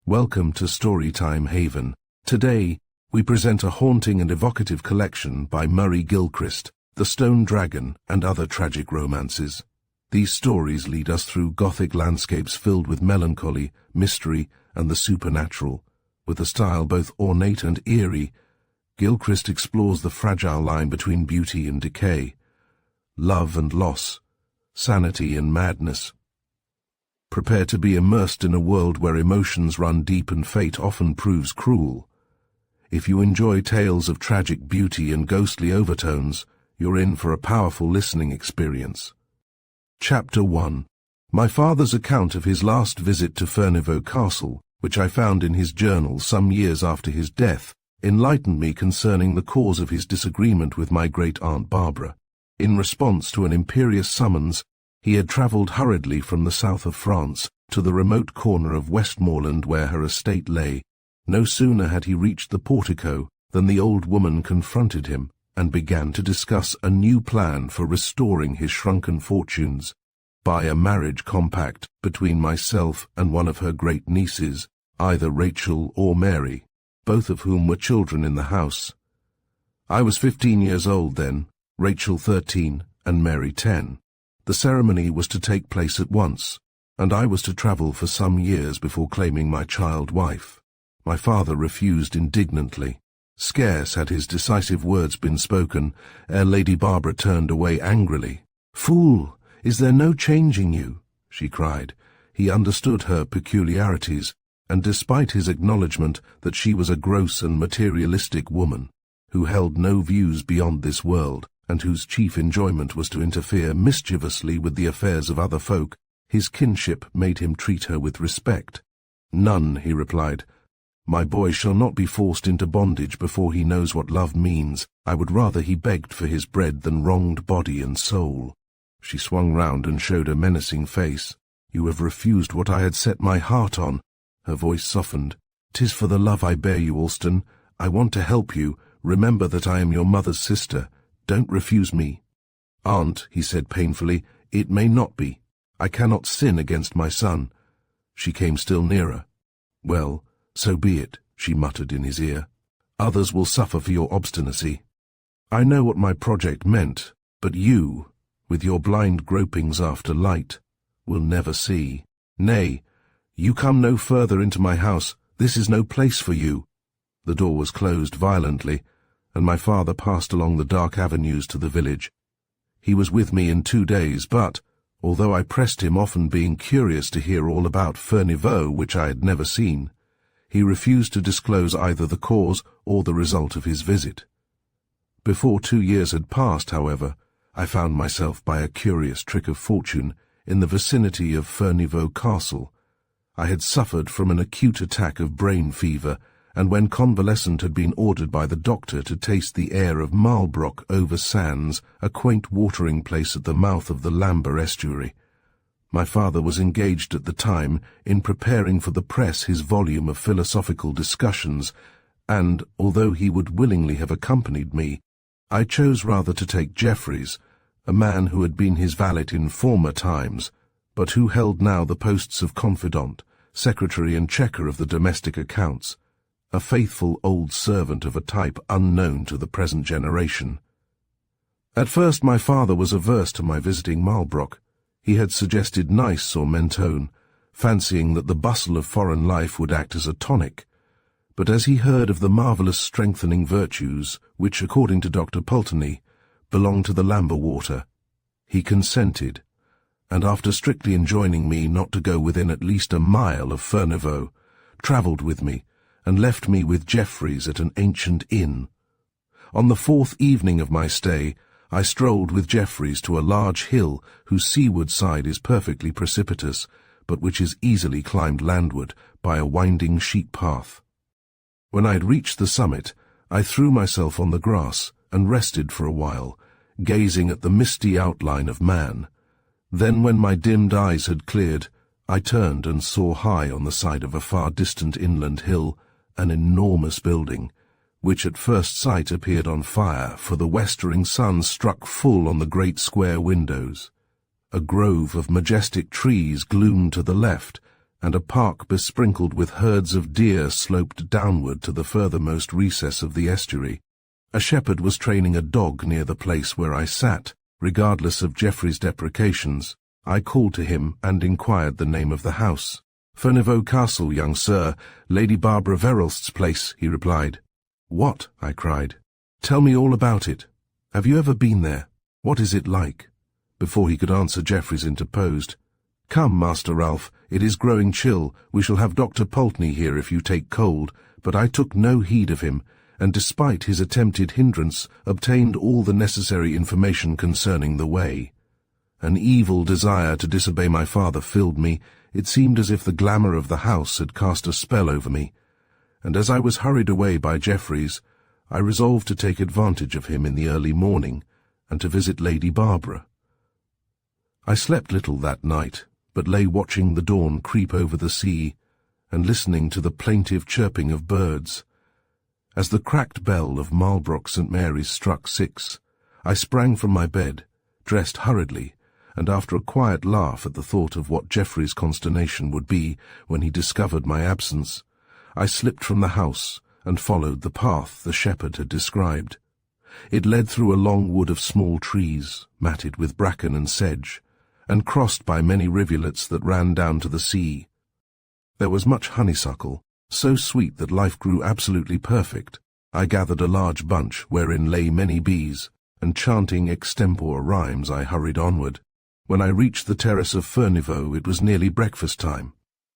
Welcome to Storytime Haven. Today, we present a haunting and evocative collection by Murray Gilchrist, The Stone Dragon and Other Tragic Romances. These stories lead us through Gothic landscapes filled with melancholy, mystery, and the supernatural. With a style both ornate and eerie, Gilchrist explores the fragile line between beauty and decay, love and loss, sanity and madness. Prepare to be immersed in a world where emotions run deep and fate often proves cruel. If you enjoy tales of tragic beauty and ghostly overtones, you're in for a powerful listening experience. Chapter 1. My father's account of his last visit to Furnival Castle, which I found in his journal some years after his death, enlightened me concerning the cause of his disagreement with my great-aunt Barbara. In response to an imperious summons, he had travelled hurriedly from the south of France to the remote corner of Westmoreland where her estate lay. No sooner had he reached the portico than the old woman confronted him and began to discuss a new plan for restoring his shrunken fortunes by a marriage compact between myself and one of her great nieces, either Rachel or Mary, both of whom were children in the house. I was 15 years old then, Rachel 13, and Mary 10. The ceremony was to take place at once, and I was to travel for some years before claiming my child wife. My father refused indignantly. Scarce had his decisive words been spoken, ere Lady Barbara turned away angrily. "Fool, is there no changing you?" she cried. He understood her peculiarities, and despite his acknowledgment that she was a gross and materialistic woman, who held no views beyond this world, and whose chief enjoyment was to interfere mischievously with the affairs of other folk, his kinship made him treat her with respect. "None," he replied. "My boy shall not be forced into bondage before he knows what love means. I would rather he begged for his bread than wronged body and soul." She swung round and showed a menacing face. "You have refused what I had set my heart on." Her voice softened. "'Tis for the love I bear you, Alston. I want to help you. Remember that I am your mother's sister. Don't refuse me." "Aunt," he said painfully, "it may not be. I cannot sin against my son." She came still nearer. "Well, so be it," she muttered in his ear. "Others will suffer for your obstinacy. I know what my project meant, but you, with your blind gropings after light, will never see. Nay, you come no further into my house. This is no place for you." The door was closed violently, and my father passed along the dark avenues to the village. He was with me in 2 days, but, although I pressed him, often being curious to hear all about Furnival, which I had never seen, he refused to disclose either the cause or the result of his visit. Before 2 years had passed, however, I found myself, by a curious trick of fortune, in the vicinity of Furnival Castle. I had suffered from an acute attack of brain fever, and when convalescent had been ordered by the doctor to taste the air of Malbrook over Sands, a quaint watering place at the mouth of the Lamber estuary. My father was engaged at the time in preparing for the press his volume of philosophical discussions, and, although he would willingly have accompanied me, I chose rather to take Jeffreys, a man who had been his valet in former times, but who held now the posts of confidant, secretary and checker of the domestic accounts, a faithful old servant of a type unknown to the present generation. At first my father was averse to my visiting Malbrook. He had suggested Nice or Mentone, fancying that the bustle of foreign life would act as a tonic. But as he heard of the marvellous strengthening virtues, which, according to Dr. Pulteney, belonged to the Lamber water, he consented, and after strictly enjoining me not to go within at least a mile of Furnival, travelled with me, and left me with Jeffreys at an ancient inn. On the 4th evening of my stay, I strolled with Jeffreys to a large hill whose seaward side is perfectly precipitous, but which is easily climbed landward by a winding sheep path. When I had reached the summit, I threw myself on the grass and rested for a while, gazing at the misty outline of man. Then, when my dimmed eyes had cleared, I turned and saw high on the side of a far-distant inland hill an enormous building, which at first sight appeared on fire, for the westering sun struck full on the great square windows. A grove of majestic trees gloomed to the left, and a park besprinkled with herds of deer sloped downward to the furthermost recess of the estuary. A shepherd was training a dog near the place where I sat. Regardless of Geoffrey's deprecations, I called to him and inquired the name of the house. "Furnival Castle, young sir, Lady Barbara Verrolst's place," he replied. "What?" I cried. "Tell me all about it. Have you ever been there? What is it like?" Before he could answer, Geoffrey's interposed. "Come, Master Ralph, it is growing chill. We shall have Dr. Pulteney here if you take cold." But I took no heed of him, and despite his attempted hindrance, obtained all the necessary information concerning the way. An evil desire to disobey my father filled me. It seemed as if the glamour of the house had cast a spell over me, and as I was hurried away by Geoffrey's, I resolved to take advantage of him in the early morning, and to visit Lady Barbara. I slept little that night, but lay watching the dawn creep over the sea, and listening to the plaintive chirping of birds. As the cracked bell of Marlborough St. Mary's struck 6, I sprang from my bed, dressed hurriedly, and after a quiet laugh at the thought of what Geoffrey's consternation would be when he discovered my absence, I slipped from the house and followed the path the shepherd had described. It led through a long wood of small trees, matted with bracken and sedge, and crossed by many rivulets that ran down to the sea. There was much honeysuckle, so sweet that life grew absolutely perfect. I gathered a large bunch wherein lay many bees, and chanting extempore rhymes I hurried onward. When I reached the terrace of Furnival, it was nearly breakfast time.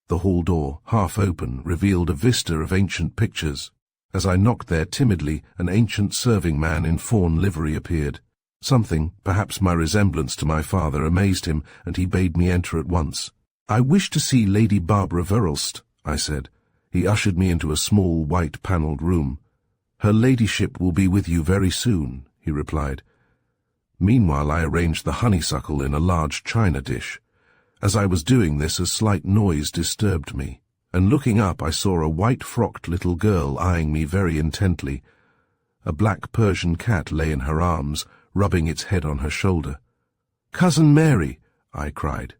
The hall door, half open, revealed a vista of ancient pictures. As I knocked there timidly, an ancient serving man in fawn livery appeared. Something, perhaps my resemblance to my father, amazed him, and he bade me enter at once. "I wish to see Lady Barbara Verrolst," I said. He ushered me into a small, white-panelled room. "Her ladyship will be with you very soon," he replied. Meanwhile I arranged the honeysuckle in a large china dish. As I was doing this, a slight noise disturbed me, and looking up I saw a white-frocked little girl eyeing me very intently. A black Persian cat lay in her arms, rubbing its head on her shoulder. "Cousin Mary!" I cried.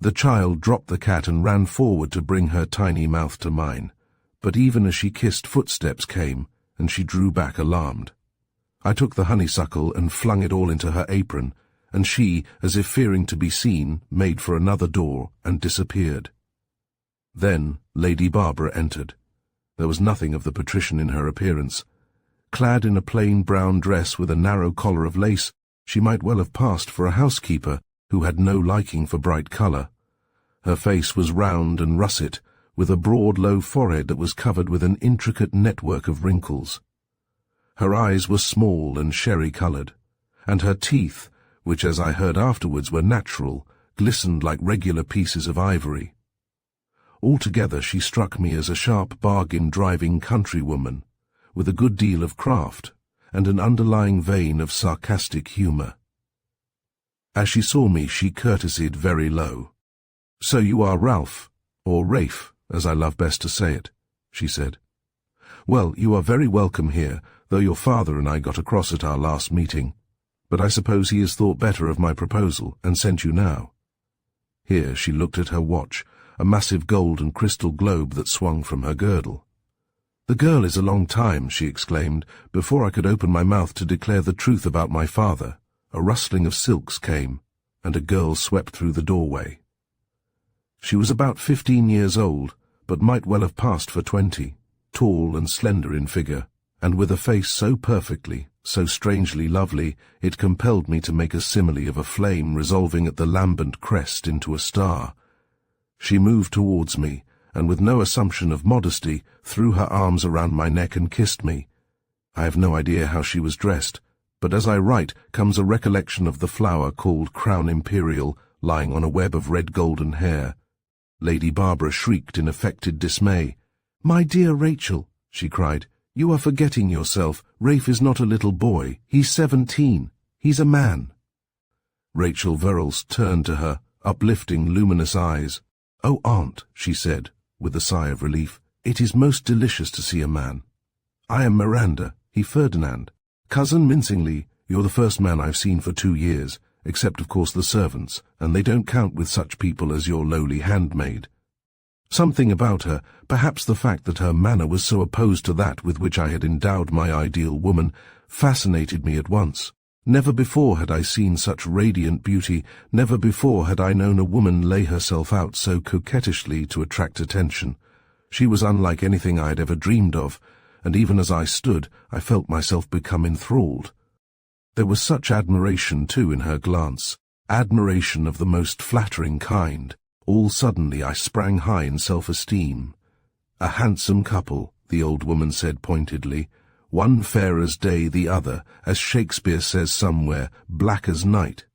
The child dropped the cat and ran forward to bring her tiny mouth to mine, but even as she kissed, footsteps came, and she drew back alarmed. I took the honeysuckle and flung it all into her apron, and she, as if fearing to be seen, made for another door and disappeared. Then Lady Barbara entered. There was nothing of the patrician in her appearance. Clad in a plain brown dress with a narrow collar of lace, she might well have passed for a housekeeper who had no liking for bright colour. Her face was round and russet, with a broad, low forehead that was covered with an intricate network of wrinkles. Her eyes were small and sherry-coloured, and her teeth, which as I heard afterwards were natural, glistened like regular pieces of ivory. Altogether she struck me as a sharp bargain-driving countrywoman, with a good deal of craft, and an underlying vein of sarcastic humour. As she saw me, she courtesied very low. "So you are Ralph, or Rafe, as I love best to say it," she said. "Well, you are very welcome here, though your father and I got across at our last meeting. But I suppose he has thought better of my proposal, and sent you now." Here she looked at her watch, a massive gold and crystal globe that swung from her girdle. "The girl is a long time," she exclaimed. Before I could open my mouth to declare the truth about my father, a rustling of silks came, and a girl swept through the doorway. She was about 15 years old, but might well have passed for 20, tall and slender in figure, and with a face so perfectly, so strangely lovely, it compelled me to make a simile of a flame resolving at the lambent crest into a star. She moved towards me, and with no assumption of modesty, threw her arms around my neck and kissed me. I have no idea how she was dressed, but as I write comes a recollection of the flower called Crown Imperial lying on a web of red golden hair. Lady Barbara shrieked in affected dismay. "My dear Rachel," she cried, "you are forgetting yourself. Rafe is not a little boy. He's 17. He's a man." Rachel Verrolst turned to her, uplifting luminous eyes. "Oh, Aunt," she said, with a sigh of relief, "it is most delicious to see a man. I am Miranda, he Ferdinand. Cousin Mincingly, you're the first man I've seen for 2 years, except of course the servants, and they don't count with such people as your lowly handmaid. Something about her, perhaps the fact that her manner was so opposed to that with which I had endowed my ideal woman, fascinated me at once. Never before had I seen such radiant beauty, never before had I known a woman lay herself out so coquettishly to attract attention. She was unlike anything I had ever dreamed of, and even as I stood, I felt myself become enthralled. There was such admiration, too, in her glance, admiration of the most flattering kind. All suddenly I sprang high in self-esteem. "A handsome couple," the old woman said pointedly, "one fair as day, the other, as Shakespeare says somewhere, black as night.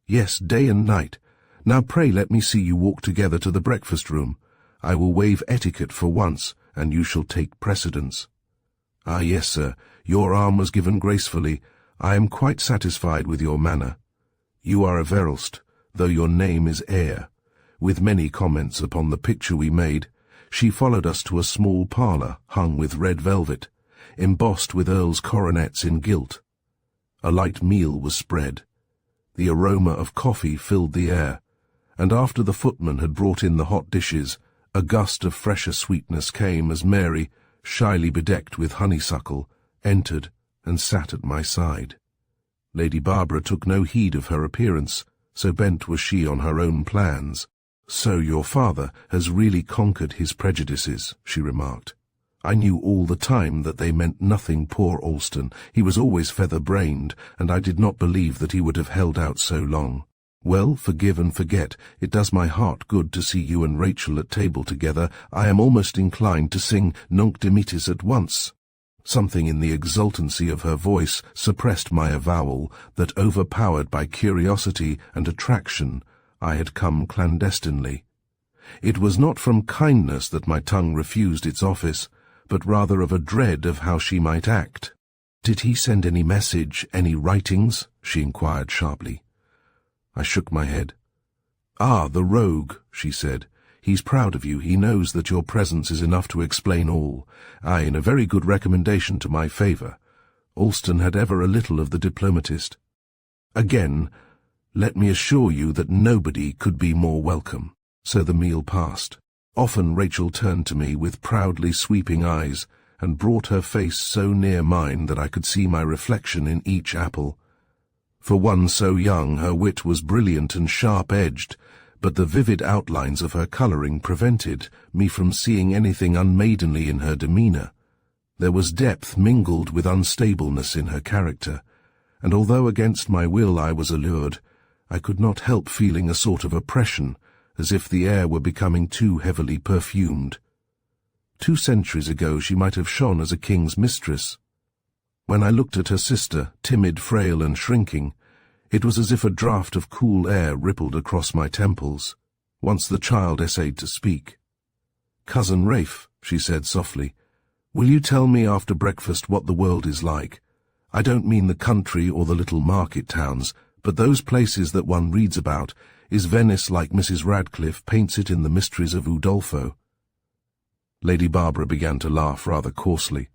Yes, day and night. Now pray let me see you walk together to the breakfast-room. I will waive etiquette for once, and you shall take precedence." "Ah, yes, sir, your arm was given gracefully. I am quite satisfied with your manner. You are a Verelst, though your name is Eyre." With many comments upon the picture we made, she followed us to a small parlour hung with red velvet, embossed with earls' coronets in gilt. A light meal was spread. The aroma of coffee filled the air, and after the footman had brought in the hot dishes, a gust of fresher sweetness came as Mary, shyly bedecked with honeysuckle, entered and sat at my side. Lady Barbara took no heed of her appearance, so bent was she on her own plans. "So your father has really conquered his prejudices," she remarked. "I knew all the time that they meant nothing, poor Alston. He was always feather-brained, and I did not believe that he would have held out so long. Well, forgive and forget. It does my heart good to see you and Rachel at table together. I am almost inclined to sing Nunc Dimittis at once." Something in the exultancy of her voice suppressed my avowal that, overpowered by curiosity and attraction, I had come clandestinely. It was not from kindness that my tongue refused its office, but rather of a dread of how she might act. "Did he send any message, any writings?" she inquired sharply. I shook my head. "Ah, the rogue," she said. "He's proud of you. He knows that your presence is enough to explain all. Aye, in a very good recommendation to my favour. Alston had ever a little of the diplomatist. Again, let me assure you that nobody could be more welcome." So the meal passed. Often Rachel turned to me with proudly sweeping eyes, and brought her face so near mine that I could see my reflection in each apple. For one so young, her wit was brilliant and sharp-edged, but the vivid outlines of her colouring prevented me from seeing anything unmaidenly in her demeanour. There was depth mingled with unstableness in her character, and although against my will I was allured, I could not help feeling a sort of oppression, as if the air were becoming too heavily perfumed. 2 centuries ago she might have shone as a king's mistress. When I looked at her sister, timid, frail, and shrinking, it was as if a draught of cool air rippled across my temples. Once the child essayed to speak. "Cousin Rafe," she said softly, "will you tell me after breakfast what the world is like? I don't mean the country or the little market towns, but those places that one reads about. Is Venice like Mrs. Radcliffe paints it in the Mysteries of Udolpho?" Lady Barbara began to laugh rather coarsely.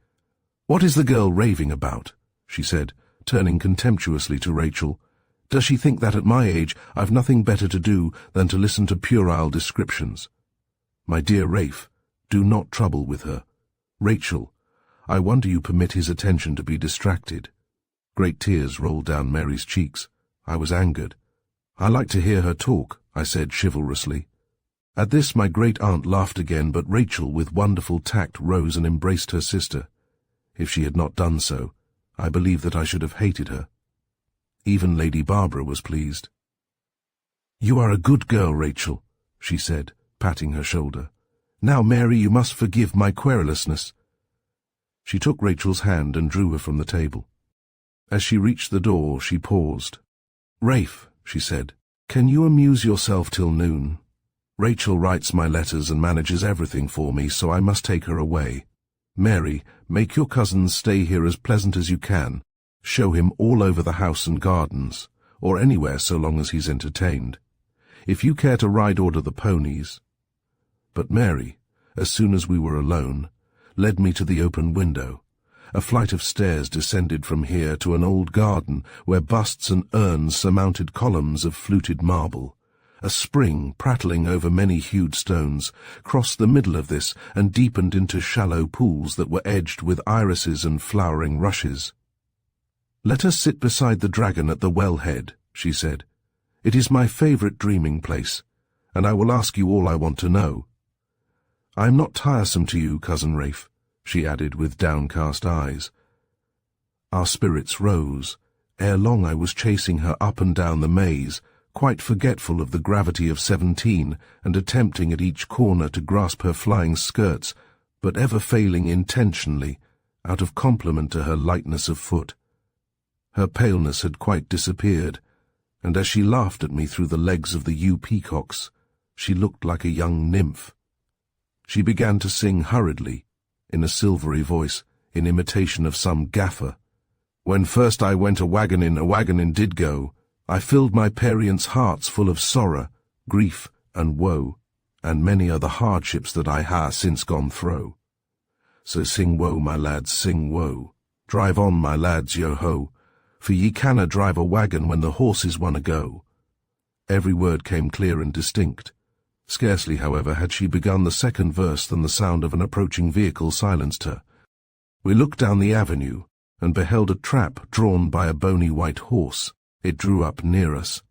"What is the girl raving about?" she said, turning contemptuously to Rachel. "Does she think that at my age I've nothing better to do than to listen to puerile descriptions? My dear Rafe, do not trouble with her. Rachel, I wonder you permit his attention to be distracted." Great tears rolled down Mary's cheeks. I was angered. "I like to hear her talk," I said chivalrously. At this my great-aunt laughed again, but Rachel with wonderful tact rose and embraced her sister. If she had not done so, I believe that I should have hated her. Even Lady Barbara was pleased. "You are a good girl, Rachel," she said, patting her shoulder. "Now, Mary, you must forgive my querulousness." She took Rachel's hand and drew her from the table. As she reached the door, she paused. "Rafe," she said, "can you amuse yourself till noon? Rachel writes my letters and manages everything for me, so I must take her away. Mary, make your cousin stay here as pleasant as you can. Show him all over the house and gardens, or anywhere so long as he's entertained. If you care to ride, order the ponies." But Mary, as soon as we were alone, led me to the open window. A flight of stairs descended from here to an old garden where busts and urns surmounted columns of fluted marble. a spring prattling over many-hued stones, crossed the middle of this and deepened into shallow pools that were edged with irises and flowering rushes. "Let us sit beside the dragon at the wellhead," she said. "It is my favourite dreaming place, and I will ask you all I want to know. I am not tiresome to you, Cousin Rafe," she added with downcast eyes. Our spirits rose. Ere long I was chasing her up and down the maze, quite forgetful of the gravity of 17 and attempting at each corner to grasp her flying skirts, but ever failing intentionally, out of compliment to her lightness of foot. Her paleness had quite disappeared, and as she laughed at me through the legs of the yew peacocks, she looked like a young nymph. She began to sing hurriedly, in a silvery voice, in imitation of some gaffer. "When first I went a wagonin did go, I filled my parents' hearts full of sorrow, grief, and woe, and many are the hardships that I ha since gone thro'. So sing woe, my lads, sing woe. Drive on, my lads, yo-ho, for ye canna drive a wagon when the horses wanna go." Every word came clear and distinct. Scarcely, however, had she begun the second verse than the sound of an approaching vehicle silenced her. We looked down the avenue, and beheld a trap drawn by a bony white horse. It drew up near us.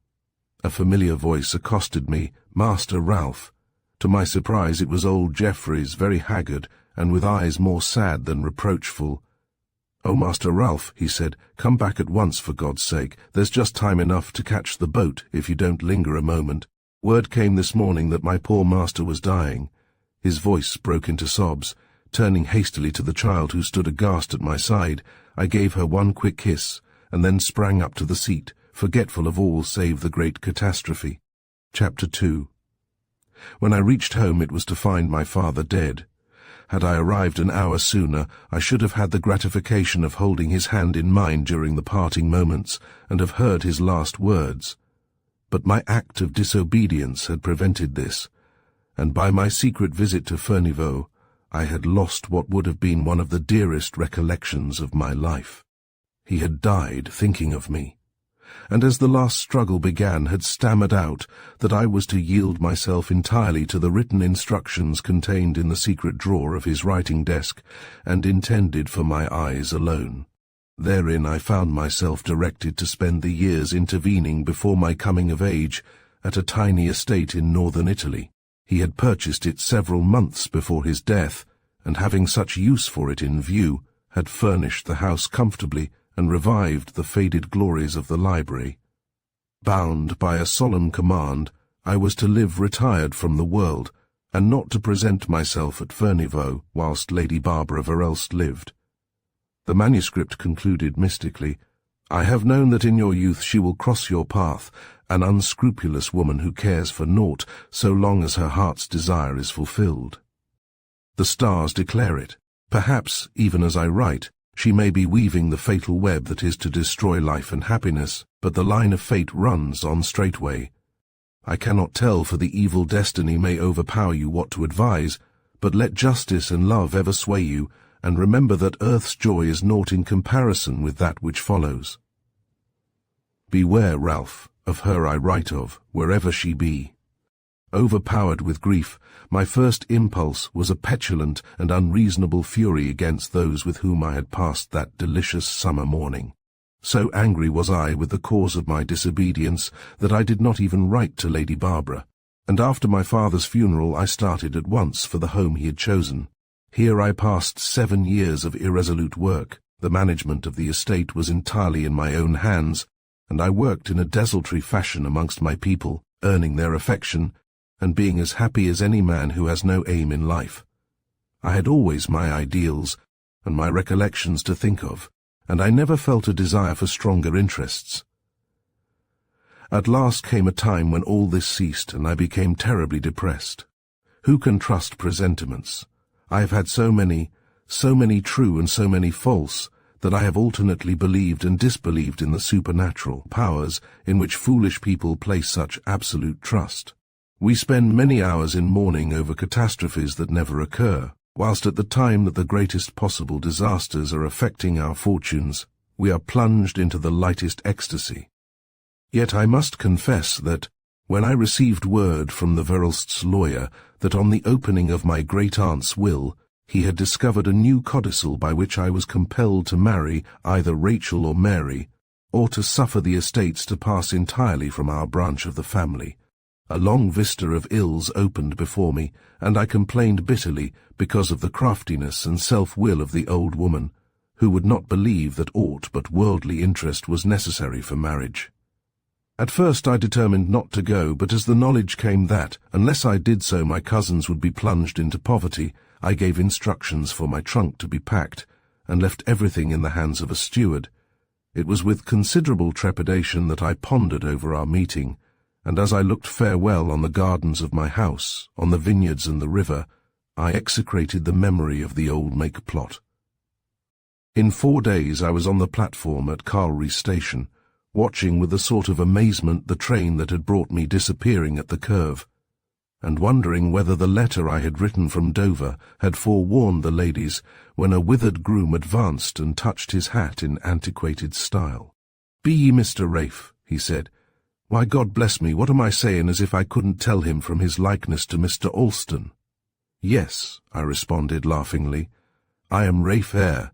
A familiar voice accosted me, "Master Ralph." To my surprise it was old Jeffreys, very haggard, and with eyes more sad than reproachful. "Oh, Master Ralph," he said, "come back at once, for God's sake. There's just time enough to catch the boat, if you don't linger a moment. Word came this morning that my poor master was dying." His voice broke into sobs. Turning hastily to the child who stood aghast at my side, I gave her one quick kiss, and then sprang up to the seat, forgetful of all save the great catastrophe. Chapter 2. When I reached home it was to find my father dead. Had I arrived an hour sooner, I should have had the gratification of holding his hand in mine during the parting moments, and have heard his last words. But my act of disobedience had prevented this, and by my secret visit to Fernivaux, I had lost what would have been one of the dearest recollections of my life. He had died thinking of me, and as the last struggle began had stammered out that I was to yield myself entirely to the written instructions contained in the secret drawer of his writing desk and intended for my eyes alone. Therein I found myself directed to spend the years intervening before my coming of age at a tiny estate in northern Italy. He had purchased it several months before his death, and having such use for it in view, had furnished the house comfortably and revived the faded glories of the library. Bound by a solemn command, I was to live retired from the world, and not to present myself at Fernivaux whilst Lady Barbara Verelst lived. The manuscript concluded mystically, "I have known that in your youth she will cross your path, an unscrupulous woman who cares for naught so long as her heart's desire is fulfilled. The stars declare it. Perhaps, even as I write, she may be weaving the fatal web that is to destroy life and happiness, but the line of fate runs on straightway. I cannot tell, for the evil destiny may overpower you what to advise, but let justice and love ever sway you, and remember that earth's joy is naught in comparison with that which follows. Beware, Ralph, of her I write of, wherever she be." Overpowered with grief, my first impulse was a petulant and unreasonable fury against those with whom I had passed that delicious summer morning. So angry was I with the cause of my disobedience that I did not even write to Lady Barbara, and after my father's funeral I started at once for the home he had chosen. Here I passed 7 years of irresolute work. The management of the estate was entirely in my own hands, and I worked in a desultory fashion amongst my people, earning their affection, and being as happy as any man who has no aim in life. I had always my ideals and my recollections to think of, and I never felt a desire for stronger interests. At last came a time when all this ceased, and I became terribly depressed. Who can trust presentiments? I have had so many true and so many false, that I have alternately believed and disbelieved in the supernatural powers in which foolish people place such absolute trust. We spend many hours in mourning over catastrophes that never occur, whilst at the time that the greatest possible disasters are affecting our fortunes, we are plunged into the lightest ecstasy. Yet I must confess that, When I received word from the Verhulst's lawyer that on the opening of my great-aunt's will, he had discovered a new codicil by which I was compelled to marry either Rachel or Mary, or to suffer the estates to pass entirely from our branch of the family, a long vista of ills opened before me, and I complained bitterly because of the craftiness and self-will of the old woman, who would not believe that aught but worldly interest was necessary for marriage. At first I determined not to go, but as the knowledge came that, unless I did so, my cousins would be plunged into poverty, I gave instructions for my trunk to be packed, and left everything in the hands of a steward. It was with considerable trepidation that I pondered over our meeting, and as I looked farewell on the gardens of my house, on the vineyards and the river, I execrated the memory of the old make-plot. In 4 days I was on the platform at Carlry Station, watching with a sort of amazement the train that had brought me disappearing at the curve, and wondering whether the letter I had written from Dover had forewarned the ladies, when a withered groom advanced and touched his hat in antiquated style. "Be ye Mr. Ralph?" he said. "Why, God bless me, what am I saying as if I couldn't tell him from his likeness to Mr. Alston?" "Yes," I responded laughingly, "I am Ralph Eyre.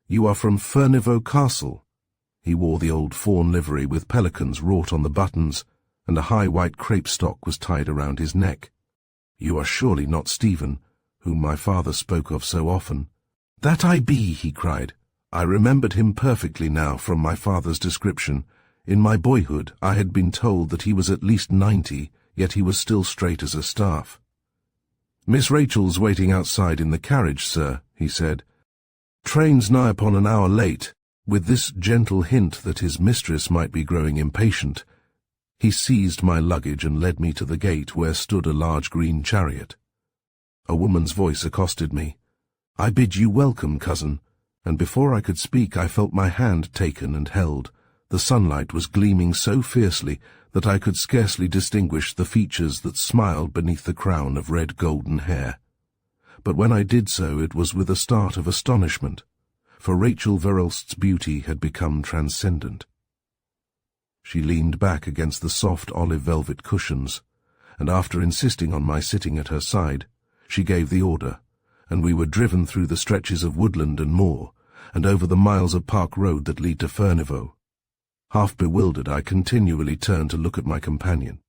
You are from Furnival Castle." He wore the old fawn livery with pelicans wrought on the buttons, and a high white crape stock was tied around his neck. "You are surely not Stephen, whom my father spoke of so often." "That I be," he cried. I remembered him perfectly now from my father's description. In my boyhood I had been told that he was at least 90, yet he was still straight as a staff. "Miss Rachel's waiting outside in the carriage, sir," he said. "Train's nigh upon an hour late." With this gentle hint that his mistress might be growing impatient, he seized my luggage and led me to the gate where stood a large green chariot. A woman's voice accosted me. "I bid you welcome, cousin," and before I could speak I felt my hand taken and held. The sunlight was gleaming so fiercely that I could scarcely distinguish the features that smiled beneath the crown of red golden hair. But when I did so it was with a start of astonishment, for Rachel Verhulst's beauty had become transcendent. She leaned back against the soft olive velvet cushions, and after insisting on my sitting at her side, she gave the order, and we were driven through the stretches of woodland and moor, and over the miles of park road that lead to Furnival. Half bewildered, I continually turned to look at my companion.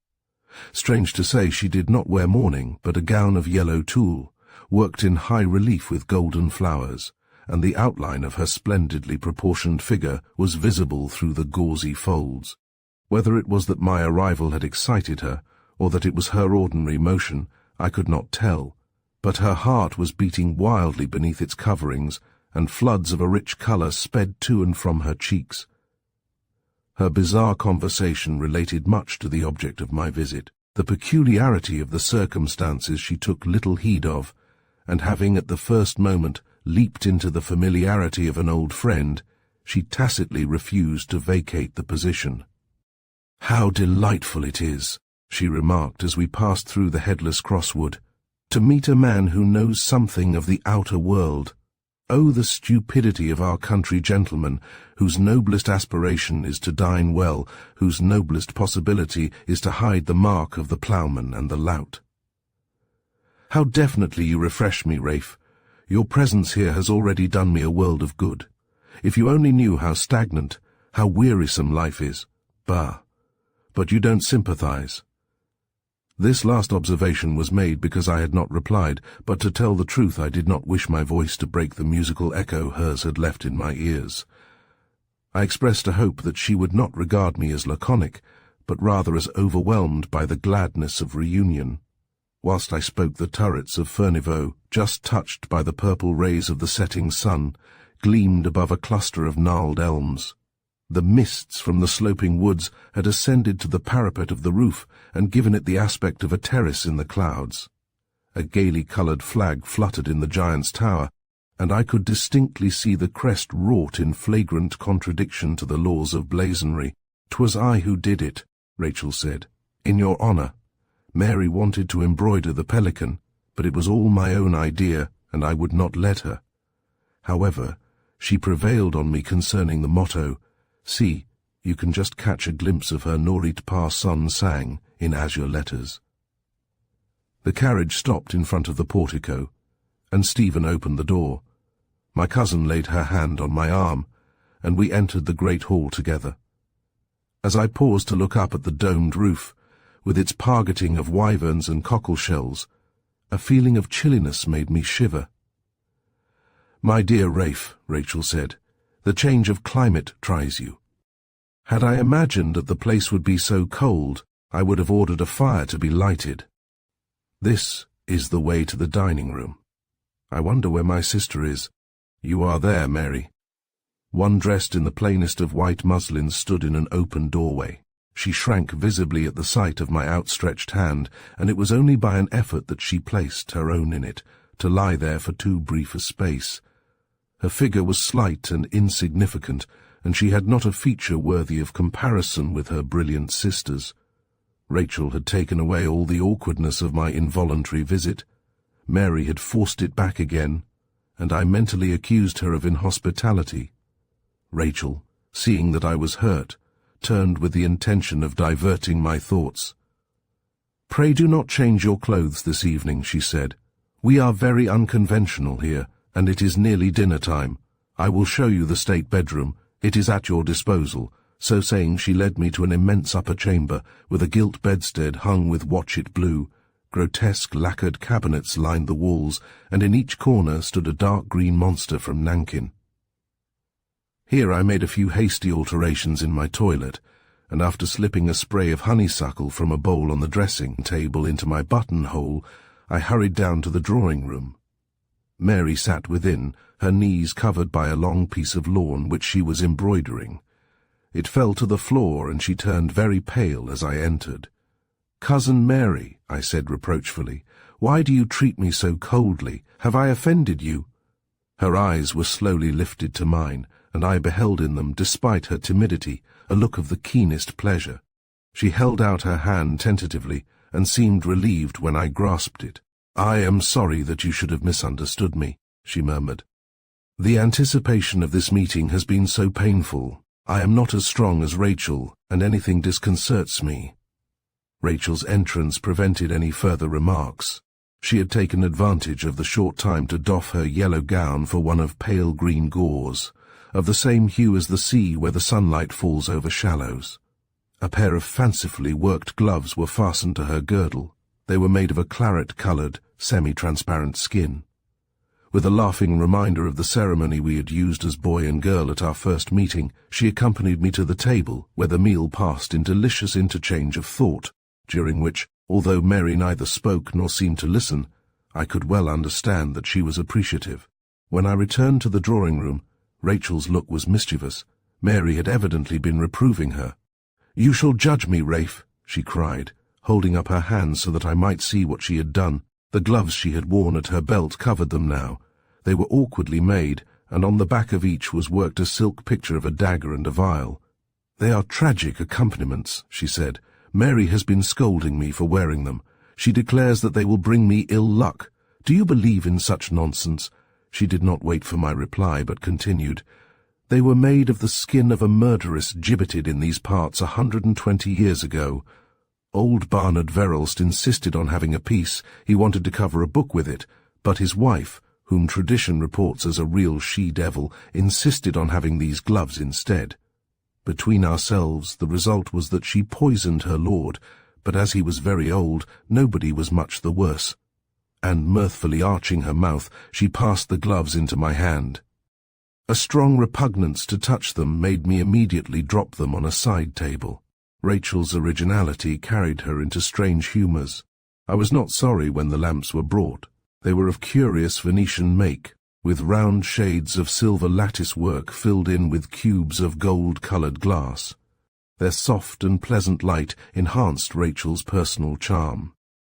Strange to say, she did not wear mourning, but a gown of yellow tulle, worked in high relief with golden flowers, and the outline of her splendidly proportioned figure was visible through the gauzy folds. Whether it was that my arrival had excited her, or that it was her ordinary motion, I could not tell, but her heart was beating wildly beneath its coverings, and floods of a rich colour sped to and from her cheeks. Her bizarre conversation related much to the object of my visit. The peculiarity of the circumstances she took little heed of, and having at the first moment leaped into the familiarity of an old friend, she tacitly refused to vacate the position. "How delightful it is," she remarked as we passed through the headless crosswood, "to meet a man who knows something of the outer world. Oh, the stupidity of our country gentlemen, whose noblest aspiration is to dine well, whose noblest possibility is to hide the mark of the ploughman and the lout. How definitely you refresh me, Ralph. Your presence here has already done me a world of good. If you only knew how stagnant, how wearisome life is. Bah! But you don't sympathize." This last observation was made because I had not replied, but to tell the truth I did not wish my voice to break the musical echo hers had left in my ears. I expressed a hope that she would not regard me as laconic, but rather as overwhelmed by the gladness of reunion. Whilst I spoke, the turrets of Furnival, just touched by the purple rays of the setting sun, gleamed above a cluster of gnarled elms. The mists from the sloping woods had ascended to the parapet of the roof and given it the aspect of a terrace in the clouds. A gaily coloured flag fluttered in the giant's tower, and I could distinctly see the crest wrought in flagrant contradiction to the laws of blazonry. "'Twas I who did it," Rachel said, "in your honour. Mary wanted to embroider the pelican, but it was all my own idea, and I would not let her. However, she prevailed on me concerning the motto. See, you can just catch a glimpse of her Norit Pa Son sang, in azure letters. The carriage stopped in front of the portico, and Stephen opened the door. My cousin laid her hand on my arm, and we entered the great hall together. As I paused to look up at the domed roof, with its pargeting of wyverns and cockle shells, a feeling of chilliness made me shiver. "My dear Rafe," Rachel said, "the change of climate tries you. Had I imagined that the place would be so cold, I would have ordered a fire to be lighted. This is the way to the dining room. I wonder where my sister is. You are there, Mary." One dressed in the plainest of white muslins stood in an open doorway. She shrank visibly at the sight of my outstretched hand, and it was only by an effort that she placed her own in it, to lie there for too brief a space. Her figure was slight and insignificant, and she had not a feature worthy of comparison with her brilliant sisters. Rachel had taken away all the awkwardness of my involuntary visit. Mary had forced it back again, and I mentally accused her of inhospitality. Rachel, seeing that I was hurt, turned with the intention of diverting my thoughts. "Pray do not change your clothes this evening," she said. "We are very unconventional here, and it is nearly dinner time. I will show you the state bedroom. It is at your disposal." So saying, she led me to an immense upper chamber, with a gilt bedstead hung with watchet blue. Grotesque lacquered cabinets lined the walls, and in each corner stood a dark green monster from Nankin. Here I made a few hasty alterations in my toilet, and after slipping a spray of honeysuckle from a bowl on the dressing table into my buttonhole, I hurried down to the drawing-room. Mary sat within, her knees covered by a long piece of lawn which she was embroidering. It fell to the floor, and she turned very pale as I entered. "Cousin Mary," I said reproachfully, "why do you treat me so coldly? Have I offended you?" Her eyes were slowly lifted to mine, and I beheld in them, despite her timidity, a look of the keenest pleasure. She held out her hand tentatively, and seemed relieved when I grasped it. "I am sorry that you should have misunderstood me," she murmured. "The anticipation of this meeting has been so painful. I am not as strong as Rachel, and anything disconcerts me." Rachel's entrance prevented any further remarks. She had taken advantage of the short time to doff her yellow gown for one of pale green gauze, of the same hue as the sea where the sunlight falls over shallows. A pair of fancifully worked gloves were fastened to her girdle. They were made of a claret-coloured, semi-transparent skin. With a laughing reminder of the ceremony we had used as boy and girl at our first meeting, she accompanied me to the table, where the meal passed in delicious interchange of thought, during which, although Mary neither spoke nor seemed to listen, I could well understand that she was appreciative. When I returned to the drawing-room, Rachel's look was mischievous. Mary had evidently been reproving her. "You shall judge me, Rafe," she cried, holding up her hands so that I might see what she had done. The gloves she had worn at her belt covered them now. They were awkwardly made, and on the back of each was worked a silk picture of a dagger and a vial. "They are tragic accompaniments," she said. "Mary has been scolding me for wearing them. She declares that they will bring me ill luck. Do you believe in such nonsense?" She did not wait for my reply, but continued, "They were made of the skin of a murderess gibbeted in these parts 120 years ago. Old Barnard Verelst insisted on having a piece. He wanted to cover a book with it, but his wife, whom tradition reports as a real she-devil, insisted on having these gloves instead. Between ourselves, the result was that she poisoned her lord, but as he was very old, nobody was much the worse." And mirthfully arching her mouth, she passed the gloves into my hand. A strong repugnance to touch them made me immediately drop them on a side table. Rachel's originality carried her into strange humours. I was not sorry when the lamps were brought. They were of curious Venetian make, with round shades of silver lattice work filled in with cubes of gold-coloured glass. Their soft and pleasant light enhanced Rachel's personal charm.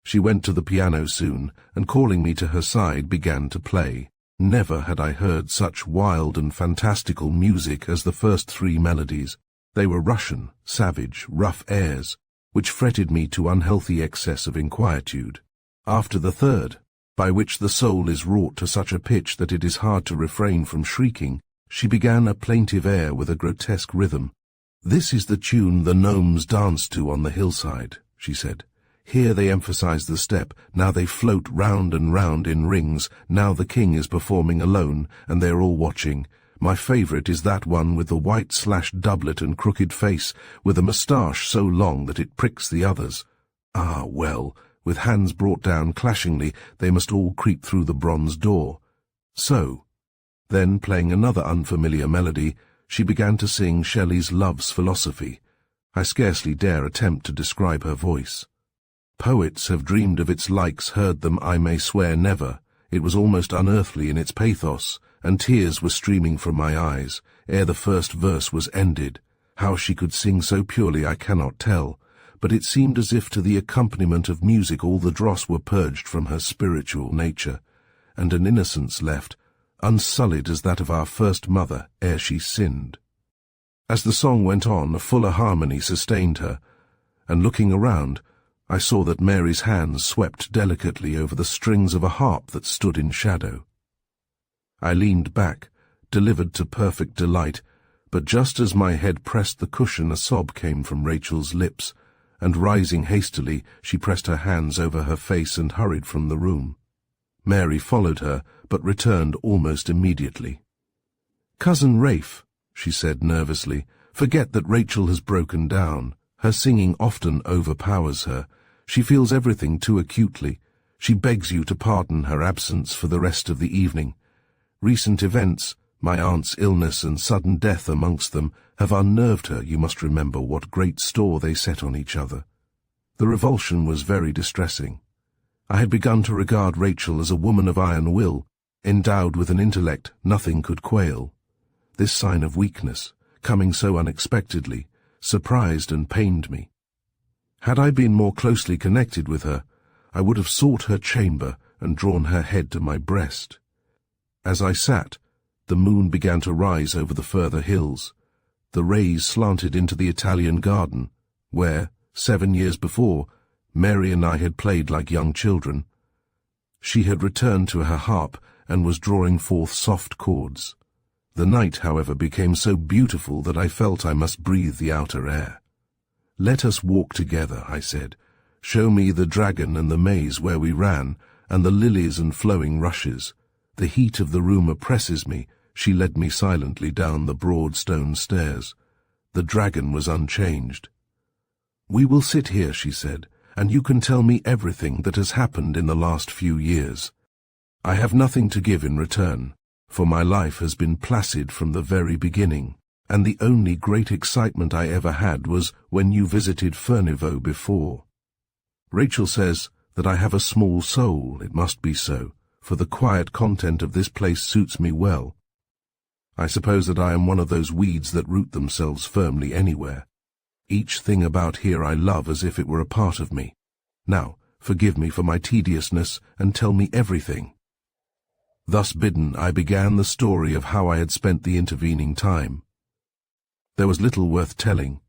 She went to the piano soon, and calling me to her side began to play. Never had I heard such wild and fantastical music as the first three melodies. They were Russian, savage, rough airs, which fretted me to unhealthy excess of inquietude. After the third, by which the soul is wrought to such a pitch that it is hard to refrain from shrieking, she began a plaintive air with a grotesque rhythm. "This is the tune the gnomes dance to on the hillside," she said. "Here they emphasize the step, now they float round and round in rings, now the king is performing alone, and they are all watching. My favorite is that one with the white slashed doublet and crooked face, with a moustache so long that it pricks the others. Ah, well, with hands brought down clashingly, they must all creep through the bronze door." So, then, playing another unfamiliar melody, she began to sing Shelley's Love's Philosophy. I scarcely dare attempt to describe her voice. "Poets have dreamed of its likes, heard them, I may swear never." It was almost unearthly in its pathos, and tears were streaming from my eyes, ere the first verse was ended. How she could sing so purely I cannot tell, but it seemed as if to the accompaniment of music all the dross were purged from her spiritual nature, and an innocence left, unsullied as that of our first mother ere she sinned. As the song went on, a fuller harmony sustained her, and looking around, I saw that Mary's hands swept delicately over the strings of a harp that stood in shadow. I leaned back, delivered to perfect delight, but just as my head pressed the cushion a sob came from Rachel's lips, and rising hastily she pressed her hands over her face and hurried from the room. Mary followed her, but returned almost immediately. "Cousin Rafe," she said nervously, "forget that Rachel has broken down. Her singing often overpowers her. She feels everything too acutely. She begs you to pardon her absence for the rest of the evening. Recent events, my aunt's illness and sudden death amongst them, have unnerved her. You must remember what great store they set on each other." The revulsion was very distressing. I had begun to regard Rachel as a woman of iron will, endowed with an intellect nothing could quail. This sign of weakness, coming so unexpectedly, surprised and pained me. Had I been more closely connected with her, I would have sought her chamber and drawn her head to my breast. As I sat, the moon began to rise over the further hills. The rays slanted into the Italian garden, where, 7 years before, Mary and I had played like young children. She had returned to her harp and was drawing forth soft chords. The night, however, became so beautiful that I felt I must breathe the outer air. "Let us walk together," I said. "Show me the dragon and the maze where we ran, and the lilies and flowing rushes. The heat of the room oppresses me." She led me silently down the broad stone stairs. The dragon was unchanged. "We will sit here," she said, "and you can tell me everything that has happened in the last few years. I have nothing to give in return, for my life has been placid from the very beginning, and the only great excitement I ever had was when you visited Furniveau before. Rachel says that I have a small soul. It must be so, for the quiet content of this place suits me well. I suppose that I am one of those weeds that root themselves firmly anywhere. Each thing about here I love as if it were a part of me. Now, forgive me for my tediousness, and tell me everything." Thus bidden, I began the story of how I had spent the intervening time. There was little worth telling.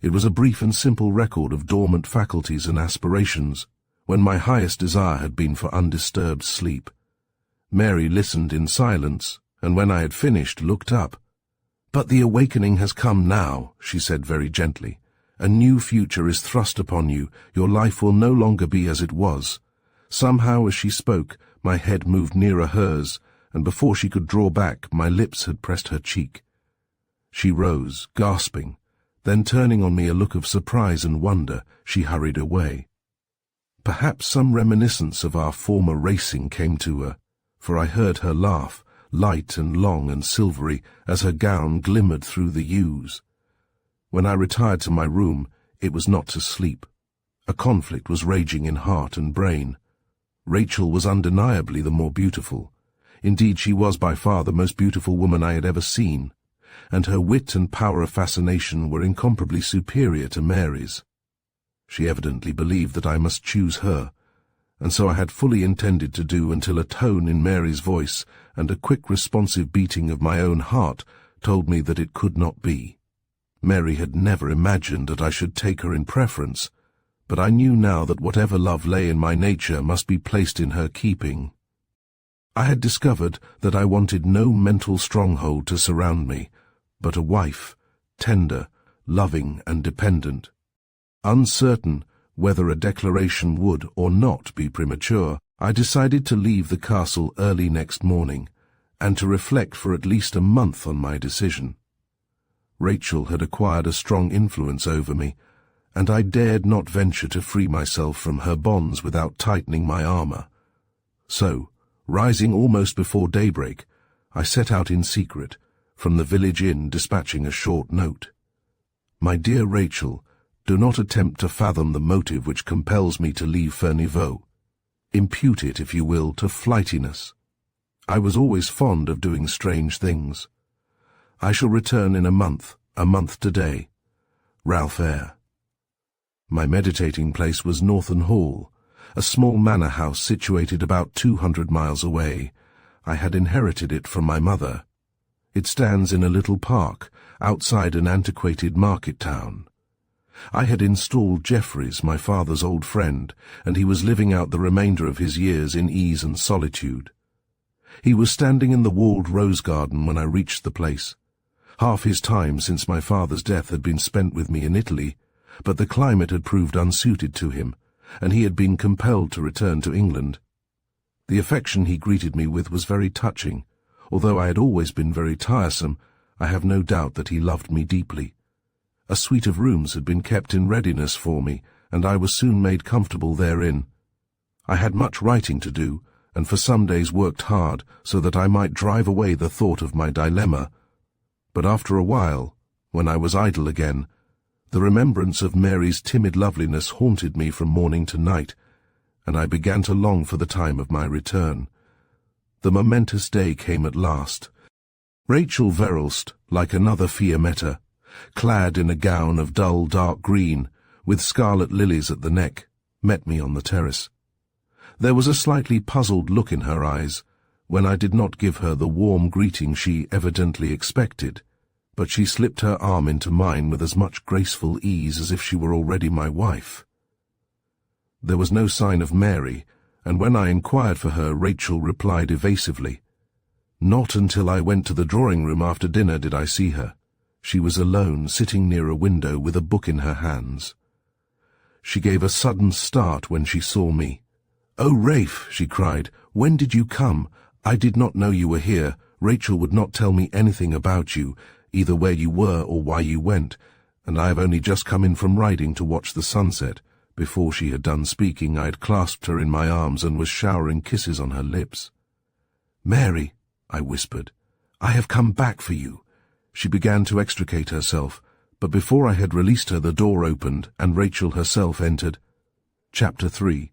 It was a brief and simple record of dormant faculties and aspirations, when my highest desire had been for undisturbed sleep. Mary listened in silence, and when I had finished, looked up. "But the awakening has come now," she said very gently. "A new future is thrust upon you. Your life will no longer be as it was." Somehow, as she spoke, my head moved nearer hers, and before she could draw back, my lips had pressed her cheek. She rose, gasping. Then, turning on me a look of surprise and wonder, she hurried away. Perhaps some reminiscence of our former racing came to her, for I heard her laugh, light and long and silvery, as her gown glimmered through the yews. When I retired to my room, it was not to sleep. A conflict was raging in heart and brain. Rachel was undeniably the more beautiful. Indeed, she was by far the most beautiful woman I had ever seen, and her wit and power of fascination were incomparably superior to Mary's. She evidently believed that I must choose her, and so I had fully intended to do until a tone in Mary's voice and a quick responsive beating of my own heart told me that it could not be. Mary had never imagined that I should take her in preference, but I knew now that whatever love lay in my nature must be placed in her keeping. I had discovered that I wanted no mental stronghold to surround me, but a wife, tender, loving and dependent. Uncertain whether a declaration would or not be premature, I decided to leave the castle early next morning, and to reflect for at least a month on my decision. Rachel had acquired a strong influence over me, and I dared not venture to free myself from her bonds without tightening my armor. So, rising almost before daybreak, I set out in secret, from the village inn dispatching a short note. My dear Rachel, do not attempt to fathom the motive which compels me to leave Fernivaux. Impute it, if you will, to flightiness. I was always fond of doing strange things. I shall return in a month today. Ralph Eyre. My meditating place was Norton Hall, a small manor house situated about 200 miles away. I had inherited it from my mother. It stands in a little park, outside an antiquated market town. I had installed Jeffreys, my father's old friend, and he was living out the remainder of his years in ease and solitude. He was standing in the walled rose garden when I reached the place. Half his time since my father's death had been spent with me in Italy, but the climate had proved unsuited to him, and he had been compelled to return to England. The affection he greeted me with was very touching. Although I had always been very tiresome, I have no doubt that he loved me deeply. A suite of rooms had been kept in readiness for me, and I was soon made comfortable therein. I had much writing to do, and for some days worked hard so that I might drive away the thought of my dilemma. But after a while, when I was idle again, the remembrance of Mary's timid loveliness haunted me from morning to night, and I began to long for the time of my return. The momentous day came at last. Rachel Verhulst, like another Fiammetta, clad in a gown of dull dark green, with scarlet lilies at the neck, met me on the terrace. There was a slightly puzzled look in her eyes, when I did not give her the warm greeting she evidently expected, but she slipped her arm into mine with as much graceful ease as if she were already my wife. There was no sign of Mary, and when I inquired for her, Rachel replied evasively. Not until I went to the drawing-room after dinner did I see her. She was alone, sitting near a window with a book in her hands. She gave a sudden start when she saw me. "Oh, Rafe," she cried, "when did you come? I did not know you were here. Rachel would not tell me anything about you, either where you were or why you went, and I have only just come in from riding to watch the sunset." Before she had done speaking, I had clasped her in my arms and was showering kisses on her lips. "Mary," I whispered, "I have come back for you." She began to extricate herself, but before I had released her the door opened, and Rachel herself entered. Chapter 3.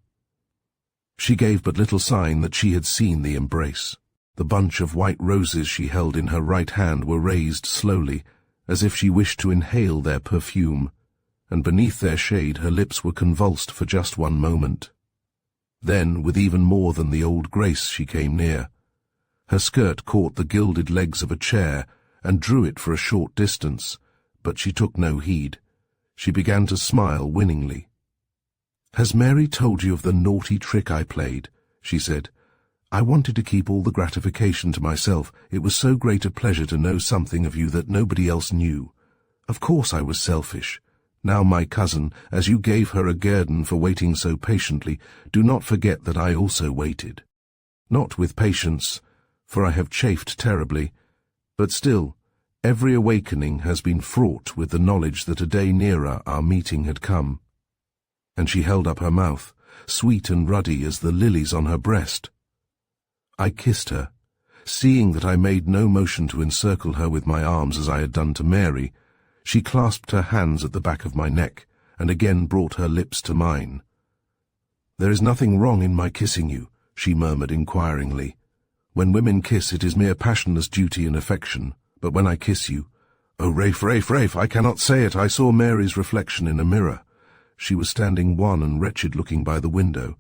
She gave but little sign that she had seen the embrace. The bunch of white roses she held in her right hand were raised slowly, as if she wished to inhale their perfume, and beneath their shade her lips were convulsed for just one moment. Then, with even more than the old grace, she came near. Her skirt caught the gilded legs of a chair and drew it for a short distance, but she took no heed. She began to smile winningly. "Has Mary told you of the naughty trick I played?" she said. "I wanted to keep all the gratification to myself. It was so great a pleasure to know something of you that nobody else knew. Of course I was selfish. Now, my cousin, as you gave her a guerdon for waiting so patiently, do not forget that I also waited. Not with patience, for I have chafed terribly, but still, every awakening has been fraught with the knowledge that a day nearer our meeting had come." And she held up her mouth, sweet and ruddy as the lilies on her breast. I kissed her. Seeing that I made no motion to encircle her with my arms as I had done to Mary, she clasped her hands at the back of my neck, and again brought her lips to mine. "There is nothing wrong in my kissing you," she murmured inquiringly. "When women kiss, it is mere passionless duty and affection, but when I kiss you—" "Oh, Rafe, Rafe, Rafe, I cannot say it. I saw Mary's reflection in a mirror. She was standing wan and wretched-looking by the window.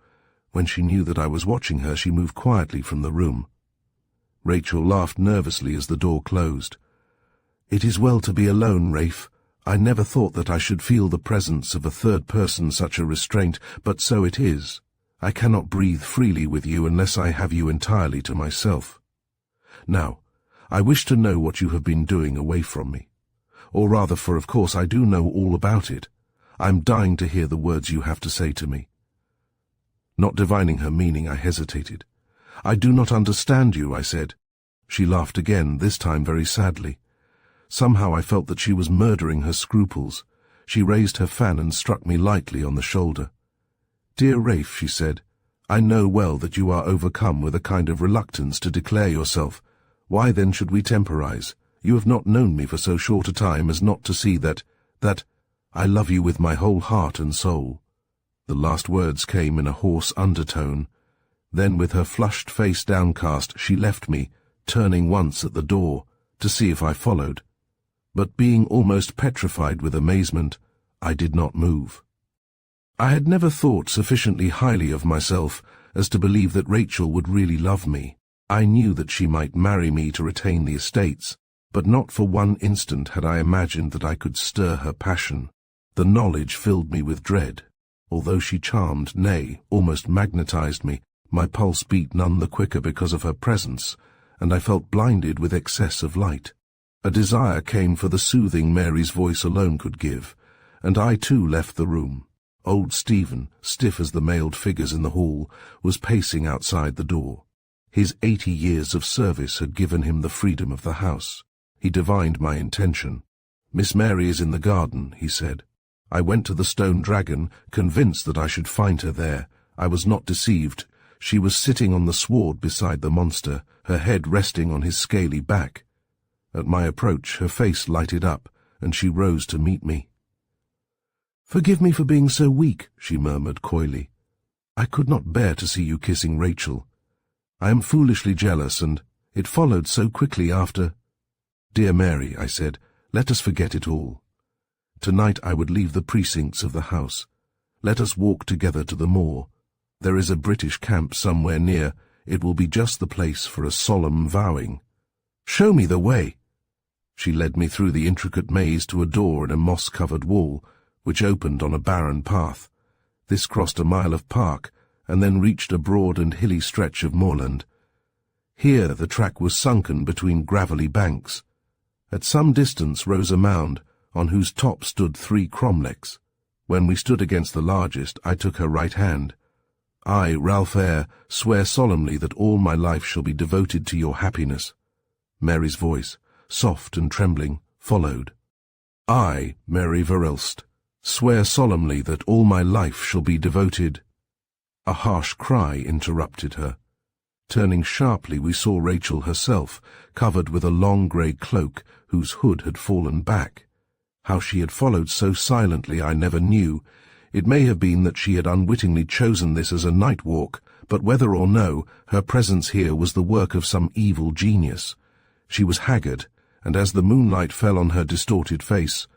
When she knew that I was watching her, she moved quietly from the room." Rachel laughed nervously as the door closed. "It is well to be alone, Rafe. I never thought that I should feel the presence of a third person such a restraint, but so it is. I cannot breathe freely with you unless I have you entirely to myself. Now, I wish to know what you have been doing away from me. Or rather, for of course I do know all about it. I'm dying to hear the words you have to say to me." Not divining her meaning, I hesitated. "I do not understand you," I said. She laughed again, this time very sadly. Somehow I felt that she was murdering her scruples. She raised her fan and struck me lightly on the shoulder. "Dear Rafe," she said, "I know well that you are overcome with a kind of reluctance to declare yourself. Why then should we temporize? You have not known me for so short a time as not to see that I love you with my whole heart and soul." The last words came in a hoarse undertone. Then, with her flushed face downcast, she left me, turning once at the door, to see if I followed. But being almost petrified with amazement, I did not move. I had never thought sufficiently highly of myself as to believe that Rachel would really love me. I knew that she might marry me to retain the estates, but not for one instant had I imagined that I could stir her passion. The knowledge filled me with dread. Although she charmed, nay, almost magnetized me, my pulse beat none the quicker because of her presence, and I felt blinded with excess of light. A desire came for the soothing Mary's voice alone could give, and I too left the room. Old Stephen, stiff as the mailed figures in the hall, was pacing outside the door. His 80 years of service had given him the freedom of the house. He divined my intention. "Miss Mary is in the garden," he said. I went to the Stone Dragon, convinced that I should find her there. I was not deceived. She was sitting on the sward beside the monster, her head resting on his scaly back. At my approach, her face lighted up, and she rose to meet me. "Forgive me for being so weak," she murmured coyly. "I could not bear to see you kissing Rachel. I am foolishly jealous, and it followed so quickly after—" "Dear Mary," I said, "let us forget it all. Tonight I would leave the precincts of the house. Let us walk together to the moor. There is a British camp somewhere near. It will be just the place for a solemn vowing. Show me the way." She led me through the intricate maze to a door in a moss-covered wall, which opened on a barren path. This crossed a mile of park, and then reached a broad and hilly stretch of moorland. Here the track was sunken between gravelly banks. At some distance rose a mound, on whose top stood 3 cromlechs. When we stood against the largest, I took her right hand. "I, Ralph Eyre, swear solemnly that all my life shall be devoted to your happiness." Mary's voice, soft and trembling, followed. "I, Mary Verelst, swear solemnly that all my life shall be devoted—" A harsh cry interrupted her. Turning sharply, we saw Rachel herself, covered with a long grey cloak whose hood had fallen back. How she had followed so silently I never knew. It may have been that she had unwittingly chosen this as a night walk, but whether or no, her presence here was the work of some evil genius. She was haggard, and as the moonlight fell on her distorted face,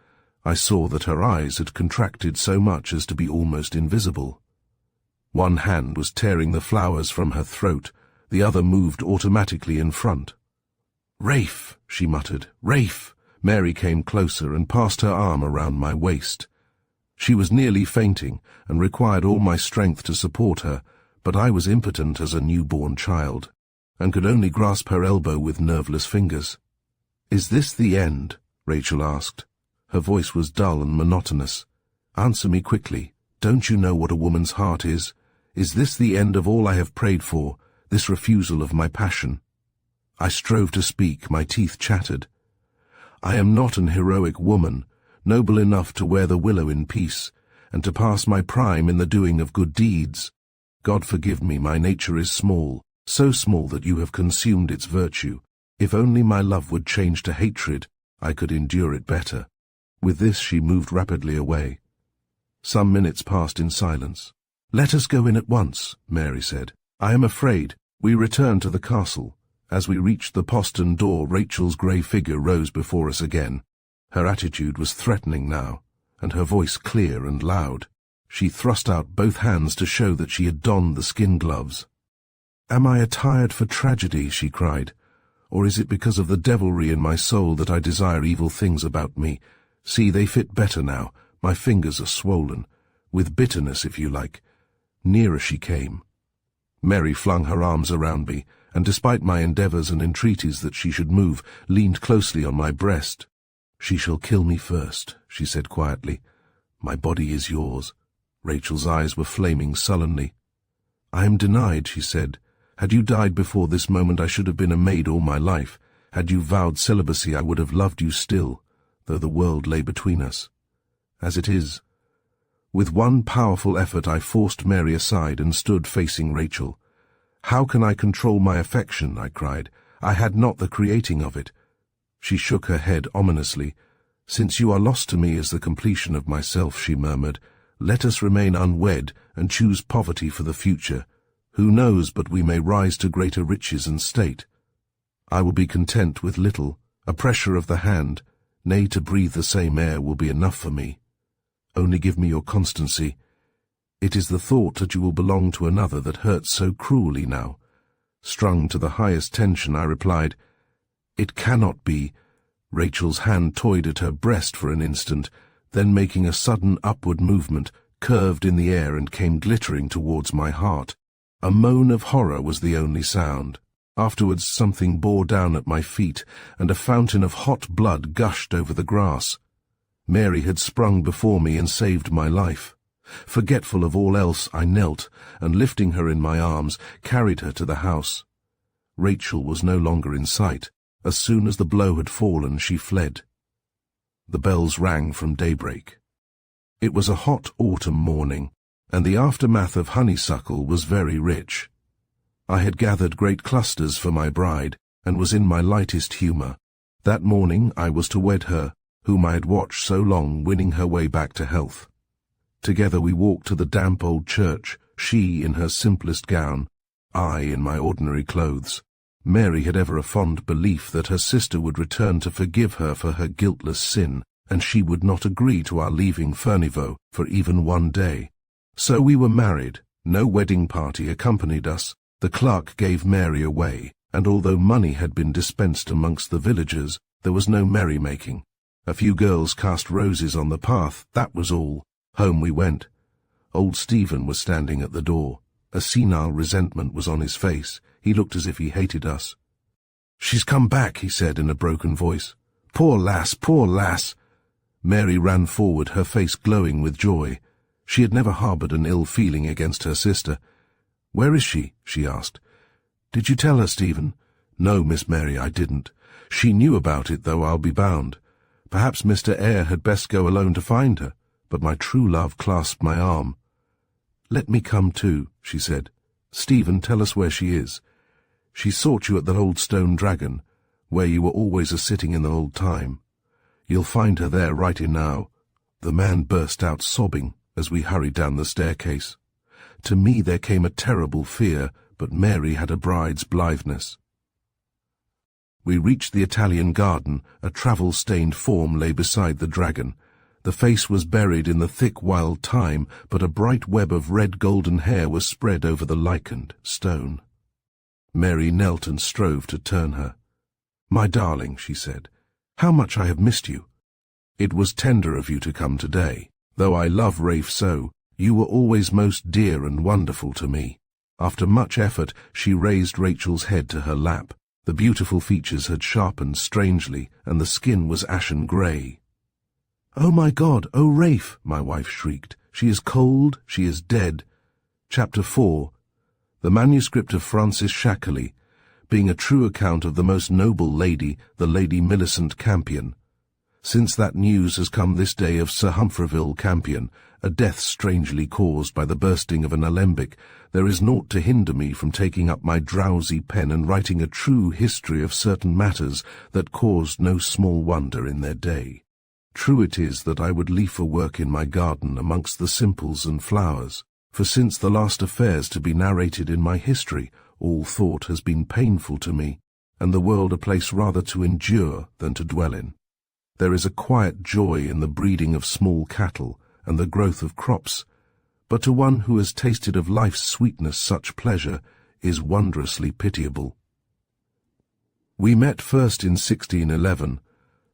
I saw that her eyes had contracted so much as to be almost invisible. One hand was tearing the flowers from her throat, the other moved automatically in front. "Rafe," she muttered, "Rafe." Mary came closer and passed her arm around my waist. She was nearly fainting, and required all my strength to support her, but I was impotent as a newborn child, and could only grasp her elbow with nerveless fingers. "Is this the end?" Rachel asked. Her voice was dull and monotonous. "Answer me quickly. Don't you know what a woman's heart is? Is this the end of all I have prayed for, this refusal of my passion?" I strove to speak, my teeth chattered. "I am not an heroic woman, noble enough to wear the willow in peace, and to pass my prime in the doing of good deeds. God forgive me, my nature is small, so small that you have consumed its virtue. If only my love would change to hatred, I could endure it better." With this she moved rapidly away. Some minutes passed in silence. "Let us go in at once," Mary said. "I am afraid." We returned to the castle. As we reached the postern door, Rachel's grey figure rose before us again. Her attitude was threatening now, and her voice clear and loud. She thrust out both hands to show that she had donned the skin gloves. "Am I attired for tragedy?" she cried. "Or is it because of the devilry in my soul that I desire evil things about me? See, they fit better now. My fingers are swollen. With bitterness, if you like." Nearer she came. Mary flung her arms around me, and despite my endeavours and entreaties that she should move, leaned closely on my breast. "She shall kill me first," she said quietly. My body is yours." Rachel's eyes were flaming sullenly. "I am denied," she said. "Had you died before this moment, I should have been a maid all my life. Had you vowed celibacy, I would have loved you still, though the world lay between us. As it is—" With one powerful effort I forced Mary aside and stood facing Rachel. "How can I control my affection?" I cried. "I had not the creating of it." She shook her head ominously. "Since you are lost to me as the completion of myself," she murmured, "let us remain unwed and choose poverty for the future. Who knows but we may rise to greater riches and state? I will be content with little. A pressure of the hand, nay, to breathe the same air, will be enough for me. Only give me your constancy. It is the thought that you will belong to another that hurts so cruelly now." Strung to the highest tension, I replied, "It cannot be." Rachel's hand toyed at her breast for an instant, then making a sudden upward movement, curved in the air and came glittering towards my heart. A moan of horror was the only sound. Afterwards something bore down at my feet, and a fountain of hot blood gushed over the grass. Mary had sprung before me and saved my life. Forgetful of all else, I knelt, and lifting her in my arms, carried her to the house. Rachel was no longer in sight. As soon as the blow had fallen, she fled. The bells rang from daybreak. It was a hot autumn morning, and the aftermath of honeysuckle was very rich. I had gathered great clusters for my bride, and was in my lightest humour. That morning I was to wed her, whom I had watched so long winning her way back to health. Together we walked to the damp old church, she in her simplest gown, I in my ordinary clothes. Mary had ever a fond belief that her sister would return to forgive her for her guiltless sin, and she would not agree to our leaving Furnival for even one day. So we were married. No wedding party accompanied us. The clerk gave Mary away, and although money had been dispensed amongst the villagers, there was no merrymaking. A few girls cast roses on the path, that was all. Home we went. Old Stephen was standing at the door. A senile resentment was on his face. He looked as if he hated us. "She's come back," he said in a broken voice. "Poor lass, poor lass!" Mary ran forward, her face glowing with joy. She had never harboured an ill feeling against her sister. "Where is she?" she asked. "Did you tell her, Stephen?" "No, Miss Mary, I didn't. She knew about it, though, I'll be bound. Perhaps Mr. Eyre had best go alone to find her," but my true love clasped my arm. "Let me come too," she said. "Stephen, tell us where she is. She sought you at the old stone dragon, where you were always a-sitting in the old time. You'll find her there right enow." The man burst out sobbing as we hurried down the staircase. To me there came a terrible fear, but Mary had a bride's blitheness. We reached the Italian garden. A travel-stained form lay beside the dragon. The face was buried in the thick wild thyme, but a bright web of red-golden hair was spread over the lichened stone. Mary knelt and strove to turn her. "My darling," she said, "how much I have missed you. It was tender of you to come today. Though I love Rafe so, you were always most dear and wonderful to me." After much effort, she raised Rachel's head to her lap. The beautiful features had sharpened strangely, and the skin was ashen grey. "Oh, my God! Oh, Rafe!" my wife shrieked. "She is cold, she is dead." Chapter 4. The manuscript of Francis Shackley, being a true account of the most noble lady, the Lady Millicent Campion. Since that news has come this day of Sir Humfreville Campion, a death strangely caused by the bursting of an alembic, there is naught to hinder me from taking up my drowsy pen and writing a true history of certain matters that caused no small wonder in their day. True it is that I would liefer work in my garden amongst the simples and flowers, for since the last affairs to be narrated in my history, all thought has been painful to me, and the world a place rather to endure than to dwell in. There is a quiet joy in the breeding of small cattle and the growth of crops, but to one who has tasted of life's sweetness such pleasure is wondrously pitiable. We met first in 1611,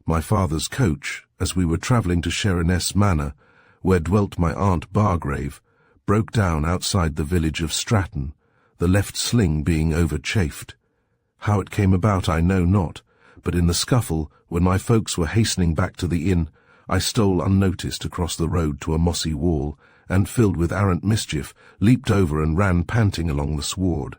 my father's coach, as we were travelling to Sheerness Manor, where dwelt my aunt Bargrave, broke down outside the village of Stratton, the left sling being over-chafed. How it came about I know not, but in the scuffle, when my folks were hastening back to the inn, I stole unnoticed across the road to a mossy wall, and, filled with arrant mischief, leaped over and ran panting along the sward.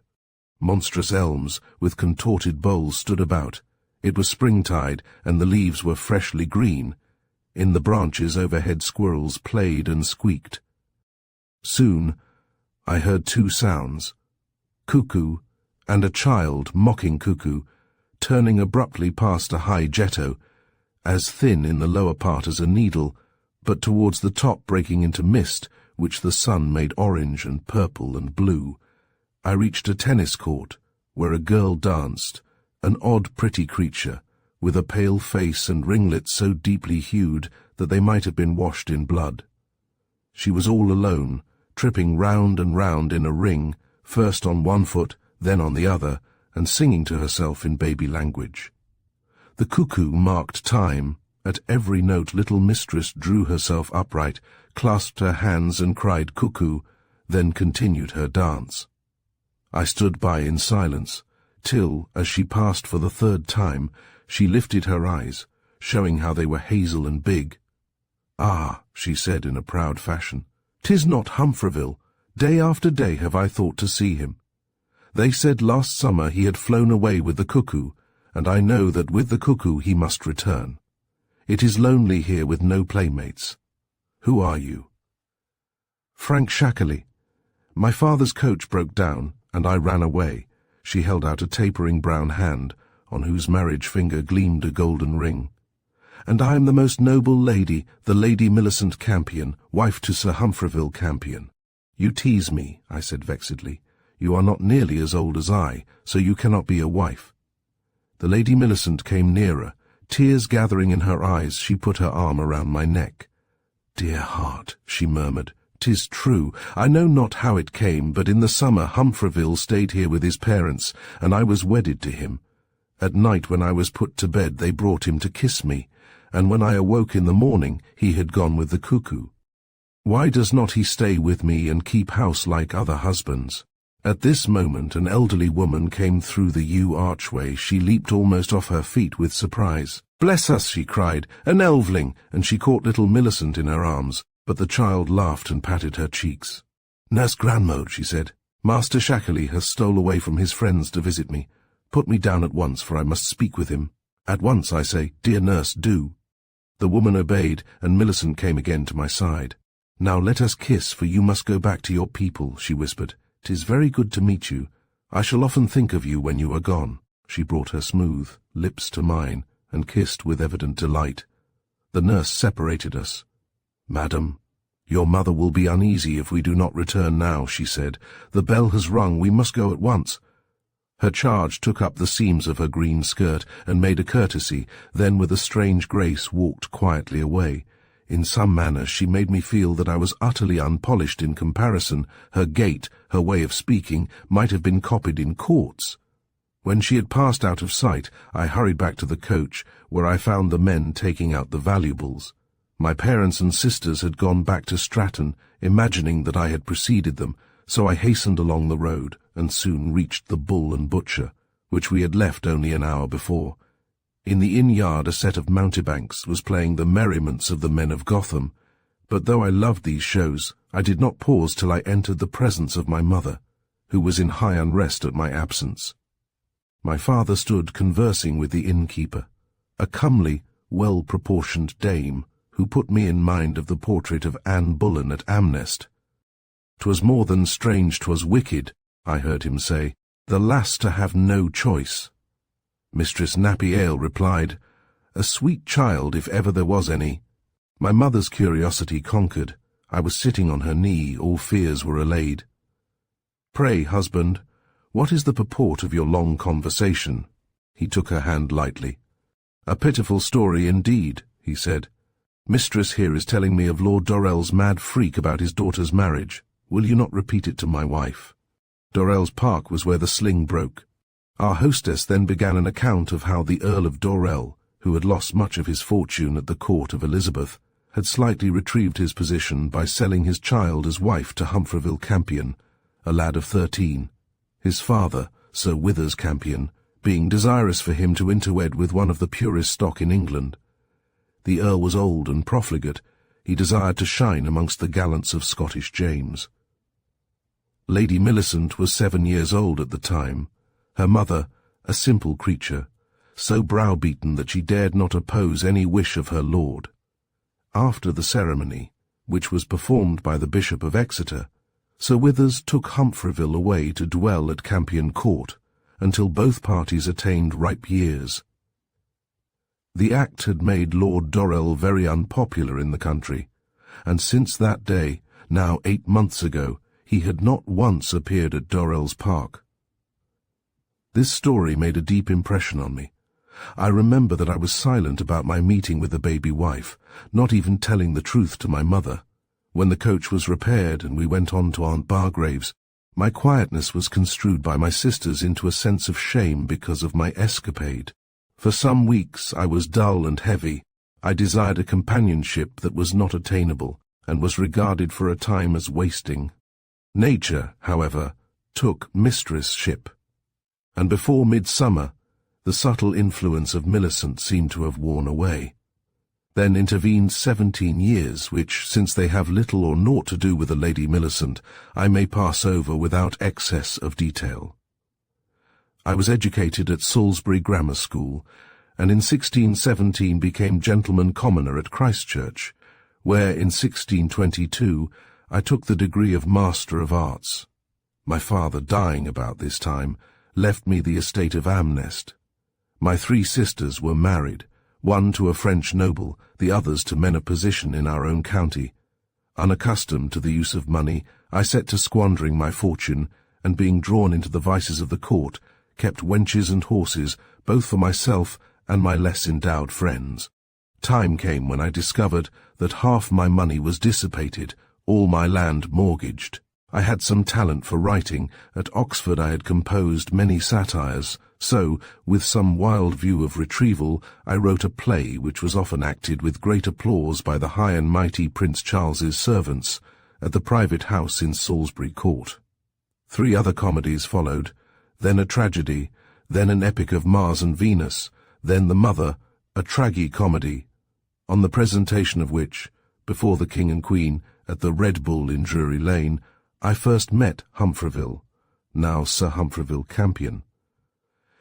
Monstrous elms, with contorted boles, stood about. It was springtide, and the leaves were freshly green. In the branches overhead squirrels played and squeaked. Soon I heard two sounds, cuckoo and a child mocking cuckoo, turning abruptly past a high jetto, as thin in the lower part as a needle, but towards the top breaking into mist, which the sun made orange and purple and blue. I reached a tennis court, where a girl danced, an odd pretty creature, with a pale face and ringlets so deeply hued that they might have been washed in blood. She was all alone, tripping round and round in a ring, first on one foot, then on the other, and singing to herself in baby language. The cuckoo marked time. At every note little mistress drew herself upright, clasped her hands and cried cuckoo, then continued her dance. I stood by in silence, till, as she passed for the third time, she lifted her eyes, showing how they were hazel and big. "Ah," she said in a proud fashion, "'tis not Humfreville. Day after day have I thought to see him. They said last summer he had flown away with the cuckoo, and I know that with the cuckoo he must return. It is lonely here with no playmates. Who are you?" "Frank Shackerley. My father's coach broke down, and I ran away." She held out a tapering brown hand, on whose marriage finger gleamed a golden ring. "And I am the most noble lady, the Lady Millicent Campion, wife to Sir Humfreville Campion." "You tease me," I said vexedly. "You are not nearly as old as I, so you cannot be a wife." The Lady Millicent came nearer. Tears gathering in her eyes, she put her arm around my neck. "Dear heart," she murmured, "'tis true. I know not how it came, but in the summer Humfreville stayed here with his parents, and I was wedded to him. At night when I was put to bed they brought him to kiss me, and when I awoke in the morning he had gone with the cuckoo. Why does not he stay with me and keep house like other husbands?" At this moment an elderly woman came through the yew archway. She leaped almost off her feet with surprise. "Bless us," she cried, "an elveling!" and she caught little Millicent in her arms, but the child laughed and patted her cheeks. "Nurse Grandmode," she said, "Master Shackerley has stole away from his friends to visit me. Put me down at once, for I must speak with him. At once, I say, dear nurse, do." The woman obeyed, and Millicent came again to my side. "Now let us kiss, for you must go back to your people," she whispered. "'Tis very good to meet you. I shall often think of you when you are gone." She brought her smooth lips to mine, and kissed with evident delight. The nurse separated us. "Madam, your mother will be uneasy if we do not return now," she said. "The bell has rung. We must go at once." Her charge took up the seams of her green skirt and made a courtesy, then with a strange grace walked quietly away. In some manner she made me feel that I was utterly unpolished in comparison. Her gait, her way of speaking, might have been copied in courts. When she had passed out of sight, I hurried back to the coach, where I found the men taking out the valuables. My parents and sisters had gone back to Stratton, imagining that I had preceded them, so I hastened along the road, and soon reached the Bull and Butcher, which we had left only an hour before. In the inn-yard a set of mountebanks was playing the merriments of the men of Gotham, but though I loved these shows, I did not pause till I entered the presence of my mother, who was in high unrest at my absence. My father stood conversing with the innkeeper, a comely, well-proportioned dame, who put me in mind of the portrait of Anne Bullen at Amnest. "'Twas more than strange, 'twas wicked," I heard him say, "the lass to have no choice." Mistress Nappy Ale replied, "A sweet child, if ever there was any." My mother's curiosity conquered. I was sitting on her knee, all fears were allayed. "Pray, husband, what is the purport of your long conversation?" He took her hand lightly. "A pitiful story indeed," he said. "Mistress here is telling me of Lord Dorell's mad freak about his daughter's marriage. Will you not repeat it to my wife?" Dorell's park was where the sling broke. Our hostess then began an account of how the Earl of Dorell, who had lost much of his fortune at the court of Elizabeth, had slightly retrieved his position by selling his child as wife to Humfreville Campion, a lad of 13, his father, Sir Withers Campion, being desirous for him to interwed with one of the purest stock in England. The Earl was old and profligate. He desired to shine amongst the gallants of Scottish James. Lady Millicent was 7 years old at the time. Her mother, a simple creature, so browbeaten that she dared not oppose any wish of her lord. After the ceremony, which was performed by the Bishop of Exeter, Sir Withers took Humfreville away to dwell at Campion Court, until both parties attained ripe years. The act had made Lord Dorrell very unpopular in the country, and since that day, now 8 months ago, he had not once appeared at Dorrell's Park. This story made a deep impression on me. I remember that I was silent about my meeting with the baby wife, not even telling the truth to my mother. When the coach was repaired and we went on to Aunt Bargrave's, my quietness was construed by my sisters into a sense of shame because of my escapade. For some weeks I was dull and heavy. I desired a companionship that was not attainable, and was regarded for a time as wasting. Nature, however, took mistress-ship, and before midsummer, the subtle influence of Millicent seemed to have worn away. Then intervened 17 years, which, since they have little or naught to do with the Lady Millicent, I may pass over without excess of detail. I was educated at Salisbury Grammar School, and in 1617 became gentleman commoner at Christchurch, where in 1622 I took the degree of Master of Arts. My father, dying about this time, left me the estate of Amnest. My 3 sisters were married, one to a French noble, the others to men of position in our own county. Unaccustomed to the use of money, I set to squandering my fortune, and being drawn into the vices of the court, kept wenches and horses, both for myself and my less endowed friends. Time came when I discovered that half my money was dissipated, all my land mortgaged. I had some talent for writing. At Oxford I had composed many satires, so, with some wild view of retrieval, I wrote a play which was often acted with great applause by the high and mighty Prince Charles's servants, at the private house in Salisbury Court. 3 other comedies followed, then a tragedy, then an epic of Mars and Venus, then The Mother, a tragi-comedy, on the presentation of which, before the King and Queen, at the Red Bull in Drury Lane, I first met Humfreville, now Sir Humfreville Campion.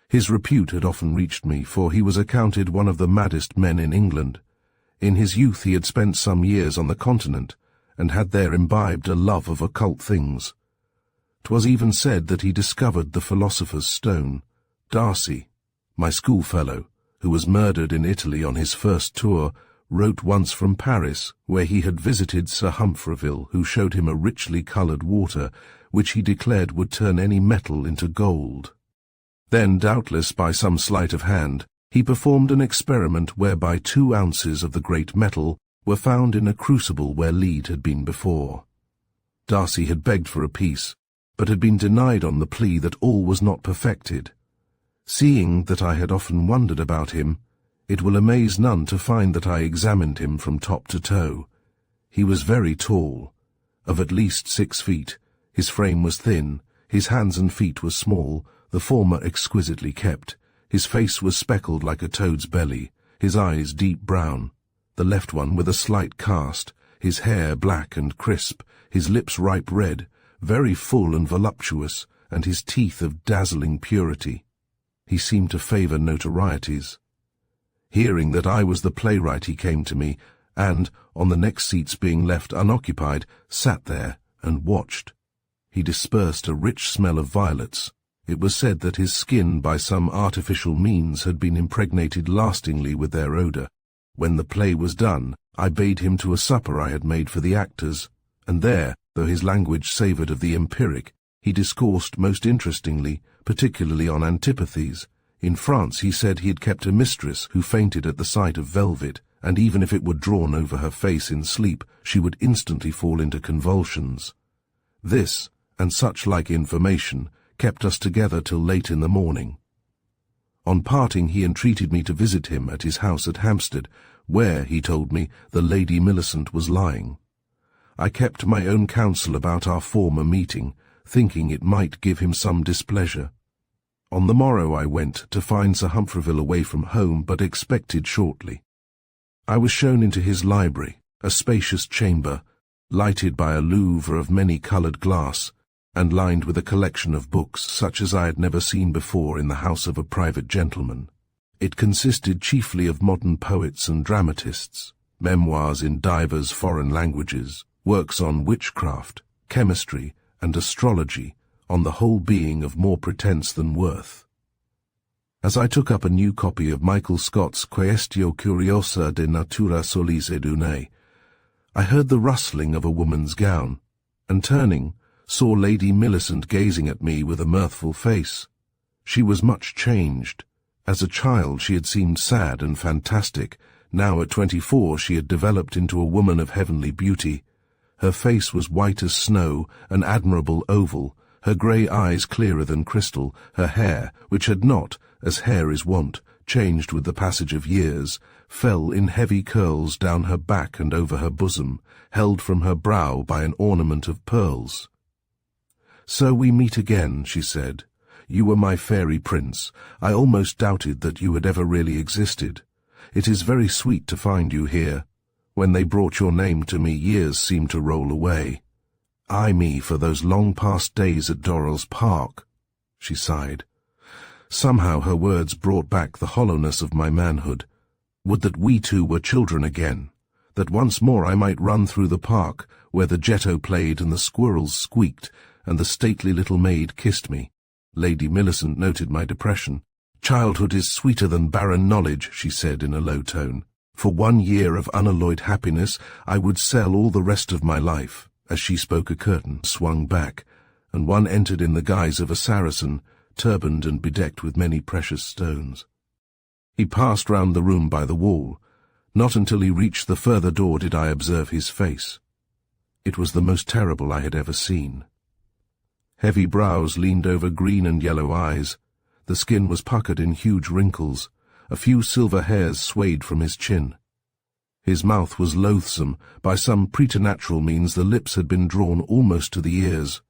His repute had often reached me, for he was accounted one of the maddest men in England. In his youth he had spent some years on the Continent, and had there imbibed a love of occult things. 'Twas even said that he discovered the philosopher's stone. Darcy, my schoolfellow, who was murdered in Italy on his first tour, wrote once from Paris, where he had visited Sir Humfreville, who showed him a richly coloured water, which he declared would turn any metal into gold. Then, doubtless by some sleight of hand, he performed an experiment whereby 2 ounces of the great metal were found in a crucible where lead had been before. Darcy had begged for a piece, but had been denied on the plea that all was not perfected. Seeing that I had often wondered about him, it will amaze none to find that I examined him from top to toe. He was very tall, of at least 6 feet, his frame was thin, his hands and feet were small, the former exquisitely kept, his face was speckled like a toad's belly, his eyes deep brown, the left one with a slight cast, his hair black and crisp, his lips ripe red, very full and voluptuous, and his teeth of dazzling purity. He seemed to favour notorieties. Hearing that I was the playwright, he came to me, and, on the next seats being left unoccupied, sat there and watched. He dispersed a rich smell of violets. It was said that his skin by some artificial means had been impregnated lastingly with their odour. When the play was done, I bade him to a supper I had made for the actors, and there, though his language savoured of the empiric, he discoursed most interestingly, particularly on antipathies. In France he said he had kept a mistress who fainted at the sight of velvet, and even if it were drawn over her face in sleep, she would instantly fall into convulsions. This, and such like information, kept us together till late in the morning. On parting he entreated me to visit him at his house at Hampstead, where, he told me, the Lady Millicent was lying. I kept my own counsel about our former meeting, thinking it might give him some displeasure. On the morrow I went to find Sir Humfreville away from home, but expected shortly. I was shown into his library, a spacious chamber, lighted by a louvre of many-coloured glass, and lined with a collection of books such as I had never seen before in the house of a private gentleman. It consisted chiefly of modern poets and dramatists, memoirs in divers foreign languages, works on witchcraft, chemistry, and astrology, on the whole being of more pretence than worth. As I took up a new copy of Michael Scott's Quaestio Curiosa de Natura Solis et Une, I heard the rustling of a woman's gown, and turning, saw Lady Millicent gazing at me with a mirthful face. She was much changed. As a child she had seemed sad and fantastic. Now at 24 she had developed into a woman of heavenly beauty. Her face was white as snow, an admirable oval, her grey eyes clearer than crystal, her hair, which had not, as hair is wont, changed with the passage of years, fell in heavy curls down her back and over her bosom, held from her brow by an ornament of pearls. "So we meet again," she said. "You were my fairy prince. I almost doubted that you had ever really existed. It is very sweet to find you here. When they brought your name to me, years seemed to roll away. Ay me for those long-past days at Dorrell's Park." She sighed. Somehow her words brought back the hollowness of my manhood. Would that we two were children again, that once more I might run through the park, where the jetto played and the squirrels squeaked, and the stately little maid kissed me. Lady Millicent noted my depression. "Childhood is sweeter than barren knowledge," she said in a low tone. "For 1 year of unalloyed happiness I would sell all the rest of my life." As she spoke, a curtain swung back, and one entered in the guise of a Saracen, turbaned and bedecked with many precious stones. He passed round the room by the wall. Not until he reached the further door did I observe his face. It was the most terrible I had ever seen. Heavy brows leaned over green and yellow eyes. The skin was puckered in huge wrinkles. A few silver hairs swayed from his chin. His mouth was loathsome. By some preternatural means the lips had been drawn almost to the ears,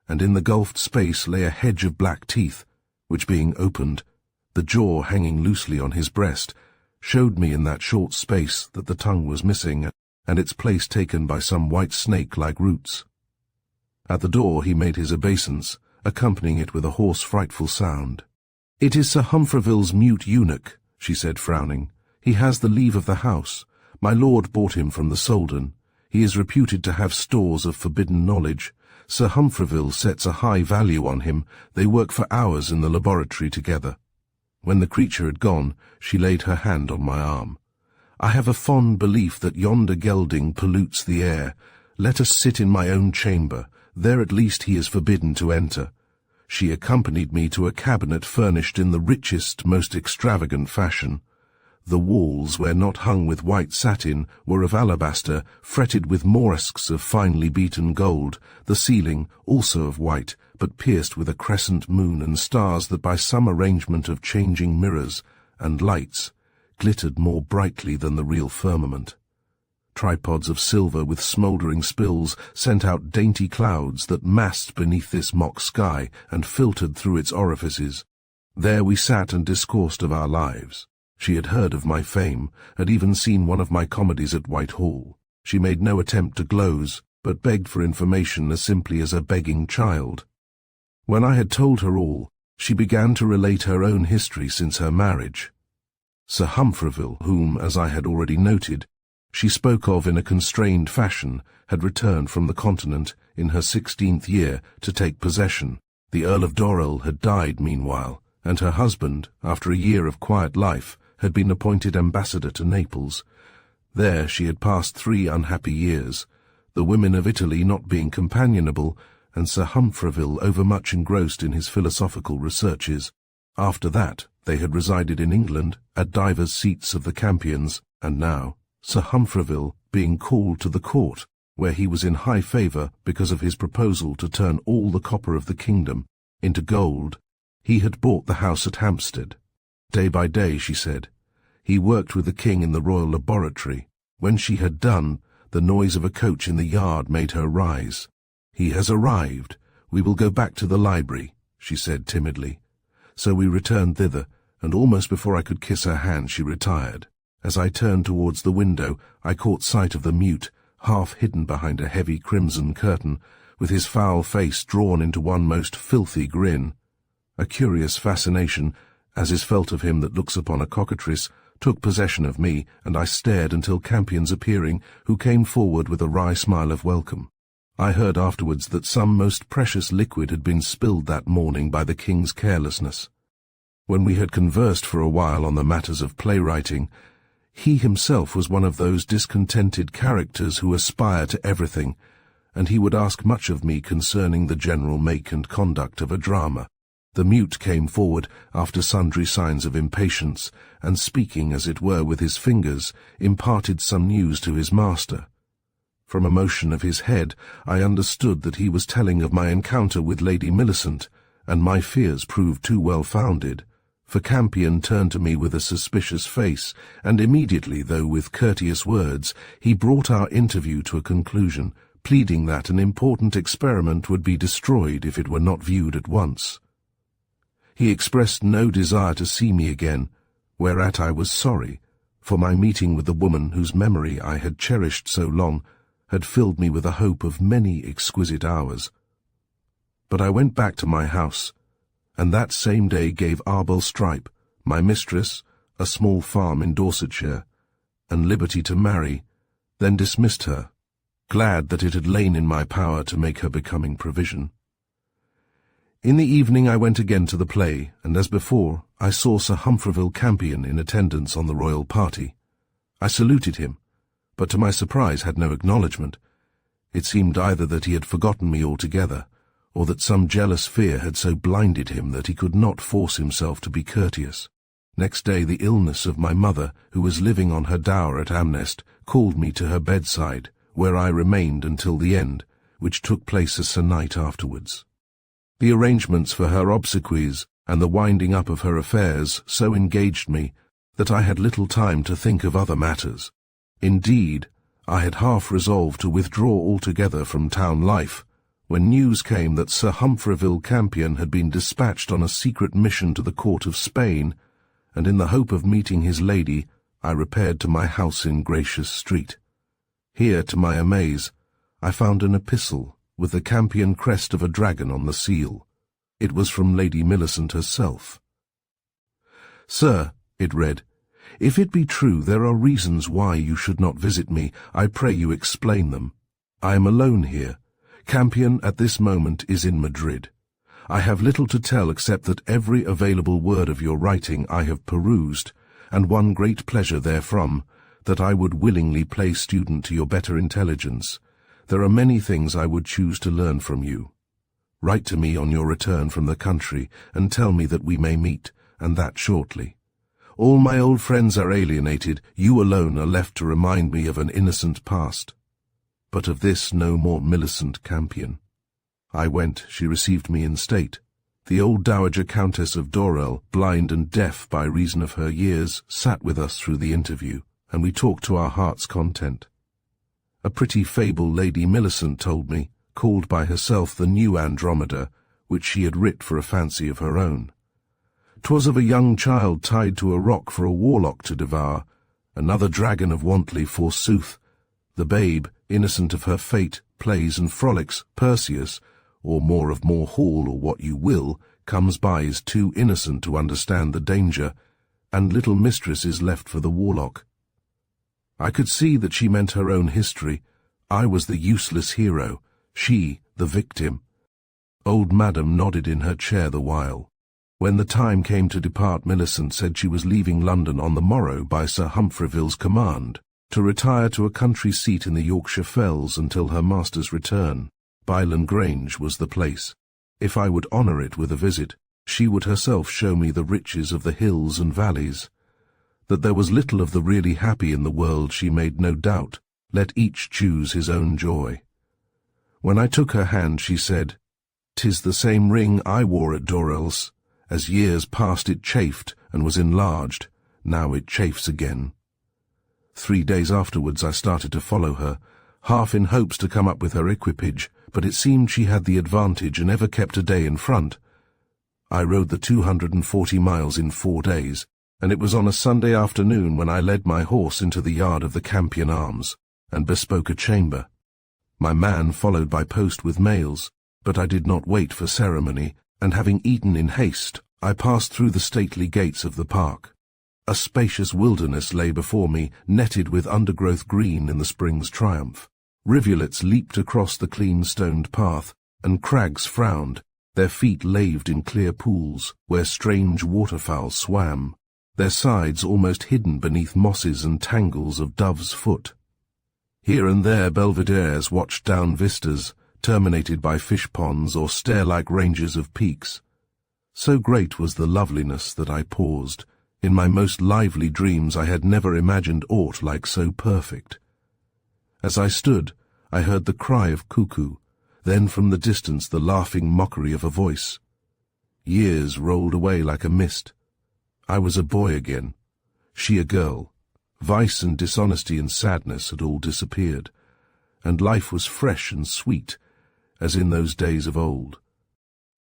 and in the gulfed space lay a hedge of black teeth, which being opened, the jaw hanging loosely on his breast, showed me in that short space that the tongue was missing, and its place taken by some white snake-like roots. At the door he made his obeisance, accompanying it with a hoarse, frightful sound. "It is Sir Humfreville's mute eunuch," she said, frowning. "He has the leave of the house. My lord bought him from the Soldan. He is reputed to have stores of forbidden knowledge. Sir Humfreville sets a high value on him. They work for hours in the laboratory together." When the creature had gone, she laid her hand on my arm. "I have a fond belief that yonder gelding pollutes the air. Let us sit in my own chamber. There at least he is forbidden to enter." She accompanied me to a cabinet furnished in the richest, most extravagant fashion. The walls, where not hung with white satin, were of alabaster, fretted with moresques of finely beaten gold, the ceiling, also of white, but pierced with a crescent moon and stars that by some arrangement of changing mirrors and lights glittered more brightly than the real firmament. Tripods of silver with smouldering spills sent out dainty clouds that massed beneath this mock sky and filtered through its orifices. There we sat and discoursed of our lives. She had heard of my fame, had even seen one of my comedies at Whitehall. She made no attempt to gloze, but begged for information as simply as a begging child. When I had told her all, she began to relate her own history since her marriage. Sir Humfreville, whom, as I had already noted, she spoke of in a constrained fashion, had returned from the Continent in her 16th year to take possession. The Earl of Dorrell had died meanwhile, and her husband, after a year of quiet life, had been appointed ambassador to Naples. There she had passed 3 unhappy years, the women of Italy not being companionable, and Sir Humfreville overmuch engrossed in his philosophical researches. After that they had resided in England at divers seats of the Campions, and now, Sir Humfreville being called to the court, where he was in high favour because of his proposal to turn all the copper of the kingdom into gold, he had bought the house at Hampstead. Day by day, she said, he worked with the king in the royal laboratory. When she had done, the noise of a coach in the yard made her rise. "He has arrived. We will go back to the library," she said timidly. So we returned thither, and almost before I could kiss her hand she retired. As I turned towards the window, I caught sight of the mute, half hidden behind a heavy crimson curtain, with his foul face drawn into one most filthy grin. A curious fascination, as is felt of him that looks upon a cockatrice, took possession of me, and I stared until Campion's appearing, who came forward with a wry smile of welcome. I heard afterwards that some most precious liquid had been spilled that morning by the king's carelessness. When we had conversed for a while on the matters of playwriting, he himself was one of those discontented characters who aspire to everything, and he would ask much of me concerning the general make and conduct of a drama. The mute came forward after sundry signs of impatience, and speaking, as it were, with his fingers, imparted some news to his master. From a motion of his head, I understood that he was telling of my encounter with Lady Millicent, and my fears proved too well founded, for Campion turned to me with a suspicious face, and immediately, though with courteous words, he brought our interview to a conclusion, pleading that an important experiment would be destroyed if it were not viewed at once. He expressed no desire to see me again, whereat I was sorry, for my meeting with the woman whose memory I had cherished so long had filled me with a hope of many exquisite hours. But I went back to my house, and that same day gave Arbel Stripe, my mistress, a small farm in Dorsetshire, and liberty to marry, then dismissed her, glad that it had lain in my power to make her becoming provision. In the evening I went again to the play, and as before, I saw Sir Humfreville Campion in attendance on the royal party. I saluted him, but to my surprise had no acknowledgment. It seemed either that he had forgotten me altogether, or that some jealous fear had so blinded him that he could not force himself to be courteous. Next day the illness of my mother, who was living on her dower at Amnest, called me to her bedside, where I remained until the end, which took place a se'night afterwards. The arrangements for her obsequies and the winding up of her affairs so engaged me that I had little time to think of other matters. Indeed, I had half resolved to withdraw altogether from town life, when news came that Sir Humfreville Campion had been dispatched on a secret mission to the court of Spain, and in the hope of meeting his lady, I repaired to my house in Gracious Street. Here, to my amaze, I found an epistle with the Campion crest of a dragon on the seal. It was from Lady Millicent herself. "Sir," it read, "if it be true there are reasons why you should not visit me, I pray you explain them. I am alone here. Campion at this moment is in Madrid. I have little to tell except that every available word of your writing I have perused, and one great pleasure therefrom, that I would willingly play student to your better intelligence. There are many things I would choose to learn from you. Write to me on your return from the country, and tell me that we may meet, and that shortly. All my old friends are alienated, you alone are left to remind me of an innocent past. But of this no more Millicent Campion." I went, she received me in state. The old Dowager Countess of Dorel, blind and deaf by reason of her years, sat with us through the interview, and we talked to our heart's content. A pretty fable Lady Millicent told me, called by herself the New Andromeda, which she had writ for a fancy of her own. 'Twas of a young child tied to a rock for a warlock to devour, another dragon of Wantley forsooth. The babe, innocent of her fate, plays and frolics. Perseus, or more of Moor Hall, or what you will, comes by is too innocent to understand the danger, and little mistress is left for the warlock. I could see that she meant her own history. I was the useless hero, she the victim. Old Madam nodded in her chair the while. When the time came to depart, Millicent said she was leaving London on the morrow by Sir Humfreville's command, to retire to a country seat in the Yorkshire fells until her master's return. Byland Grange was the place. If I would honour it with a visit, she would herself show me the riches of the hills and valleys. That there was little of the really happy in the world she made no doubt. Let each choose his own joy. When I took her hand she said, "'Tis the same ring I wore at Dorel's. As years past it chafed and was enlarged, now it chafes again." 3 days afterwards I started to follow her, half in hopes to come up with her equipage, but it seemed she had the advantage and ever kept a day in front. I rode the 240 miles in 4 days, and it was on a Sunday afternoon when I led my horse into the yard of the Campion Arms, and bespoke a chamber. My man followed by post with mails, but I did not wait for ceremony, and having eaten in haste, I passed through the stately gates of the park. A spacious wilderness lay before me, netted with undergrowth green in the spring's triumph. Rivulets leaped across the clean-stoned path, and crags frowned, their feet laved in clear pools, where strange waterfowl swam, their sides almost hidden beneath mosses and tangles of dove's foot. Here and there belvederes watched down vistas, terminated by fish ponds or stair-like ranges of peaks. So great was the loveliness that I paused. In my most lively dreams I had never imagined aught like so perfect. As I stood, I heard the cry of cuckoo, then from the distance the laughing mockery of a voice. Years rolled away like a mist. I was a boy again, she a girl. Vice and dishonesty and sadness had all disappeared, and life was fresh and sweet, as in those days of old.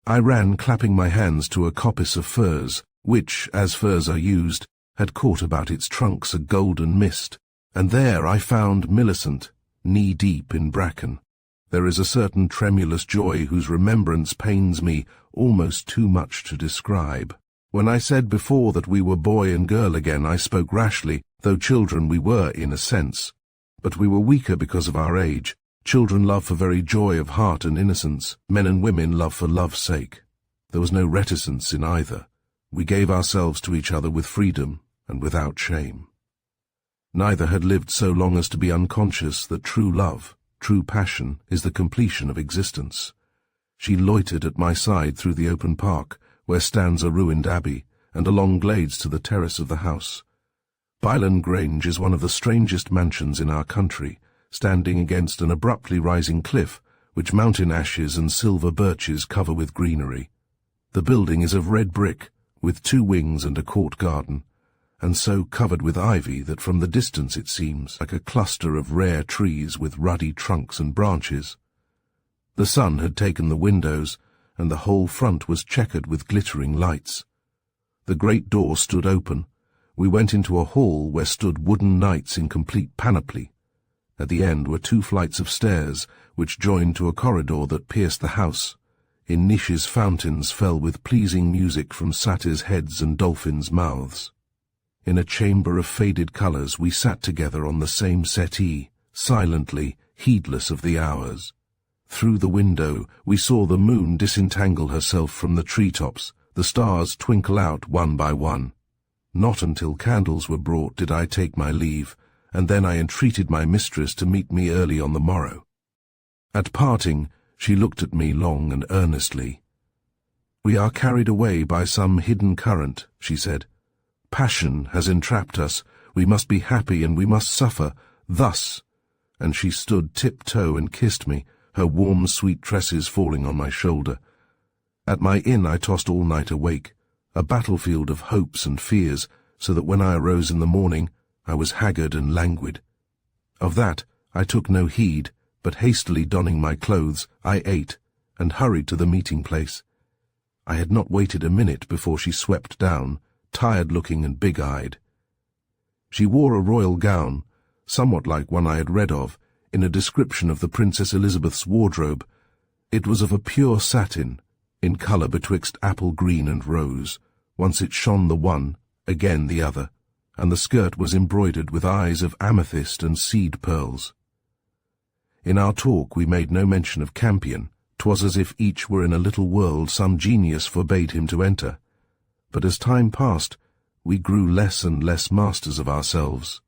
I ran clapping my hands to a coppice of firs, which, as firs are used, had caught about its trunks a golden mist, and there I found Millicent, knee-deep in bracken. There is a certain tremulous joy whose remembrance pains me almost too much to describe. When I said before that we were boy and girl again, I spoke rashly, though children we were in a sense. But we were weaker because of our age. Children love for very joy of heart and innocence. Men and women love for love's sake. There was no reticence in either. We gave ourselves to each other with freedom and without shame. Neither had lived so long as to be unconscious that true love, true passion, is the completion of existence. She loitered at my side through the open park, where stands a ruined abbey, and along glades to the terrace of the house. Byland Grange is one of the strangest mansions in our country, standing against an abruptly rising cliff, which mountain ashes and silver birches cover with greenery. The building is of red brick, with 2 wings and a court garden, and so covered with ivy that from the distance it seems like a cluster of rare trees with ruddy trunks and branches. The sun had taken the windows, and the whole front was checkered with glittering lights. The great door stood open. We went into a hall where stood wooden knights in complete panoply. At the end were 2 flights of stairs, which joined to a corridor that pierced the house. In niches fountains fell with pleasing music from satyrs' heads and dolphins' mouths. In a chamber of faded colours we sat together on the same settee, silently, heedless of the hours. Through the window we saw the moon disentangle herself from the treetops, the stars twinkle out one by one. Not until candles were brought did I take my leave, and then I entreated my mistress to meet me early on the morrow. At parting, she looked at me long and earnestly. "We are carried away by some hidden current," she said. "Passion has entrapped us. We must be happy and we must suffer, thus." And she stood tiptoe and kissed me, her warm, sweet tresses falling on my shoulder. At my inn I tossed all night awake, a battlefield of hopes and fears, so that when I arose in the morning, I was haggard and languid. Of that I took no heed, but hastily donning my clothes, I ate, and hurried to the meeting place. I had not waited a minute before she swept down, tired-looking and big-eyed. She wore a royal gown, somewhat like one I had read of, in a description of the Princess Elizabeth's wardrobe. It was of a pure satin, in colour betwixt apple green and rose. Once it shone the one, again the other, and the skirt was embroidered with eyes of amethyst and seed pearls. In our talk we made no mention of Campion. 'Twas as if each were in a little world some genius forbade him to enter. But as time passed, we grew less and less masters of ourselves.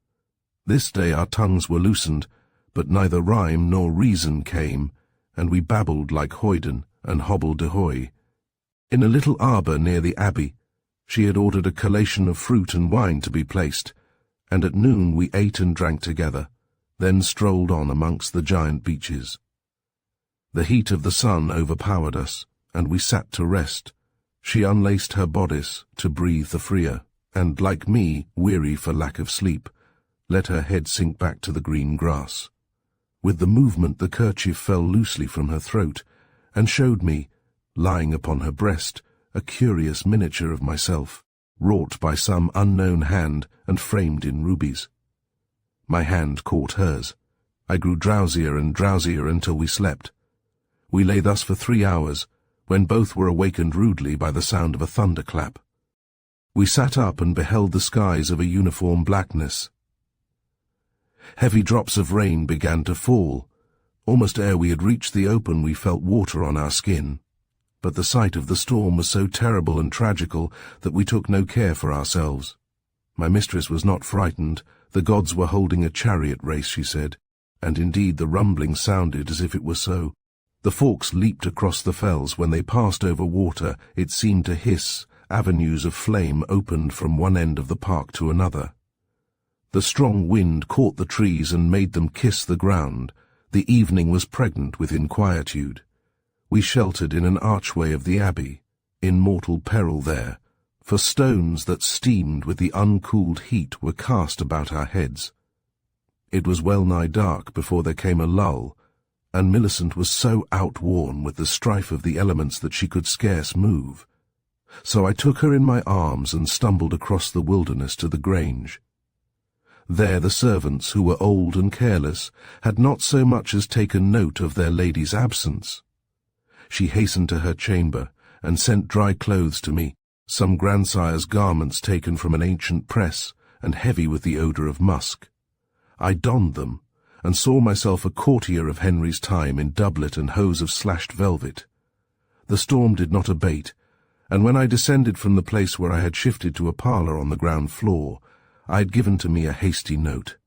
This day our tongues were loosened, but neither rhyme nor reason came, and we babbled like hoyden and hobble-de-hoy. In a little arbour near the abbey, she had ordered a collation of fruit and wine to be placed, and at noon we ate and drank together, then strolled on amongst the giant beeches. The heat of the sun overpowered us, and we sat to rest. She unlaced her bodice to breathe the freer, and, like me, weary for lack of sleep, let her head sink back to the green grass. With the movement the kerchief fell loosely from her throat, and showed me, lying upon her breast, a curious miniature of myself. wrought by some unknown hand and framed in rubies. My hand caught hers. I grew drowsier and drowsier until we slept. We lay thus for 3 hours, when both were awakened rudely by the sound of a thunderclap. We sat up and beheld the skies of a uniform blackness. Heavy drops of rain began to fall. Almost ere we had reached the open we felt water on our skin. But the sight of the storm was so terrible and tragical that we took no care for ourselves. My mistress was not frightened. The gods were holding a chariot race, she said, and indeed the rumbling sounded as if it were so. The forks leaped across the fells. When they passed over water, it seemed to hiss. Avenues of flame opened from one end of the park to another. The strong wind caught the trees and made them kiss the ground. The evening was pregnant with inquietude. We sheltered in an archway of the abbey, in mortal peril there, for stones that steamed with the uncooled heat were cast about our heads. It was well nigh dark before there came a lull, and Millicent was so outworn with the strife of the elements that she could scarce move. So I took her in my arms and stumbled across the wilderness to the grange. There the servants, who were old and careless, had not so much as taken note of their lady's absence. She hastened to her chamber, and sent dry clothes to me, some grandsire's garments taken from an ancient press, and heavy with the odour of musk. I donned them, and saw myself a courtier of Henry's time in doublet and hose of slashed velvet. The storm did not abate, and when I descended from the place where I had shifted to a parlour on the ground floor, I had given to me a hasty note.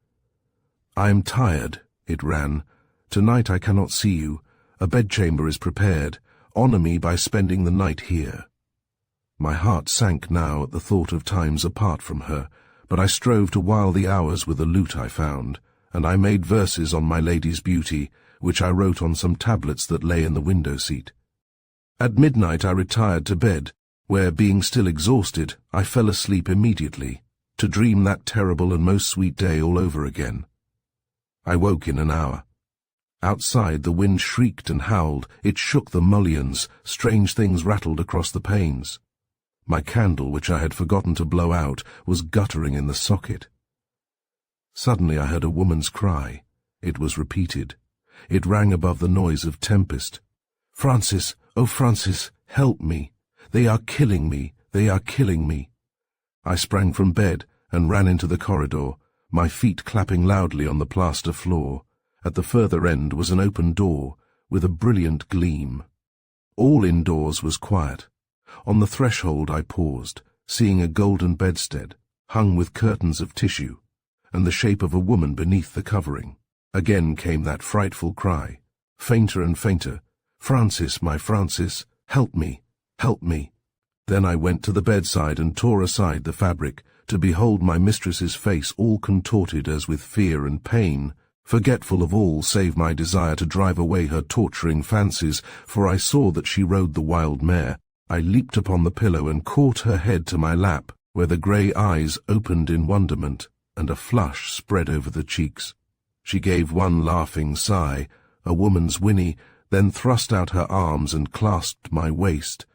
"I am tired," it ran. "Tonight I cannot see you. A bedchamber is prepared. Honour me by spending the night here." My heart sank now at the thought of times apart from her, but I strove to while the hours with a lute I found, and I made verses on my lady's beauty, which I wrote on some tablets that lay in the window-seat. At midnight I retired to bed, where, being still exhausted, I fell asleep immediately, to dream that terrible and most sweet day all over again. I woke in an hour. Outside the wind shrieked and howled, it shook the mullions, strange things rattled across the panes. My candle, which I had forgotten to blow out, was guttering in the socket. Suddenly I heard a woman's cry. It was repeated. It rang above the noise of tempest. "Francis, oh Francis, help me! They are killing me! They are killing me!" I sprang from bed and ran into the corridor, my feet clapping loudly on the plaster floor. At the further end was an open door, with a brilliant gleam. All indoors was quiet. On the threshold I paused, seeing a golden bedstead, hung with curtains of tissue, and the shape of a woman beneath the covering. Again came that frightful cry, fainter and fainter, "Francis, my Francis, help me, help me." Then I went to the bedside and tore aside the fabric, to behold my mistress's face all contorted as with fear and pain, forgetful of all save my desire to drive away her torturing fancies, for I saw that she rode the wild mare. I leaped upon the pillow and caught her head to my lap, where the grey eyes opened in wonderment, and a flush spread over the cheeks. She gave one laughing sigh, a woman's whinny, then thrust out her arms and clasped my waist.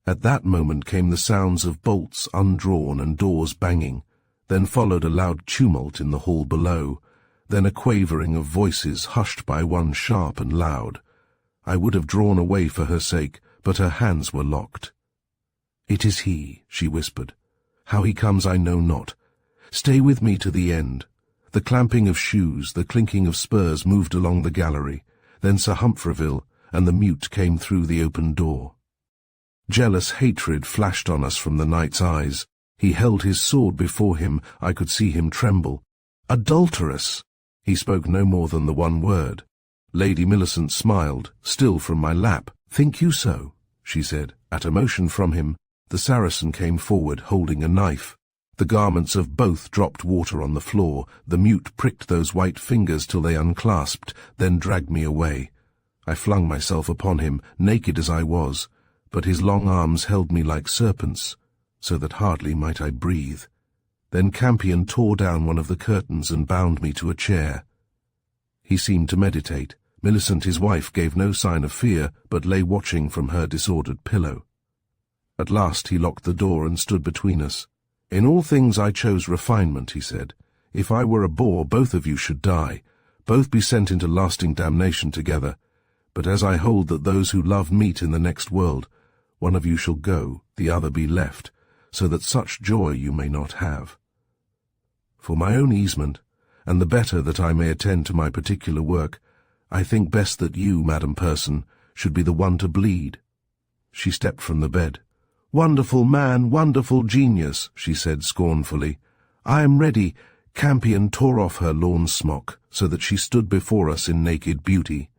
At that moment came the sounds of bolts undrawn and doors banging. Then followed a loud tumult in the hall below. Then a quavering of voices hushed by one sharp and loud. I would have drawn away for her sake, but her hands were locked. "It is he," she whispered. "How he comes I know not. Stay with me to the end." The clamping of shoes, the clinking of spurs moved along the gallery. Then Sir Humphreyville and the mute came through the open door. Jealous hatred flashed on us from the knight's eyes. He held his sword before him. I could see him tremble. "Adulteress!" He spoke no more than the one word. Lady Millicent smiled, still from my lap. "Think you so?" she said. At a motion from him, the Saracen came forward, holding a knife. The garments of both dropped water on the floor. The mute pricked those white fingers till they unclasped, then dragged me away. I flung myself upon him, naked as I was, but his long arms held me like serpents, so that hardly might I breathe. Then Campion tore down one of the curtains and bound me to a chair. He seemed to meditate. Millicent, his wife, gave no sign of fear, but lay watching from her disordered pillow. At last he locked the door and stood between us. "In all things I chose refinement," he said. "If I were a boar, both of you should die, both be sent into lasting damnation together. But as I hold that those who love meet in the next world, one of you shall go, the other be left, so that such joy you may not have. For my own easement, and the better that I may attend to my particular work, I think best that you, Madam Person, should be the one to bleed." She stepped from the bed. "Wonderful man, wonderful genius," she said scornfully. "I am ready." Campion tore off her lawn smock, so that she stood before us in naked beauty.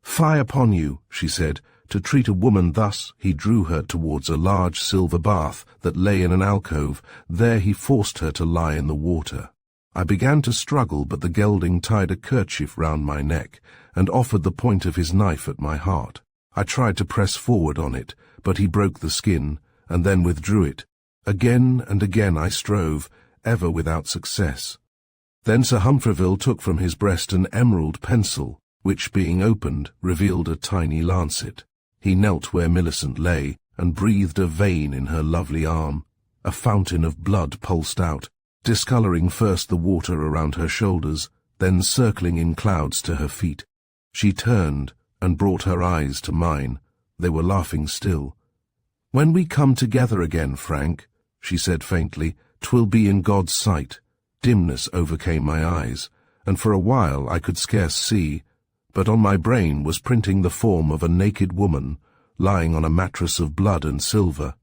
"Fie upon you," she said, "to treat a woman thus." He drew her towards a large silver bath that lay in an alcove. There he forced her to lie in the water. I began to struggle, but the gelding tied a kerchief round my neck and offered the point of his knife at my heart. I tried to press forward on it, but he broke the skin, and then withdrew it. Again and again I strove, ever without success. Then Sir Humphryville took from his breast an emerald pencil, which, being opened, revealed a tiny lancet. He knelt where Millicent lay, and breathed a vein in her lovely arm. A fountain of blood pulsed out, discolouring first the water around her shoulders, then circling in clouds to her feet. She turned, and brought her eyes to mine. They were laughing still. "When we come together again, Frank," she said faintly, "'twill be in God's sight." Dimness overcame my eyes, and for a while I could scarce see, but on my brain was printing the form of a naked woman, lying on a mattress of blood and silver.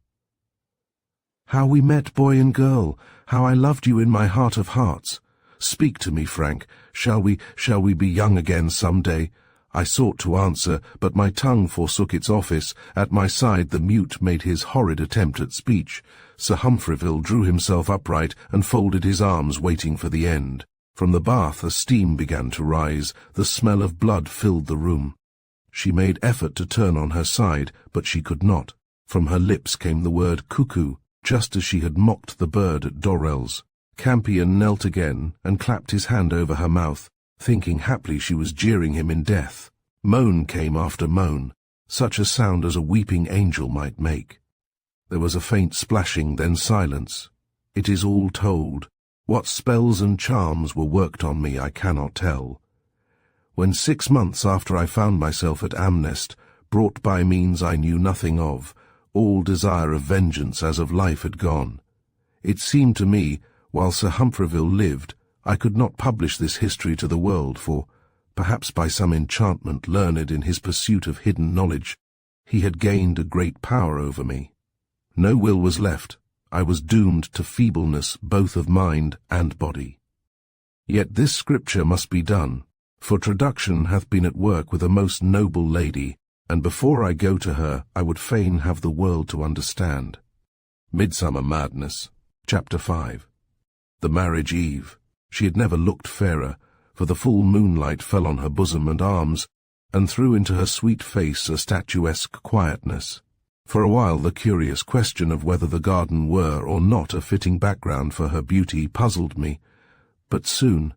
"How we met, boy and girl, how I loved you in my heart of hearts. Speak to me, Frank, shall we be young again some day?" I sought to answer, but my tongue forsook its office. At my side the mute made his horrid attempt at speech. Sir Humphryville drew himself upright and folded his arms, waiting for the end. From the bath a steam began to rise. The smell of blood filled the room. She made effort to turn on her side, but she could not. From her lips came the word cuckoo, just as she had mocked the bird at Dorrell's. Campion knelt again and clapped his hand over her mouth, thinking haply she was jeering him in death. Moan came after moan, such a sound as a weeping angel might make. There was a faint splashing, then silence. It is all told. What spells and charms were worked on me I cannot tell. When 6 months after I found myself at Amnest, brought by means I knew nothing of, all desire of vengeance as of life had gone, it seemed to me, while Sir Humphryville lived, I could not publish this history to the world, for, perhaps by some enchantment learned in his pursuit of hidden knowledge, he had gained a great power over me. No will was left. I was doomed to feebleness both of mind and body. Yet this scripture must be done, for traduction hath been at work with a most noble lady, and before I go to her I would fain have the world to understand. Midsummer Madness, Chapter 5. The Marriage Eve. She had never looked fairer, for the full moonlight fell on her bosom and arms, and threw into her sweet face a statuesque quietness. For a while the curious question of whether the garden were or not a fitting background for her beauty puzzled me, but soon,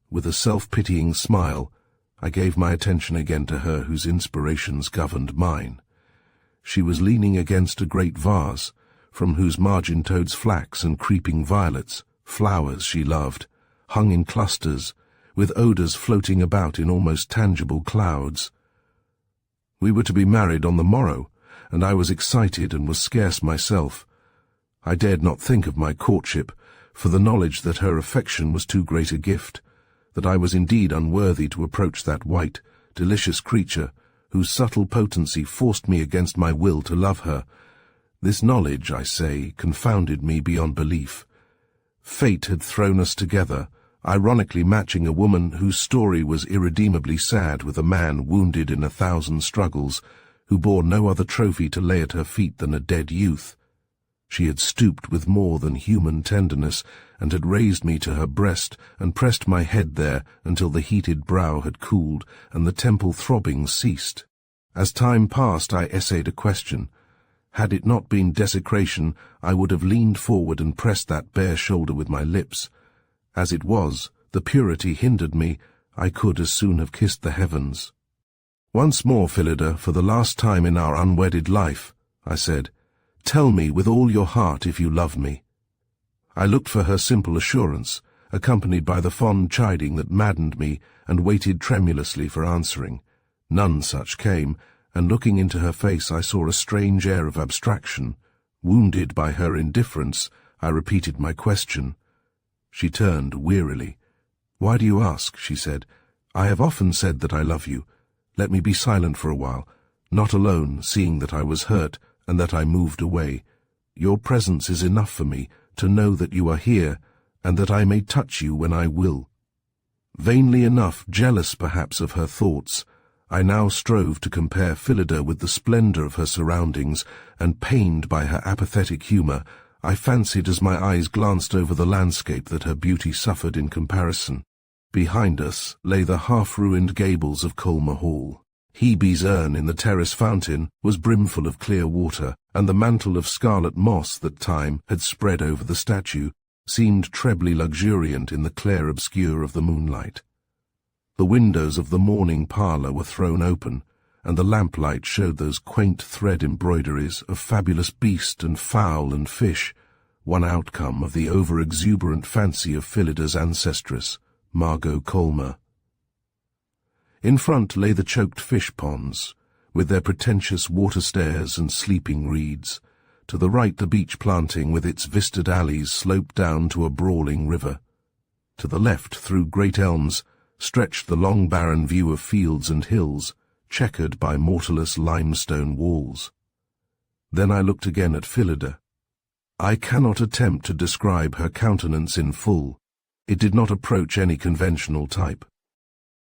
with a self-pitying smile, I gave my attention again to her whose inspirations governed mine. She was leaning against a great vase, from whose margin toads flax and creeping violets, flowers she loved, hung in clusters, with odours floating about in almost tangible clouds. We were to be married on the morrow, and I was excited and was scarce myself. I dared not think of my courtship, for the knowledge that her affection was too great a gift, that I was indeed unworthy to approach that white, delicious creature, whose subtle potency forced me against my will to love her. This knowledge, I say, confounded me beyond belief. Fate had thrown us together, ironically matching a woman whose story was irredeemably sad with a man wounded in 1,000 struggles, who bore no other trophy to lay at her feet than a dead youth. She had stooped with more than human tenderness, and had raised me to her breast, and pressed my head there until the heated brow had cooled, and the temple throbbing ceased. As time passed I essayed a question. Had it not been desecration, I would have leaned forward and pressed that bare shoulder with my lips. As it was, the purity hindered me. I could as soon have kissed the heavens. "Once more, Phillida, for the last time in our unwedded life," I said, "tell me with all your heart if you love me." I looked for her simple assurance, accompanied by the fond chiding that maddened me, and waited tremulously for answering. None such came, and looking into her face I saw a strange air of abstraction. Wounded by her indifference, I repeated my question. She turned wearily. "Why do you ask?" she said. "I have often said that I love you. Let me be silent for a while, not alone, seeing that I was hurt and that I moved away. Your presence is enough for me to know that you are here and that I may touch you when I will." Vainly enough, jealous perhaps of her thoughts, I now strove to compare Phillida with the splendor of her surroundings, and pained by her apathetic humor, I fancied as my eyes glanced over the landscape that her beauty suffered in comparison. Behind us lay the half-ruined gables of Colmer Hall. Hebe's urn in the terrace fountain was brimful of clear water, and the mantle of scarlet moss that time had spread over the statue seemed trebly luxuriant in the clair obscure of the moonlight. The windows of the morning parlour were thrown open, and the lamplight showed those quaint thread embroideries of fabulous beast and fowl and fish, one outcome of the over-exuberant fancy of Phillida's ancestress, Margot Colmer. In front lay the choked fish ponds, with their pretentious water stairs and sleeping reeds. To the right the beech planting with its vistaed alleys sloped down to a brawling river. To the left, through great elms, stretched the long barren view of fields and hills, checkered by mortarless limestone walls. Then I looked again at Phillida. I cannot attempt to describe her countenance in full. It did not approach any conventional type.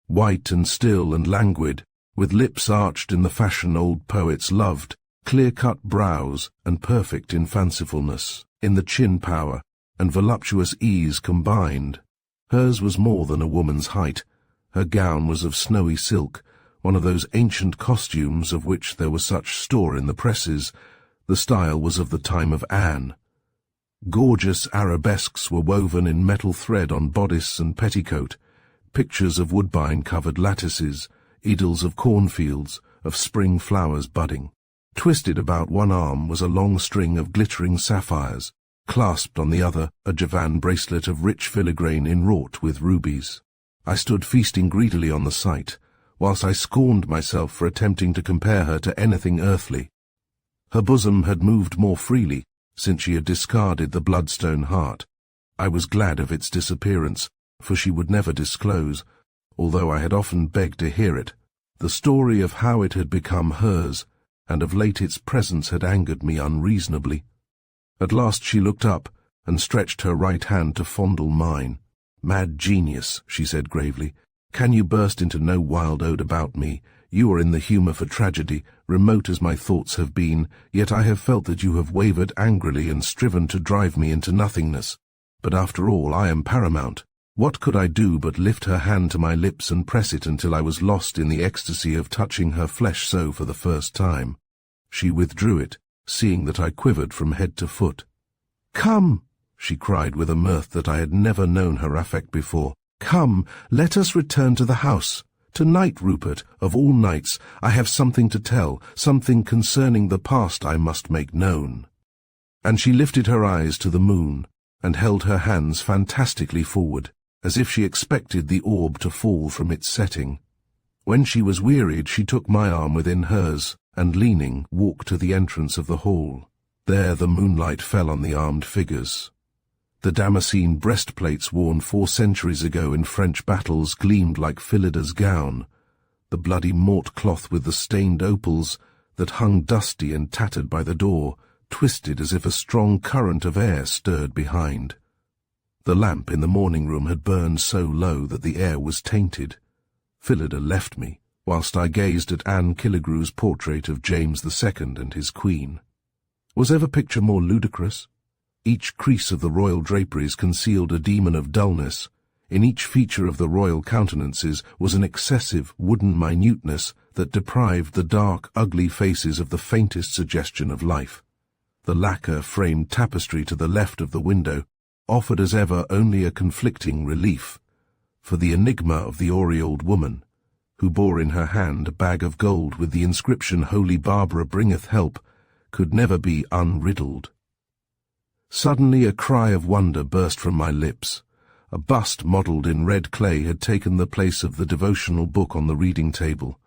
White and still and languid, with lips arched in the fashion old poets loved, clear-cut brows and perfect in fancifulness, in the chin power and voluptuous ease combined. Hers was more than a woman's height. Her gown was of snowy silk, one of those ancient costumes of which there was such store in the presses. The style was of the time of Anne. Gorgeous arabesques were woven in metal thread on bodice and petticoat, pictures of woodbine-covered lattices, idyls of cornfields, of spring flowers budding. Twisted about one arm was a long string of glittering sapphires, clasped on the other a Javan bracelet of rich filigrane inwrought with rubies. I stood feasting greedily on the sight, whilst I scorned myself for attempting to compare her to anything earthly. Her bosom had moved more freely since she had discarded the bloodstone heart. I was glad of its disappearance, for she would never disclose, although I had often begged to hear it, the story of how it had become hers, and of late its presence had angered me unreasonably. At last she looked up and stretched her right hand to fondle mine. "Mad genius," she said gravely, "can you burst into no wild ode about me? You are in the humour for tragedy, remote as my thoughts have been, yet I have felt that you have wavered angrily and striven to drive me into nothingness. But after all, I am paramount. What could I do but lift her hand to my lips and press it until I was lost in the ecstasy of touching her flesh so for the first time? She withdrew it, seeing that I quivered from head to foot. "Come," she cried with a mirth that I had never known her affect before. "Come, let us return to the house. Tonight, Rupert, of all nights, I have something to tell, something concerning the past I must make known." And she lifted her eyes to the moon, and held her hands fantastically forward, as if she expected the orb to fall from its setting. When she was wearied, she took my arm within hers, and leaning, walked to the entrance of the hall. There the moonlight fell on the armed figures. The Damascene breastplates worn 4 centuries ago in French battles gleamed like Phillida's gown. The bloody mort cloth with the stained opals that hung dusty and tattered by the door twisted as if a strong current of air stirred behind. The lamp in the morning room had burned so low that the air was tainted. Phillida left me, whilst I gazed at Anne Killigrew's portrait of James II and his queen. Was ever picture more ludicrous? Each crease of the royal draperies concealed a demon of dullness. In each feature of the royal countenances was an excessive wooden minuteness that deprived the dark, ugly faces of the faintest suggestion of life. The lacquer-framed tapestry to the left of the window offered as ever only a conflicting relief, for the enigma of the aureoled woman, who bore in her hand a bag of gold with the inscription "Holy Barbara bringeth help," could never be unriddled. Suddenly a cry of wonder burst from my lips. A bust modelled in red clay had taken the place of the devotional book on the reading table.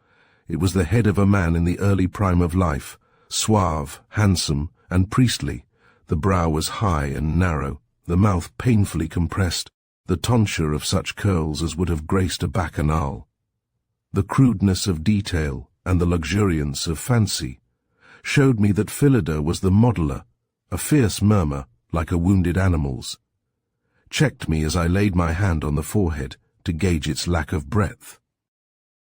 It was the head of a man in the early prime of life, suave, handsome, and priestly. The brow was high and narrow, the mouth painfully compressed, the tonsure of such curls as would have graced a bacchanal. The crudeness of detail and the luxuriance of fancy showed me that Phillida was the modeller, a fierce murmur, like a wounded animal's, checked me as I laid my hand on the forehead to gauge its lack of breadth.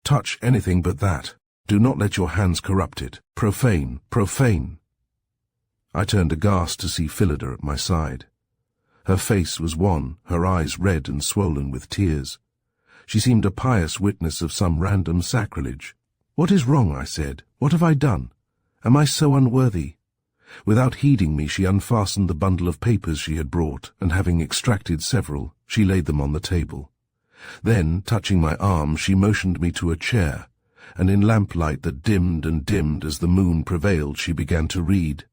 Touch anything but that. Do not let your hands corrupt it. Profane, profane. I turned aghast to see Phillida at my side. Her face was wan, her eyes red and swollen with tears. She seemed a pious witness of some random sacrilege. "What is wrong?" I said. "What have I done? Am I so unworthy?" Without heeding me, she unfastened the bundle of papers she had brought, and having extracted several, she laid them on the table. Then, touching my arm, she motioned me to a chair, and in lamplight that dimmed and dimmed as the moon prevailed, she began to read.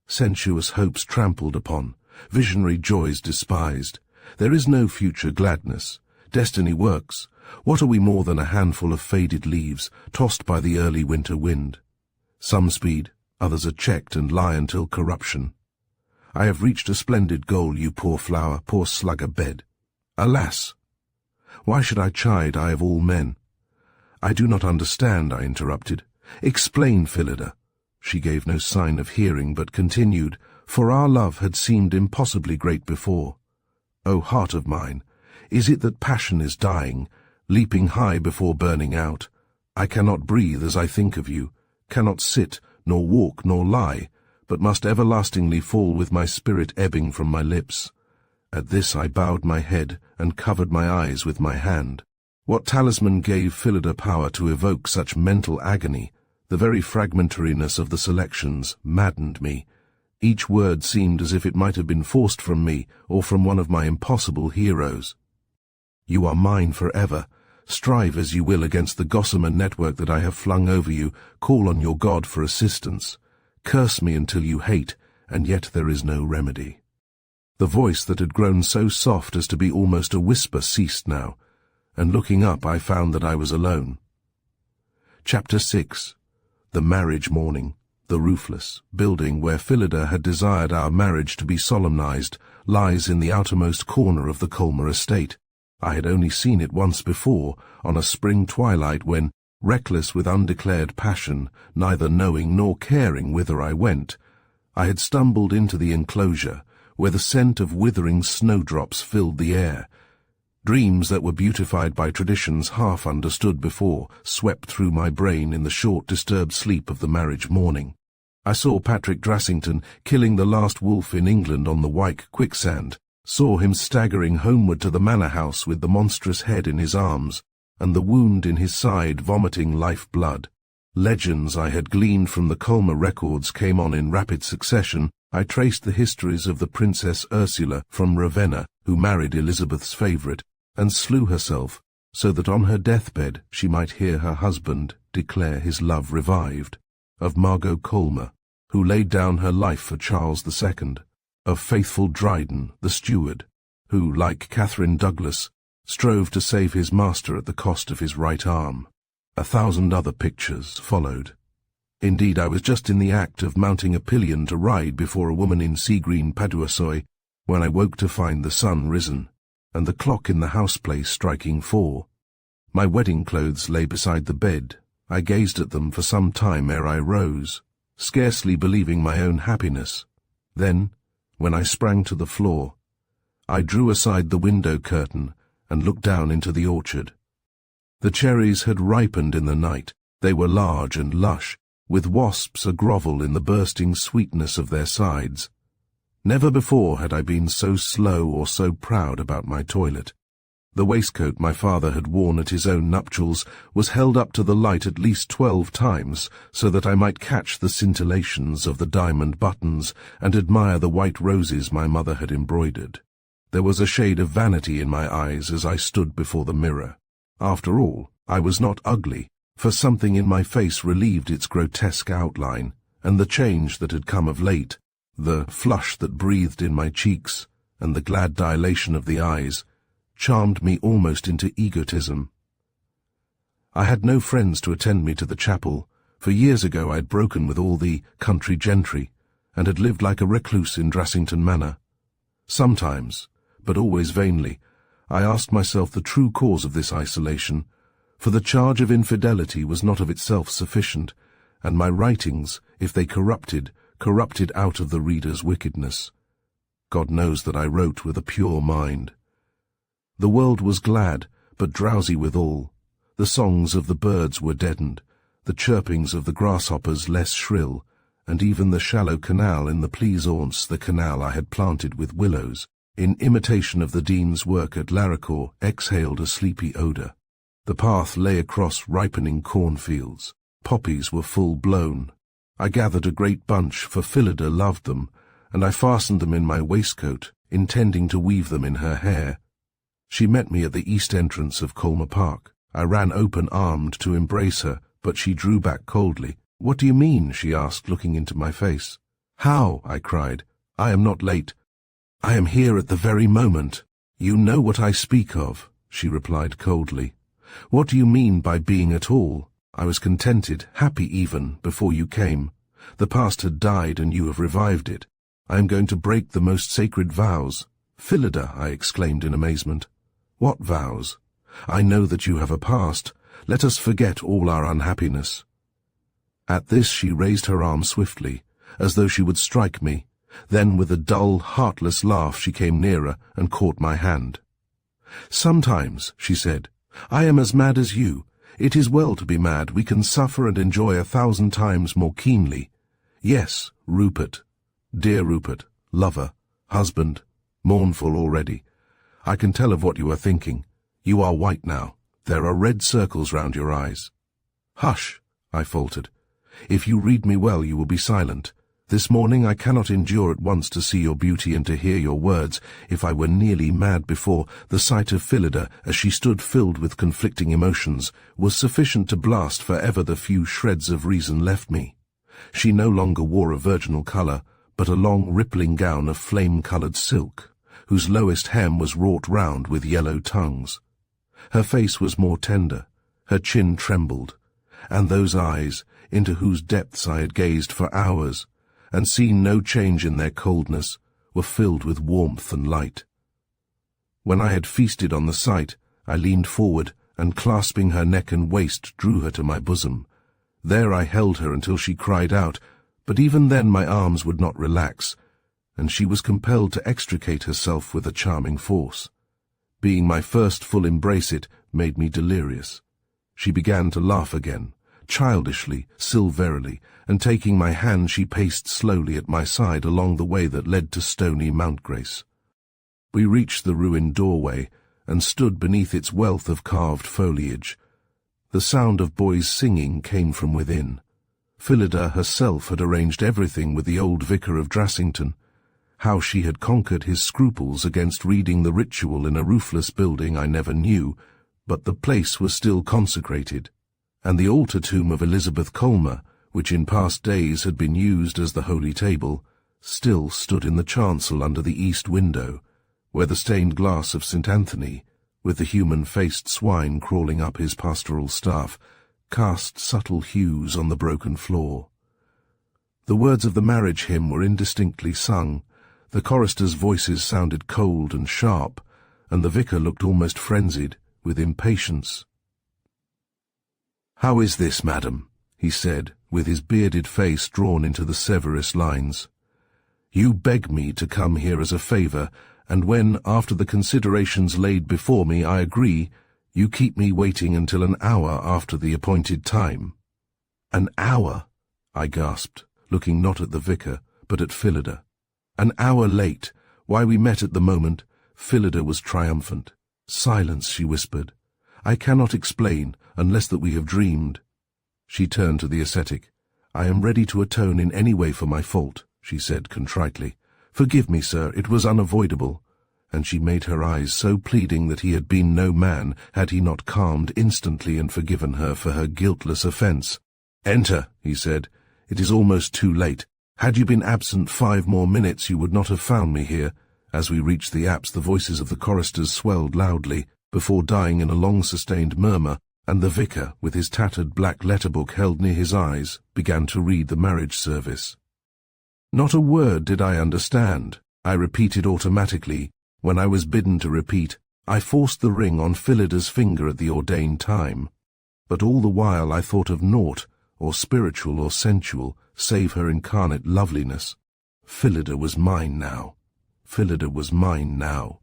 Sensuous hopes trampled upon, visionary joys despised. There is no future gladness. Destiny works. What are we more than a handful of faded leaves, tossed by the early winter wind? Some speed, others are checked and lie until corruption. I have reached a splendid goal, you poor flower, poor slugger bed. Alas! Why should I chide, I of all men? I do not understand, I interrupted. Explain, Phillida. She gave no sign of hearing, but continued, for our love had seemed impossibly great before. O heart of mine, is it that passion is dying, leaping high before burning out? I cannot breathe as I think of you, cannot sit, nor walk, nor lie, but must everlastingly fall with my spirit ebbing from my lips. At this I bowed my head and covered my eyes with my hand. What talisman gave Phillida power to evoke such mental agony? The very fragmentariness of the selections maddened me. Each word seemed as if it might have been forced from me or from one of my impossible heroes. You are mine forever. Strive as you will against the gossamer network that I have flung over you. Call on your God for assistance. Curse me until you hate, and yet there is no remedy. The voice that had grown so soft as to be almost a whisper ceased now, and looking up I found that I was alone. Chapter 6. The Marriage Morning. The roofless building where Phillida had desired our marriage to be solemnized lies in the outermost corner of the Colmer estate. I had only seen it once before, on a spring twilight when, reckless with undeclared passion, neither knowing nor caring whither I went, I had stumbled into the enclosure, where the scent of withering snowdrops filled the air. Dreams that were beautified by traditions half understood before swept through my brain in the short disturbed sleep of the marriage morning. I saw Patrick Drassington killing the last wolf in England on the Wyke quicksand, saw him staggering homeward to the manor house with the monstrous head in his arms, and the wound in his side vomiting life-blood. Legends I had gleaned from the Colmer records came on in rapid succession. I traced the histories of the Princess Ursula from Ravenna, who married Elizabeth's favourite, and slew herself, so that on her deathbed she might hear her husband declare his love revived. Of Margot Colmer, who laid down her life for Charles II, of faithful Dryden, the steward, who, like Catherine Douglas, strove to save his master at the cost of his right arm. 1,000 other pictures followed. Indeed, I was just in the act of mounting a pillion to ride before a woman in sea-green paduasoy when I woke to find the sun risen, and the clock in the house-place striking 4. My wedding clothes lay beside the bed. I gazed at them for some time ere I rose, scarcely believing my own happiness. Then, when I sprang to the floor, I drew aside the window curtain and looked down into the orchard. The cherries had ripened in the night. They were large and lush, with wasps a-grovel in the bursting sweetness of their sides. Never before had I been so slow or so proud about my toilet. The waistcoat my father had worn at his own nuptials was held up to the light at least 12 times, so that I might catch the scintillations of the diamond buttons and admire the white roses my mother had embroidered. There was a shade of vanity in my eyes as I stood before the mirror. After all, I was not ugly, for something in my face relieved its grotesque outline, and the change that had come of late, The flush that breathed in my cheeks, and the glad dilation of the eyes, charmed me almost into egotism. I had no friends to attend me to the chapel, for years ago I had broken with all the country gentry, and had lived like a recluse in Drassington Manor. Sometimes, but always vainly, I asked myself the true cause of this isolation, for the charge of infidelity was not of itself sufficient, and my writings, if they corrupted out of the reader's wickedness. God knows that I wrote with a pure mind. The world was glad, but drowsy withal. The songs of the birds were deadened, the chirpings of the grasshoppers less shrill, and even the shallow canal in the Pleasaunce, the canal I had planted with willows, in imitation of the Dean's work at Larricourt, exhaled a sleepy odour. The path lay across ripening cornfields. Poppies were full blown. I gathered a great bunch, for Phillida loved them, and I fastened them in my waistcoat, intending to weave them in her hair. She met me at the east entrance of Colmer Park. I ran open-armed to embrace her, but she drew back coldly. "What do you mean?" she asked, looking into my face. "How?" I cried. "I am not late. I am here at the very moment." "You know what I speak of," she replied coldly. "What do you mean by being at all? I was contented, happy even, before you came. The past had died and you have revived it. I am going to break the most sacred vows." "Phillida," I exclaimed in amazement. "What vows? I know that you have a past. Let us forget all our unhappiness." At this she raised her arm swiftly, as though she would strike me. Then with a dull, heartless laugh she came nearer and caught my hand. "Sometimes," she said, "I am as mad as you. It is well to be mad. We can suffer and enjoy 1,000 times more keenly. Yes, Rupert, dear Rupert, lover, husband, mournful already. I can tell of what you are thinking. You are white now. There are red circles round your eyes." "Hush," I faltered. "If you read me well, you will be silent. This morning I cannot endure at once to see your beauty and to hear your words. If I were nearly mad before, the sight of Phillida, as she stood filled with conflicting emotions, was sufficient to blast for ever the few shreds of reason left me. She no longer wore a virginal colour, but a long rippling gown of flame-coloured silk, whose lowest hem was wrought round with yellow tongues. Her face was more tender, her chin trembled, and those eyes, into whose depths I had gazed for hours, and seen no change in their coldness, were filled with warmth and light. When I had feasted on the sight, I leaned forward, and clasping her neck and waist, drew her to my bosom. There I held her until she cried out, but even then my arms would not relax, and she was compelled to extricate herself with a charming force. Being my first full embrace, it made me delirious. She began to laugh again, childishly, silverily, and taking my hand she paced slowly at my side along the way that led to stony Mountgrace. We reached the ruined doorway, and stood beneath its wealth of carved foliage. The sound of boys singing came from within. Phillida herself had arranged everything with the old vicar of Drassington. How she had conquered his scruples against reading the ritual in a roofless building I never knew, but the place was still consecrated, and the altar tomb of Elizabeth Colmer, which in past days had been used as the holy table, still stood in the chancel under the east window, where the stained glass of St. Anthony, with the human-faced swine crawling up his pastoral staff, cast subtle hues on the broken floor. The words of the marriage hymn were indistinctly sung, the choristers' voices sounded cold and sharp, and the vicar looked almost frenzied with impatience. "How is this, madam?" he said, with his bearded face drawn into the severest lines. "You beg me to come here as a favour, and when, after the considerations laid before me, I agree, you keep me waiting until an hour after the appointed time." "An hour?" I gasped, looking not at the vicar, but at Phillida. "An hour late. Why, we met at the moment." Phillida was triumphant. "Silence," she whispered. "I cannot explain, unless that we have dreamed." She turned to the ascetic. "I am ready to atone in any way for my fault," she said contritely. "Forgive me, sir, it was unavoidable." And she made her eyes so pleading that he had been no man had he not calmed instantly and forgiven her for her guiltless offence. "Enter," he said. "It is almost too late. Had you been absent 5 more minutes, you would not have found me here. As we reached the apse, the voices of the choristers swelled loudly, before dying in a long-sustained murmur, and the vicar, with his tattered black letterbook held near his eyes, began to read the marriage service. Not a word did I understand. I repeated automatically. When I was bidden to repeat, I forced the ring on Phillida's finger at the ordained time. But all the while I thought of naught, or spiritual or sensual, save her incarnate loveliness. Phillida was mine now. Phillida was mine now.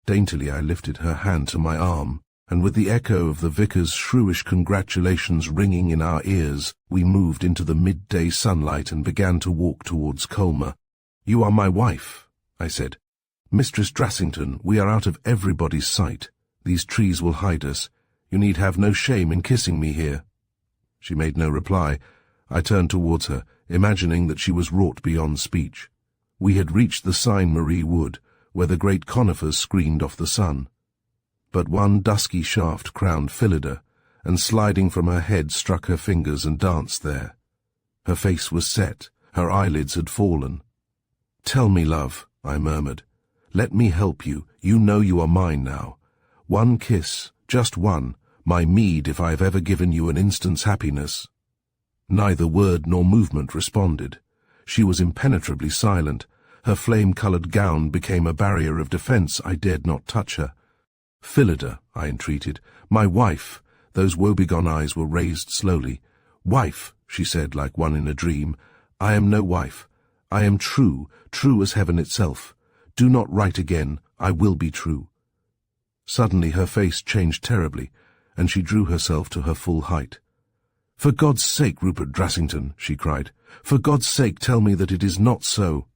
Daintily I lifted her hand to my arm, and with the echo of the vicar's shrewish congratulations ringing in our ears, we moved into the midday sunlight and began to walk towards Colmer. "You are my wife," I said. "Mistress Drassington, we are out of everybody's sight. These trees will hide us. You need have no shame in kissing me here." She made no reply. I turned towards her, imagining that she was wrought beyond speech. We had reached the Sainte-Marie wood, where the great conifers screened off the sun. But one dusky shaft crowned Phillida, and sliding from her head struck her fingers and danced there. Her face was set, her eyelids had fallen. "Tell me, love," I murmured. "Let me help you. You know you are mine now. One kiss, just one, my meed if I have ever given you an instant's happiness." Neither word nor movement responded. She was impenetrably silent. Her flame-coloured gown became a barrier of defence. I dared not touch her. "Phillida," I entreated, "my wife." Those woebegone eyes were raised slowly. "Wife," she said like one in a dream, "I am no wife. I am true, true as heaven itself. Do not write again. I will be true." Suddenly her face changed terribly, and she drew herself to her full height. "For God's sake, Rupert Drassington," she cried, "for God's sake tell me that it is not so."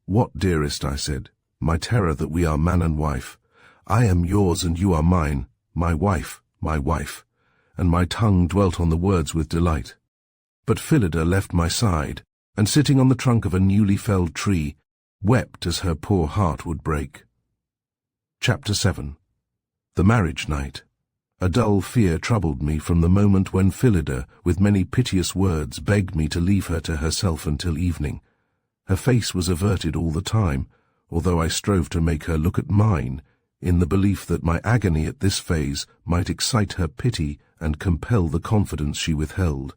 "What, dearest?" I said. "My terror that we are man and wife. I am yours and you are mine, my wife, and my tongue dwelt on the words with delight. But Phillida left my side, and sitting on the trunk of a newly felled tree, wept as her poor heart would break. Chapter 7. The Marriage Night. A dull fear troubled me from the moment when Phillida, with many piteous words, begged me to leave her to herself until evening. Her face was averted all the time, although I strove to make her look at mine, in the belief that my agony at this phase might excite her pity and compel the confidence she withheld.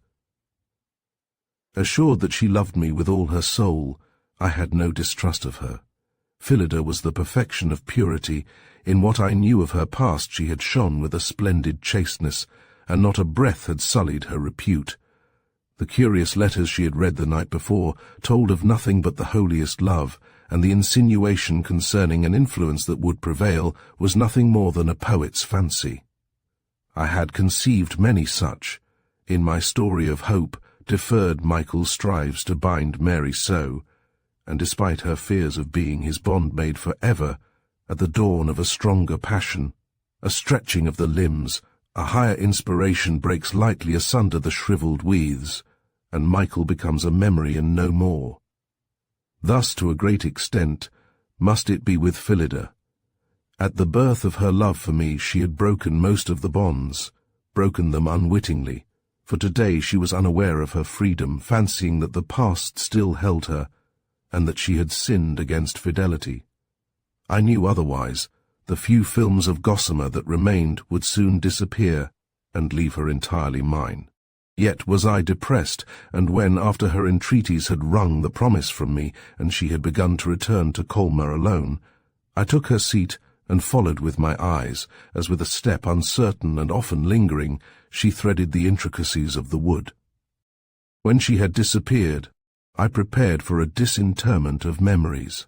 Assured that she loved me with all her soul, I had no distrust of her. Phillida was the perfection of purity. In what I knew of her past she had shone with a splendid chasteness, and not a breath had sullied her repute. The curious letters she had read the night before told of nothing but the holiest love, and the insinuation concerning an influence that would prevail was nothing more than a poet's fancy. I had conceived many such. In my story of hope, deferred Michael strives to bind Mary so, and despite her fears of being his bondmaid forever, at the dawn of a stronger passion, a stretching of the limbs, a higher inspiration breaks lightly asunder the shriveled weeds, and Michael becomes a memory and no more. Thus, to a great extent, must it be with Phillida. At the birth of her love for me she had broken most of the bonds, broken them unwittingly, for today she was unaware of her freedom, fancying that the past still held her, and that she had sinned against fidelity. I knew otherwise. The few films of gossamer that remained would soon disappear and leave her entirely mine. Yet was I depressed, and when, after her entreaties had wrung the promise from me, and she had begun to return to Colmer alone, I took her seat and followed with my eyes, as with a step uncertain and often lingering, she threaded the intricacies of the wood. When she had disappeared, I prepared for a disinterment of memories.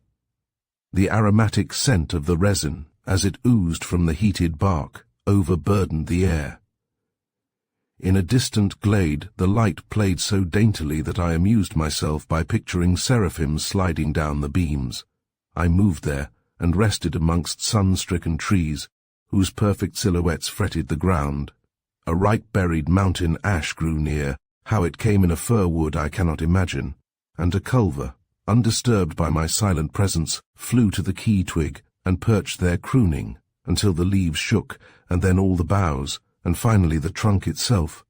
The aromatic scent of the resin, as it oozed from the heated bark, overburdened the air. In a distant glade the light played so daintily that I amused myself by picturing seraphims sliding down the beams. I moved there, and rested amongst sun-stricken trees, whose perfect silhouettes fretted the ground. A ripe-berried mountain ash grew near. How it came in a fir wood I cannot imagine, and a culver, undisturbed by my silent presence, flew to the key twig and perched there crooning, until the leaves shook, and then all the boughs, and finally the trunk itself.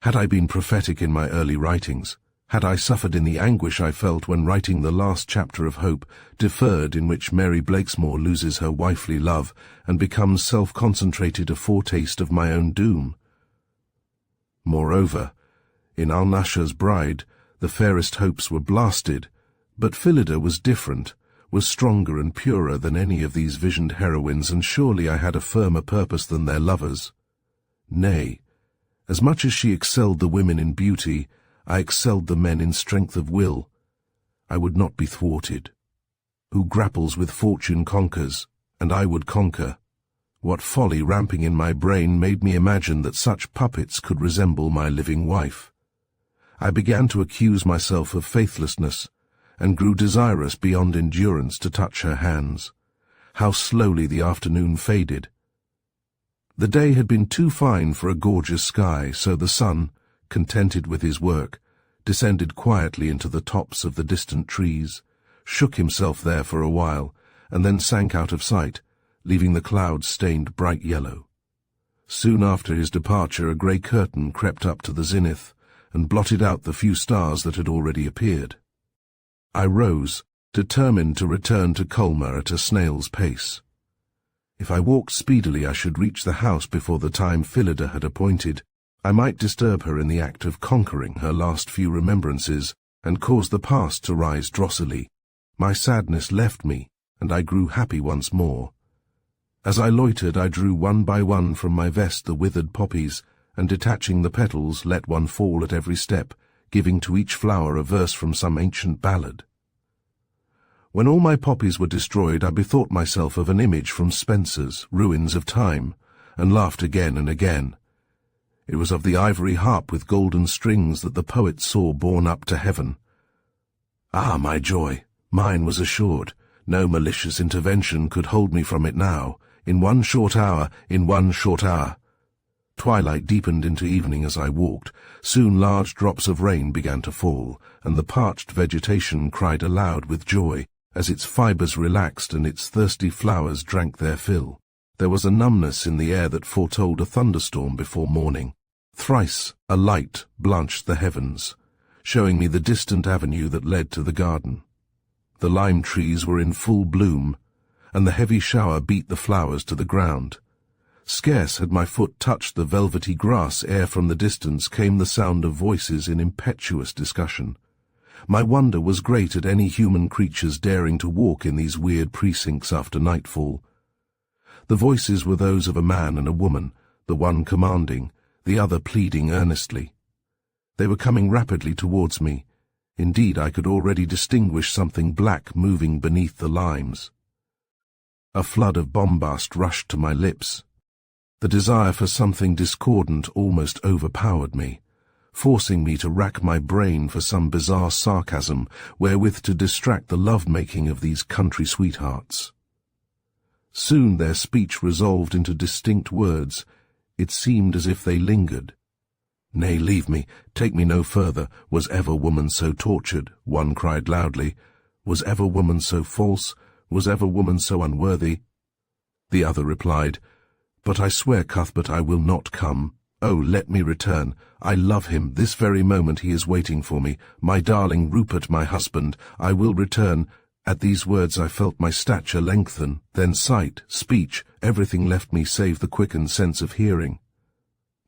Had I been prophetic in my early writings, Had I suffered in the anguish I felt when writing the last chapter of Hope, Deferred, in which Mary Blakesmoor loses her wifely love and becomes self-concentrated, a foretaste of my own doom? Moreover, in Al-Nasher's Bride, the fairest hopes were blasted, but Phillida was different, was stronger and purer than any of these visioned heroines, and surely I had a firmer purpose than their lovers. Nay, as much as she excelled the women in beauty, I excelled the men in strength of will. I would not be thwarted. Who grapples with fortune conquers, and I would conquer. What folly ramping in my brain made me imagine that such puppets could resemble my living wife. I began to accuse myself of faithlessness, and grew desirous beyond endurance to touch her hands. How slowly the afternoon faded. The day had been too fine for a gorgeous sky, so the sun, contented with his work, descended quietly into the tops of the distant trees, shook himself there for a while, and then sank out of sight, leaving the clouds stained bright yellow. Soon after his departure a grey curtain crept up to the zenith, and blotted out the few stars that had already appeared. I rose, determined to return to Colma at a snail's pace. If I walked speedily I should reach the house before the time Phillida had appointed. I might disturb her in the act of conquering her last few remembrances, and cause the past to rise drossily. My sadness left me, and I grew happy once more. As I loitered I drew one by one from my vest the withered poppies, and detaching the petals let one fall at every step, giving to each flower a verse from some ancient ballad. When all my poppies were destroyed I bethought myself of an image from Spenser's Ruins of Time, and laughed again and again. It was of the ivory harp with golden strings that the poet saw borne up to heaven. Ah, my joy! Mine was assured. No malicious intervention could hold me from it now. In one short hour, Twilight deepened into evening as I walked. Soon large drops of rain began to fall, and the parched vegetation cried aloud with joy, as its fibres relaxed and its thirsty flowers drank their fill. There was a numbness in the air that foretold a thunderstorm before morning. Thrice a light blanched the heavens, showing me the distant avenue that led to the garden. The lime trees were in full bloom, and the heavy shower beat the flowers to the ground. Scarce had my foot touched the velvety grass ere from the distance came the sound of voices in impetuous discussion. My wonder was great at any human creatures daring to walk in these weird precincts after nightfall. The voices were those of a man and a woman, the one commanding, the other pleading earnestly. They were coming rapidly towards me. Indeed, I could already distinguish something black moving beneath the limes. A flood of bombast rushed to my lips. The desire for something discordant almost overpowered me, forcing me to rack my brain for some bizarre sarcasm wherewith to distract the love-making of these country sweethearts. Soon their speech resolved into distinct words. It seemed as if they lingered. "Nay, leave me, take me no further. Was ever woman so tortured?" one cried loudly. "Was ever woman so false? Was ever woman so unworthy?" The other replied, "But I swear, Cuthbert, I will not come. Oh, let me return. I love him. This very moment he is waiting for me. My darling Rupert, my husband, I will return." At these words I felt my stature lengthen, then sight, speech, everything left me save the quickened sense of hearing.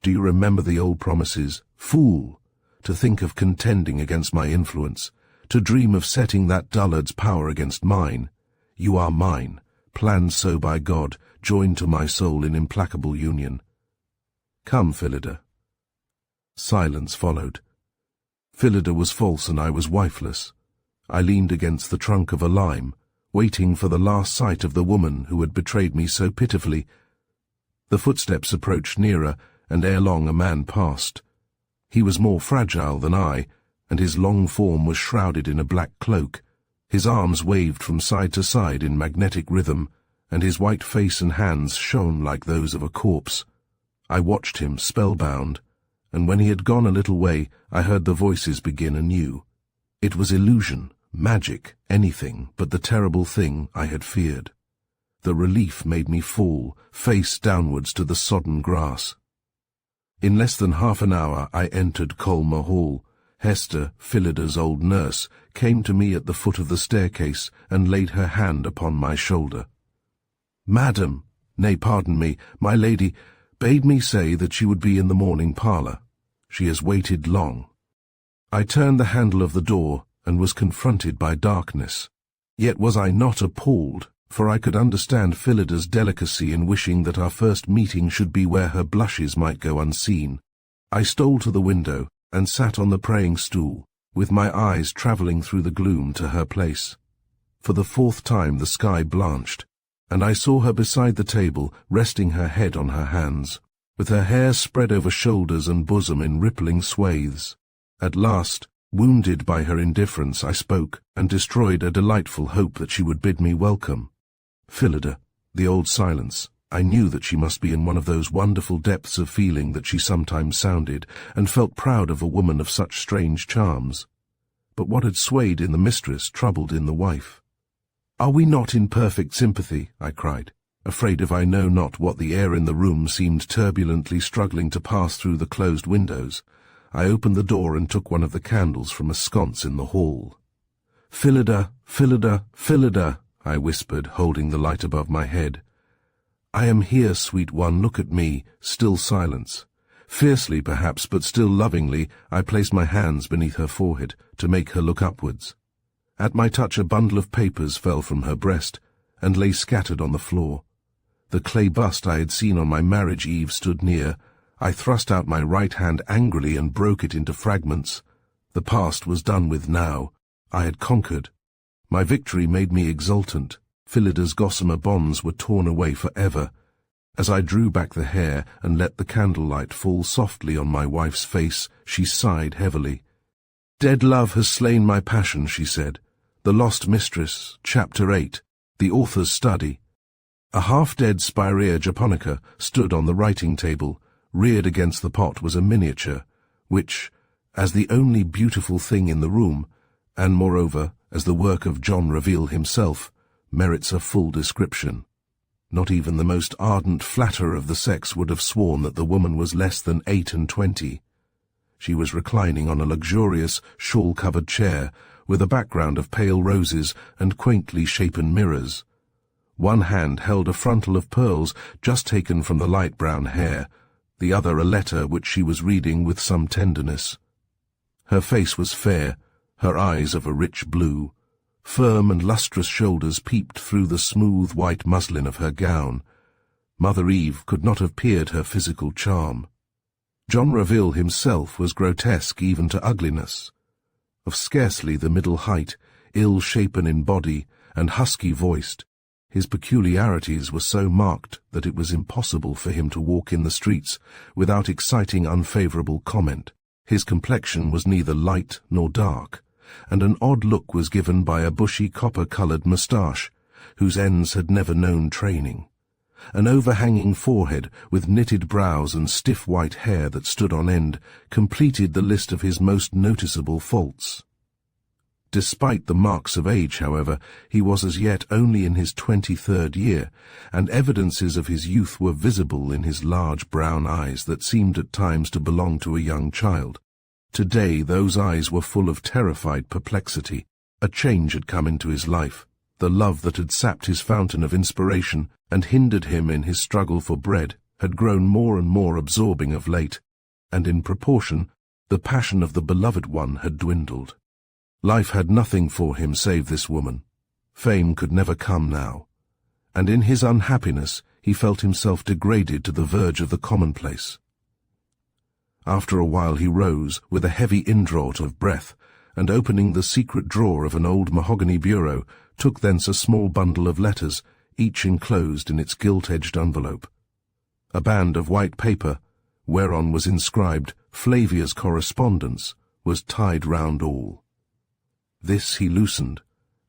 Do you remember the old promises? Fool! To think of contending against my influence, to dream of setting that dullard's power against mine. You are mine, planned so by God, joined to my soul in implacable union. Come, Phillida. Silence followed. Phillida was false and I was wifeless. I leaned against the trunk of a lime, waiting for the last sight of the woman who had betrayed me so pitifully. The footsteps approached nearer, and ere long a man passed. He was more fragile than I, and his long form was shrouded in a black cloak. His arms waved from side to side in magnetic rhythm, and his white face and hands shone like those of a corpse. I watched him, spellbound, and when he had gone a little way, I heard the voices begin anew. It was illusion, magic, anything but the terrible thing I had feared. The relief made me fall, face downwards to the sodden grass. In less than half an hour I entered Colma Hall, Hester, Phillida's old nurse, came to me at the foot of the staircase and laid her hand upon my shoulder. "Madam, nay, pardon me, my lady, bade me say that she would be in the morning parlour. She has waited long." I turned the handle of the door and was confronted by darkness. Yet was I not appalled, for I could understand Phillida's delicacy in wishing that our first meeting should be where her blushes might go unseen. I stole to the window and sat on the praying stool, with my eyes travelling through the gloom to her place. For the fourth time the sky blanched, and I saw her beside the table, resting her head on her hands, with her hair spread over shoulders and bosom in rippling swathes. At last, wounded by her indifference, I spoke, and destroyed a delightful hope that she would bid me welcome. "Phillida," the old silence. I knew that she must be in one of those wonderful depths of feeling that she sometimes sounded, and felt proud of a woman of such strange charms. But what had swayed in the mistress troubled in the wife. "Are we not in perfect sympathy?" I cried, afraid of I know not what. The air in the room seemed turbulently struggling to pass through the closed windows. I opened the door and took one of the candles from a sconce in the hall. "Phillida, Phillida, Phillida," I whispered, holding the light above my head. "I am here, sweet one, look at me." Still silence. Fiercely, perhaps, but still lovingly, I placed my hands beneath her forehead to make her look upwards. At my touch a bundle of papers fell from her breast and lay scattered on the floor. The clay bust I had seen on my marriage eve stood near. I thrust out my right hand angrily and broke it into fragments. The past was done with now. I had conquered. My victory made me exultant. Phillida's gossamer bonds were torn away forever. As I drew back the hair and let the candlelight fall softly on my wife's face, she sighed heavily. "Dead love has slain my passion," she said. "The Lost Mistress, Chapter 8, the author's study." A half-dead Spirea japonica stood on the writing table. Reared against the pot was a miniature, which, as the only beautiful thing in the room, and moreover as the work of John Reville himself, merits a full description. Not even the most ardent flatterer of the sex would have sworn that the woman was less than 28. She was reclining on a luxurious, shawl-covered chair, with a background of pale roses and quaintly shapen mirrors. One hand held a frontal of pearls just taken from the light brown hair, the other a letter which she was reading with some tenderness. Her face was fair, her eyes of a rich blue. Firm and lustrous shoulders peeped through the smooth white muslin of her gown. Mother Eve could not have peered her physical charm. John Reville himself was grotesque even to ugliness. Of scarcely the middle height, ill-shapen in body, and husky-voiced, his peculiarities were so marked that it was impossible for him to walk in the streets without exciting unfavourable comment. His complexion was neither light nor dark, and an odd look was given by a bushy copper-coloured moustache, whose ends had never known training. An overhanging forehead with knitted brows and stiff white hair that stood on end completed the list of his most noticeable faults. Despite the marks of age, however, he was as yet only in his 23rd year, and evidences of his youth were visible in his large brown eyes that seemed at times to belong to a young child. Today those eyes were full of terrified perplexity. A change had come into his life. The love that had sapped his fountain of inspiration and hindered him in his struggle for bread had grown more and more absorbing of late, and in proportion, the passion of the beloved one had dwindled. Life had nothing for him save this woman. Fame could never come now, and in his unhappiness he felt himself degraded to the verge of the commonplace. After a while he rose with a heavy indraught of breath, and opening the secret drawer of an old mahogany bureau, took thence a small bundle of letters, each enclosed in its gilt-edged envelope. A band of white paper, whereon was inscribed Flavia's correspondence, was tied round all. This he loosened,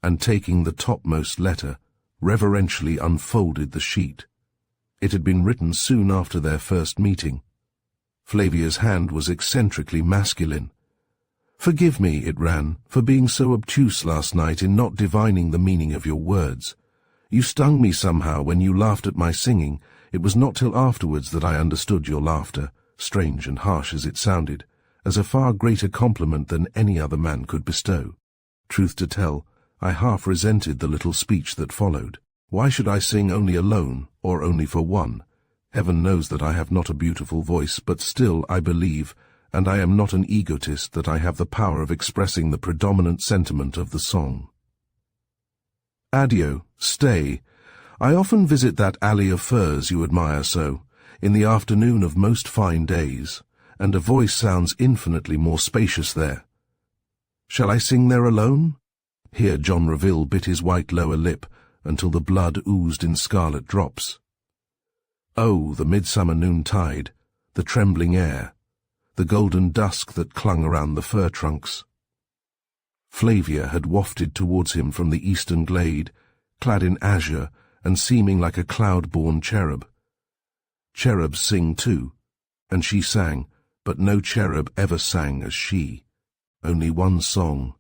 and taking the topmost letter, reverentially unfolded the sheet. It had been written soon after their first meeting. Flavia's hand was eccentrically masculine. "Forgive me," it ran, "for being so obtuse last night in not divining the meaning of your words. You stung me somehow when you laughed at my singing. It was not till afterwards that I understood your laughter, strange and harsh as it sounded, as a far greater compliment than any other man could bestow. Truth to tell, I half resented the little speech that followed. Why should I sing only alone, or only for one? Heaven knows that I have not a beautiful voice, but still I believe, and I am not an egotist, that I have the power of expressing the predominant sentiment of the song. Addio, stay. I often visit that alley of firs you admire so, in the afternoon of most fine days, and a voice sounds infinitely more spacious there. Shall I sing there alone? Here John Reville bit his white lower lip until the blood oozed in scarlet drops. Oh, the midsummer noontide, the trembling air, the golden dusk that clung around the fir trunks. Flavia had wafted towards him from the eastern glade, clad in azure and seeming like a cloud-born cherub. Cherubs sing too, and she sang, but no cherub ever sang as she. Only one song.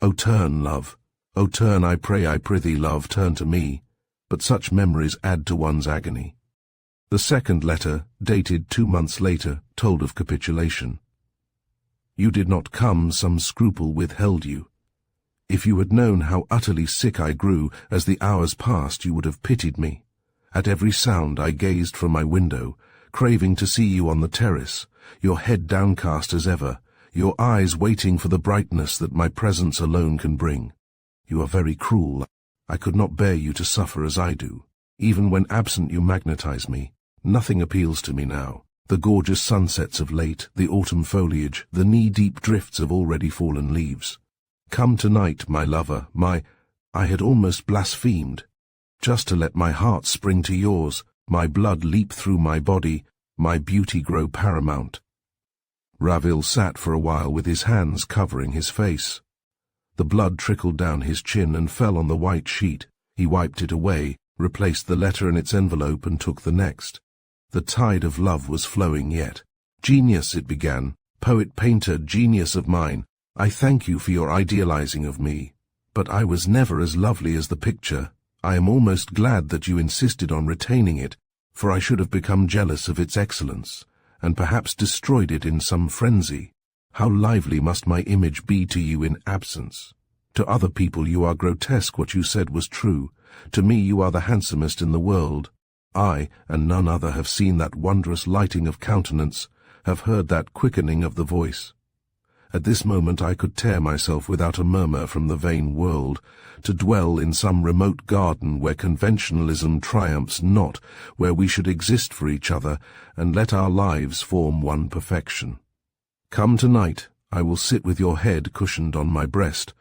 O turn, love, O turn, I prithee, love, turn to me. But such memories add to one's agony. The second letter, dated 2 months later, told of capitulation. You did not come, some scruple withheld you. If you had known how utterly sick I grew as the hours passed, you would have pitied me. At every sound I gazed from my window, craving to see you on the terrace, your head downcast as ever, your eyes waiting for the brightness that my presence alone can bring. You are very cruel. I could not bear you to suffer as I do. Even when absent you magnetize me. Nothing appeals to me now. The gorgeous sunsets of late, the autumn foliage, the knee-deep drifts of already fallen leaves. Come tonight, my lover, I had almost blasphemed. Just to let my heart spring to yours, my blood leap through my body, my beauty grow paramount. Reville sat for a while with his hands covering his face. The blood trickled down his chin and fell on the white sheet. He wiped it away, replaced the letter in its envelope and took the next. The tide of love was flowing yet. Genius, it began, poet-painter, genius of mine, I thank you for your idealizing of me. But I was never as lovely as the picture. I am almost glad that you insisted on retaining it, for I should have become jealous of its excellence, and perhaps destroyed it in some frenzy. How lively must my image be to you in absence! To other people you are grotesque. What you said was true. To me you are the handsomest in the world. I, and none other, have seen that wondrous lighting of countenance, have heard that quickening of the voice. At this moment I could tear myself without a murmur from the vain world, to dwell in some remote garden where conventionalism triumphs not, where we should exist for each other, and let our lives form one perfection. Come tonight, I will sit with your head cushioned on my breast.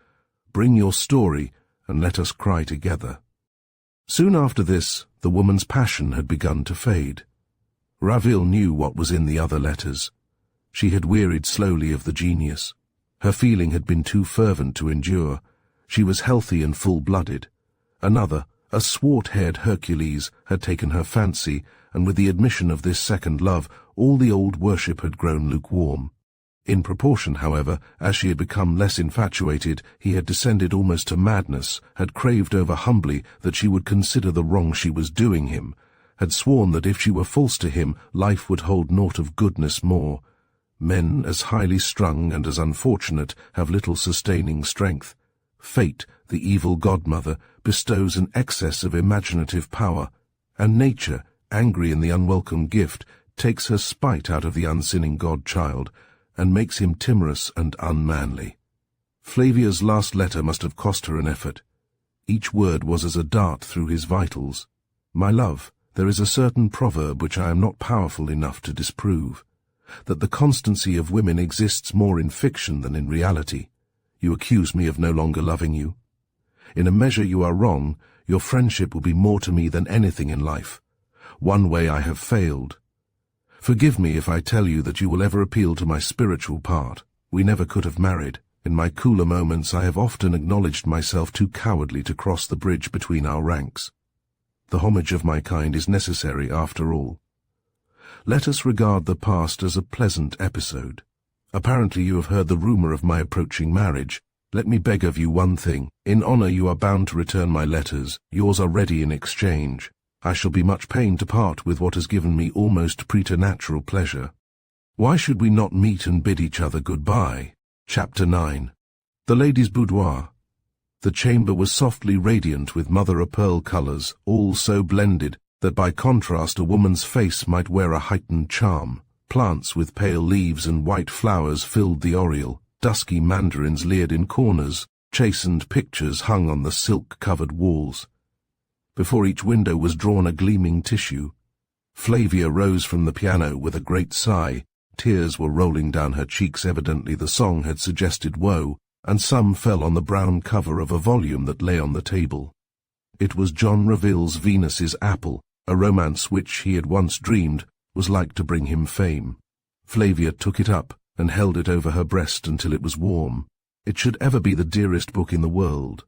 Bring your story, and let us cry together. Soon after this, the woman's passion had begun to fade. Reville knew what was in the other letters. She had wearied slowly of the genius. Her feeling had been too fervent to endure. She was healthy and full-blooded. Another, a swart-haired Hercules, had taken her fancy, and with the admission of this second love, all the old worship had grown lukewarm. In proportion, however, as she had become less infatuated, he had descended almost to madness, had craved over humbly that she would consider the wrong she was doing him, had sworn that if she were false to him, life would hold naught of goodness more. Men as highly strung and as unfortunate have little sustaining strength. Fate, the evil godmother, bestows an excess of imaginative power, and nature, angry in the unwelcome gift, takes her spite out of the unsinning godchild, and makes him timorous and unmanly. Flavia's last letter must have cost her an effort. Each word was as a dart through his vitals. My love, there is a certain proverb which I am not powerful enough to disprove, that the constancy of women exists more in fiction than in reality. You accuse me of no longer loving you. In a measure you are wrong. Your friendship will be more to me than anything in life. One way I have failed. Forgive me if I tell you that you will ever appeal to my spiritual part. We never could have married. In my cooler moments I have often acknowledged myself too cowardly to cross the bridge between our ranks. The homage of my kind is necessary after all. Let us regard the past as a pleasant episode. Apparently you have heard the rumor of my approaching marriage. Let me beg of you one thing. In honor you are bound to return my letters. Yours are ready in exchange. I shall be much pained to part with what has given me almost preternatural pleasure. Why should we not meet and bid each other goodbye? Chapter 9. The lady's boudoir. The chamber was softly radiant with mother-o'-pearl colors, all so blended that by contrast a woman's face might wear a heightened charm. Plants with pale leaves and white flowers filled the oriel, dusky mandarins leered in corners, chastened pictures hung on the silk-covered walls. Before each window was drawn a gleaming tissue. Flavia rose from the piano with a great sigh. Tears were rolling down her cheeks, evidently the song had suggested woe, and some fell on the brown cover of a volume that lay on the table. It was John Reville's Venus's Apple, a romance which he had once dreamed was like to bring him fame. Flavia took it up and held it over her breast until it was warm. It should ever be the dearest book in the world.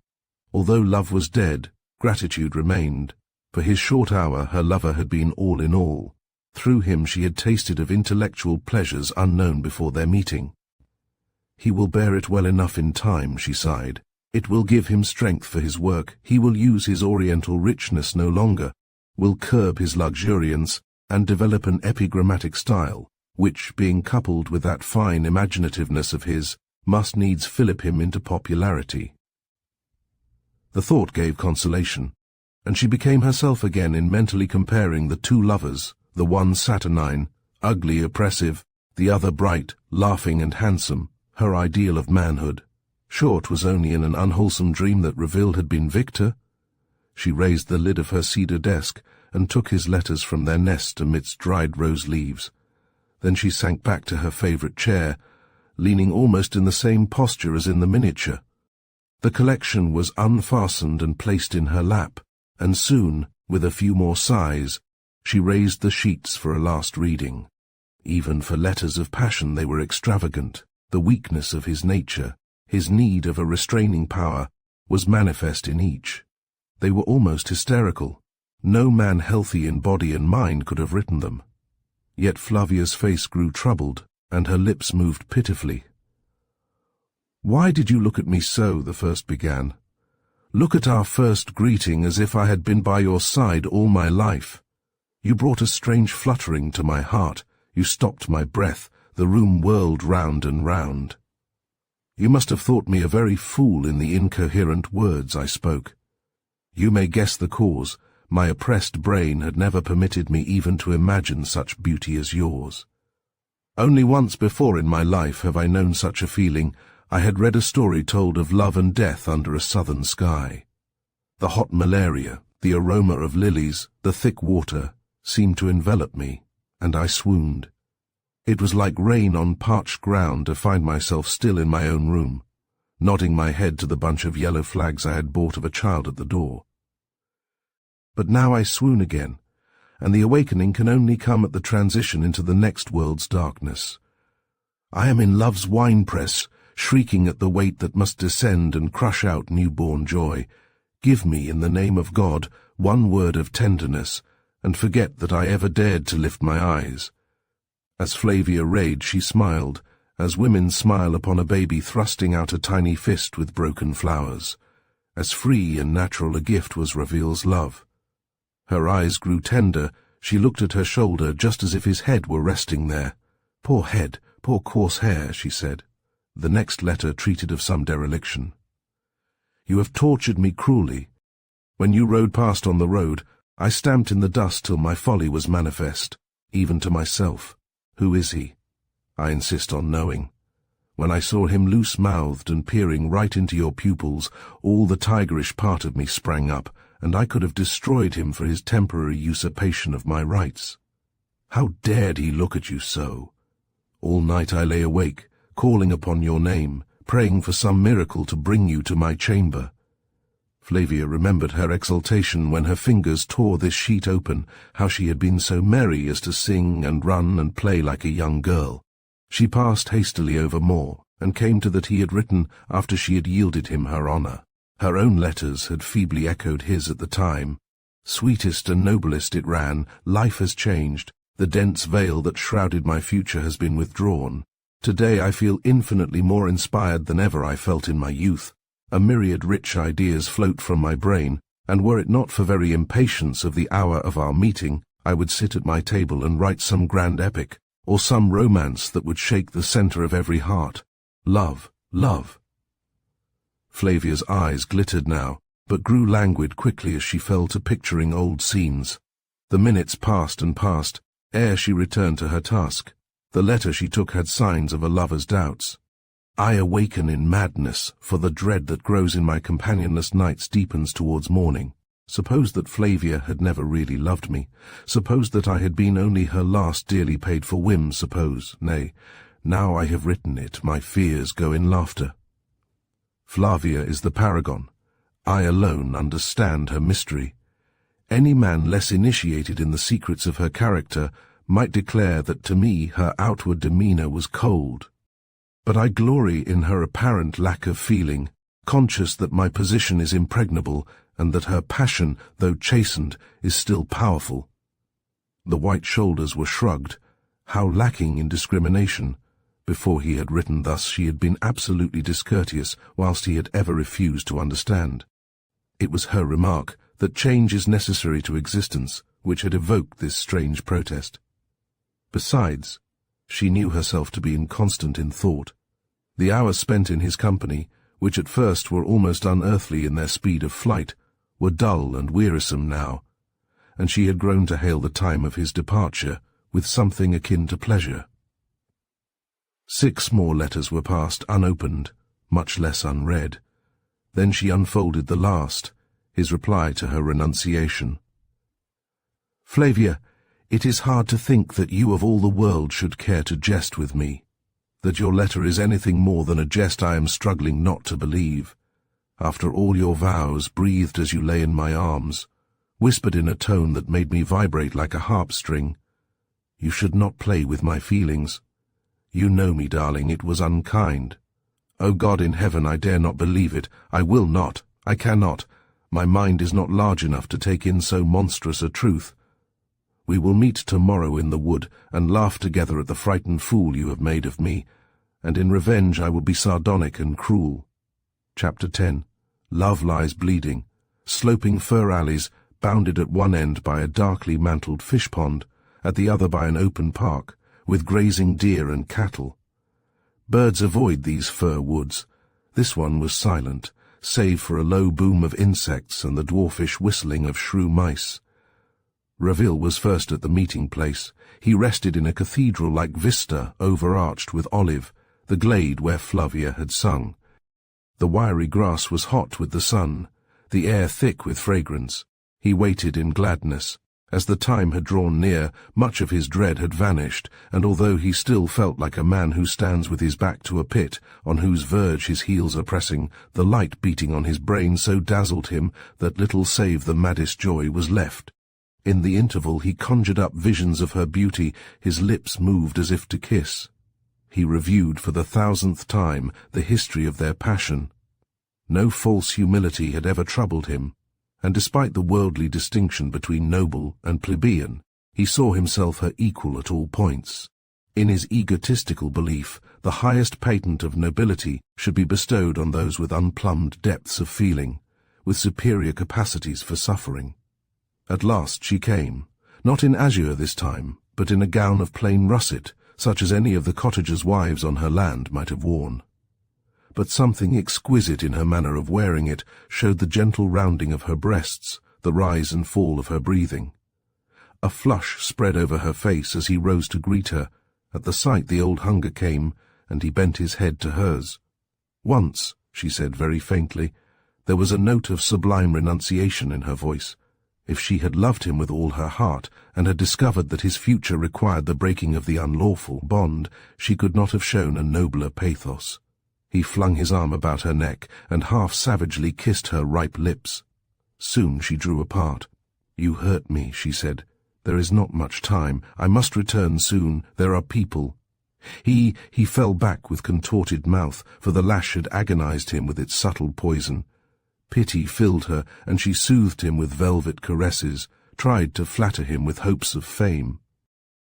Although love was dead, gratitude remained. For his short hour her lover had been all in all. Through him she had tasted of intellectual pleasures unknown before their meeting. He will bear it well enough in time, she sighed. It will give him strength for his work. He will use his oriental richness no longer, will curb his luxuriance, and develop an epigrammatic style, which, being coupled with that fine imaginativeness of his, must needs fillip him into popularity. The thought gave consolation, and she became herself again in mentally comparing the two lovers, the one saturnine, ugly, oppressive, the other bright, laughing and handsome, her ideal of manhood. Sure, it was only in an unwholesome dream that Reville had been victor. She raised the lid of her cedar desk and took his letters from their nest amidst dried rose leaves. Then she sank back to her favorite chair, leaning almost in the same posture as in the miniature. The collection was unfastened and placed in her lap, and soon, with a few more sighs, she raised the sheets for a last reading. Even for letters of passion they were extravagant. The weakness of his nature, his need of a restraining power, was manifest in each. They were almost hysterical. No man healthy in body and mind could have written them. Yet Flavia's face grew troubled, and her lips moved pitifully. "Why did you look at me so?" the first began. "Look at our first greeting as if I had been by your side all my life. You brought a strange fluttering to my heart. You stopped my breath. The room whirled round and round. You must have thought me a very fool in the incoherent words I spoke. You may guess the cause. My oppressed brain had never permitted me even to imagine such beauty as yours. Only once before in my life have I known such a feeling. I had read a story told of love and death under a southern sky. The hot malaria, the aroma of lilies, the thick water, seemed to envelop me, and I swooned. It was like rain on parched ground to find myself still in my own room, nodding my head to the bunch of yellow flags I had bought of a child at the door. But now I swoon again, and the awakening can only come at the transition into the next world's darkness. I am in love's winepress, shrieking at the weight that must descend and crush out newborn joy. Give me, in the name of God, one word of tenderness, and forget that I ever dared to lift my eyes. As Flavia raged, she smiled, as women smile upon a baby thrusting out a tiny fist with broken flowers. As free and natural a gift was Reville's love. Her eyes grew tender. She looked at her shoulder just as if his head were resting there. "Poor head, poor coarse hair," she said. The next letter treated of some dereliction. "You have tortured me cruelly. When you rode past on the road, I stamped in the dust till my folly was manifest, even to myself. Who is he? I insist on knowing. When I saw him loose-mouthed and peering right into your pupils, all the tigerish part of me sprang up, and I could have destroyed him for his temporary usurpation of my rights. How dared he look at you so? All night I lay awake, calling upon your name, praying for some miracle to bring you to my chamber." Flavia remembered her exultation when her fingers tore this sheet open, how she had been so merry as to sing and run and play like a young girl. She passed hastily over more, and came to that he had written after she had yielded him her honor. Her own letters had feebly echoed his at the time. "Sweetest and noblest," it ran, "life has changed. The dense veil that shrouded my future has been withdrawn. Today I feel infinitely more inspired than ever I felt in my youth. A myriad rich ideas float from my brain, and were it not for very impatience of the hour of our meeting, I would sit at my table and write some grand epic, or some romance that would shake the center of every heart. Love, love. Flavia's eyes glittered now, but grew languid quickly as she fell to picturing old scenes. The minutes passed and passed, ere she returned to her task. The letter she took had signs of a lover's doubts. I awaken in madness, for the dread that grows in my companionless nights deepens towards morning. Suppose that Flavia had never really loved me. Suppose that I had been only her last dearly paid for whim. Suppose, nay, now I have written it, my fears go in laughter. Flavia is the paragon. I alone understand her mystery. Any man less initiated in the secrets of her character might declare that to me her outward demeanor was cold. But I glory in her apparent lack of feeling, conscious that my position is impregnable, and that her passion, though chastened, is still powerful. The white shoulders were shrugged. How lacking in discrimination! Before he had written thus she had been absolutely discourteous, whilst he had ever refused to understand. It was her remark, that change is necessary to existence, which had evoked this strange protest. Besides, she knew herself to be inconstant in thought. The hours spent in his company, which at first were almost unearthly in their speed of flight, were dull and wearisome now, and she had grown to hail the time of his departure with something akin to pleasure. 6 more letters were passed unopened, much less unread. Then she unfolded the last, his reply to her renunciation. Flavia, it is hard to think that you of all the world should care to jest with me. That your letter is anything more than a jest I am struggling not to believe. After all your vows, breathed as you lay in my arms, whispered in a tone that made me vibrate like a harp string. You should not play with my feelings. You know me, darling, it was unkind. O God in heaven, I dare not believe it. I will not. I cannot. My mind is not large enough to take in so monstrous a truth. We will meet tomorrow in the wood, and laugh together at the frightened fool you have made of me, and in revenge I will be sardonic and cruel. Chapter 10. Love lies bleeding. Sloping fir alleys, bounded at one end by a darkly mantled fish pond, at the other by an open park, with grazing deer and cattle. Birds avoid these fir woods. This one was silent, save for a low boom of insects and the dwarfish whistling of shrew mice. Raville was first at the meeting place. He rested in a cathedral-like vista overarched with olive, the glade where Flavia had sung. The wiry grass was hot with the sun, the air thick with fragrance. He waited in gladness. As the time had drawn near, much of his dread had vanished, and although he still felt like a man who stands with his back to a pit, on whose verge his heels are pressing, the light beating on his brain so dazzled him that little save the maddest joy was left. In the interval he conjured up visions of her beauty, his lips moved as if to kiss. He reviewed for the 1000th time the history of their passion. No false humility had ever troubled him, and despite the worldly distinction between noble and plebeian, he saw himself her equal at all points. In his egotistical belief, the highest patent of nobility should be bestowed on those with unplumbed depths of feeling, with superior capacities for suffering. At last she came, not in azure this time, but in a gown of plain russet, such as any of the cottagers' wives on her land might have worn. But something exquisite in her manner of wearing it showed the gentle rounding of her breasts, the rise and fall of her breathing. A flush spread over her face as he rose to greet her. At the sight the old hunger came, and he bent his head to hers. Once, she said very faintly, there was a note of sublime renunciation in her voice. If she had loved him with all her heart, and had discovered that his future required the breaking of the unlawful bond, she could not have shown a nobler pathos. He flung his arm about her neck, and half savagely kissed her ripe lips. Soon she drew apart. "You hurt me," she said. "There is not much time. I must return soon. There are people." He fell back with contorted mouth, for the lash had agonized him with its subtle poison. Pity filled her, and she soothed him with velvet caresses, tried to flatter him with hopes of fame.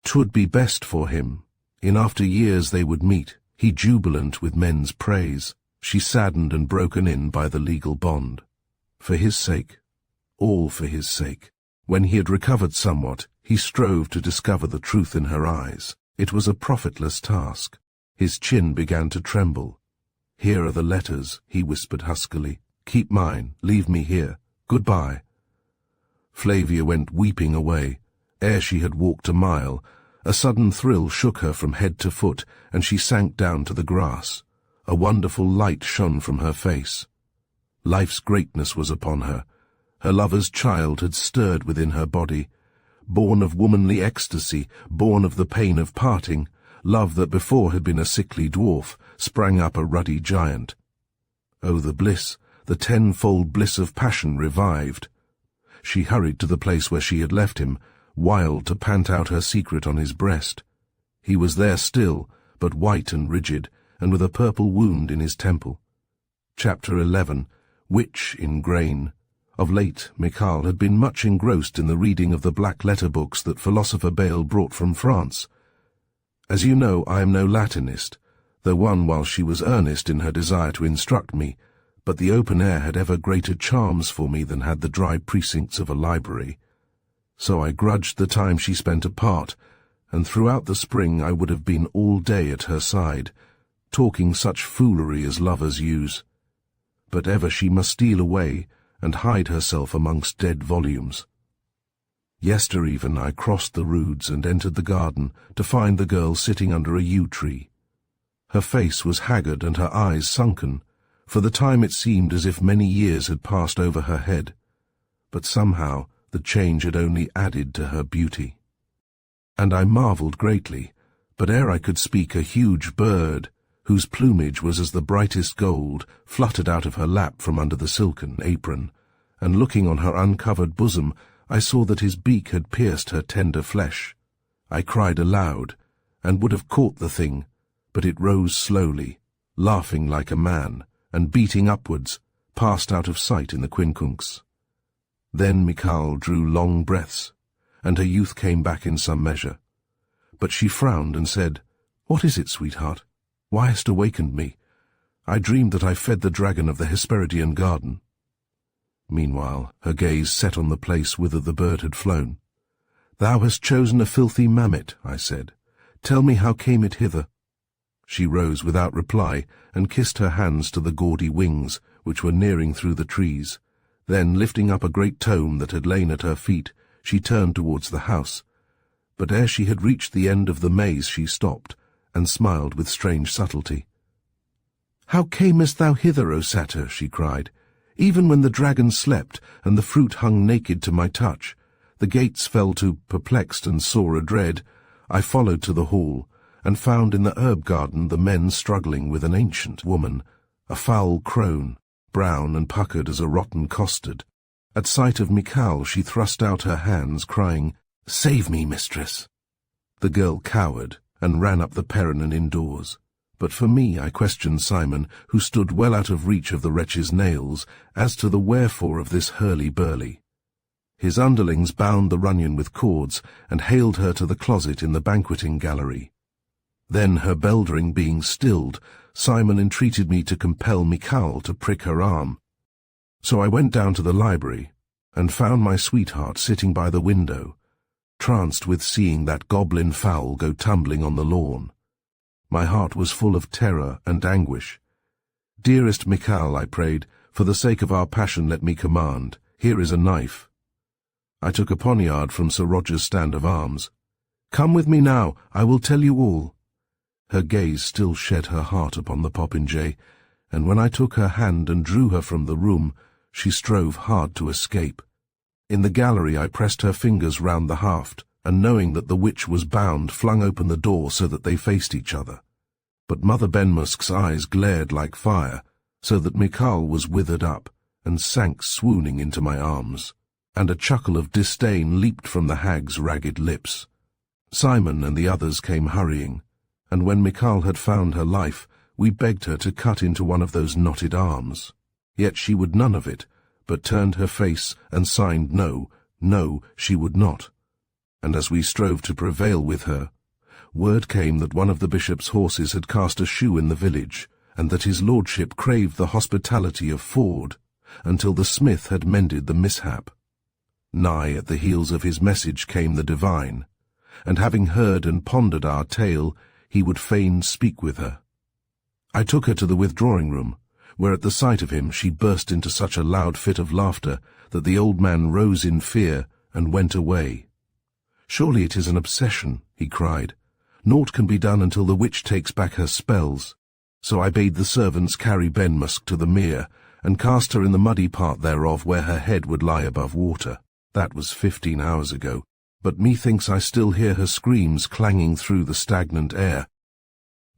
'Twould be best for him. In after years they would meet, he jubilant with men's praise, she saddened and broken in by the legal bond. For his sake, all for his sake. When he had recovered somewhat, he strove to discover the truth in her eyes. It was a profitless task. His chin began to tremble. "Here are the letters," he whispered huskily. "Keep mine, leave me here. Goodbye." Flavia went weeping away. Ere she had walked a mile, a sudden thrill shook her from head to foot, and she sank down to the grass. A wonderful light shone from her face. Life's greatness was upon her. Her lover's child had stirred within her body. Born of womanly ecstasy, born of the pain of parting, love that before had been a sickly dwarf, sprang up a ruddy giant. Oh, the bliss, the tenfold bliss of passion revived. She hurried to the place where she had left him, wild to pant out her secret on his breast. He was there still, but white and rigid, and with a purple wound in his temple. Chapter 11. Witch in Grain. Of late, Michal had been much engrossed in the reading of the black letter books that philosopher Bayle brought from France. As you know, I am no Latinist, though one while she was earnest in her desire to instruct me, but the open air had ever greater charms for me than had the dry precincts of a library. So I grudged the time she spent apart, and throughout the spring I would have been all day at her side, talking such foolery as lovers use. But ever she must steal away and hide herself amongst dead volumes. Yestereven I crossed the roods and entered the garden to find the girl sitting under a yew tree. Her face was haggard and her eyes sunken. For the time it seemed as if many years had passed over her head, but somehow the change had only added to her beauty. And I marvelled greatly, but ere I could speak, a huge bird, whose plumage was as the brightest gold, fluttered out of her lap from under the silken apron, and looking on her uncovered bosom, I saw that his beak had pierced her tender flesh. I cried aloud, and would have caught the thing, but it rose slowly, laughing like a man, and beating upwards, passed out of sight in the quincunx. Then Michal drew long breaths, and her youth came back in some measure. But she frowned and said, "What is it, sweetheart? Why hast awakened me? I dreamed that I fed the dragon of the Hesperidian garden." Meanwhile, her gaze set on the place whither the bird had flown. "Thou hast chosen a filthy mammet," I said. "Tell me, how came it hither?" She rose without reply and kissed her hands to the gaudy wings, which were nearing through the trees. Then, lifting up a great tome that had lain at her feet, she turned towards the house. But ere she had reached the end of the maze she stopped, and smiled with strange subtlety. "How camest thou hither, O satyr?" she cried. "Even when the dragon slept, and the fruit hung naked to my touch, the gates fell to, perplexed and sore adread. I followed to the hall, and found in the herb garden the men struggling with an ancient woman, a foul crone, brown and puckered as a rotten costard. At sight of Michal she thrust out her hands, crying, 'Save me, mistress!' The girl cowered, and ran up the perron and indoors. But for me I questioned Simon, who stood well out of reach of the wretch's nails, as to the wherefore of this hurly-burly. His underlings bound the Runyon with cords, and haled her to the closet in the banqueting gallery. Then, her beldering being stilled, Simon entreated me to compel Michal to prick her arm. So I went down to the library, and found my sweetheart sitting by the window, tranced with seeing that goblin fowl go tumbling on the lawn. My heart was full of terror and anguish. "Dearest Michal," I prayed, "for the sake of our passion let me command. Here is a knife." I took a poniard from Sir Roger's stand of arms. "Come with me now, I will tell you all." Her gaze still shed her heart upon the popinjay, and when I took her hand and drew her from the room, she strove hard to escape. In the gallery I pressed her fingers round the haft, and knowing that the witch was bound, flung open the door so that they faced each other. But Mother Benmusk's eyes glared like fire, so that Michal was withered up, and sank swooning into my arms, and a chuckle of disdain leaped from the hag's ragged lips. Simon and the others came hurrying, and when Michal had found her life, we begged her to cut into one of those knotted arms. Yet she would none of it, but turned her face and signed no, no, she would not. And as we strove to prevail with her, word came that one of the bishop's horses had cast a shoe in the village, and that his lordship craved the hospitality of Ford, until the smith had mended the mishap. Nigh at the heels of his message came the divine, and having heard and pondered our tale, he would fain speak with her. I took her to the withdrawing room, where at the sight of him she burst into such a loud fit of laughter that the old man rose in fear and went away. "Surely it is an obsession," he cried. "Naught can be done until the witch takes back her spells." So I bade the servants carry Benmusk to the mere, and cast her in the muddy part thereof where her head would lie above water. That was 15 hours ago, but methinks I still hear her screams clanging through the stagnant air.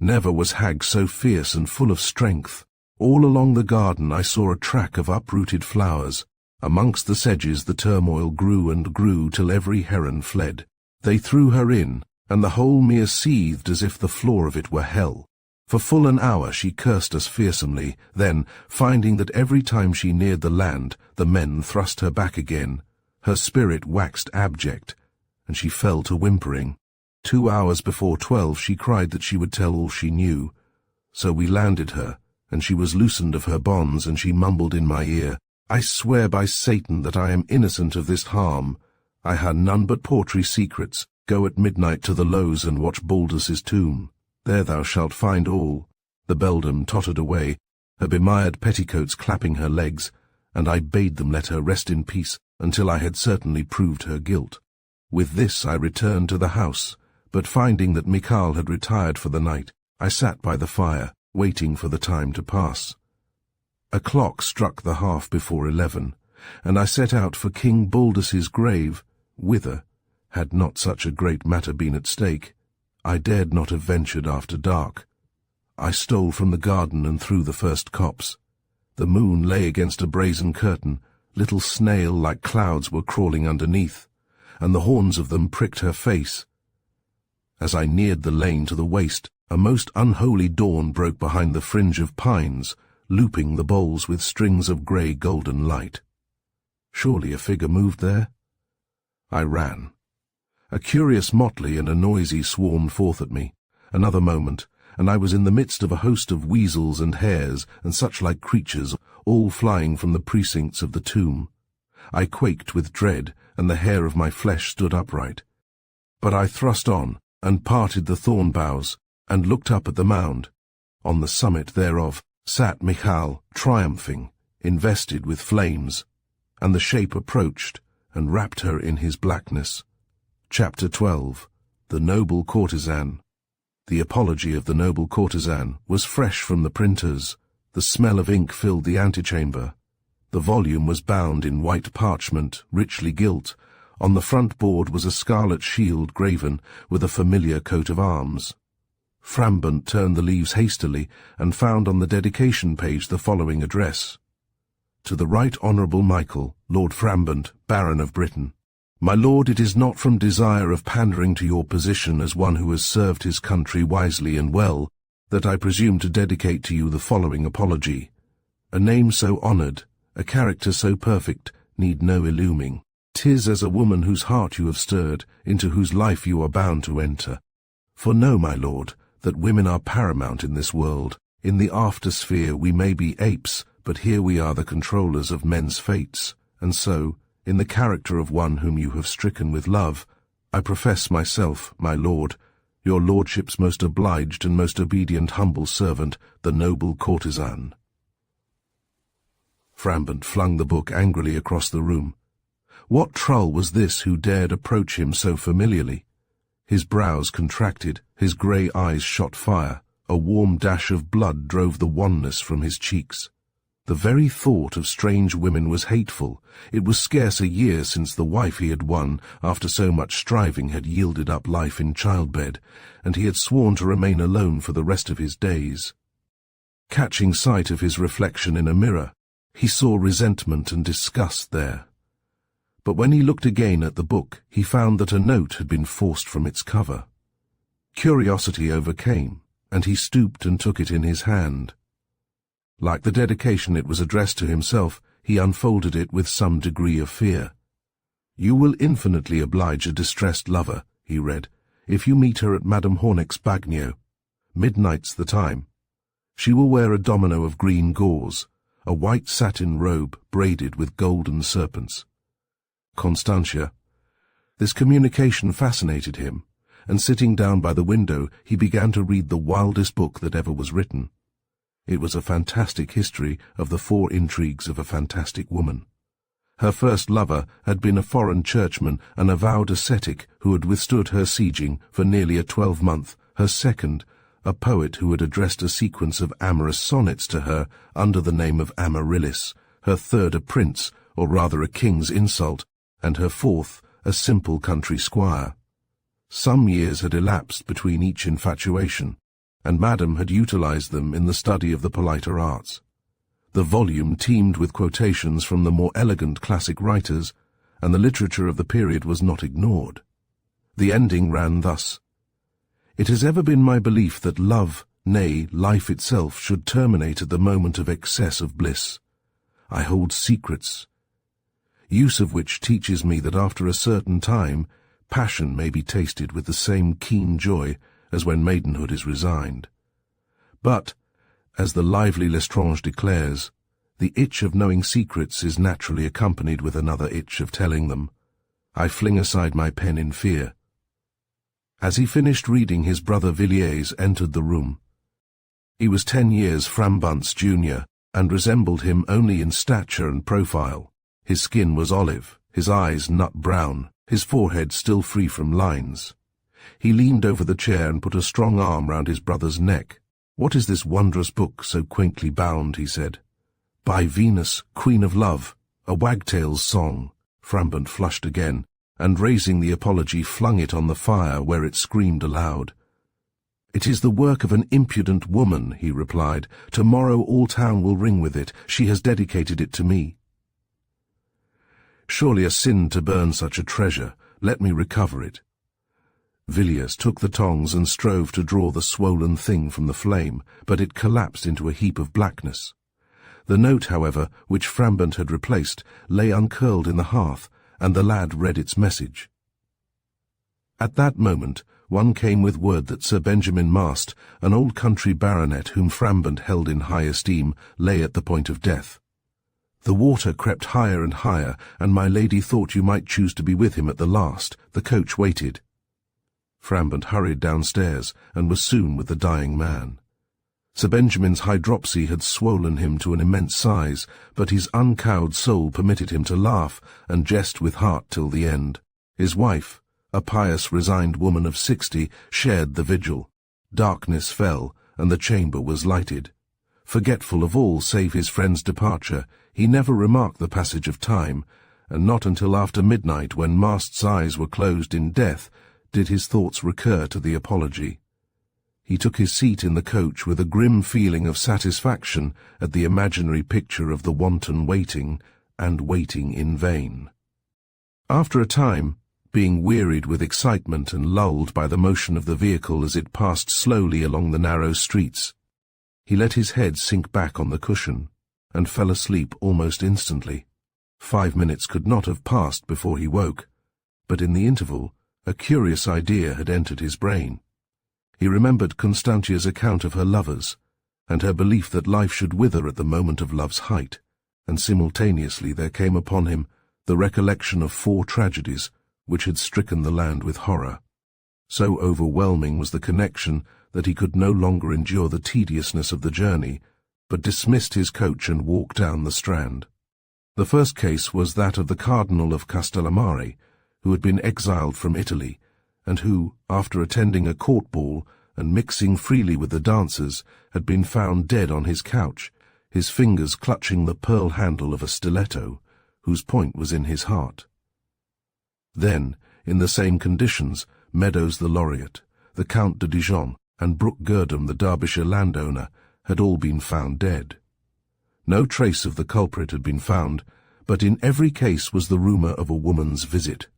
Never was hag so fierce and full of strength. All along the garden I saw a track of uprooted flowers. Amongst the sedges the turmoil grew and grew till every heron fled. They threw her in, and the whole mere seethed as if the floor of it were hell. For full an hour she cursed us fearsomely, then, finding that every time she neared the land, the men thrust her back again, her spirit waxed abject, and she fell to whimpering. 2 hours before 12 she cried that she would tell all she knew. So we landed her, and she was loosened of her bonds, and she mumbled in my ear, "I swear by Satan that I am innocent of this harm. I had none but paltry secrets. Go at midnight to the Lows and watch Baldus's tomb. There thou shalt find all." The beldam tottered away, her bemired petticoats clapping her legs, and I bade them let her rest in peace until I had certainly proved her guilt. With this I returned to the house, but finding that Michal had retired for the night, I sat by the fire, waiting for the time to pass. A clock struck the half before 11, and I set out for King Baldus's grave, whither, had not such a great matter been at stake, I dared not have ventured after dark. I stole from the garden and through the first copse. The moon lay against a brazen curtain, little snail-like clouds were crawling underneath, and the horns of them pricked her face. As I neared the lane to the waist, a most unholy dawn broke behind the fringe of pines, looping the boles with strings of grey golden light. Surely a figure moved there? I ran. A curious motley and a noisy swarmed forth at me. Another moment, and I was in the midst of a host of weasels and hares and such-like creatures, all flying from the precincts of the tomb. I quaked with dread, and the hair of my flesh stood upright. But I thrust on, and parted the thorn boughs, and looked up at the mound. On the summit thereof sat Michal, triumphing, invested with flames, and the shape approached, and wrapped her in his blackness. Chapter 12. The Noble Courtesan. The apology of the noble courtesan was fresh from the printers. The smell of ink filled the antechamber. The volume was bound in white parchment, richly gilt. On the front board was a scarlet shield graven with a familiar coat of arms. Frambant turned the leaves hastily and found on the dedication page the following address. To the Right Honourable Michael, Lord Frambant, Baron of Britain. My lord, it is not from desire of pandering to your position as one who has served his country wisely and well that I presume to dedicate to you the following apology. A name so honoured, a character so perfect, need no illuming. 'Tis as a woman whose heart you have stirred, into whose life you are bound to enter. For know, my lord, that women are paramount in this world. In the after sphere we may be apes, but here we are the controllers of men's fates, and so, in the character of one whom you have stricken with love, I profess myself, my lord, your lordship's most obliged and most obedient humble servant, the noble courtesan. Frambant flung the book angrily across the room. What trull was this who dared approach him so familiarly? His brows contracted, his grey eyes shot fire, a warm dash of blood drove the wanness from his cheeks. The very thought of strange women was hateful. It was scarce a year since the wife he had won, after so much striving, had yielded up life in childbed, and he had sworn to remain alone for the rest of his days. Catching sight of his reflection in a mirror, he saw resentment and disgust there. But when he looked again at the book, he found that a note had been forced from its cover. Curiosity overcame, and he stooped and took it in his hand. Like the dedication it was addressed to himself, he unfolded it with some degree of fear. "You will infinitely oblige a distressed lover," he read, "if you meet her at Madame Horneck's bagnio. Midnight's the time. She will wear a domino of green gauze, a white satin robe braided with golden serpents. Constantia." This communication fascinated him, and sitting down by the window, he began to read the wildest book that ever was written. It was a fantastic history of the 4 intrigues of a fantastic woman. Her first lover had been a foreign churchman, an avowed ascetic who had withstood her sieging for nearly a 12-month. Her second, a poet who had addressed a sequence of amorous sonnets to her under the name of Amaryllis. Her third, a prince, or rather a king's insult, and her fourth, a simple country squire. Some years had elapsed between each infatuation, and Madame had utilized them in the study of the politer arts. The volume teemed with quotations from the more elegant classic writers, and the literature of the period was not ignored. The ending ran thus: "It has ever been my belief that love, nay, life itself, should terminate at the moment of excess of bliss. I hold secrets, use of which teaches me that after a certain time, passion may be tasted with the same keen joy as when maidenhood is resigned. But, as the lively Lestrange declares, the itch of knowing secrets is naturally accompanied with another itch of telling them. I fling aside my pen in fear." As he finished reading, his brother Villiers entered the room. He was 10 years Frambont's junior, and resembled him only in stature and profile. His skin was olive, his eyes nut brown, his forehead still free from lines. He leaned over the chair and put a strong arm round his brother's neck. "What is this wondrous book so quaintly bound?" he said. "By Venus, Queen of Love, a wagtail's song." Frambont flushed again, and raising the apology flung it on the fire, where it screamed aloud. "It is the work of an impudent woman," he replied. "Tomorrow all town will ring with it. She has dedicated it to me." "Surely a sin to burn such a treasure. Let me recover it." Villiers took the tongs and strove to draw the swollen thing from the flame, but it collapsed into a heap of blackness. The note, however, which Frambont had replaced, lay uncurled in the hearth, and the lad read its message. At that moment, one came with word that Sir Benjamin Mast, an old country baronet whom Frambont held in high esteem, lay at the point of death. The water crept higher and higher, and my lady thought you might choose to be with him at the last. The coach waited. Frambont hurried downstairs, and was soon with the dying man. Sir Benjamin's hydropsy had swollen him to an immense size, but his uncowed soul permitted him to laugh and jest with heart till the end. His wife, a pious, resigned woman of 60, shared the vigil. Darkness fell, and the chamber was lighted. Forgetful of all save his friend's departure, he never remarked the passage of time, and not until after midnight, when Mast's eyes were closed in death, did his thoughts recur to the apology. He took his seat in the coach with a grim feeling of satisfaction at the imaginary picture of the wanton waiting, and waiting in vain. After a time, being wearied with excitement and lulled by the motion of the vehicle as it passed slowly along the narrow streets, he let his head sink back on the cushion, and fell asleep almost instantly. 5 minutes could not have passed before he woke, but in the interval, a curious idea had entered his brain. He remembered Constantia's account of her lovers, and her belief that life should wither at the moment of love's height, and simultaneously there came upon him the recollection of 4 tragedies which had stricken the land with horror. So overwhelming was the connection that he could no longer endure the tediousness of the journey, but dismissed his coach and walked down the Strand. The first case was that of the Cardinal of Castellamare, who had been exiled from Italy, and who, after attending a court ball and mixing freely with the dancers, had been found dead on his couch, his fingers clutching the pearl handle of a stiletto, whose point was in his heart. Then, in the same conditions, Meadows the laureate, the Count de Dijon, and Brooke Gurdam the Derbyshire landowner had all been found dead. No trace of the culprit had been found, but in every case was the rumour of a woman's visit.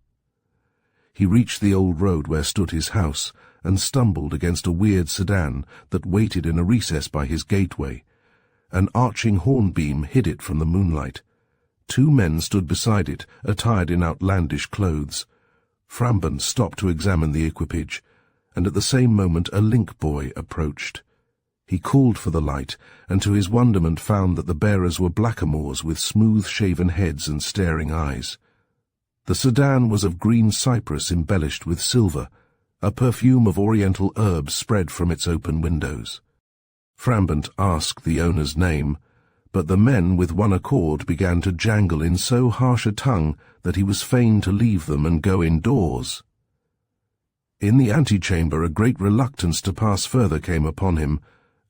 He reached the old road where stood his house, and stumbled against a weird sedan that waited in a recess by his gateway. An arching hornbeam hid it from the moonlight. 2 men stood beside it, attired in outlandish clothes. Frambont stopped to examine the equipage, and at the same moment a link boy approached. He called for the light, and to his wonderment found that the bearers were blackamoors with smooth-shaven heads and staring eyes. The sedan was of green cypress embellished with silver. A perfume of oriental herbs spread from its open windows. Frambant asked the owner's name, but the men with one accord began to jangle in so harsh a tongue that he was fain to leave them and go indoors. In the antechamber a great reluctance to pass further came upon him,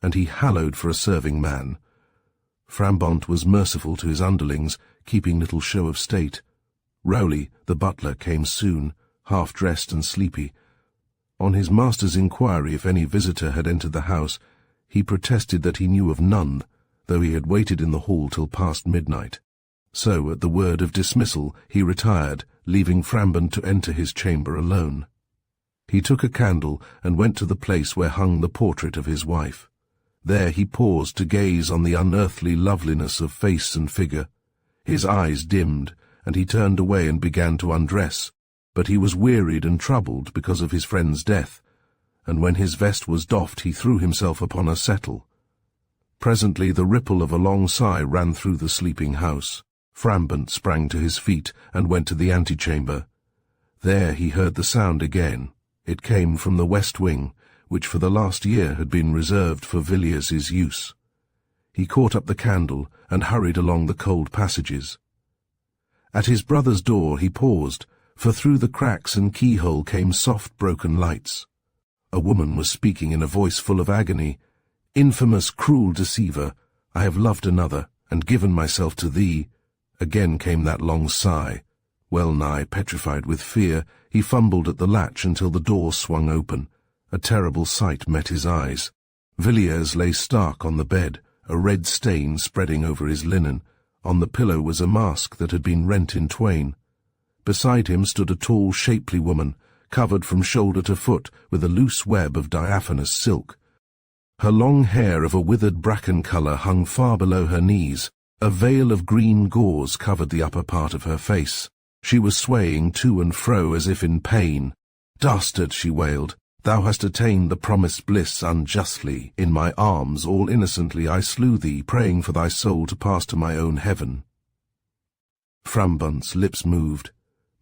and he hallowed for a serving man. Frambant was merciful to his underlings, keeping little show of state. Rowley, the butler, came soon, half-dressed and sleepy. On his master's inquiry if any visitor had entered the house, he protested that he knew of none, though he had waited in the hall till past midnight. So, at the word of dismissal, he retired, leaving Frambant to enter his chamber alone. He took a candle and went to the place where hung the portrait of his wife. There he paused to gaze on the unearthly loveliness of face and figure. His eyes dimmed, and he turned away and began to undress, but he was wearied and troubled because of his friend's death, and when his vest was doffed he threw himself upon a settle. Presently the ripple of a long sigh ran through the sleeping house. Frambant sprang to his feet and went to the antechamber. There he heard the sound again. It came from the west wing, which for the last year had been reserved for Villiers' use. He caught up the candle and hurried along the cold passages. At his brother's door he paused, for through the cracks and keyhole came soft broken lights. A woman was speaking in a voice full of agony. "Infamous, cruel deceiver, I have loved another, and given myself to thee." Again came that long sigh. Well-nigh petrified with fear, he fumbled at the latch until the door swung open. A terrible sight met his eyes. Villiers lay stark on the bed, a red stain spreading over his linen. On the pillow was a mask that had been rent in twain. Beside him stood a tall, shapely woman, covered from shoulder to foot with a loose web of diaphanous silk. Her long hair of a withered bracken colour hung far below her knees. A veil of green gauze covered the upper part of her face. She was swaying to and fro as if in pain. "Dastard," she wailed, "thou hast attained the promised bliss unjustly. In my arms, all innocently, I slew thee, praying for thy soul to pass to my own heaven." Frambant's lips moved.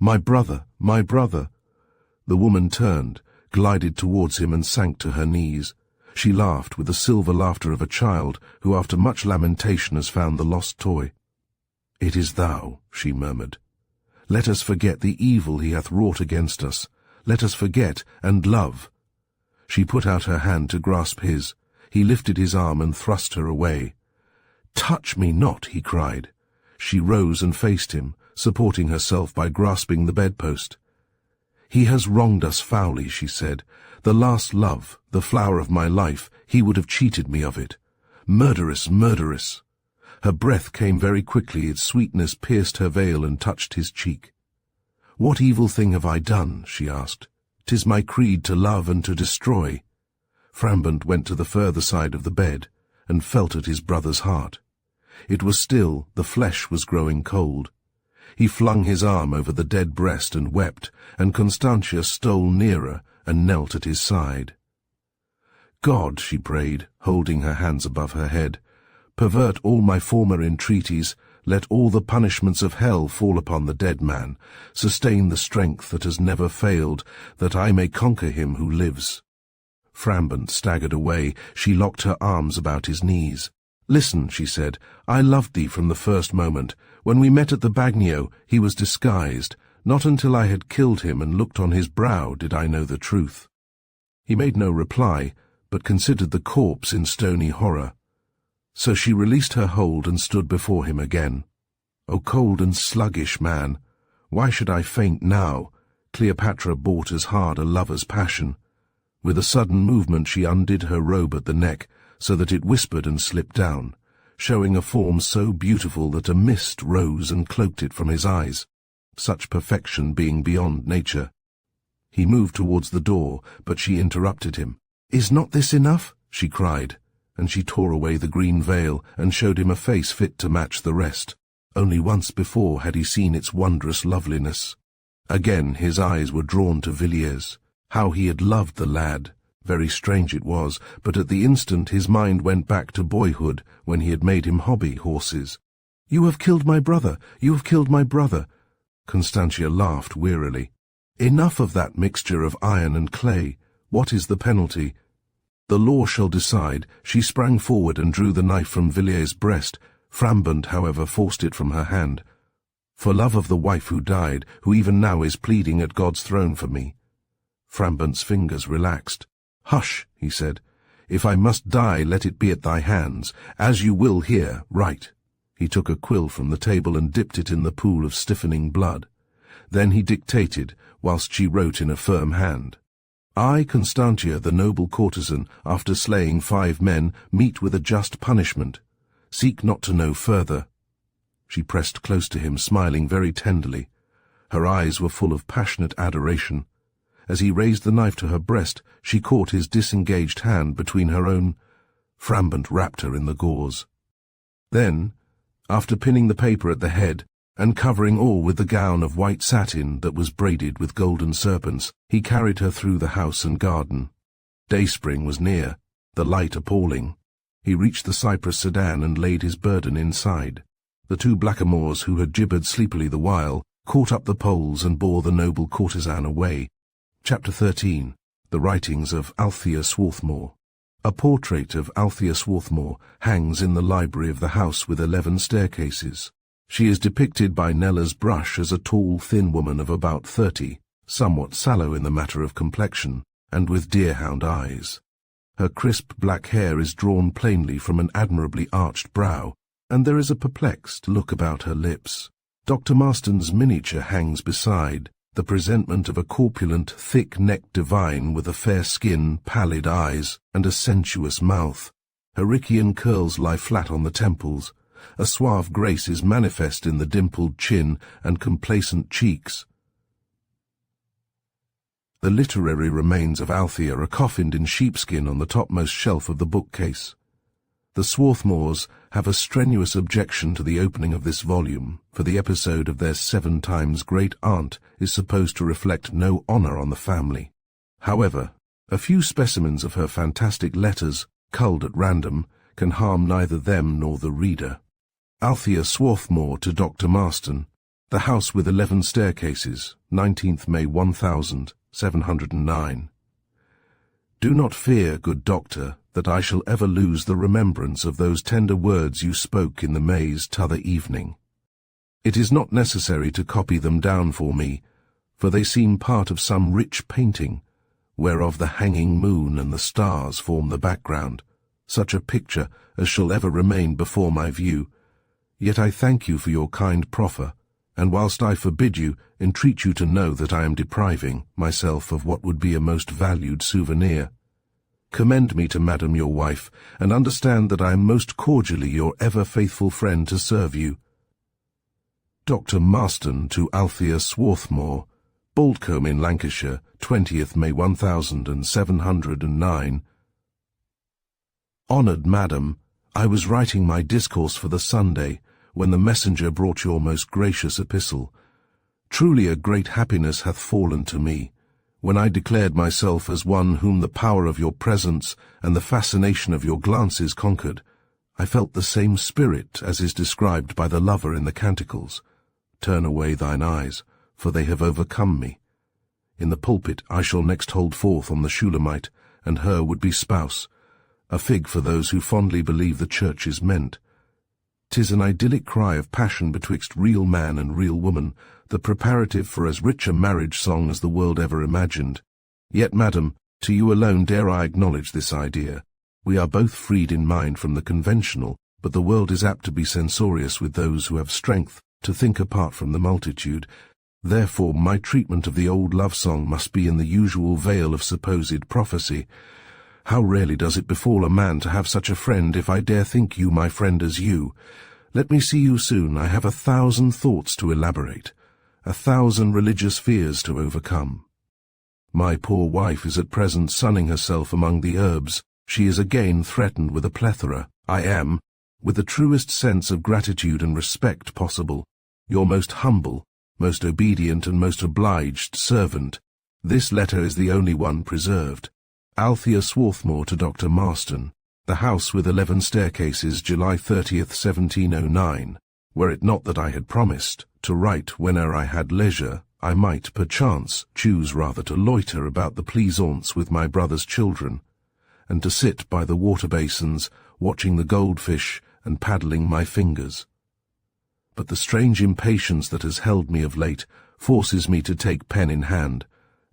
"My brother, my brother!" The woman turned, glided towards him and sank to her knees. She laughed with the silver laughter of a child who after much lamentation has found the lost toy. "It is thou," she murmured. "Let us forget the evil he hath wrought against us. Let us forget and love." She put out her hand to grasp his. He lifted his arm and thrust her away. "Touch me not," he cried. She rose and faced him, supporting herself by grasping the bedpost. "He has wronged us foully," she said. "The last love, the flower of my life, he would have cheated me of it. Murderess, murderess!" Her breath came very quickly, its sweetness pierced her veil and touched his cheek. "What evil thing have I done?" she asked. "'Tis my creed to love and to destroy." Frambant went to the further side of the bed and felt at his brother's heart. It was still, the flesh was growing cold. He flung his arm over the dead breast and wept, and Constantia stole nearer and knelt at his side. "God," she prayed, holding her hands above her head, "pervert all my former entreaties, let all the punishments of hell fall upon the dead man, sustain the strength that has never failed, that I may conquer him who lives." Frambant staggered away. She locked her arms about his knees. "Listen," she said, "I loved thee from the first moment. When we met at the bagnio, he was disguised. Not until I had killed him and looked on his brow did I know the truth." He made no reply, but considered the corpse in stony horror. So she released her hold and stood before him again. "O cold and sluggish man, why should I faint now? Cleopatra bought as hard a lover's passion." With a sudden movement she undid her robe at the neck, so that it whispered and slipped down, showing a form so beautiful that a mist rose and cloaked it from his eyes, such perfection being beyond nature. He moved towards the door, but she interrupted him. "Is not this enough?" she cried, and she tore away the green veil and showed him a face fit to match the rest. Only once before had he seen its wondrous loveliness. Again his eyes were drawn to Villiers. How he had loved the lad! Very strange it was, but at the instant his mind went back to boyhood, when he had made him hobby horses. "You have killed my brother! You have killed my brother!" Constantia laughed wearily. Enough of that mixture of iron and clay. What is the penalty? The law shall decide. She sprang forward and drew the knife from Villier's breast. Frambant, however, forced it from her hand. For love of the wife who died, who even now is pleading at God's throne for me. Frambant's fingers relaxed. Hush, he said. If I must die, let it be at thy hands. As you will here, write. He took a quill from the table and dipped it in the pool of stiffening blood. Then he dictated, whilst she wrote in a firm hand. I, Constantia, the noble courtesan, after slaying 5 men, meet with a just punishment. Seek not to know further. She pressed close to him, smiling very tenderly. Her eyes were full of passionate adoration. As he raised the knife to her breast, she caught his disengaged hand between her own. Frambant wrapped her in the gauze. Then, after pinning the paper at the head, and covering all with the gown of white satin that was braided with golden serpents, he carried her through the house and garden. Dayspring was near, the light appalling. He reached the cypress sedan and laid his burden inside. The 2 blackamoors who had gibbered sleepily the while caught up the poles and bore the noble courtesan away. Chapter 13. The Writings of Althea Swarthmore. A portrait of Althea Swarthmore hangs in the library of the house with 11 staircases. She is depicted by Kneller's brush as a tall, thin woman of about 30, somewhat sallow in the matter of complexion, and with deerhound eyes. Her crisp black hair is drawn plainly from an admirably arched brow, and there is a perplexed look about her lips. Dr. Marston's miniature hangs beside, the presentment of a corpulent, thick-necked divine with a fair skin, pallid eyes, and a sensuous mouth. Herician curls lie flat on the temples. A suave grace is manifest in the dimpled chin and complacent cheeks. The literary remains of Althea are coffined in sheepskin on the topmost shelf of the bookcase. The Swarthmores have a strenuous objection to the opening of this volume, for the episode of their 7 times great-aunt is supposed to reflect no honour on the family. However, a few specimens of her fantastic letters, culled at random, can harm neither them nor the reader. Althea Swarthmore to Dr. Marston, The House with 11 Staircases, 19th May 1709. Do not fear, good doctor, that I shall ever lose the remembrance of those tender words you spoke in the maze t'other evening. It is not necessary to copy them down for me, for they seem part of some rich painting, whereof the hanging moon and the stars form the background, such a picture as shall ever remain before my view. Yet I thank you for your kind proffer, and whilst I forbid you, entreat you to know that I am depriving myself of what would be a most valued souvenir. Commend me to Madam your wife, and understand that I am most cordially your ever faithful friend to serve you. Dr. Marston to Althea Swarthmore, Baldcombe in Lancashire, 20th May 1709. Honoured Madam, I was writing my discourse for the Sunday, when the messenger brought your most gracious epistle. Truly a great happiness hath fallen to me, when I declared myself as one whom the power of your presence and the fascination of your glances conquered. I felt the same spirit as is described by the lover in the Canticles. Turn away thine eyes, for they have overcome me. In the pulpit I shall next hold forth on the Shulamite, and her would-be spouse, a fig for those who fondly believe the church is meant. 'Tis an idyllic cry of passion betwixt real man and real woman, the preparative for as rich a marriage song as the world ever imagined. Yet, madam, to you alone dare I acknowledge this idea. We are both freed in mind from the conventional, but the world is apt to be censorious with those who have strength to think apart from the multitude. Therefore my treatment of the old love song must be in the usual veil of supposed prophecy. How rarely does it befall a man to have such a friend, if I dare think you my friend as you. Let me see you soon. I have 1,000 thoughts to elaborate, 1,000 religious fears to overcome. My poor wife is at present sunning herself among the herbs. She is again threatened with a plethora. I am, with the truest sense of gratitude and respect possible, your most humble, most obedient and most obliged servant. This letter is the only one preserved. Althea Swarthmore to Dr. Marston, The House with 11 Staircases, July 30th, 1709. Were it not that I had promised to write whene'er I had leisure, I might, perchance, choose rather to loiter about the pleasaunce with my brother's children, and to sit by the water basins, watching the goldfish and paddling my fingers. But the strange impatience that has held me of late forces me to take pen in hand,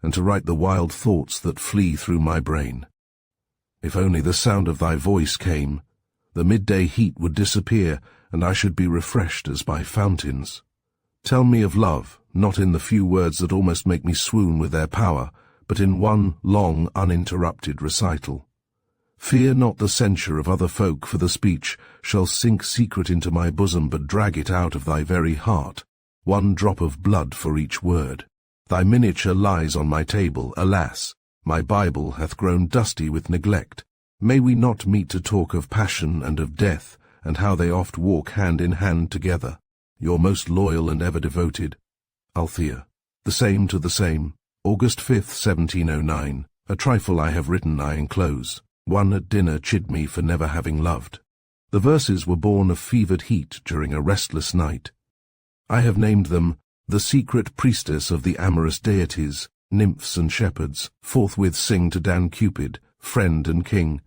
and to write the wild thoughts that flee through my brain. If only the sound of thy voice came, the midday heat would disappear, and I should be refreshed as by fountains. Tell me of love, not in the few words that almost make me swoon with their power, but in one long, uninterrupted recital. Fear not the censure of other folk, for the speech shall sink secret into my bosom, but drag it out of thy very heart, one drop of blood for each word. Thy miniature lies on my table, alas, my Bible hath grown dusty with neglect. May we not meet to talk of passion and of death, and how they oft walk hand in hand together. Your most loyal and ever devoted, Althea. The same to the same, August 5th, 1709. A trifle I have written I enclose. One at dinner chid me for never having loved. The verses were born of fevered heat during a restless night. I have named them the secret priestess of the amorous deities, nymphs and shepherds, forthwith sing to Dan Cupid, friend and king,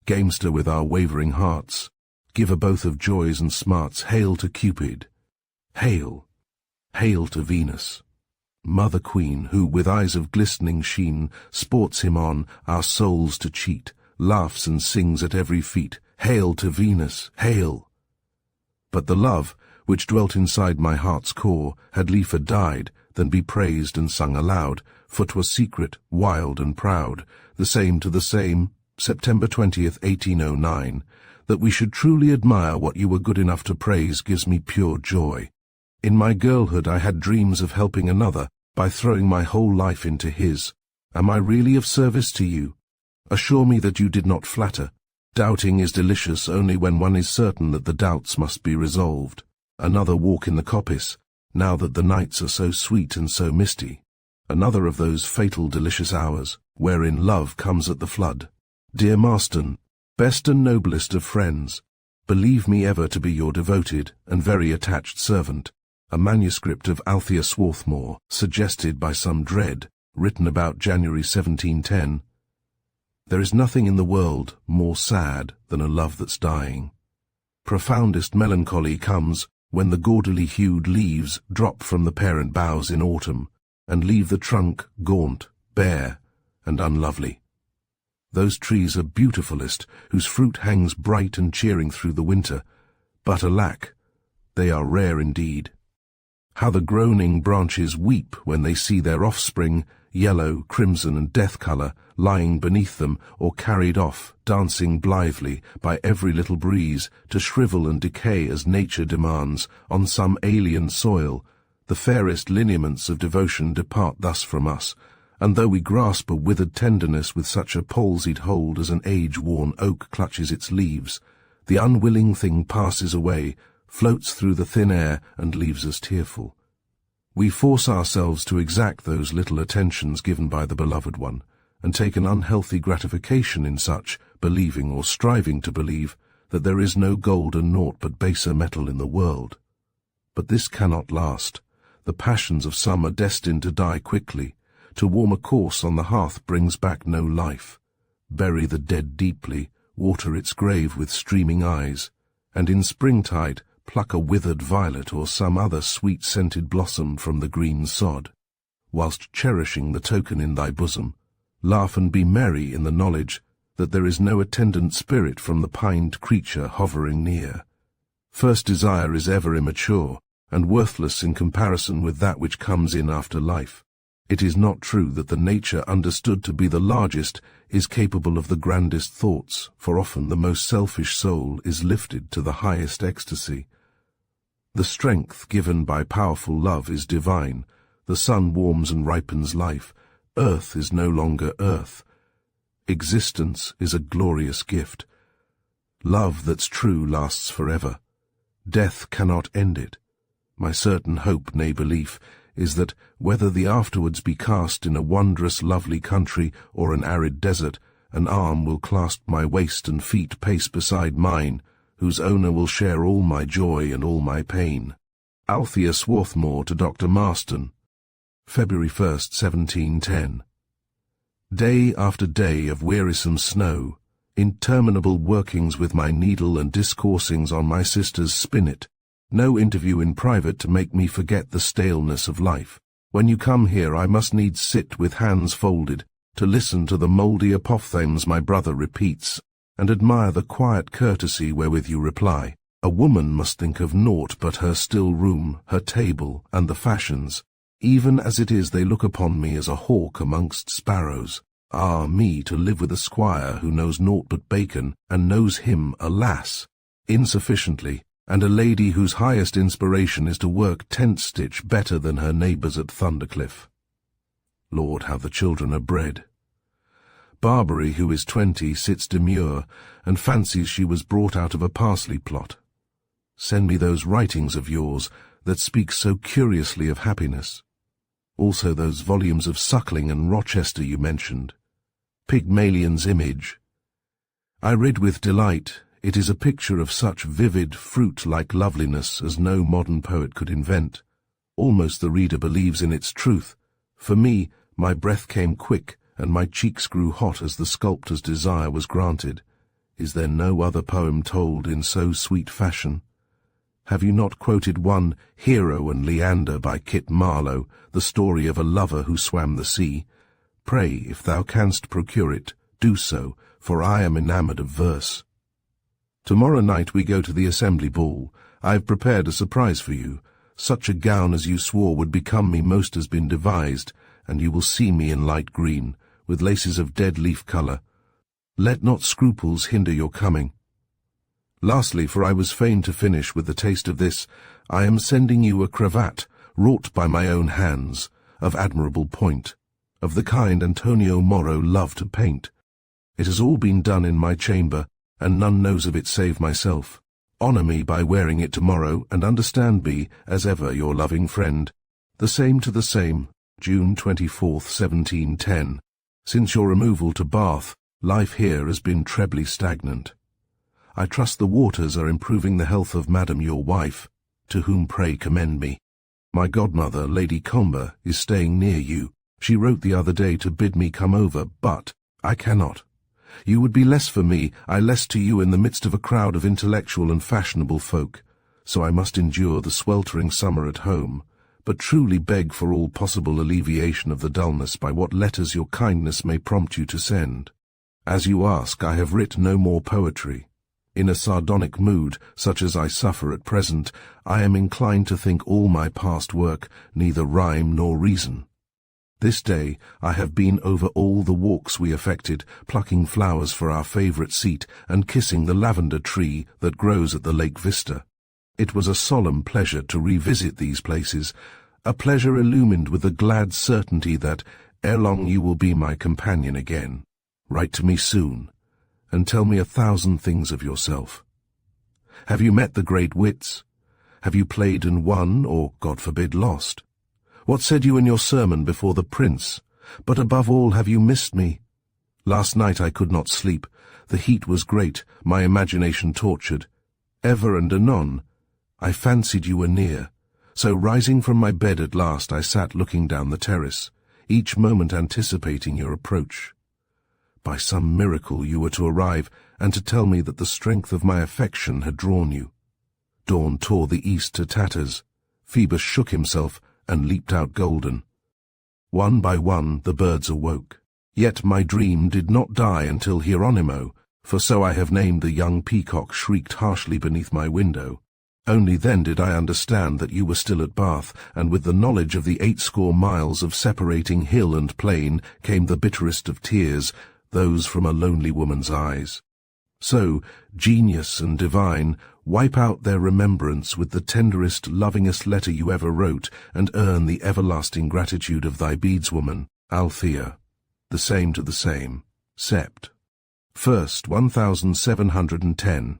gamester with our wavering hearts, giver both of joys and smarts. Hail to Cupid! Hail! Hail to Venus! Mother Queen, who with eyes of glistening sheen sports him on, our souls to cheat, laughs and sings at every feat. Hail to Venus! Hail! But the love which dwelt inside my heart's core had liefer died than be praised and sung aloud, for 'twas secret, wild and proud, the same to the same, September 20th, 1809. That we should truly admire what you were good enough to praise gives me pure joy. In my girlhood I had dreams of helping another by throwing my whole life into his. Am I really of service to you? Assure me that you did not flatter. Doubting is delicious only when one is certain that the doubts must be resolved. Another walk in the coppice, now that the nights are so sweet and so misty. Another of those fatal delicious hours, wherein love comes at the flood. Dear Marston, best and noblest of friends, believe me ever to be your devoted and very attached servant. A manuscript of Althea Swarthmore, suggested by some dread, written about January 1710. There is nothing in the world more sad than a love that's dying. Profoundest melancholy comes when the gaudily hued leaves drop from the parent boughs in autumn, and leave the trunk gaunt, bare, and unlovely. Those trees are beautifulest whose fruit hangs bright and cheering through the winter, but alack, they are rare indeed. How the groaning branches weep when they see their offspring, yellow, crimson, and death-colour, lying beneath them, or carried off, dancing blithely, by every little breeze, to shrivel and decay as nature demands, on some alien soil. The fairest lineaments of devotion depart thus from us, and though we grasp a withered tenderness with such a palsied hold as an age-worn oak clutches its leaves, the unwilling thing passes away, floats through the thin air, and leaves us tearful. We force ourselves to exact those little attentions given by the beloved one, and take an unhealthy gratification in such, believing or striving to believe, that there is no gold and naught but baser metal in the world. But this cannot last. The passions of some are destined to die quickly. To warm a corse on the hearth brings back no life. Bury the dead deeply, water its grave with streaming eyes, and in springtide pluck a withered violet or some other sweet-scented blossom from the green sod. Whilst cherishing the token in thy bosom, laugh and be merry in the knowledge that there is no attendant spirit from the pined creature hovering near. First desire is ever immature, and worthless in comparison with that which comes in after life. It is not true that the nature understood to be the largest is capable of the grandest thoughts, for often the most selfish soul is lifted to the highest ecstasy. The strength given by powerful love is divine. The sun warms and ripens life. Earth is no longer earth. Existence is a glorious gift. Love that's true lasts forever. Death cannot end it. My certain hope, nay belief, is that, whether the afterwards be cast in a wondrous lovely country or an arid desert, an arm will clasp my waist and feet pace beside mine, whose owner will share all my joy and all my pain. Althea Swarthmore to Dr. Marston. February 1st, 1710. Day after day of wearisome snow, interminable workings with my needle and discoursings on my sister's spinnet, no interview in private to make me forget the staleness of life. When you come here I must needs sit with hands folded, to listen to the mouldy apophthegms my brother repeats, and admire the quiet courtesy wherewith you reply. A woman must think of naught but her still room, her table, and the fashions. Even as it is they look upon me as a hawk amongst sparrows. Ah, me to live with a squire who knows naught but bacon, and knows him, alas, insufficiently, and a lady whose highest inspiration is to work tent-stitch better than her neighbours at Thundercliff. Lord, how the children are bred. Barbary, who is 20, sits demure, and fancies she was brought out of a parsley plot. Send me those writings of yours that speak so curiously of happiness. Also those volumes of Suckling and Rochester you mentioned. Pygmalion's Image. I read with delight. It is a picture of such vivid, fruit-like loveliness as no modern poet could invent. Almost the reader believes in its truth. For me, my breath came quick, and my cheeks grew hot as the sculptor's desire was granted. Is there no other poem told in so sweet fashion? Have you not quoted one, Hero and Leander by Kit Marlowe, the story of a lover who swam the sea? Pray, if thou canst procure it, do so, for I am enamoured of verse. Tomorrow night we go to the Assembly Ball. I have prepared a surprise for you. Such a gown as you swore would become me most has been devised, and you will see me in light green, with laces of dead leaf colour. Let not scruples hinder your coming. Lastly, for I was fain to finish with the taste of this, I am sending you a cravat, wrought by my own hands, of admirable point, of the kind Antonio Moro loved to paint. It has all been done in my chamber, and none knows of it save myself. Honour me by wearing it tomorrow, and understand me, as ever, your loving friend. The same to the same, June 24th, 1710. Since your removal to Bath, life here has been trebly stagnant. I trust the waters are improving the health of Madam your wife, to whom pray commend me. My godmother, Lady Comber, is staying near you. She wrote the other day to bid me come over, but I cannot. You would be less for me, I less to you in the midst of a crowd of intellectual and fashionable folk, so I must endure the sweltering summer at home, but truly beg for all possible alleviation of the dullness by what letters your kindness may prompt you to send. As you ask, I have writ no more poetry. In a sardonic mood, such as I suffer at present, I am inclined to think all my past work neither rhyme nor reason. This day I have been over all the walks we affected, plucking flowers for our favourite seat, and kissing the lavender tree that grows at the lake vista. It was a solemn pleasure to revisit these places, a pleasure illumined with the glad certainty that ere long you will be my companion again. Write to me soon, and tell me 1,000 things of yourself. Have you met the great wits? Have you played and won, or, God forbid, lost? What said you in your sermon before the prince? But above all, have you missed me? Last night I could not sleep. The heat was great, my imagination tortured. Ever and anon, I fancied you were near. So rising from my bed at last I sat looking down the terrace, each moment anticipating your approach. By some miracle you were to arrive, and to tell me that the strength of my affection had drawn you. Dawn tore the east to tatters. Phoebus shook himself, and leaped out golden. One by one the birds awoke. Yet my dream did not die until Hieronymo, for so I have named the young peacock, shrieked harshly beneath my window. Only then did I understand that you were still at Bath, and with the knowledge of the 80 miles of separating hill and plain came the bitterest of tears, those from a lonely woman's eyes. So, genius and divine, wipe out their remembrance with the tenderest, lovingest letter you ever wrote, and earn the everlasting gratitude of thy beadswoman, Althea. The same to the same. Sept. 1st, 1710.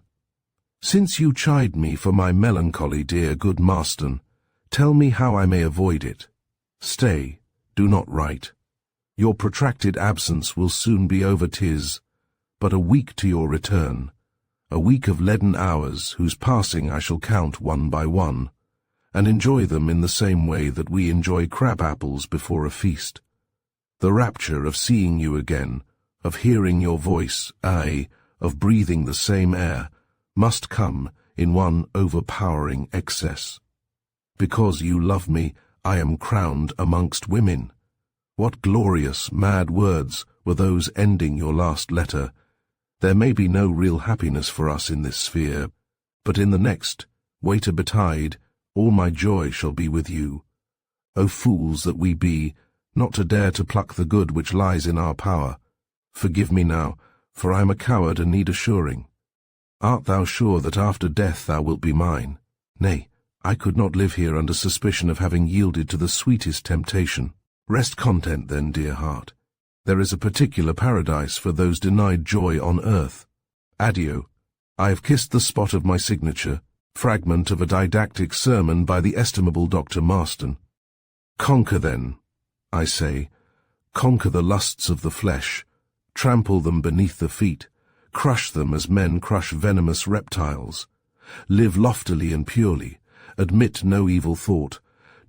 Since you chide me for my melancholy, dear good Marston, tell me how I may avoid it. Stay, do not write. Your protracted absence will soon be over, 'tis but a week to your return. a week of leaden hours whose passing I shall count one by one, and enjoy them in the same way that we enjoy crab-apples before a feast. The rapture of seeing you again, of hearing your voice, aye, of breathing the same air, must come in one overpowering excess. Because you love me, I am crowned amongst women. What glorious, mad words were those ending your last letter. There may be no real happiness for us in this sphere, but in the next, waiter betide, all my joy shall be with you. O fools that we be, not to dare to pluck the good which lies in our power. Forgive me now, for I am a coward and need assuring. Art thou sure that after death thou wilt be mine? Nay, I could not live here under suspicion of having yielded to the sweetest temptation. Rest content then, dear heart. There is a particular paradise for those denied joy on earth. Addio. I have kissed the spot of my signature, fragment of a didactic sermon by the estimable Dr. Marston. Conquer then, I say, conquer the lusts of the flesh, trample them beneath the feet, crush them as men crush venomous reptiles. Live loftily and purely, admit no evil thought,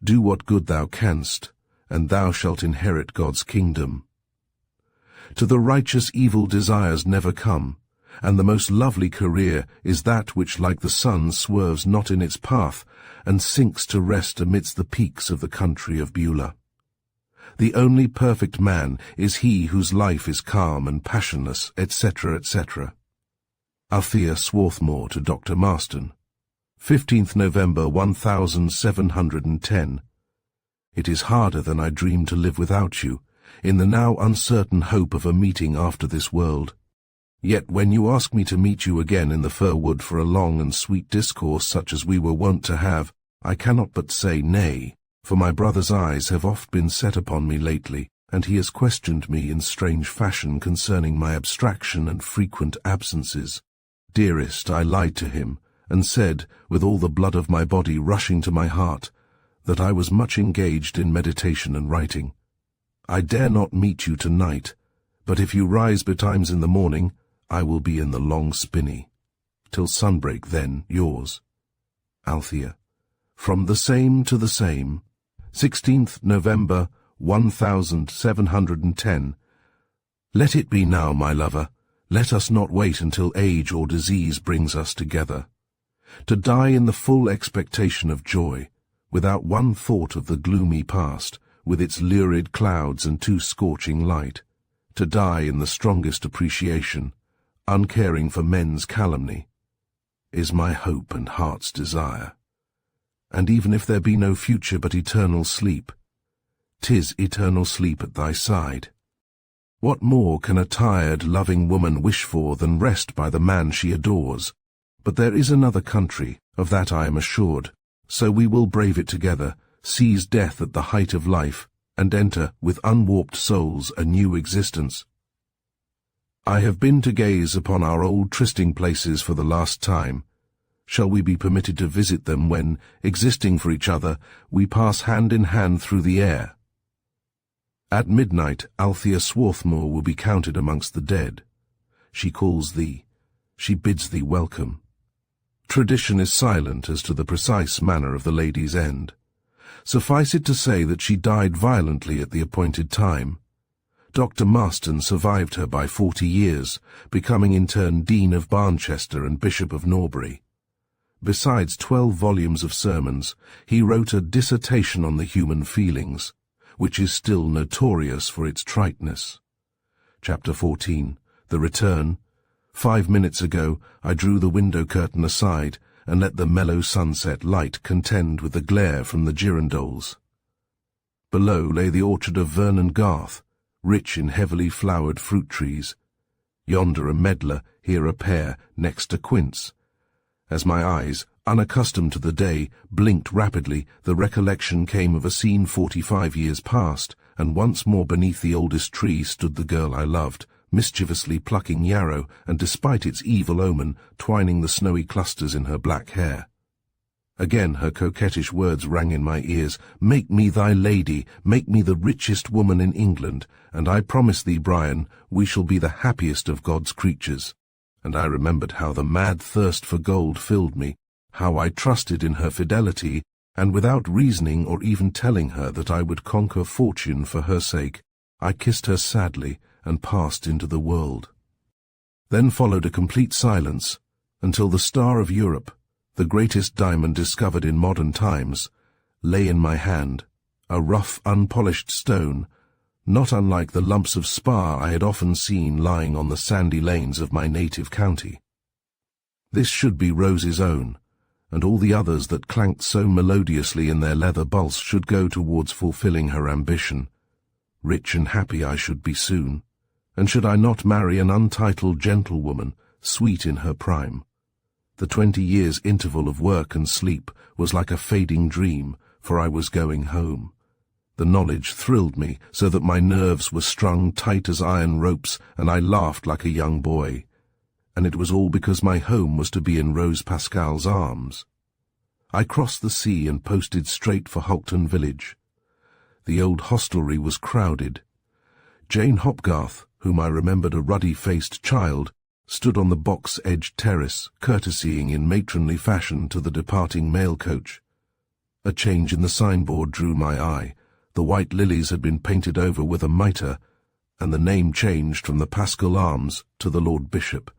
do what good thou canst, and thou shalt inherit God's kingdom. To the righteous evil desires never come, and the most lovely career is that which like the sun swerves not in its path, and sinks to rest amidst the peaks of the country of Beulah. The only perfect man is he whose life is calm and passionless, etc., etc. Althea Swarthmore to Dr. Marston. 15th November 1710. It is harder than I dreamed to live without you, in the now uncertain hope of a meeting after this world. Yet when you ask me to meet you again in the fir wood for a long and sweet discourse such as we were wont to have, I cannot but say nay, for my brother's eyes have oft been set upon me lately, and he has questioned me in strange fashion concerning my abstraction and frequent absences. Dearest, I lied to him, and said, with all the blood of my body rushing to my heart, that I was much engaged in meditation and writing. I dare not meet you tonight, but if you rise betimes in the morning, I will be in the long spinney. Till sunbreak then, yours. Althea. From the same to the same. 16th November 1710. Let it be now, my lover. Let us not wait until age or disease brings us together. To die in the full expectation of joy, without one thought of the gloomy past, with its lurid clouds and too scorching light. To die in the strongest appreciation, uncaring for men's calumny, is my hope and heart's desire. And even if there be no future but eternal sleep, 'tis eternal sleep at thy side. What more can a tired, loving woman wish for than rest by the man she adores? But there is another country, of that I am assured, so we will brave it together, seize death at the height of life, and enter, with unwarped souls, a new existence. I have been to gaze upon our old trysting places for the last time. Shall we be permitted to visit them when, existing for each other, we pass hand in hand through the air? At midnight, Althea Swarthmore will be counted amongst the dead. She calls thee. She bids thee welcome. Tradition is silent as to the precise manner of the lady's end. Suffice it to say that she died violently at the appointed time. Dr. Marston survived her by 40 years, becoming in turn Dean of Barnchester and Bishop of Norbury. Besides 12 volumes of sermons, he wrote a dissertation on the human feelings, which is still notorious for its triteness. Chapter 14. The Return. 5 minutes ago I drew the window curtain aside and let the mellow sunset light contend with the glare from the girandoles. Below lay the orchard of Vernon Garth, rich in heavily flowered fruit trees. Yonder a medlar, here a pear, next a quince. As my eyes, unaccustomed to the day, blinked rapidly, the recollection came of a scene 45 years past, and once more beneath the oldest tree stood the girl I loved, mischievously plucking yarrow, and despite its evil omen, twining the snowy clusters in her black hair. Again her coquettish words rang in my ears, "Make me thy lady, make me the richest woman in England, and I promise thee, Brian, we shall be the happiest of God's creatures." and I remembered how the mad thirst for gold filled me, how I trusted in her fidelity, and without reasoning or even telling her that I would conquer fortune for her sake, I kissed her sadly and passed into the world. Then followed a complete silence, until the Star of Europe, the greatest diamond discovered in modern times, lay in my hand, a rough, unpolished stone, not unlike the lumps of spar I had often seen lying on the sandy lanes of my native county. This should be Rose's own, and all the others that clanked so melodiously in their leather bulse should go towards fulfilling her ambition. Rich and happy I should be soon, and should I not marry an untitled gentlewoman, sweet in her prime? The 20 years' interval of work and sleep was like a fading dream, for I was going home. The knowledge thrilled me so that my nerves were strung tight as iron ropes, and I laughed like a young boy. And it was all because my home was to be in Rose Pascal's arms. I crossed the sea and posted straight for Hulkton village. The old hostelry was crowded. Jane Hopgarth, whom I remembered a ruddy-faced child, stood on the box-edged terrace, courtesying in matronly fashion to the departing mail coach. A change in the signboard drew my eye. The white lilies had been painted over with a mitre, and the name changed from the Paschal Arms to the Lord Bishop.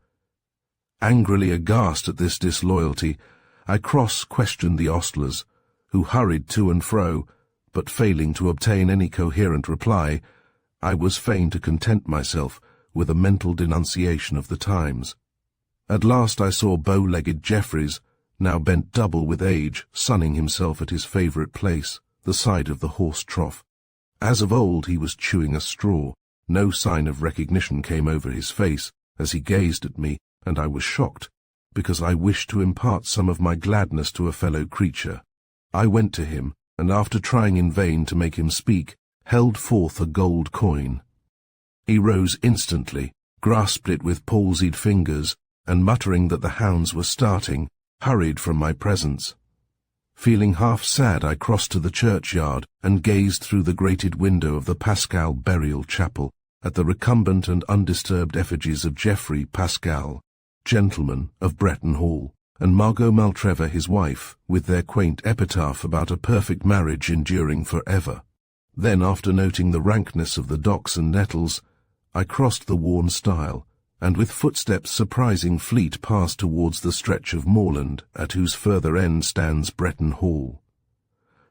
Angrily aghast at this disloyalty, I cross-questioned the ostlers, who hurried to and fro, but failing to obtain any coherent reply, I was fain to content myself with a mental denunciation of the times. At last I saw bow-legged Jeffreys, now bent double with age, sunning himself at his favourite place, the side of the horse trough. As of old he was chewing a straw. No sign of recognition came over his face as he gazed at me, and I was shocked, because I wished to impart some of my gladness to a fellow creature. I went to him, and after trying in vain to make him speak, held forth a gold coin. He rose instantly, grasped it with palsied fingers, and muttering that the hounds were starting, hurried from my presence. Feeling half sad, I crossed to the churchyard and gazed through the grated window of the Pascal burial chapel at the recumbent and undisturbed effigies of Geoffrey Pascal, gentleman of Breton Hall, and Margot Maltrevor his wife, with their quaint epitaph about a perfect marriage enduring for ever. Then, after noting the rankness of the docks and nettles, I crossed the worn stile, and with footsteps surprising fleet passed towards the stretch of moorland at whose further end stands Breton Hall.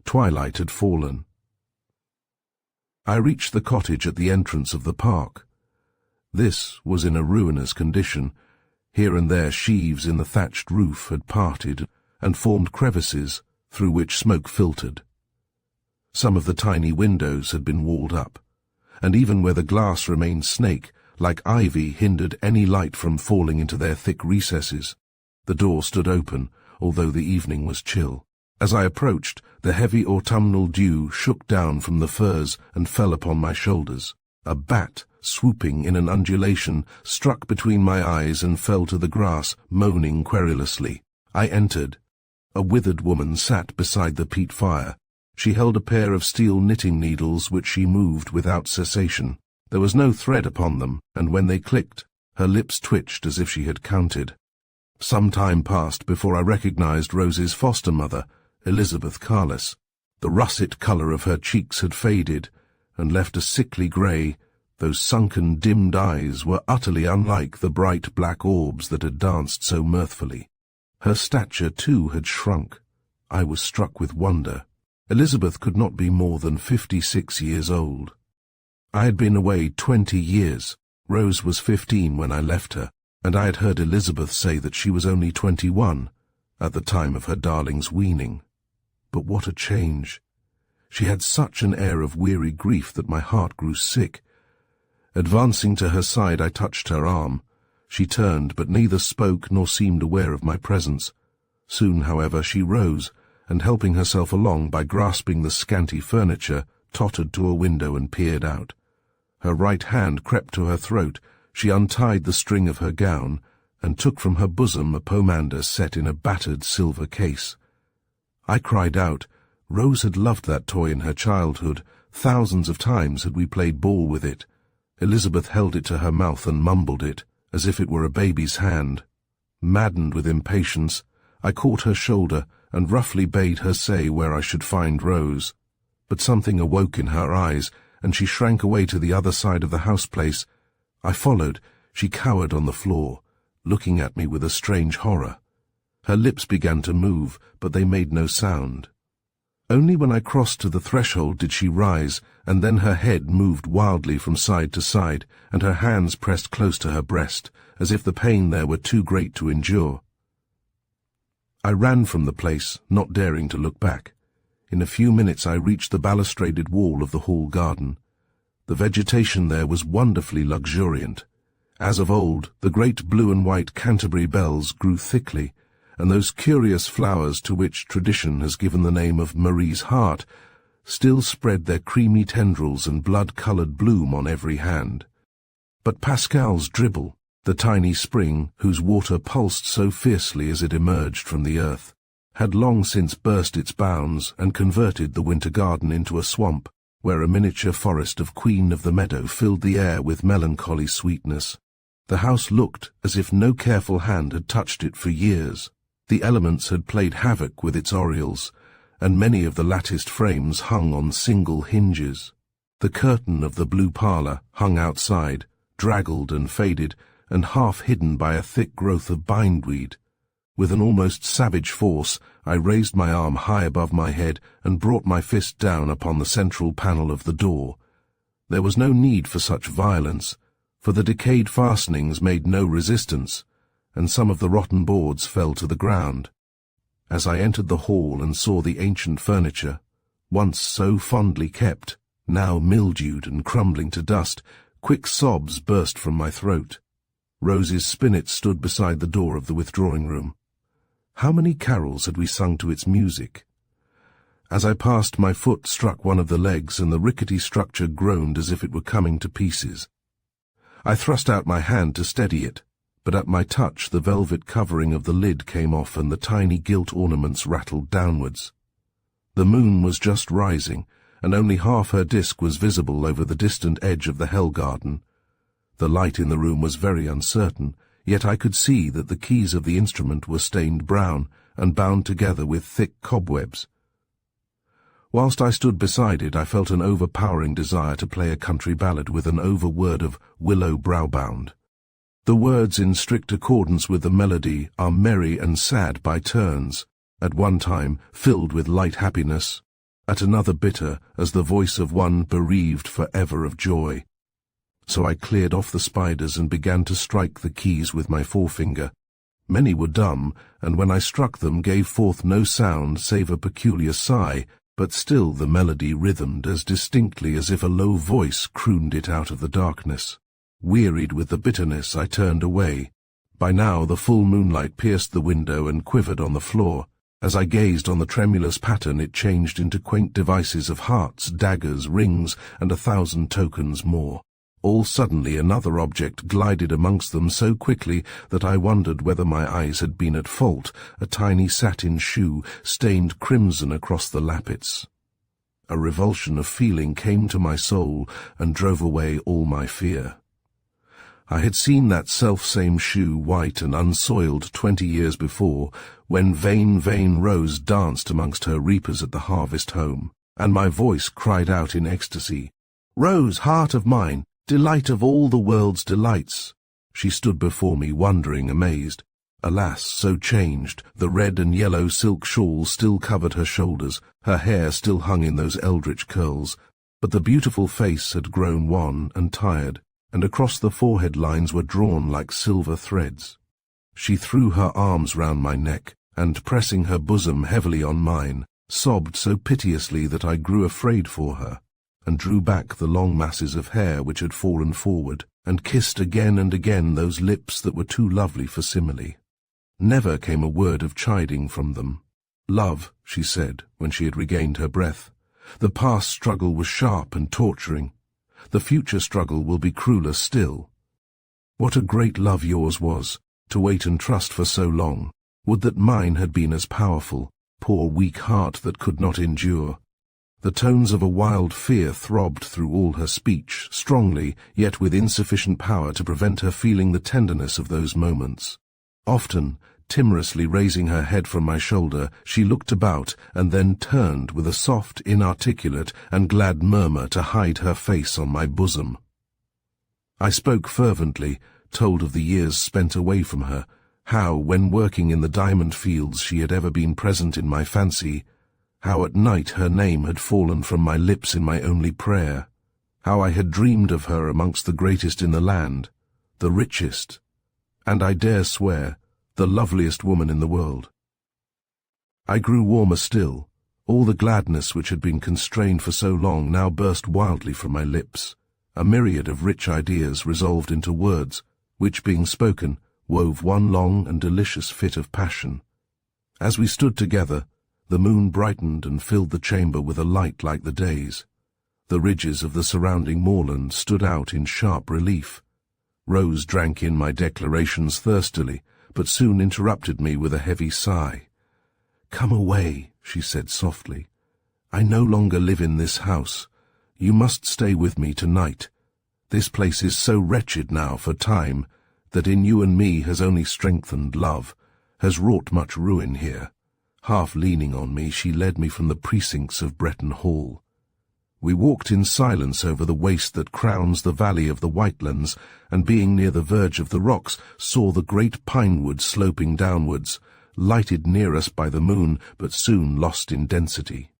Twilight had fallen. I reached the cottage at the entrance of the park. This was in a ruinous condition. Here and there sheaves in the thatched roof had parted and formed crevices through which smoke filtered. Some of the tiny windows had been walled up, and even where the glass remained snake, like ivy hindered any light from falling into their thick recesses. The door stood open, although the evening was chill. As I approached, the heavy autumnal dew shook down from the firs and fell upon my shoulders. A bat, swooping in an undulation, struck between my eyes and fell to the grass, moaning querulously. I entered. A withered woman sat beside the peat fire. She held a pair of steel knitting needles which she moved without cessation. There was no thread upon them, and when they clicked, her lips twitched as if she had counted. Some time passed before I recognized Rose's foster-mother, Elizabeth Carless. The russet colour of her cheeks had faded, and left a sickly grey. Those sunken, dimmed eyes were utterly unlike the bright black orbs that had danced so mirthfully. Her stature, too, had shrunk. I was struck with wonder. Elizabeth could not be more than 56 years old. I had been away 20 years. Rose was 15 when I left her, and I had heard Elizabeth say that she was only 21, at the time of her darling's weaning. But what a change! She had such an air of weary grief that my heart grew sick. Advancing to her side, I touched her arm. She turned, but neither spoke nor seemed aware of my presence. Soon, however, she rose, and helping herself along by grasping the scanty furniture, tottered to a window and peered out. Her right hand crept to her throat. She untied the string of her gown, and took from her bosom a pomander set in a battered silver case. I cried out. Rose had loved that toy in her childhood. Thousands of times had we played ball with it. Elizabeth held it to her mouth and mumbled it, as if it were a baby's hand. Maddened with impatience, I caught her shoulder and roughly bade her say where I should find Rose. But something awoke in her eyes, and she shrank away to the other side of the house-place. I followed. She cowered on the floor, looking at me with a strange horror. Her lips began to move, but they made no sound. Only when I crossed to the threshold did she rise, and then her head moved wildly from side to side, and her hands pressed close to her breast, as if the pain there were too great to endure. I ran from the place, not daring to look back. In a few minutes I reached the balustraded wall of the hall garden. The vegetation there was wonderfully luxuriant. As of old, the great blue and white Canterbury bells grew thickly, and those curious flowers to which tradition has given the name of Marie's heart still spread their creamy tendrils and blood-coloured bloom on every hand. But Pascal's dribble, the tiny spring whose water pulsed so fiercely as it emerged from the earth, had long since burst its bounds and converted the winter garden into a swamp, where a miniature forest of Queen of the Meadow filled the air with melancholy sweetness. The house looked as if no careful hand had touched it for years. The elements had played havoc with its oriels, and many of the latticed frames hung on single hinges. The curtain of the blue parlour hung outside, draggled and faded, and half hidden by a thick growth of bindweed. With an almost savage force, I raised my arm high above my head and brought my fist down upon the central panel of the door. There was no need for such violence, for the decayed fastenings made no resistance, and some of the rotten boards fell to the ground. As I entered the hall and saw the ancient furniture, once so fondly kept, now mildewed and crumbling to dust, quick sobs burst from my throat. Rose's spinet stood beside the door of the withdrawing-room. How many carols had we sung to its music? As I passed, my foot struck one of the legs, and the rickety structure groaned as if it were coming to pieces. I thrust out my hand to steady it, but at my touch the velvet covering of the lid came off and the tiny gilt ornaments rattled downwards. The moon was just rising, and only half her disk was visible over the distant edge of the Hell Garden. The light in the room was very uncertain, yet I could see that the keys of the instrument were stained brown and bound together with thick cobwebs. Whilst I stood beside it, I felt an overpowering desire to play a country ballad with an overword of Willow Browbound. The words, in strict accordance with the melody, are merry and sad by turns, at one time filled with light happiness, at another bitter as the voice of one bereaved for ever of joy. So I cleared off the spiders and began to strike the keys with my forefinger. Many were dumb, and when I struck them gave forth no sound save a peculiar sigh, but still the melody rhythmed as distinctly as if a low voice crooned it out of the darkness. Wearied with the bitterness, I turned away. By now the full moonlight pierced the window and quivered on the floor. As I gazed on the tremulous pattern, it changed into quaint devices of hearts, daggers, rings, and 1,000 tokens more. All suddenly another object glided amongst them so quickly that I wondered whether my eyes had been at fault, a tiny satin shoe stained crimson across the lappets. A revulsion of feeling came to my soul and drove away all my fear. I had seen that self-same shoe, white and unsoiled, 20 years before, when vain Rose danced amongst her reapers at the harvest home, and my voice cried out in ecstasy, "Rose, heart of mine, delight of all the world's delights!" She stood before me, wondering, amazed. Alas, so changed, the red and yellow silk shawl still covered her shoulders, her hair still hung in those eldritch curls, but the beautiful face had grown wan and tired, and across the forehead lines were drawn like silver threads. She threw her arms round my neck, and pressing her bosom heavily on mine, sobbed so piteously that I grew afraid for her, and drew back the long masses of hair which had fallen forward, and kissed again and again those lips that were too lovely for simile. Never came a word of chiding from them. "Love," she said, when she had regained her breath, "the past struggle was sharp and torturing. The future struggle will be crueler still. What a great love yours was, to wait and trust for so long. Would that mine had been as powerful, poor weak heart that could not endure. The tones of a wild fear throbbed through all her speech, strongly, yet with insufficient power to prevent her feeling the tenderness of those moments. Often, timorously raising her head from my shoulder, she looked about and then turned with a soft, inarticulate, and glad murmur to hide her face on my bosom. I spoke fervently, told of the years spent away from her, how, when working in the diamond fields, she had ever been present in my fancy, how at night her name had fallen from my lips in my only prayer, how I had dreamed of her amongst the greatest in the land, the richest, and I dare swear, the loveliest woman in the world. I grew warmer still. All the gladness which had been constrained for so long now burst wildly from my lips, a myriad of rich ideas resolved into words, which, being spoken, wove one long and delicious fit of passion. As we stood together, the moon brightened and filled the chamber with a light like the day's. The ridges of the surrounding moorland stood out in sharp relief. Rose drank in my declarations thirstily, but soon interrupted me with a heavy sigh. "Come away," she said softly. "I no longer live in this house. You must stay with me tonight. This place is so wretched now for time, that in you and me has only strengthened love, has wrought much ruin here." Half leaning on me, she led me from the precincts of Breton Hall. We walked in silence over the waste that crowns the valley of the Whitelands, and being near the verge of the rocks, saw the great pine wood sloping downwards, lighted near us by the moon, but soon lost in density.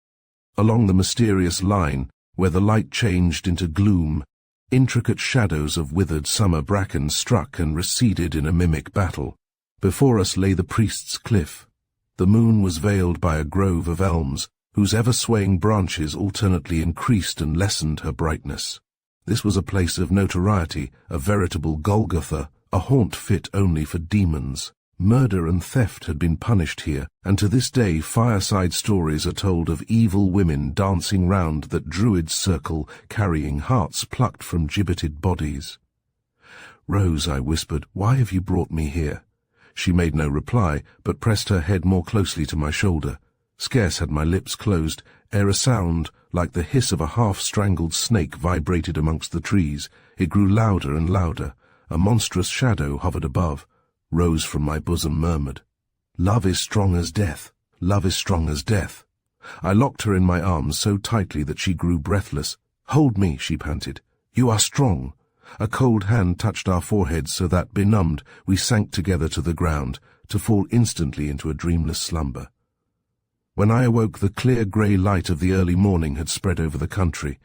Along the mysterious line, where the light changed into gloom, intricate shadows of withered summer bracken struck and receded in a mimic battle. Before us lay the priest's cliff. The moon was veiled by a grove of elms, whose ever-swaying branches alternately increased and lessened her brightness. This was a place of notoriety, a veritable Golgotha, a haunt fit only for demons. Murder and theft had been punished here, and to this day fireside stories are told of evil women dancing round that druid's circle, carrying hearts plucked from gibbeted bodies. "Rose," I whispered, "why have you brought me here?" She made no reply, but pressed her head more closely to my shoulder. Scarce had my lips closed, ere a sound, like the hiss of a half-strangled snake, vibrated amongst the trees. It grew louder and louder. A monstrous shadow hovered above. Rose from my bosom murmured, "Love is strong as death. Love is strong as death." I locked her in my arms so tightly that she grew breathless. "Hold me," she panted. "You are strong." A cold hand touched our foreheads so that, benumbed, we sank together to the ground, to fall instantly into a dreamless slumber. When I awoke, the clear grey light of the early morning had spread over the country.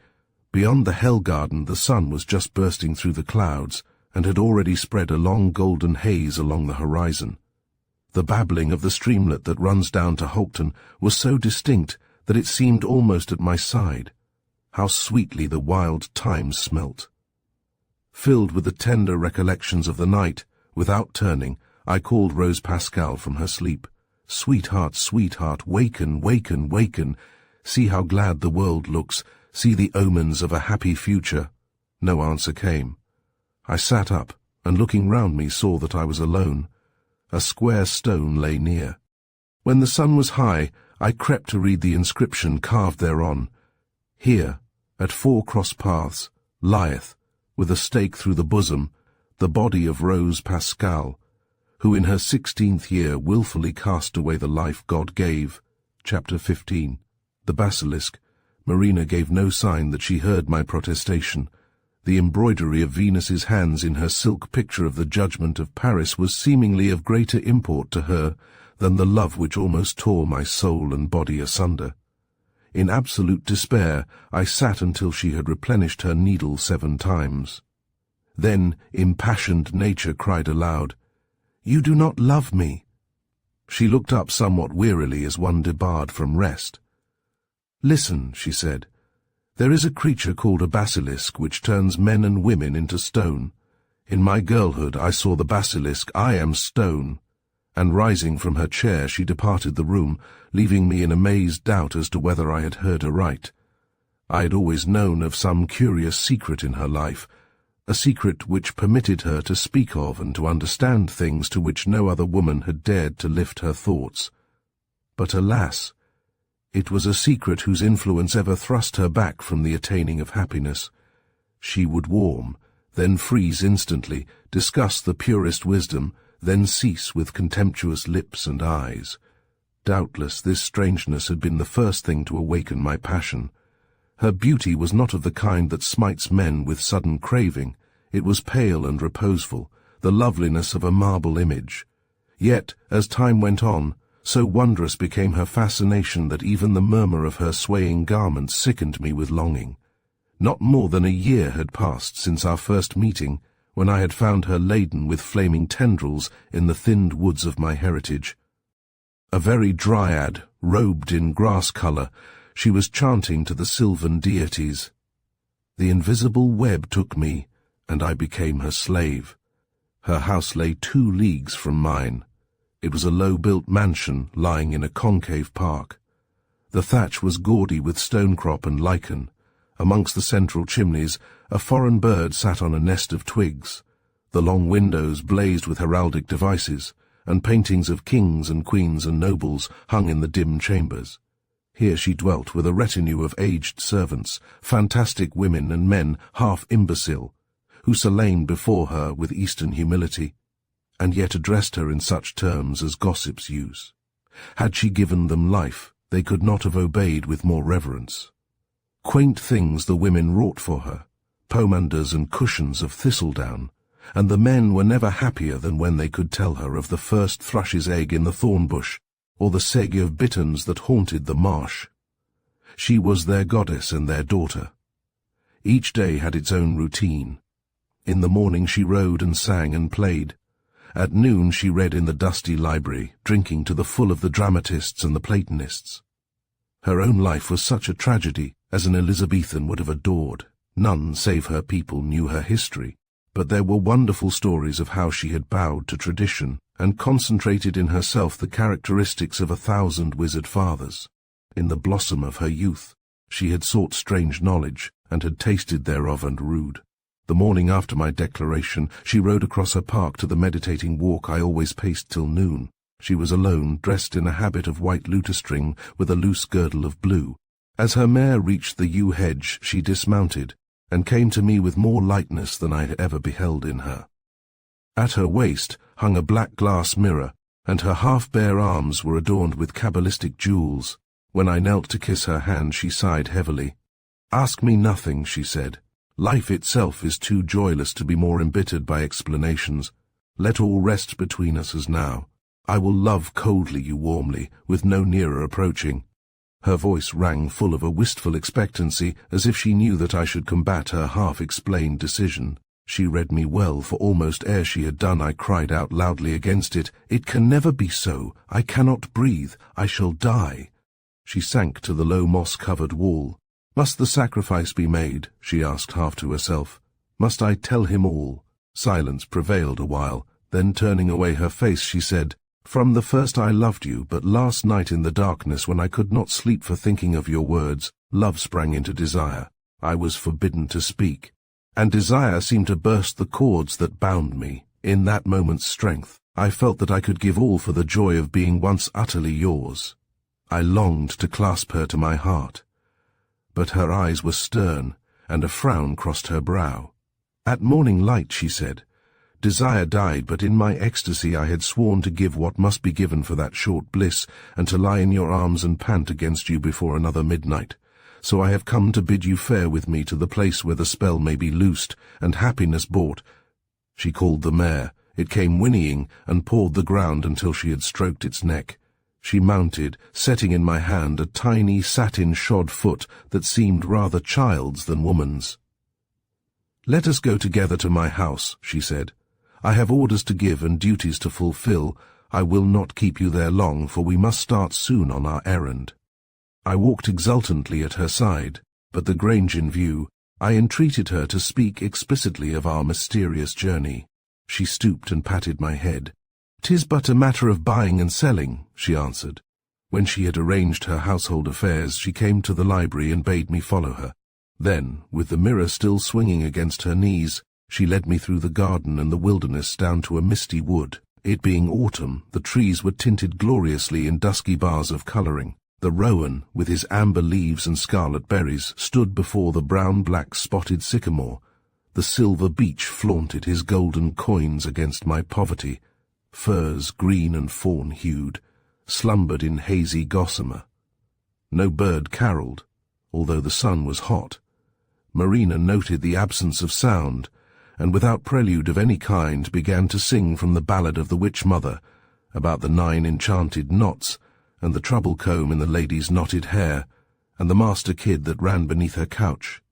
Beyond the Hell Garden the sun was just bursting through the clouds, and had already spread a long golden haze along the horizon. The babbling of the streamlet that runs down to Holton was so distinct that it seemed almost at my side. How sweetly the wild thyme smelt! Filled with the tender recollections of the night, without turning, I called Rose Pascal from her sleep. "Sweetheart, sweetheart, waken, waken, waken! See how glad the world looks, see the omens of a happy future." No answer came. I sat up, and looking round me saw that I was alone. A square stone lay near. When the sun was high, I crept to read the inscription carved thereon. "Here, at 4 cross paths, lieth, with a stake through the bosom, the body of Rose Pascal, who in her 16th year wilfully cast away the life God gave." Chapter 15. The basilisk. Marina gave no sign that she heard my protestation. The embroidery of Venus's hands in her silk picture of the Judgment of Paris was seemingly of greater import to her than the love which almost tore my soul and body asunder. In absolute despair, I sat until she had replenished her needle 7 times. Then impassioned nature cried aloud, "You do not love me." She looked up somewhat wearily as one debarred from rest. "Listen," she said. "There is a creature called a basilisk which turns men and women into stone. In my girlhood I saw the basilisk, I am stone." And rising from her chair she departed the room, leaving me in amazed doubt as to whether I had heard aright. I had always known of some curious secret in her life, a secret which permitted her to speak of and to understand things to which no other woman had dared to lift her thoughts. But alas, It was a secret whose influence ever thrust her back from the attaining of happiness. She would warm, then freeze instantly, discuss the purest wisdom, then cease with contemptuous lips and eyes. Doubtless this strangeness had been the first thing to awaken my passion. Her beauty was not of the kind that smites men with sudden craving. It was pale and reposeful, the loveliness of a marble image. Yet, as time went on, so wondrous became her fascination that even the murmur of her swaying garments sickened me with longing. Not more than a year had passed since our first meeting, when I had found her laden with flaming tendrils in the thinned woods of my heritage. A very dryad, robed in grass color, she was chanting to the sylvan deities. The invisible web took me, and I became her slave. Her house lay 2 leagues from mine. It was a low-built mansion lying in a concave park. The thatch was gaudy with stonecrop and lichen. Amongst the central chimneys, a foreign bird sat on a nest of twigs. The long windows blazed with heraldic devices, and paintings of kings and queens and nobles hung in the dim chambers. Here she dwelt with a retinue of aged servants, fantastic women and men half imbecile, who salaamed before her with Eastern humility, and yet addressed her in such terms as gossips use. Had she given them life, they could not have obeyed with more reverence. Quaint things the women wrought for her, pomanders and cushions of thistledown, and the men were never happier than when they could tell her of the first thrush's egg in the thorn bush, or the seg of bitterns that haunted the marsh. She was their goddess and their daughter. Each day had its own routine. In the morning she rode and sang and played. At noon she read in the dusty library, drinking to the full of the dramatists and the Platonists. Her own life was such a tragedy as an Elizabethan would have adored. None save her people knew her history, but there were wonderful stories of how she had bowed to tradition and concentrated in herself the characteristics of 1,000 wizard fathers. In the blossom of her youth, she had sought strange knowledge and had tasted thereof and rued. The morning after my declaration, she rode across her park to the meditating walk I always paced till noon. She was alone, dressed in a habit of white lutestring with a loose girdle of blue. As her mare reached the yew hedge, she dismounted, and came to me with more lightness than I had ever beheld in her. At her waist hung a black glass mirror, and her half-bare arms were adorned with cabalistic jewels. When I knelt to kiss her hand, she sighed heavily. "Ask me nothing," she said. "Life itself is too joyless to be more embittered by explanations. Let all rest between us as now. I will love coldly you warmly, with no nearer approaching." Her voice rang full of a wistful expectancy, as if she knew that I should combat her half-explained decision. She read me well, for almost ere she had done I cried out loudly against it. "It can never be so. I cannot breathe. I shall die." She sank to the low moss-covered wall. "Must the sacrifice be made?" she asked half to herself. "Must I tell him all?" Silence prevailed a while. Then turning away her face, she said, "From the first I loved you, but last night in the darkness, when I could not sleep for thinking of your words, love sprang into desire. I was forbidden to speak, and desire seemed to burst the cords that bound me. In that moment's strength, I felt that I could give all for the joy of being once utterly yours." I longed to clasp her to my heart, but her eyes were stern, and a frown crossed her brow. "At morning light," she said, "desire died, but in my ecstasy I had sworn to give what must be given for that short bliss, and to lie in your arms and pant against you before another midnight. So I have come to bid you fare with me to the place where the spell may be loosed, and happiness bought." She called the mare. It came whinnying, and pawed the ground until she had stroked its neck. She mounted, setting in my hand a tiny satin-shod foot that seemed rather child's than woman's. "Let us go together to my house," she said. "I have orders to give and duties to fulfill. I will not keep you there long, for we must start soon on our errand." I walked exultantly at her side, but the grange in view, I entreated her to speak explicitly of our mysterious journey. She stooped and patted my head. "'Tis but a matter of buying and selling," she answered. When she had arranged her household affairs, she came to the library and bade me follow her. Then, with the mirror still swinging against her knees, she led me through the garden and the wilderness down to a misty wood. It being autumn, the trees were tinted gloriously in dusky bars of colouring. The rowan, with his amber leaves and scarlet berries, stood before the brown-black spotted sycamore. The silver beech flaunted his golden coins against my poverty. Firs, green and fawn-hued, slumbered in hazy gossamer. No bird caroled, although the sun was hot. Marina noted the absence of sound, and without prelude of any kind began to sing from the ballad of the witch-mother, about the 9 enchanted knots, and the trouble comb in the lady's knotted hair, and the master kid that ran beneath her couch.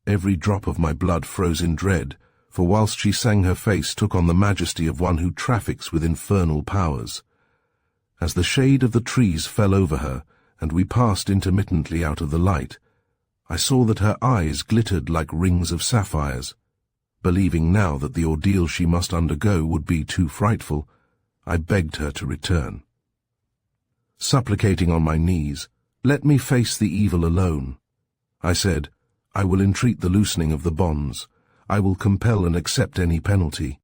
Every drop of my blood froze in dread, for whilst she sang her face took on the majesty of one who traffics with infernal powers. As the shade of the trees fell over her, and we passed intermittently out of the light, I saw that her eyes glittered like rings of sapphires. Believing now that the ordeal she must undergo would be too frightful, I begged her to return. Supplicating on my knees, "Let me face the evil alone," I said, "I will entreat the loosening of the bonds. I will compel and accept any penalty."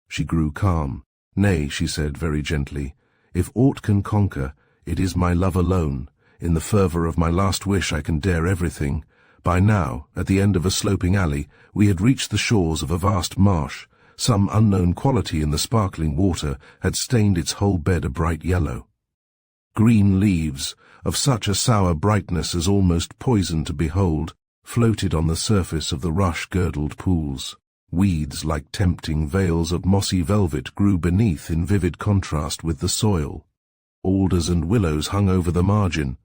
She grew calm. "Nay," she said very gently, "if aught can conquer, it is my love alone. In the fervour of my last wish I can dare everything." By now, at the end of a sloping alley, we had reached the shores of a vast marsh. Some unknown quality in the sparkling water had stained its whole bed a bright yellow. Green leaves, of such a sour brightness as almost poison to behold, floated on the surface of the rush-girdled pools. Weeds like tempting veils of mossy velvet grew beneath in vivid contrast with the soil. Alders and willows hung over the margin.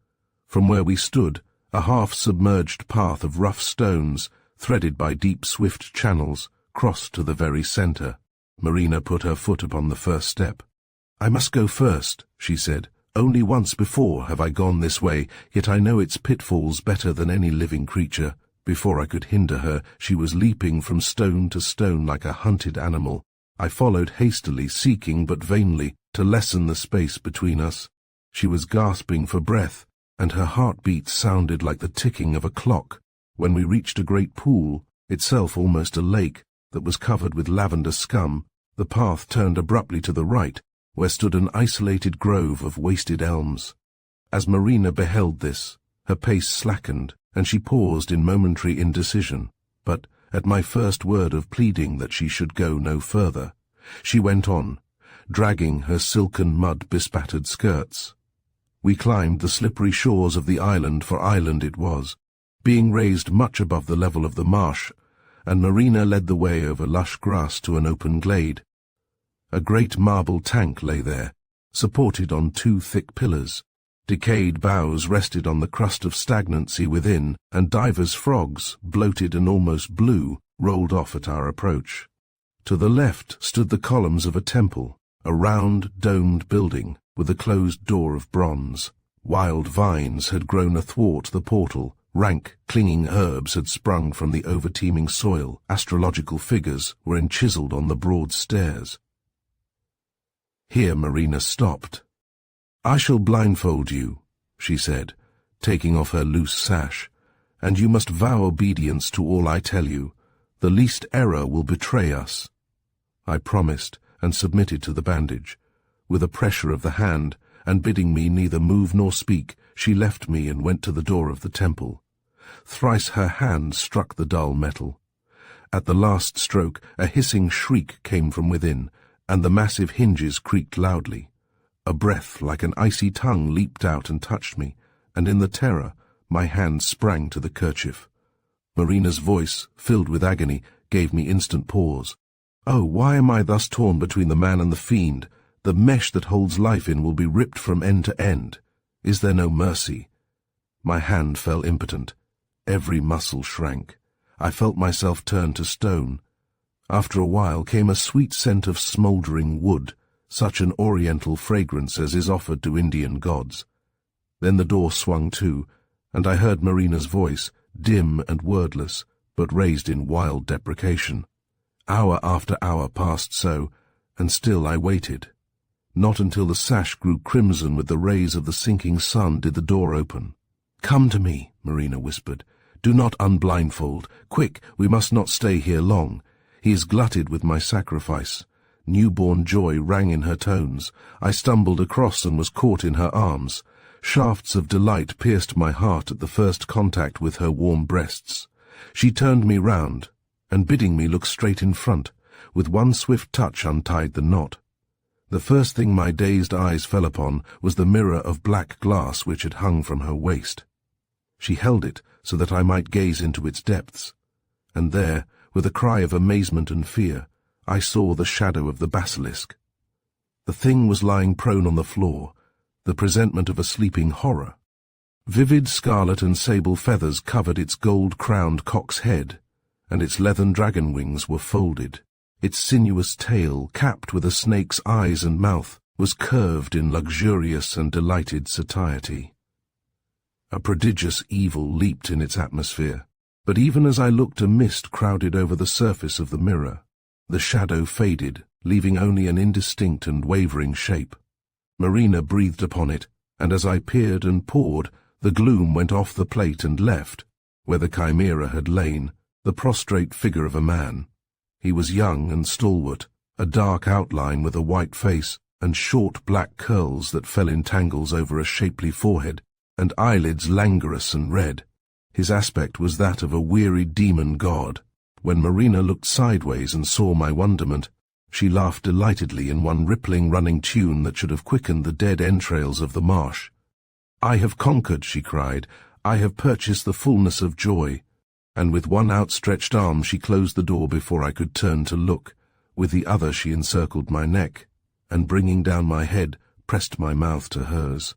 From where we stood, a half-submerged path of rough stones, threaded by deep swift channels, crossed to the very centre. Marina put her foot upon the first step. "I must go first," she said. "Only once before have I gone this way, yet I know its pitfalls better than any living creature." Before I could hinder her, she was leaping from stone to stone like a hunted animal. I followed hastily, seeking but vainly to lessen the space between us. She was gasping for breath, and her heartbeat sounded like the ticking of a clock. When we reached a great pool, itself almost a lake, that was covered with lavender scum, the path turned abruptly to the right, where stood an isolated grove of wasted elms. As Marina beheld this, her pace slackened, and she paused in momentary indecision. But, at my first word of pleading that she should go no further, she went on, dragging her silken mud-bespattered skirts. We climbed the slippery shores of the island, for island it was, being raised much above the level of the marsh, and Marina led the way over lush grass to an open glade. A great marble tank lay there, supported on 2 thick pillars. Decayed boughs rested on the crust of stagnancy within, and divers frogs, bloated and almost blue, rolled off at our approach. To the left stood the columns of a temple, a round, domed building, with a closed door of bronze. Wild vines had grown athwart the portal, rank, clinging herbs had sprung from the over-teeming soil, astrological figures were enchiseled on the broad stairs. Here Marina stopped. "I shall blindfold you," she said, taking off her loose sash, "and you must vow obedience to all I tell you. The least error will betray us." I promised, and submitted to the bandage. With a pressure of the hand, and bidding me neither move nor speak, she left me and went to the door of the temple. Thrice her hand struck the dull metal. At the last stroke, a hissing shriek came from within, and the massive hinges creaked loudly. A breath like an icy tongue leaped out and touched me, and in the terror, my hand sprang to the kerchief. Marina's voice, filled with agony, gave me instant pause. "Oh, why am I thus torn between the man and the fiend? The mesh that holds life in will be ripped from end to end. Is there no mercy?" My hand fell impotent. Every muscle shrank. I felt myself turn to stone. After a while came a sweet scent of smouldering wood, such an oriental fragrance as is offered to Indian gods. Then the door swung to, and I heard Marina's voice, dim and wordless, but raised in wild deprecation. Hour after hour passed so, and still I waited. Not until the sash grew crimson with the rays of the sinking sun did the door open. "Come to me," Marina whispered. "Do not unblindfold. Quick, we must not stay here long. He is glutted with my sacrifice." Newborn joy rang in her tones. I stumbled across and was caught in her arms. Shafts of delight pierced my heart at the first contact with her warm breasts. She turned me round, and bidding me look straight in front, with one swift touch untied the knot. The first thing my dazed eyes fell upon was the mirror of black glass which had hung from her waist. She held it so that I might gaze into its depths, and there, with a cry of amazement and fear, I saw the shadow of the basilisk. The thing was lying prone on the floor, the presentment of a sleeping horror. Vivid scarlet and sable feathers covered its gold-crowned cock's head, and its leathern dragon wings were folded. Its sinuous tail, capped with a snake's eyes and mouth, was curved in luxurious and delighted satiety. A prodigious evil leaped in its atmosphere, but even as I looked, a mist crowded over the surface of the mirror. The shadow faded, leaving only an indistinct and wavering shape. Marina breathed upon it, and as I peered and pored, the gloom went off the plate and left, where the chimera had lain, the prostrate figure of a man. He was young and stalwart, a dark outline with a white face, and short black curls that fell in tangles over a shapely forehead, and eyelids languorous and red. His aspect was that of a weary demon god. When Marina looked sideways and saw my wonderment, she laughed delightedly in one rippling running tune that should have quickened the dead entrails of the marsh. "I have conquered," she cried. "I have purchased the fullness of joy." And with one outstretched arm she closed the door before I could turn to look. With the other she encircled my neck, and bringing down my head, pressed my mouth to hers.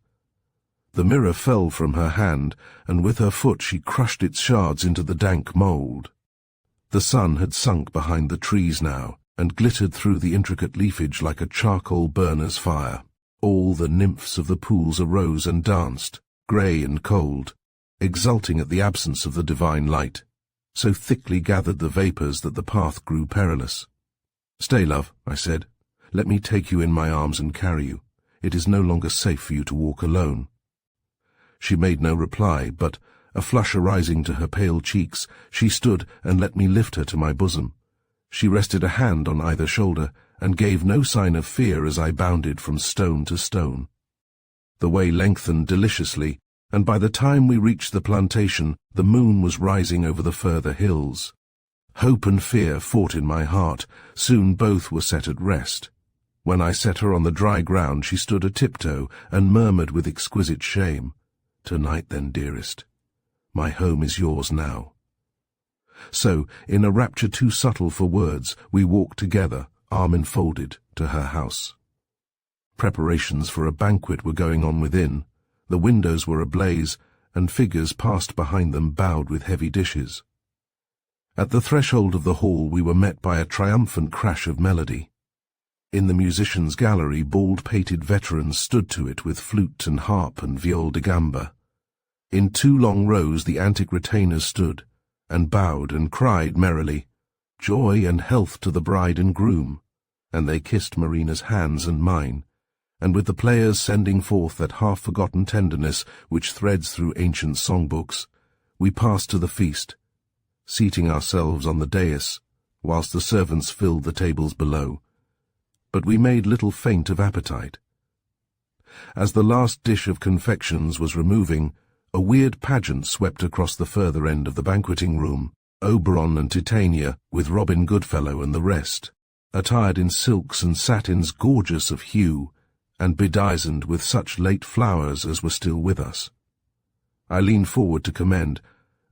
The mirror fell from her hand, and with her foot she crushed its shards into the dank mould. The sun had sunk behind the trees now, and glittered through the intricate leafage like a charcoal burner's fire. All the nymphs of the pools arose and danced, grey and cold, exulting at the absence of the divine light. So thickly gathered the vapours that the path grew perilous. "Stay, love," I said. "Let me take you in my arms and carry you. It is no longer safe for you to walk alone." She made no reply, but, a flush arising to her pale cheeks, she stood and let me lift her to my bosom. She rested a hand on either shoulder, and gave no sign of fear as I bounded from stone to stone. The way lengthened deliciously, and by the time we reached the plantation, the moon was rising over the further hills. Hope and fear fought in my heart. Soon both were set at rest. When I set her on the dry ground, she stood a tiptoe and murmured with exquisite shame, "Tonight then, dearest. My home is yours now." So, in a rapture too subtle for words, we walked together, arm enfolded, to her house. Preparations for a banquet were going on within. The windows were ablaze, and figures passed behind them bowed with heavy dishes. At the threshold of the hall we were met by a triumphant crash of melody. In the musicians' gallery bald-pated veterans stood to it with flute and harp and viol de gamba. In 2 long rows the antic retainers stood, and bowed and cried merrily, "Joy and health to the bride and groom," and they kissed Marina's hands and mine, and with the players sending forth that half-forgotten tenderness which threads through ancient songbooks, we passed to the feast, seating ourselves on the dais, whilst the servants filled the tables below. But we made little feint of appetite. As the last dish of confections was removing, a weird pageant swept across the further end of the banqueting room, Oberon and Titania, with Robin Goodfellow and the rest, attired in silks and satins gorgeous of hue, and bedizened with such late flowers as were still with us. I leaned forward to commend,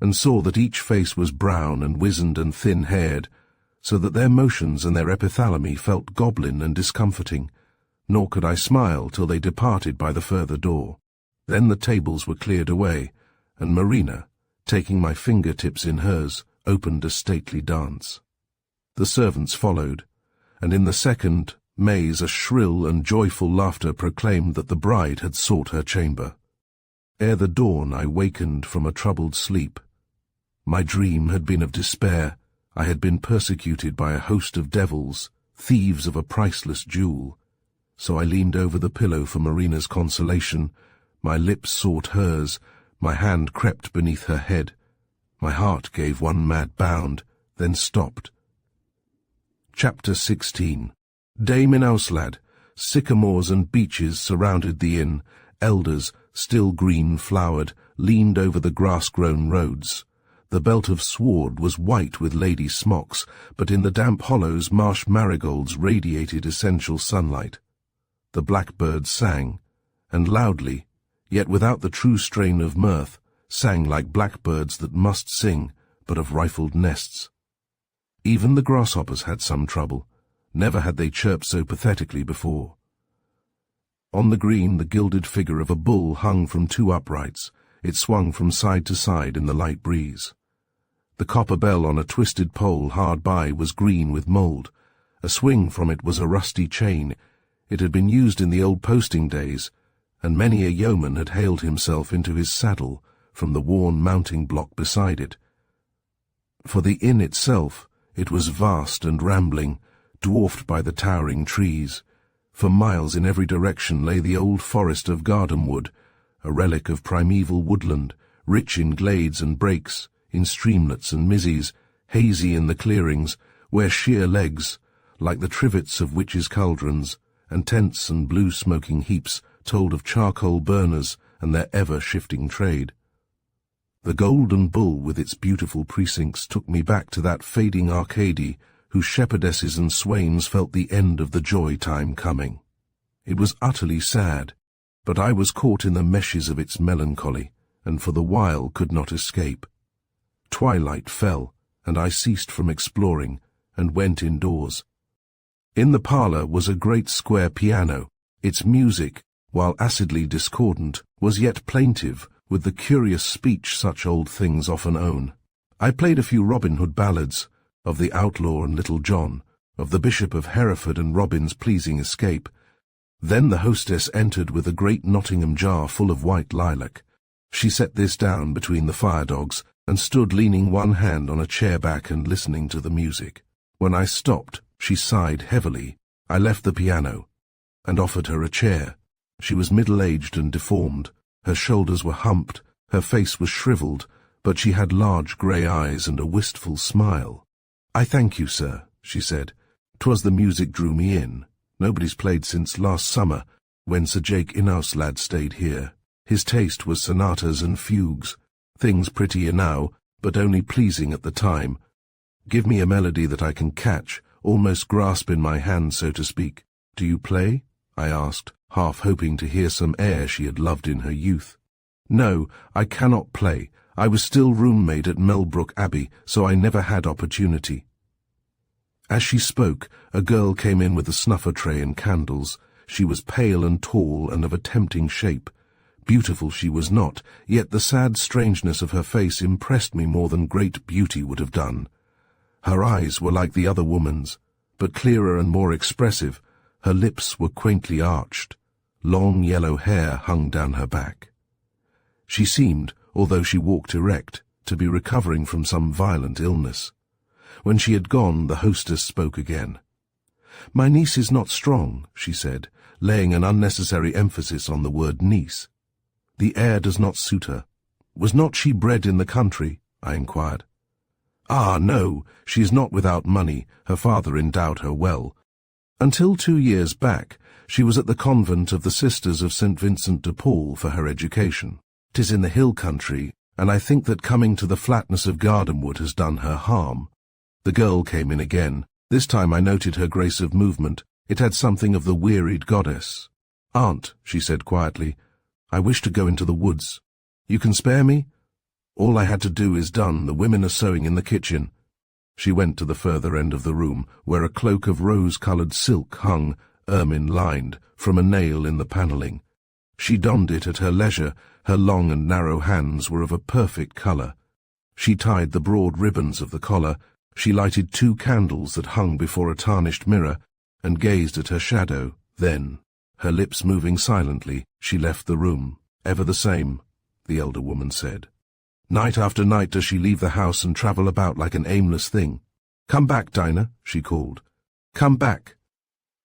and saw that each face was brown and wizened and thin-haired, so that their motions and their epithalamy felt goblin and discomforting, nor could I smile till they departed by the further door. Then the tables were cleared away, and Marina, taking my fingertips in hers, opened a stately dance. The servants followed, and in the second maze a shrill and joyful laughter proclaimed that the bride had sought her chamber. Ere the dawn I wakened from a troubled sleep. My dream had been of despair. I had been persecuted by a host of devils, thieves of a priceless jewel. So I leaned over the pillow for Marina's consolation. My lips sought hers, my hand crept beneath her head. My heart gave one mad bound, then stopped. Chapter 16. Dame in Auslad, sycamores and beeches surrounded the inn, elders, still green-flowered, leaned over the grass-grown roads. The belt of sward was white with lady smocks, but in the damp hollows marsh marigolds radiated essential sunlight. The blackbirds sang, and loudly, yet without the true strain of mirth, sang like blackbirds that must sing, but of rifled nests. Even the grasshoppers had some trouble. Never had they chirped so pathetically before. On the green, the gilded figure of a bull hung from two uprights. It swung from side to side in the light breeze. The copper bell on a twisted pole hard by was green with mould. A swing from it was a rusty chain. It had been used in the old posting days, and many a yeoman had haled himself into his saddle from the worn mounting block beside it. For the inn itself, it was vast and rambling, dwarfed by the towering trees. For miles in every direction lay the old forest of Gardenwood, a relic of primeval woodland, rich in glades and brakes, in streamlets and mizzies, hazy in the clearings, where sheer legs, like the trivets of witches' cauldrons, and tents and blue smoking heaps told of charcoal burners and their ever-shifting trade. The Golden Bull with its beautiful precincts took me back to that fading Arcady, whose shepherdesses and swains felt the end of the joy-time coming. It was utterly sad, but I was caught in the meshes of its melancholy, and for the while could not escape. Twilight fell, and I ceased from exploring, and went indoors. In the parlour was a great square piano. Its music, while acidly discordant, was yet plaintive, with the curious speech such old things often own. I played a few Robin Hood ballads, of the outlaw and Little John, of the Bishop of Hereford and Robin's pleasing escape. Then the hostess entered with a great Nottingham jar full of white lilac. She set this down between the fire-dogs, and stood leaning one hand on a chair back and listening to the music. When I stopped, she sighed heavily. I left the piano, and offered her a chair. She was middle-aged and deformed. Her shoulders were humped, her face was shriveled, but she had large grey eyes and a wistful smile. "I thank you, sir," she said. "'Twas the music drew me in. Nobody's played since last summer, when Sir Jake Inhouse lad stayed here. His taste was sonatas and fugues, things pretty enow, but only pleasing at the time. Give me a melody that I can catch, almost grasp in my hand, so to speak. Do you play?" I asked, half hoping to hear some air she had loved in her youth. "No, I cannot play. I was still roommate at Melbrook Abbey, so I never had opportunity." As she spoke, a girl came in with a snuffer tray and candles. She was pale and tall and of a tempting shape. Beautiful she was not, yet the sad strangeness of her face impressed me more than great beauty would have done. Her eyes were like the other woman's, but clearer and more expressive. Her lips were quaintly arched. Long yellow hair hung down her back. She seemed, although she walked erect, to be recovering from some violent illness. When she had gone, the hostess spoke again. "My niece is not strong," she said, laying an unnecessary emphasis on the word niece. "The air does not suit her." "Was not she bred in the country?" I inquired. "Ah, no, she is not without money. Her father endowed her well. Until 2 years back, she was at the convent of the Sisters of St. Vincent de Paul for her education. 'Tis in the hill country, and I think that coming to the flatness of Gardenwood has done her harm." The girl came in again. This time I noted her grace of movement. It had something of the wearied goddess. "Aunt," she said quietly, "I wish to go into the woods. You can spare me? All I had to do is done. The women are sewing in the kitchen." She went to the further end of the room, where a cloak of rose-coloured silk hung, ermine-lined, from a nail in the panelling. She donned it at her leisure. Her long and narrow hands were of a perfect colour. She tied the broad ribbons of the collar. She lighted 2 candles that hung before a tarnished mirror, and gazed at her shadow. Then, her lips moving silently, she left the room. "Ever the same," the elder woman said. "Night after night does she leave the house and travel about like an aimless thing. Come back, Dinah," she called. "Come back."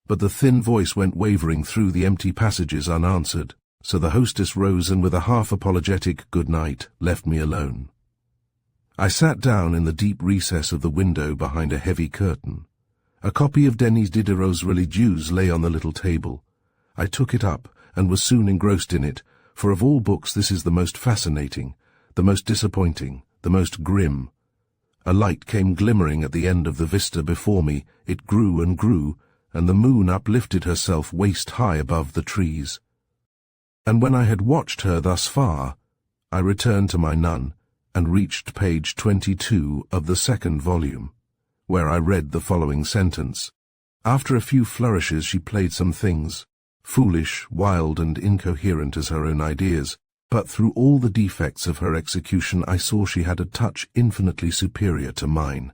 But the thin voice went wavering through the empty passages unanswered, so the hostess rose and with a half-apologetic good night left me alone. I sat down in the deep recess of the window behind a heavy curtain. A copy of Denis Diderot's Religieuse lay on the little table. I took it up and was soon engrossed in it, for of all books this is the most fascinating, the most disappointing, the most grim. A light came glimmering at the end of the vista before me. It grew and grew, and the moon uplifted herself waist-high above the trees. And when I had watched her thus far, I returned to my nun, and reached page 22 of the second volume, where I read the following sentence. After a few flourishes she played some things, foolish, wild, and incoherent as her own ideas, but through all the defects of her execution I saw she had a touch infinitely superior to mine.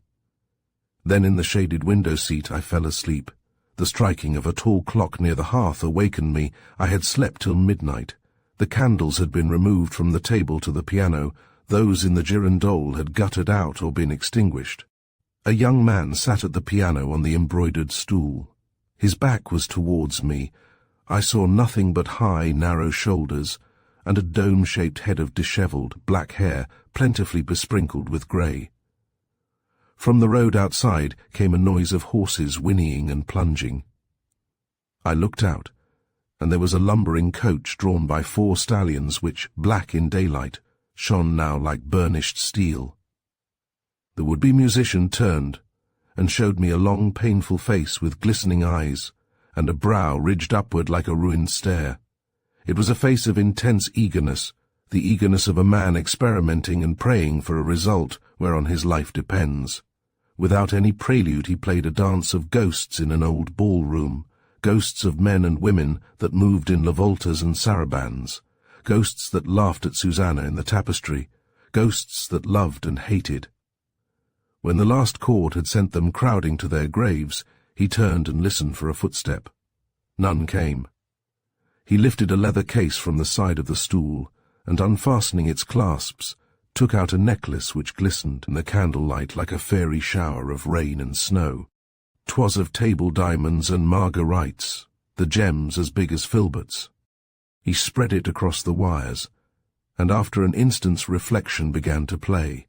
Then in the shaded window-seat I fell asleep. The striking of a tall clock near the hearth awakened me. I had slept till midnight. The candles had been removed from the table to the piano. Those in the girandole had guttered out or been extinguished. A young man sat at the piano on the embroidered stool. His back was towards me. I saw nothing but high, narrow shoulders, and a dome-shaped head of dishevelled, black hair, plentifully besprinkled with grey. From the road outside came a noise of horses whinnying and plunging. I looked out, and there was a lumbering coach drawn by 4 stallions which, black in daylight, shone now like burnished steel. The would-be musician turned, and showed me a long, painful face with glistening eyes, and a brow ridged upward like a ruined stair. It was a face of intense eagerness, the eagerness of a man experimenting and praying for a result whereon his life depends. Without any prelude he played a dance of ghosts in an old ballroom, ghosts of men and women that moved in lavoltas and sarabands, ghosts that laughed at Susanna in the tapestry, ghosts that loved and hated. When the last chord had sent them crowding to their graves, he turned and listened for a footstep. None came. He lifted a leather case from the side of the stool, and unfastening its clasps, took out a necklace which glistened in the candlelight like a fairy shower of rain and snow. 'Twas of table diamonds and marguerites, the gems as big as filberts. He spread it across the wires, and after an instant's reflection began to play.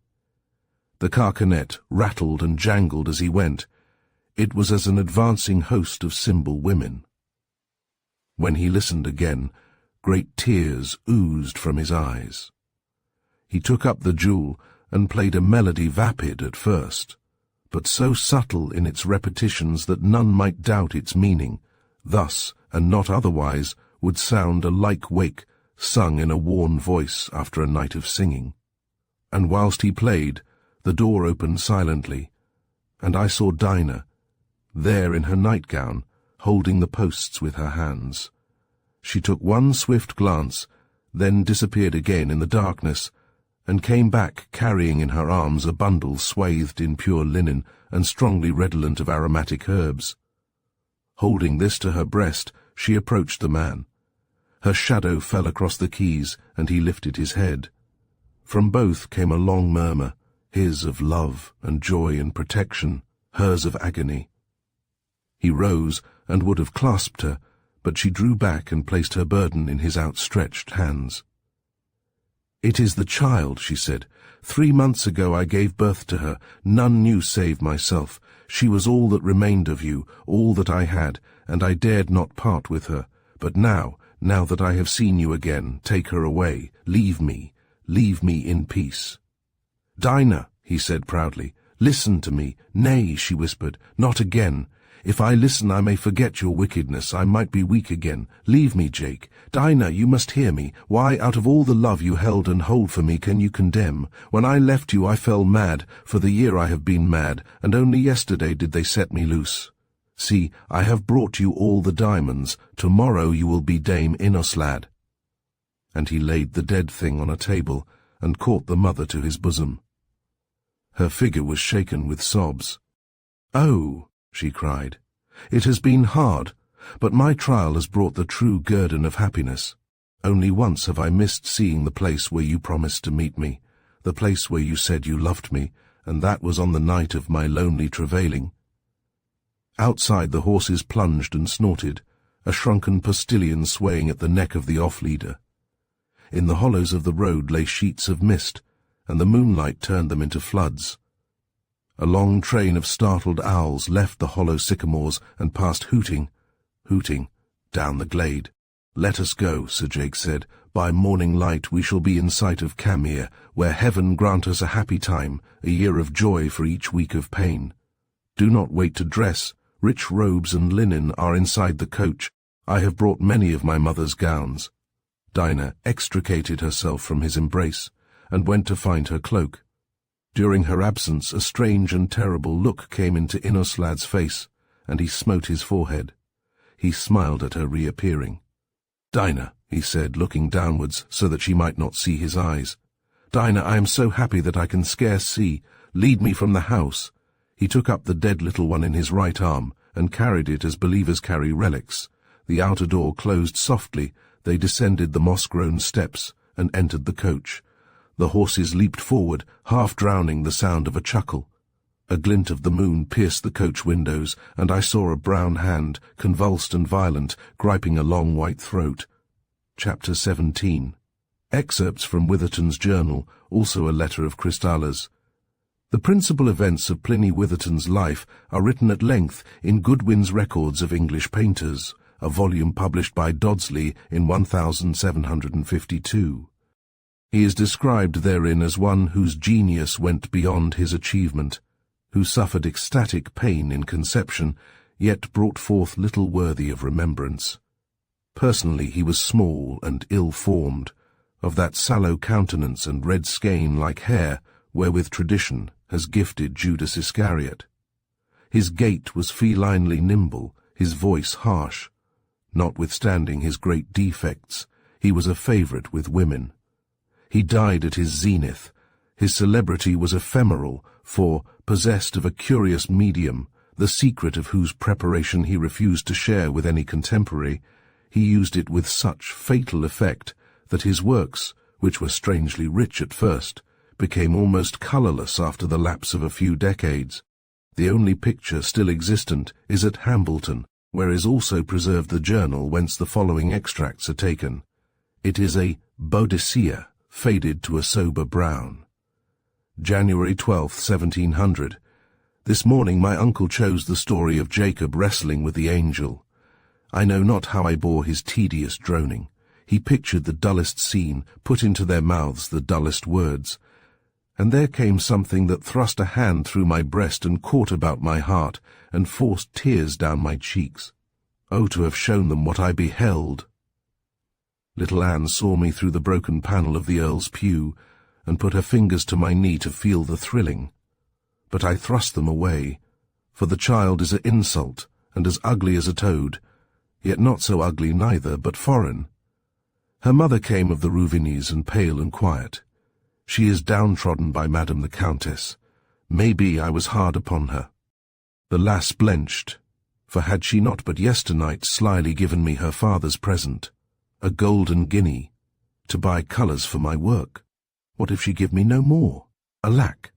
The carcanet rattled and jangled as he went. It was as an advancing host of cymbal women. When he listened again, great tears oozed from his eyes. He took up the jewel and played a melody vapid at first, but so subtle in its repetitions that none might doubt its meaning. Thus, and not otherwise, would sound a like wake sung in a worn voice after a night of singing. And whilst he played, the door opened silently, and I saw Dinah, there in her nightgown, holding the posts with her hands. She took one swift glance, then disappeared again in the darkness, and came back carrying in her arms a bundle swathed in pure linen and strongly redolent of aromatic herbs. Holding this to her breast, she approached the man. Her shadow fell across the keys, and he lifted his head. From both came a long murmur, his of love and joy and protection, hers of agony. He rose and would have clasped her, but she drew back and placed her burden in his outstretched hands. "It is the child," she said. "3 months ago I gave birth to her. None knew save myself. She was all that remained of you, all that I had, and I dared not part with her. But now that I have seen you again, take her away. Leave me in peace." "Dinah," he said proudly, "listen to me." "Nay," she whispered, "not again. If I listen I may forget your wickedness, I might be weak again. Leave me, Jake. Dinah, you must hear me. Why, out of all the love you held and hold for me, can you condemn? When I left you I fell mad, for the year I have been mad, and only yesterday did they set me loose. See, I have brought you all the diamonds. Tomorrow you will be Dame Innoslad." And he laid the dead thing on a table, and caught the mother to his bosom. Her figure was shaken with sobs. "Oh," she cried, "it has been hard, but my trial has brought the true guerdon of happiness. Only once have I missed seeing the place where you promised to meet me, the place where you said you loved me, and that was on the night of my lonely travailing." Outside the horses plunged and snorted, a shrunken postilion swaying at the neck of the off-leader. In the hollows of the road lay sheets of mist, and the moonlight turned them into floods. A long train of startled owls left the hollow sycamores and passed hooting, down the glade. "Let us go," Sir Jake said. By morning light we shall be in sight of Camere, where heaven grant us a happy time, a year of joy for each week of pain. Do not wait to dress. Rich robes and linen are inside the coach. I have brought many of my mother's gowns. Dinah extricated herself from his embrace, and went to find her cloak. During her absence a strange and terrible look came into Inoslad's face, and he smote his forehead. He smiled at her reappearing. "Dinah," he said, looking downwards so that she might not see his eyes. "Dinah, I am so happy that I can scarce see. Lead me from the house." He took up the dead little one in his right arm, and carried it as believers carry relics. The outer door closed softly. They descended the moss-grown steps, and entered the coach. The horses leaped forward, half drowning the sound of a chuckle. A glint of the moon pierced the coach windows, and I saw a brown hand, convulsed and violent, griping a long white throat. Chapter 17. Excerpts from Witherton's journal, also a letter of Christalla's. The principal events of Pliny Witherton's life are written at length in Goodwin's Records of English Painters, a volume published by Dodsley in 1752. He is described therein as one whose genius went beyond his achievement, who suffered ecstatic pain in conception, yet brought forth little worthy of remembrance. Personally he was small and ill-formed, of that sallow countenance and red skein like hair wherewith tradition has gifted Judas Iscariot. His gait was felinely nimble, his voice harsh. Notwithstanding his great defects, he was a favourite with women. He died at his zenith. His celebrity was ephemeral, for, possessed of a curious medium, the secret of whose preparation he refused to share with any contemporary, he used it with such fatal effect that his works, which were strangely rich at first, became almost colourless after the lapse of a few decades. The only picture still existent is at Hambleton, where is also preserved the journal whence the following extracts are taken. It is a Boadicea, faded to a sober brown. January 12, 1700. This morning my uncle chose the story of Jacob wrestling with the angel. I know not how I bore his tedious droning. He pictured the dullest scene, put into their mouths the dullest words. And there came something that thrust a hand through my breast and caught about my heart, and forced tears down my cheeks. Oh, to have shown them what I beheld! Little Anne saw me through the broken panel of the Earl's pew, and put her fingers to my knee to feel the thrilling. But I thrust them away, for the child is an insult, and as ugly as a toad, yet not so ugly neither, but foreign. Her mother came of the Rouvinis, and pale and quiet. She is downtrodden by Madame the Countess. Maybe I was hard upon her. The lass blenched, for had she not but yesternight slyly given me her father's present, a golden guinea, to buy colours for my work? What if she give me no more? Alack!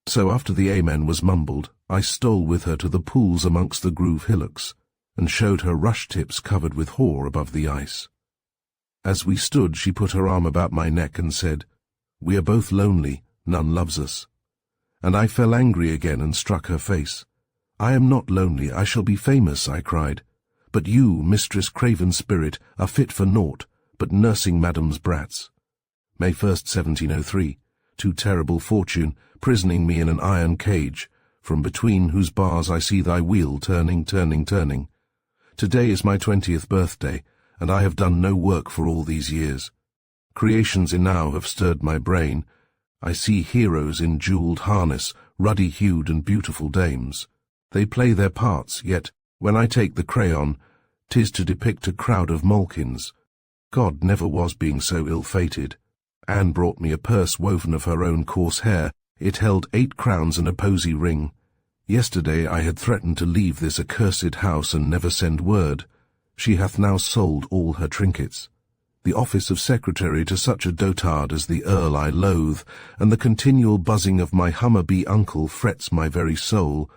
So after the amen was mumbled, I stole with her to the pools amongst the groove hillocks, and showed her rush-tips covered with hoar above the ice. As we stood, she put her arm about my neck and said, "We are both lonely, none loves us." And I fell angry again and struck her face. "I am not lonely, I shall be famous," I cried. "But you, Mistress Craven Spirit, are fit for naught, but nursing Madame's brats." May 1st, 1703. Too terrible fortune, prisoning me in an iron cage, from between whose bars I see thy wheel turning, turning, turning. Today is my 20th birthday, and I have done no work for all these years. Creations enow have stirred my brain. I see heroes in jewelled harness, ruddy-hued and beautiful dames. They play their parts, yet, when I take the crayon, 'tis to depict a crowd of Malkins. God never was being so ill-fated. Anne brought me a purse woven of her own coarse hair. It held 8 crowns and a posy ring. Yesterday I had threatened to leave this accursed house and never send word. She hath now sold all her trinkets. The office of secretary to such a dotard as the Earl I loathe, and the continual buzzing of my hummer-bee uncle frets my very soul.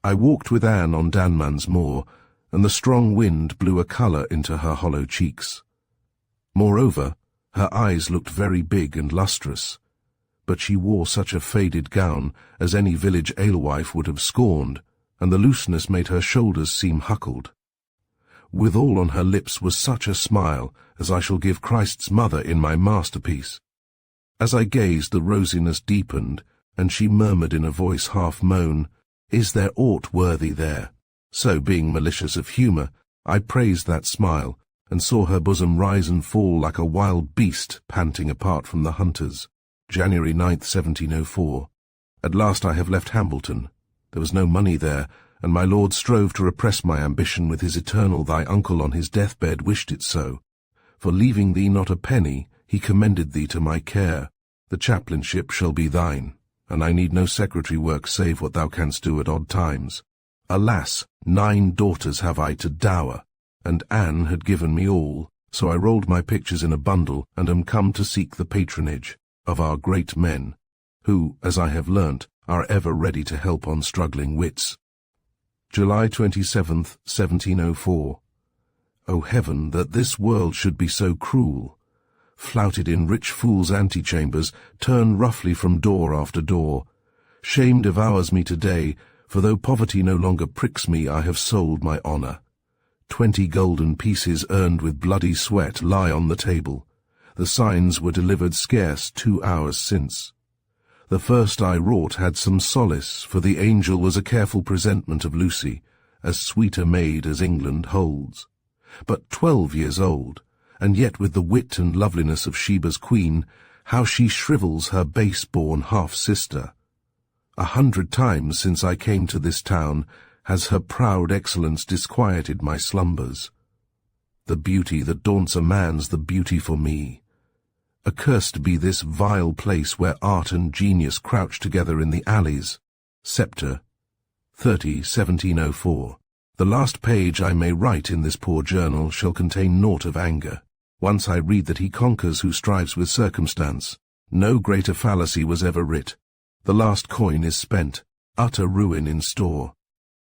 I walked with Anne on Danman's moor, and the strong wind blew a colour into her hollow cheeks. Moreover, her eyes looked very big and lustrous, but she wore such a faded gown as any village alewife would have scorned, and the looseness made her shoulders seem huckled. withal on her lips was such a smile as I shall give Christ's mother in my masterpiece. As I gazed, the rosiness deepened, and she murmured in a voice half moan, "Is there aught worthy there?" So, being malicious of humour, I praised that smile, and saw her bosom rise and fall like a wild beast panting apart from the hunters. January 9th, 1704. At last I have left Hambleton. There was no money there, and my lord strove to repress my ambition with his eternal thy uncle on his deathbed wished it so. For leaving thee not a penny, he commended thee to my care. The chaplainship shall be thine, and I need no secretary work save what thou canst do at odd times. Alas, 9 daughters have I to dower, and Anne had given me all, so I rolled my pictures in a bundle and am come to seek the patronage of our great men, who, as I have learnt, are ever ready to help on struggling wits. July 27th, 1704. O heaven, that this world should be so cruel! Flouted in rich fools' antechambers, turn roughly from door after door. Shame devours me today, for though poverty no longer pricks me, I have sold my honour. 20 golden pieces earned with bloody sweat lie on the table. The signs were delivered scarce 2 hours since. The first I wrought had some solace, for the angel was a careful presentment of Lucy, as sweet a maid as England holds. But 12 years old, and yet with the wit and loveliness of Sheba's queen, how she shrivels her base-born half-sister. 100 times since I came to this town has her proud excellence disquieted my slumbers. The beauty that daunts a man's the beauty for me. Accursed be this vile place where art and genius crouch together in the alleys. Sceptre, 30, 1704. The last page I may write in this poor journal shall contain naught of anger. Once I read that he conquers who strives with circumstance. No greater fallacy was ever writ. The last coin is spent, utter ruin in store.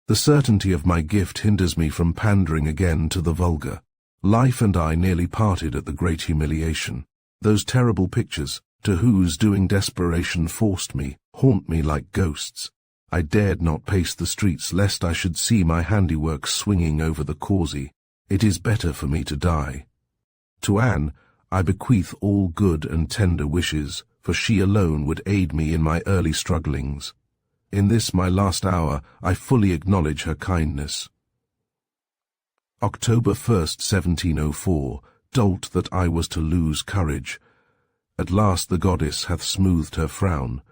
The certainty of my gift hinders me from pandering again to the vulgar. Life and I nearly parted at the great humiliation. Those terrible pictures, to whose doing desperation forced me, haunt me like ghosts. I dared not pace the streets lest I should see my handiwork swinging over the causey. It is better for me to die. To Anne I bequeath all good and tender wishes, for she alone would aid me in my early strugglings. In this my last hour I fully acknowledge her kindness. October 1st, 1704. Dolt that I was to lose courage. At last the goddess hath smoothed her frown.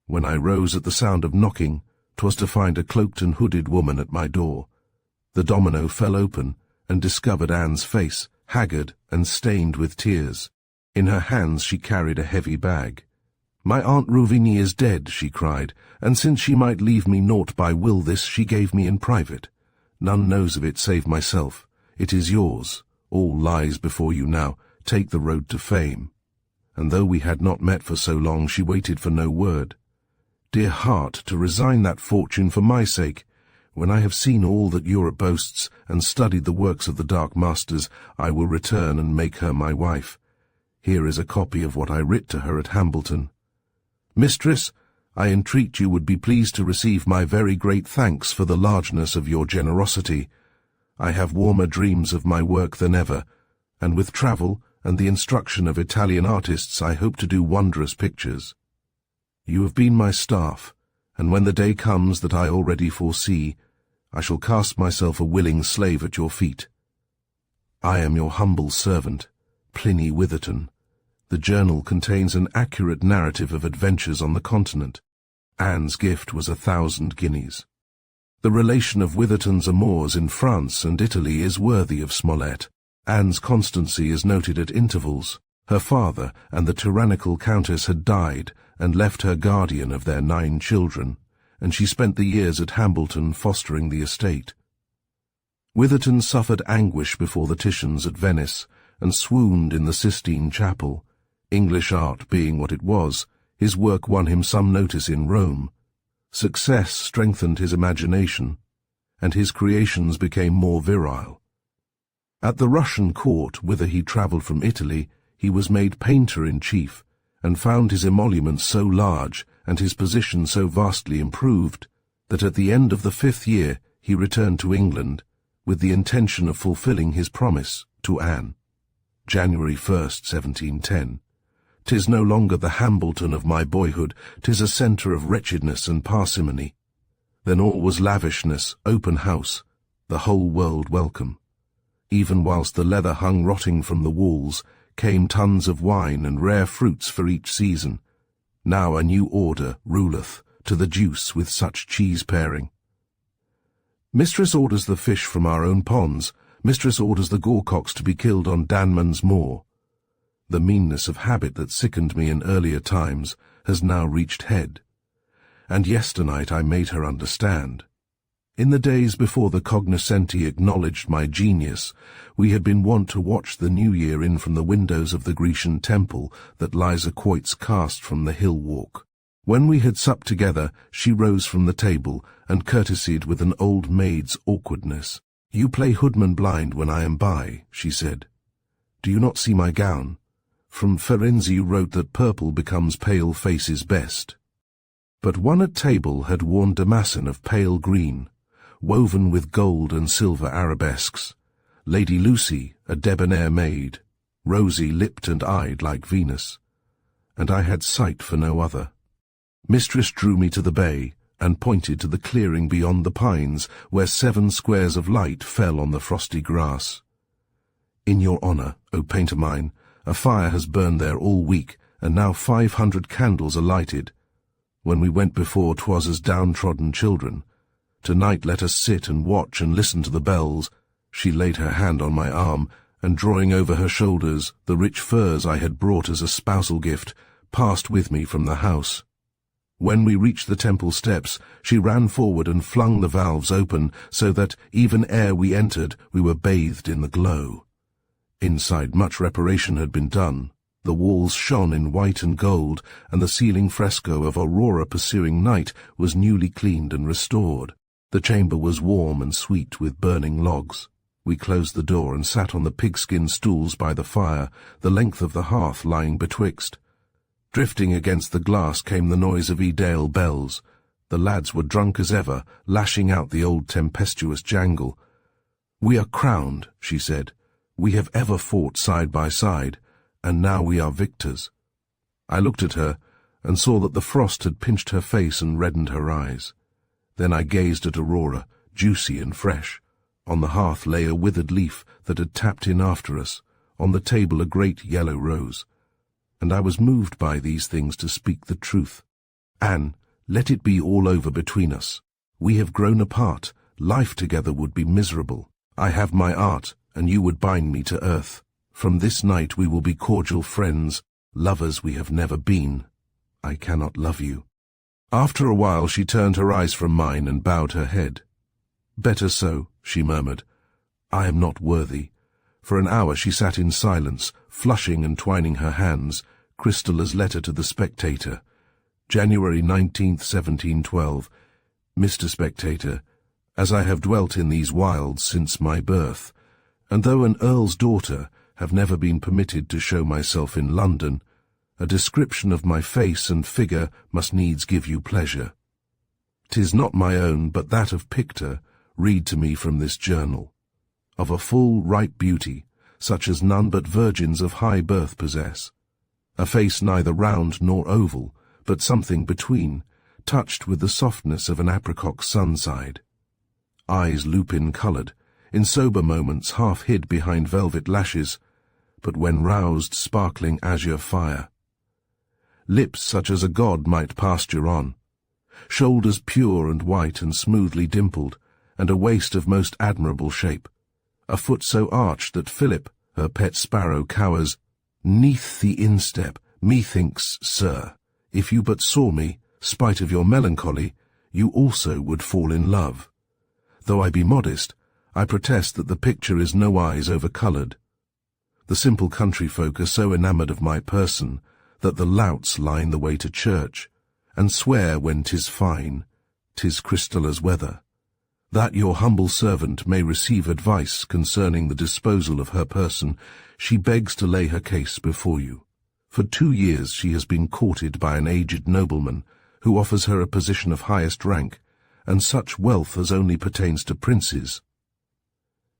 When I rose at the sound of knocking, 'twas to find a cloaked and hooded woman at my door. The domino fell open, and discovered Anne's face, haggard and stained with tears. In her hands she carried a heavy bag. "My Aunt Ruvigny is dead," she cried, "and since she might leave me naught by will, this she gave me in private. None knows of it save myself. It is yours. All lies before you now. Take the road to fame." And though we had not met for so long, she waited for no word. Dear heart, to resign that fortune for my sake! When I have seen all that Europe boasts, and studied the works of the Dark Masters, I will return and make her my wife. Here is a copy of what I writ to her at Hambleton. "Mistress, I entreat you would be pleased to receive my very great thanks for the largeness of your generosity. I have warmer dreams of my work than ever, and with travel and the instruction of Italian artists I hope to do wondrous pictures. You have been my staff, and when the day comes that I already foresee, I shall cast myself a willing slave at your feet. I am your humble servant, Pliny Witherton. The journal contains an accurate narrative of adventures on the continent. Anne's gift was 1,000 guineas. The relation of Witherton's amours in France and Italy is worthy of Smollett. Anne's constancy is noted at intervals. Her father and the tyrannical countess had died and left her guardian of their 9 children, and she spent the years at Hambleton fostering the estate. Witherton suffered anguish before the Titians at Venice, and swooned in the Sistine Chapel. English art being what it was, his work won him some notice in Rome. Success strengthened his imagination, and his creations became more virile. At the Russian court, whither he travelled from Italy, he was made painter-in-chief, and found his emoluments so large and his position so vastly improved, that at the end of the 5th year he returned to England, with the intention of fulfilling his promise to Anne. January 1st, 1710. 'Tis no longer the Hambleton of my boyhood, 'tis a centre of wretchedness and parsimony. Then all was lavishness, open house, the whole world welcome. Even whilst the leather hung rotting from the walls, came tons of wine and rare fruits for each season. Now a new order ruleth, to the deuce with such cheese paring. Mistress orders the fish from our own ponds. Mistress orders the gorcocks to be killed on Danman's moor. The meanness of habit that sickened me in earlier times has now reached head. And yesternight I made her understand. In the days before the cognoscenti acknowledged my genius, we had been wont to watch the new year in from the windows of the Grecian temple that lies a quoit's cast from the hill walk. When we had supped together, she rose from the table and courtesied with an old maid's awkwardness. "You play hoodman blind when I am by," she said. "Do you not see my gown? From Ferenczi you wrote that purple becomes pale faces best." But one at table had worn damassen of pale green, woven with gold and silver arabesques. Lady Lucy, a debonair maid, rosy-lipped and eyed like Venus, and I had sight for no other. Mistress drew me to the bay, and pointed to the clearing beyond the pines, where 7 squares of light fell on the frosty grass. "In your honour, O painter mine, a fire has burned there all week, and now 500 candles are lighted. When we went before, 'twas as downtrodden children. Tonight let us sit and watch and listen to the bells." She laid her hand on my arm, and drawing over her shoulders the rich furs I had brought as a spousal gift, passed with me from the house. When we reached the temple steps, she ran forward and flung the valves open, so that, even ere we entered, we were bathed in the glow. Inside much reparation had been done. The walls shone in white and gold, and the ceiling fresco of Aurora pursuing night was newly cleaned and restored. The chamber was warm and sweet with burning logs. We closed the door and sat on the pigskin stools by the fire, the length of the hearth lying betwixt. Drifting against the glass came the noise of Edale bells. The lads were drunk as ever, lashing out the old tempestuous jangle. "We are crowned," she said. "We have ever fought side by side, and now we are victors." I looked at her, and saw that the frost had pinched her face and reddened her eyes. Then I gazed at Aurora, juicy and fresh. On the hearth lay a withered leaf that had tapped in after us, on the table a great yellow rose. And I was moved by these things to speak the truth. "Anne, let it be all over between us. We have grown apart. Life together would be miserable. I have my art, and you would bind me to earth. From this night we will be cordial friends, lovers we have never been. I cannot love you." After a while she turned her eyes from mine and bowed her head. "Better so," she murmured. "I am not worthy." For an hour she sat in silence, flushing and twining her hands. Cristella's letter to the Spectator. January 19th, 1712. "Mr. Spectator, as I have dwelt in these wilds since my birth, and though an earl's daughter, have never been permitted to show myself in London, a description of my face and figure must needs give you pleasure. 'Tis not my own, but that of Pictor, read to me from this journal. Of a full, ripe beauty, such as none but virgins of high birth possess. A face neither round nor oval, but something between, touched with the softness of an apricot sunside. Eyes lupin-coloured, in sober moments half hid behind velvet lashes, but when roused sparkling azure fire. Lips such as a god might pasture on. Shoulders pure and white and smoothly dimpled, and a waist of most admirable shape. A foot so arched that Philip, her pet sparrow, cowers. Neath the instep, methinks, sir, if you but saw me, spite of your melancholy, you also would fall in love. Though I be modest, I protest that the picture is nowise over-coloured. The simple country folk are so enamoured of my person that the louts line the way to church, and swear when 'tis fine, 'tis Cristella's weather, that your humble servant may receive advice concerning the disposal of her person. She begs to lay her case before you. For 2 years she has been courted by an aged nobleman, who offers her a position of highest rank, and such wealth as only pertains to princes.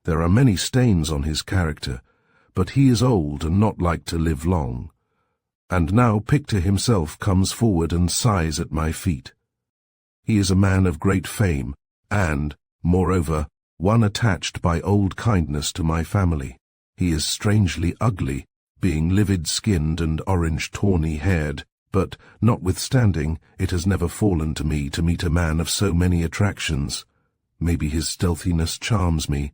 There are many stains on his character, but he is old and not like to live long. And now Pictor himself comes forward and sighs at my feet. He is a man of great fame, and, moreover, one attached by old kindness to my family. He is strangely ugly, being livid-skinned and orange tawny-haired, but, notwithstanding, it has never fallen to me to meet a man of so many attractions. Maybe his stealthiness charms me,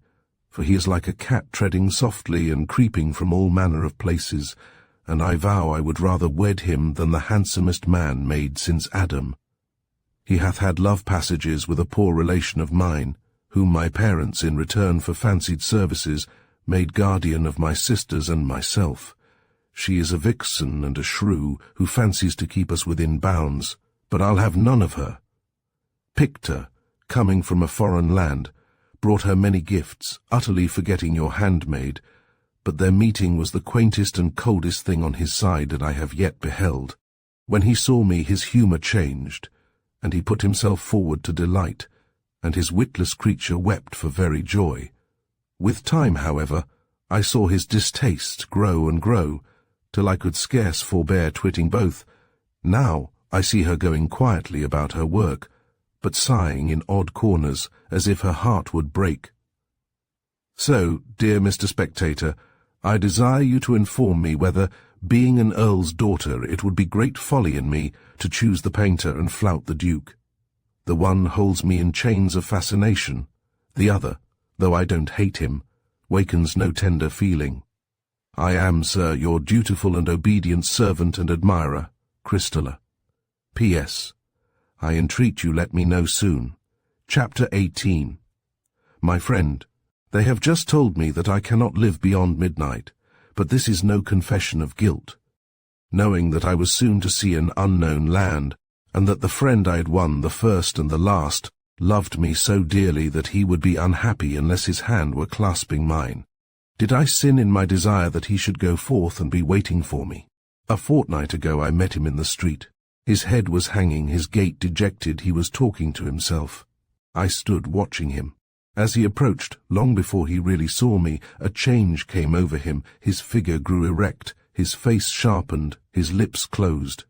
for he is like a cat treading softly and creeping from all manner of places, and I vow I would rather wed him than the handsomest man made since Adam. He hath had love passages with a poor relation of mine, whom my parents, in return for fancied services, made guardian of my sisters and myself. She is a vixen and a shrew, who fancies to keep us within bounds, but I'll have none of her. Pictor, coming from a foreign land, brought her many gifts, utterly forgetting your handmaid, but their meeting was the quaintest and coldest thing on his side that I have yet beheld. When he saw me, his humour changed, and he put himself forward to delight, and his witless creature wept for very joy. With time, however, I saw his distaste grow and grow, till I could scarce forbear twitting both. Now I see her going quietly about her work, but sighing in odd corners, as if her heart would break. So, dear Mr. Spectator, I desire you to inform me whether, being an earl's daughter, it would be great folly in me to choose the painter and flout the duke. The one holds me in chains of fascination, the other, though I don't hate him, wakens no tender feeling. I am, sir, your dutiful and obedient servant and admirer, Crystalla. P.S. I entreat you let me know soon. Chapter 18. My friend, they have just told me that I cannot live beyond midnight, but this is no confession of guilt. Knowing that I was soon to see an unknown land, and that the friend I had won, the first and the last, loved me so dearly that he would be unhappy unless his hand were clasping mine, did I sin in my desire that he should go forth and be waiting for me? A fortnight ago I met him in the street. His head was hanging, his gait dejected, he was talking to himself. I stood watching him. As he approached, long before he really saw me, a change came over him, his figure grew erect, his face sharpened, his lips closed.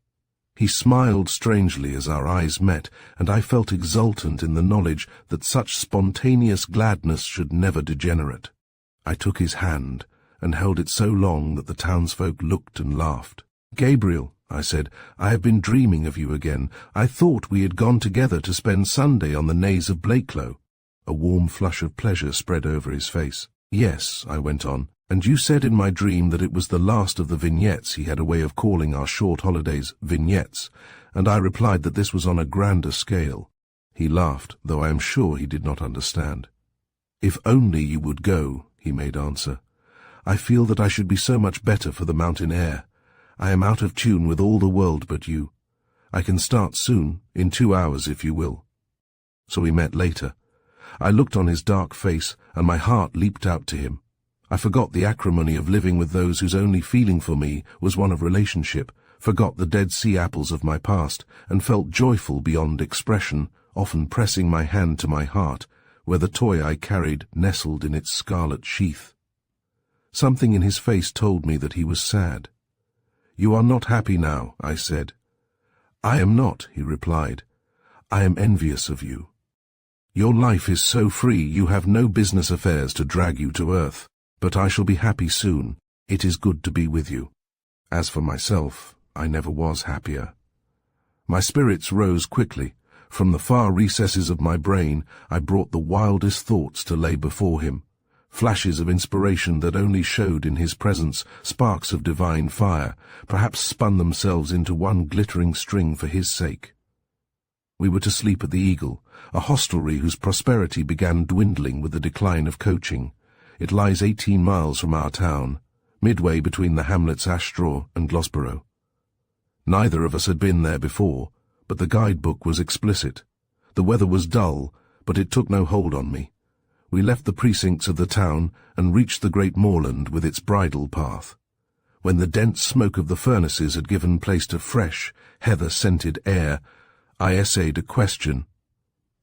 He smiled strangely as our eyes met, and I felt exultant in the knowledge that such spontaneous gladness should never degenerate. I took his hand, and held it so long that the townsfolk looked and laughed. "Gabriel," I said, "I have been dreaming of you again. I thought we had gone together to spend Sunday on the naze of Blakelow." A warm flush of pleasure spread over his face. "Yes," I went on, "and you said in my dream that it was the last of the vignettes. He had a way of calling our short holidays vignettes, and I replied that this was on a grander scale." He laughed, though I am sure he did not understand. "If only you would go," he made answer. "I feel that I should be so much better for the mountain air. I am out of tune with all the world but you. I can start soon, in 2 hours if you will." So we met later. I looked on his dark face, and my heart leaped out to him. I forgot the acrimony of living with those whose only feeling for me was one of relationship, forgot the Dead Sea apples of my past, and felt joyful beyond expression, often pressing my hand to my heart, where the toy I carried nestled in its scarlet sheath. Something in his face told me that he was sad. "You are not happy now," I said. "I am not," he replied. "I am envious of you. Your life is so free you have no business affairs to drag you to earth, but I shall be happy soon. It is good to be with you. As for myself, I never was happier." My spirits rose quickly. From the far recesses of my brain I brought the wildest thoughts to lay before him, flashes of inspiration that only showed in his presence, sparks of divine fire, perhaps spun themselves into one glittering string for his sake. We were to sleep at the Eagle, a hostelry whose prosperity began dwindling with the decline of coaching. It lies 18 miles from our town, midway between the hamlets Ashstraw and Gloucesborough. Neither of us had been there before, but the guidebook was explicit. The weather was dull, but it took no hold on me. We left the precincts of the town and reached the great moorland with its bridle path. When the dense smoke of the furnaces had given place to fresh, heather-scented air, I essayed a question.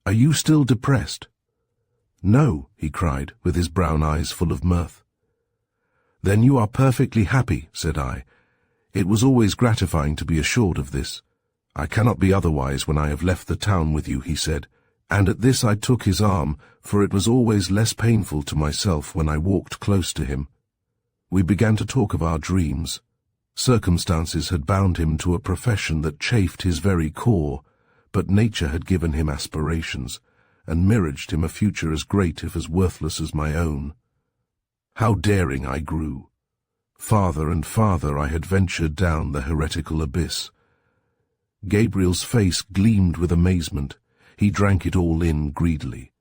"Are you still depressed?" "No," he cried, with his brown eyes full of mirth. "Then you are perfectly happy," said I. "It was always gratifying to be assured of this." "I cannot be otherwise when I have left the town with you," he said, and at this I took his arm, for it was always less painful to myself when I walked close to him. We began to talk of our dreams. Circumstances had bound him to a profession that chafed his very core, but nature had given him aspirations, and mirrored him a future as great if as worthless as my own. How daring I grew! Farther and farther I had ventured down the heretical abyss. Gabriel's face gleamed with amazement. He drank it all in greedily.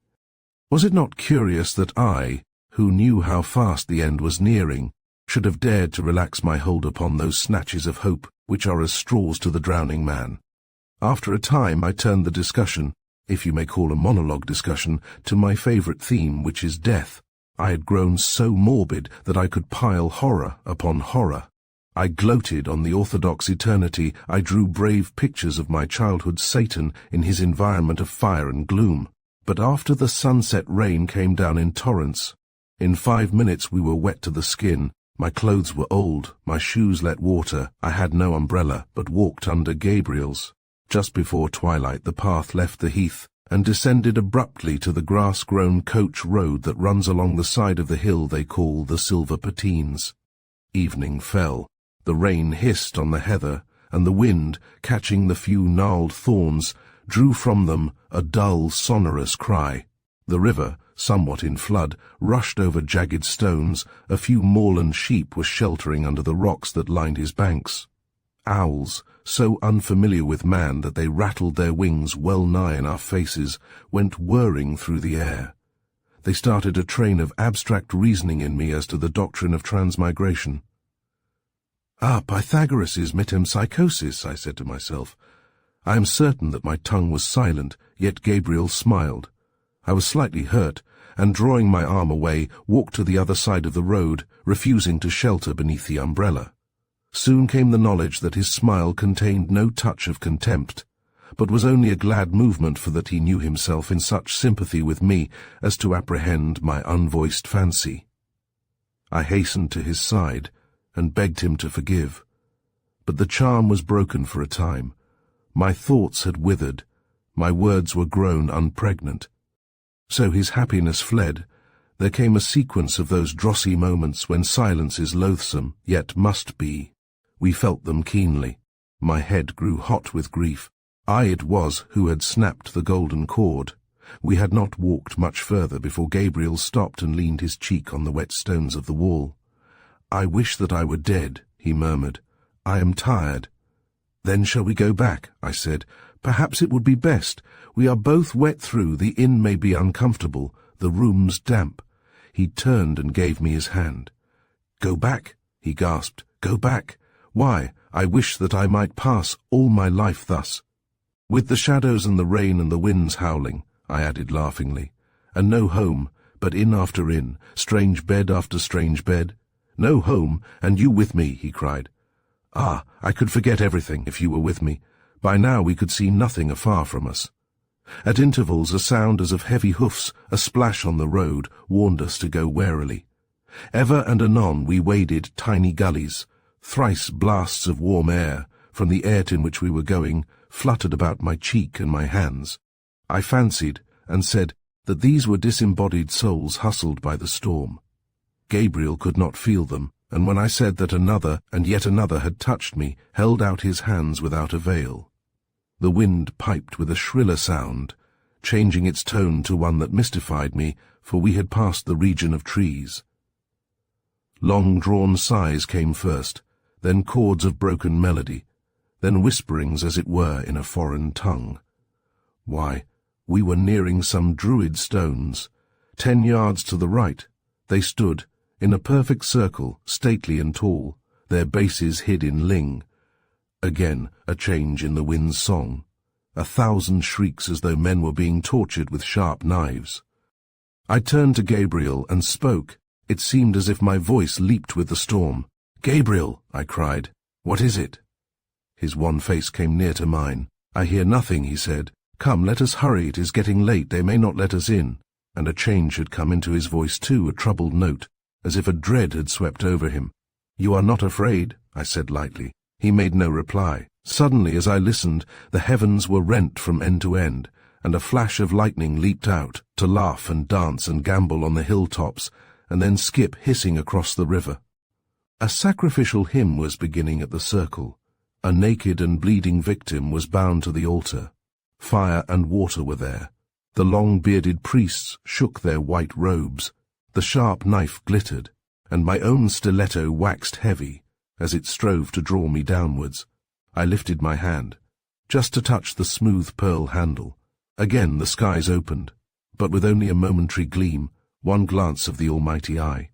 Was it not curious that I, who knew how fast the end was nearing, should have dared to relax my hold upon those snatches of hope which are as straws to the drowning man? After a time I turned the discussion, if you may call a monologue discussion, to my favourite theme, which is death. I had grown so morbid that I could pile horror upon horror. I gloated on the orthodox eternity. I drew brave pictures of my childhood Satan in his environment of fire and gloom. But after the sunset rain came down in torrents. In 5 minutes we were wet to the skin. My clothes were old, my shoes let water. I had no umbrella, but walked under Gabriel's. Just before twilight the path left the heath and descended abruptly to the grass-grown coach road that runs along the side of the hill they call the Silver Patines. Evening fell. The rain hissed on the heather, and the wind, catching the few gnarled thorns, drew from them a dull, sonorous cry. The river, somewhat in flood, rushed over jagged stones. A few moorland sheep were sheltering under the rocks that lined his banks. Owls, so unfamiliar with man that they rattled their wings well nigh in our faces, went whirring through the air. They started a train of abstract reasoning in me as to the doctrine of transmigration. "Ah, Pythagoras' metempsychosis," I said to myself. I am certain that my tongue was silent, yet Gabriel smiled. I was slightly hurt, and drawing my arm away, walked to the other side of the road, refusing to shelter beneath the umbrella. Soon came the knowledge that his smile contained no touch of contempt, but was only a glad movement, for that he knew himself in such sympathy with me as to apprehend my unvoiced fancy. I hastened to his side, and begged him to forgive. But the charm was broken for a time. My thoughts had withered, my words were grown unpregnant. So his happiness fled. There came a sequence of those drossy moments when silence is loathsome, yet must be. We felt them keenly. My head grew hot with grief. I it was who had snapped the golden cord. We had not walked much further before Gabriel stopped and leaned his cheek on the wet stones of the wall. "I wish that I were dead," he murmured. "I am tired." "Then shall we go back?" I said. "Perhaps it would be best. We are both wet through. The inn may be uncomfortable, the rooms damp." He turned and gave me his hand. "Go back?" he gasped. "Go back? Why, I wish that I might pass all my life thus." "With the shadows and the rain and the winds howling," I added laughingly, "and no home, but inn after inn, strange bed after strange bed. No home, and you with me," he cried. "Ah, I could forget everything if you were with me. By now we could see nothing afar from us." At intervals a sound as of heavy hoofs, a splash on the road, warned us to go warily. Ever and anon we waded tiny gullies. Thrice blasts of warm air, from the airt in which we were going, fluttered about my cheek and my hands. I fancied, and said, that these were disembodied souls hustled by the storm. Gabriel could not feel them, and when I said that another and yet another had touched me, held out his hands without avail. The wind piped with a shriller sound, changing its tone to one that mystified me, for we had passed the region of trees. Long-drawn sighs came first, then chords of broken melody, then whisperings as it were in a foreign tongue. Why, we were nearing some druid stones. 10 yards to the right, they stood, in a perfect circle, stately and tall, their bases hid in ling. Again a change in the wind's song, 1,000 shrieks as though men were being tortured with sharp knives. I turned to Gabriel and spoke. It seemed as if my voice leaped with the storm. "Gabriel," I cried, "what is it?" His wan face came near to mine. "I hear nothing," he said. "Come, let us hurry, it is getting late, they may not let us in." and a change had come into his voice too, a troubled note, as if a dread had swept over him. "You are not afraid?" I said lightly. He made no reply. Suddenly, as I listened, the heavens were rent from end to end, and a flash of lightning leaped out, to laugh and dance and gambol on the hilltops, and then skip hissing across the river. A sacrificial hymn was beginning at the circle. A naked and bleeding victim was bound to the altar. Fire and water were there. The long-bearded priests shook their white robes. The sharp knife glittered, and my own stiletto waxed heavy as it strove to draw me downwards. I lifted my hand, just to touch the smooth pearl handle. Again the skies opened, but with only a momentary gleam, one glance of the almighty eye.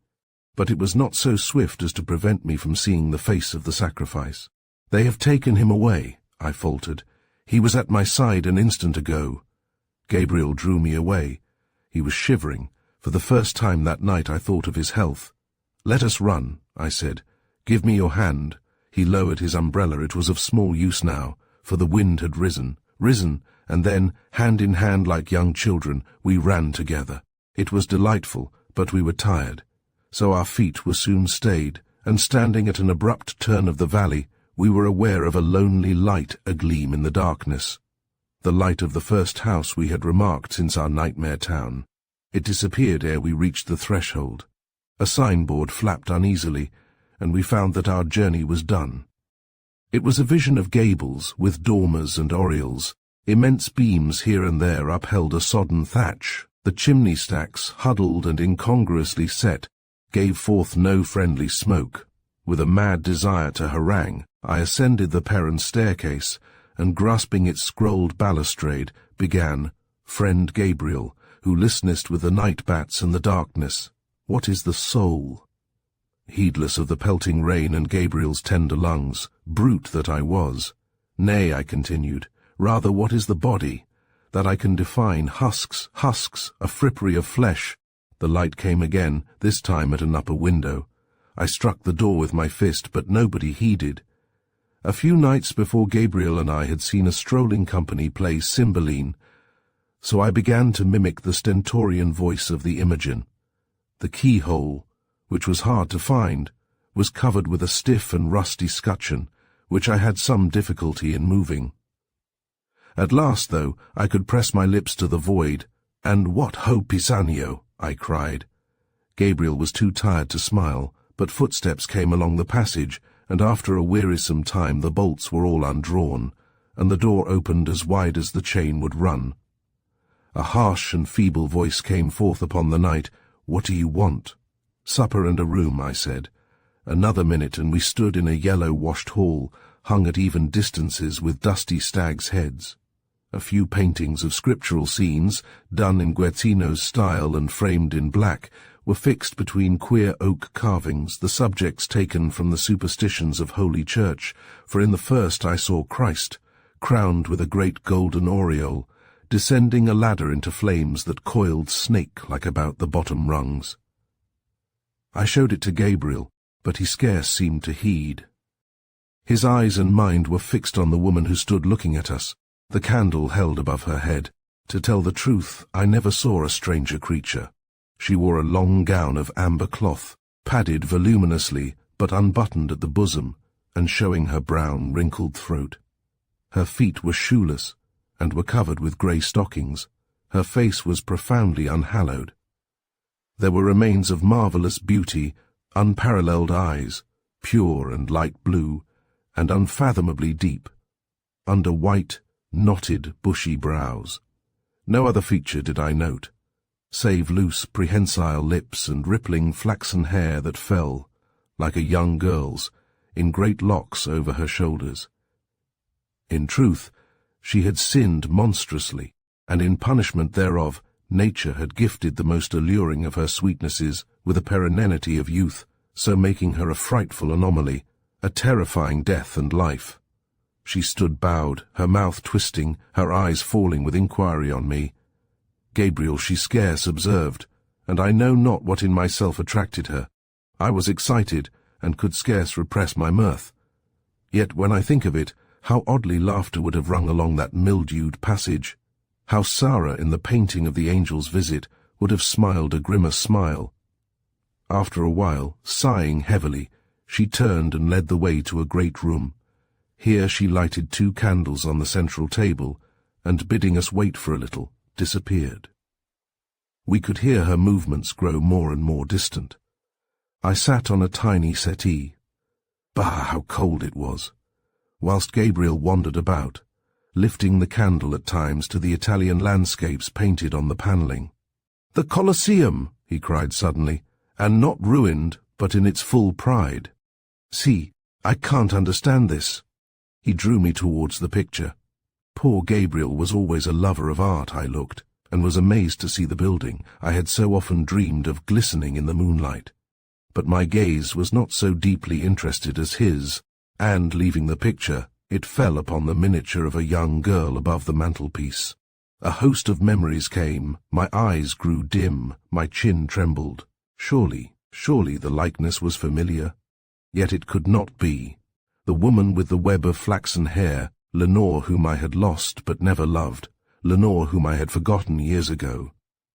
But it was not so swift as to prevent me from seeing the face of the sacrifice. "They have taken him away," I faltered. "He was at my side an instant ago." Gabriel drew me away. He was shivering. For the first time that night I thought of his health. "Let us run," I said. "Give me your hand." He lowered his umbrella. It was of small use now, for the wind had risen, and then, hand in hand like young children, we ran together. It was delightful, but we were tired. So our feet were soon stayed, and standing at an abrupt turn of the valley, we were aware of a lonely light agleam in the darkness. The light of the first house we had remarked since our nightmare town. It disappeared ere we reached the threshold. A signboard flapped uneasily, and we found that our journey was done. It was a vision of gables with dormers and oriels. Immense beams here and there upheld a sodden thatch. The chimney stacks, huddled and incongruously set, gave forth no friendly smoke. With a mad desire to harangue, I ascended the Perron staircase, and grasping its scrolled balustrade, began, "Friend Gabriel, who listenest with the night bats and the darkness, what is the soul?" Heedless of the pelting rain and Gabriel's tender lungs, brute that I was. "Nay," I continued, "rather what is the body? That I can define husks, a frippery of flesh." The light came again, this time at an upper window. I struck the door with my fist, but nobody heeded. A few nights before Gabriel and I had seen a strolling company play Cymbeline, so I began to mimic the stentorian voice of the Imogen. The keyhole, which was hard to find, was covered with a stiff and rusty scutcheon, which I had some difficulty in moving. At last, though, I could press my lips to the void, and "What ho, Pisanio!" I cried. Gabriel was too tired to smile, but footsteps came along the passage, and after a wearisome time the bolts were all undrawn, and the door opened as wide as the chain would run. A harsh and feeble voice came forth upon the night. "What do you want?" "Supper and a room," I said. Another minute, and we stood in a yellow-washed hall, hung at even distances with dusty stags' heads. A few paintings of scriptural scenes, done in Guercino's style and framed in black, were fixed between queer oak carvings, the subjects taken from the superstitions of Holy Church, for in the first I saw Christ, crowned with a great golden aureole, descending a ladder into flames that coiled snake-like about the bottom rungs. I showed it to Gabriel, but he scarce seemed to heed. His eyes and mind were fixed on the woman who stood looking at us, the candle held above her head. To tell the truth, I never saw a stranger creature. She wore a long gown of amber cloth, padded voluminously, but unbuttoned at the bosom, and showing her brown, wrinkled throat. Her feet were shoeless, and were covered with grey stockings. Her face was profoundly unhallowed. There were remains of marvellous beauty, unparalleled eyes, pure and light blue, and unfathomably deep, under white, knotted, bushy brows. No other feature did I note, save loose, prehensile lips and rippling flaxen hair that fell, like a young girl's, in great locks over her shoulders. In truth, she had sinned monstrously, and in punishment thereof, nature had gifted the most alluring of her sweetnesses with a perenniety of youth, so making her a frightful anomaly, a terrifying death and life. She stood bowed, her mouth twisting, her eyes falling with inquiry on me. Gabriel she scarce observed, and I know not what in myself attracted her. I was excited, and could scarce repress my mirth. Yet when I think of it, how oddly laughter would have rung along that mildewed passage. How Sarah, in the painting of the angel's visit, would have smiled a grimmer smile. After a while, sighing heavily, she turned and led the way to a great room. Here she lighted 2 candles on the central table, and bidding us wait for a little, disappeared. We could hear her movements grow more and more distant. I sat on a tiny settee. Bah, how cold it was! Whilst Gabriel wandered about, lifting the candle at times to the Italian landscapes painted on the panelling. "The Colosseum!" he cried suddenly, "and not ruined, but in its full pride. See, I can't understand this." He drew me towards the picture. Poor Gabriel was always a lover of art, I looked, and was amazed to see the building I had so often dreamed of glistening in the moonlight. But my gaze was not so deeply interested as his, and, leaving the picture, it fell upon the miniature of a young girl above the mantelpiece. A host of memories came, my eyes grew dim, my chin trembled. Surely the likeness was familiar. Yet it could not be. The woman with the web of flaxen hair, Lenore whom I had lost but never loved, Lenore whom I had forgotten years ago.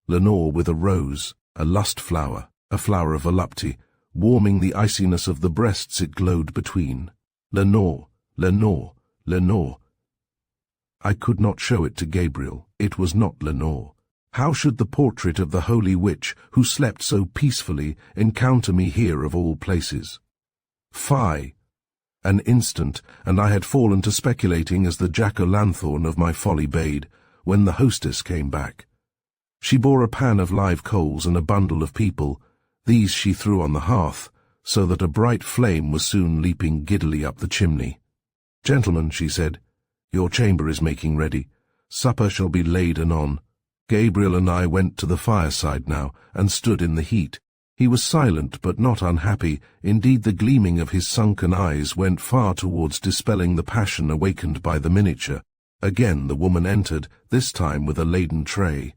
Lenore with a rose, a lust flower, a flower of volupty, warming the iciness of the breasts it glowed between. Lenore, Lenore, Lenore. I could not show it to Gabriel. It was not Lenore. How should the portrait of the holy witch, who slept so peacefully, encounter me here of all places? Fie! An instant, and I had fallen to speculating as the jack-o'-lanthorn of my folly bade, when the hostess came back. She bore a pan of live coals and a bundle of people. These she threw on the hearth, so that a bright flame was soon leaping giddily up the chimney. "Gentlemen," she said, "your chamber is making ready. Supper shall be laid anon." Gabriel and I went to the fireside now, and stood in the heat. He was silent but not unhappy. Indeed, the gleaming of his sunken eyes went far towards dispelling the passion awakened by the miniature. Again the woman entered, this time with a laden tray.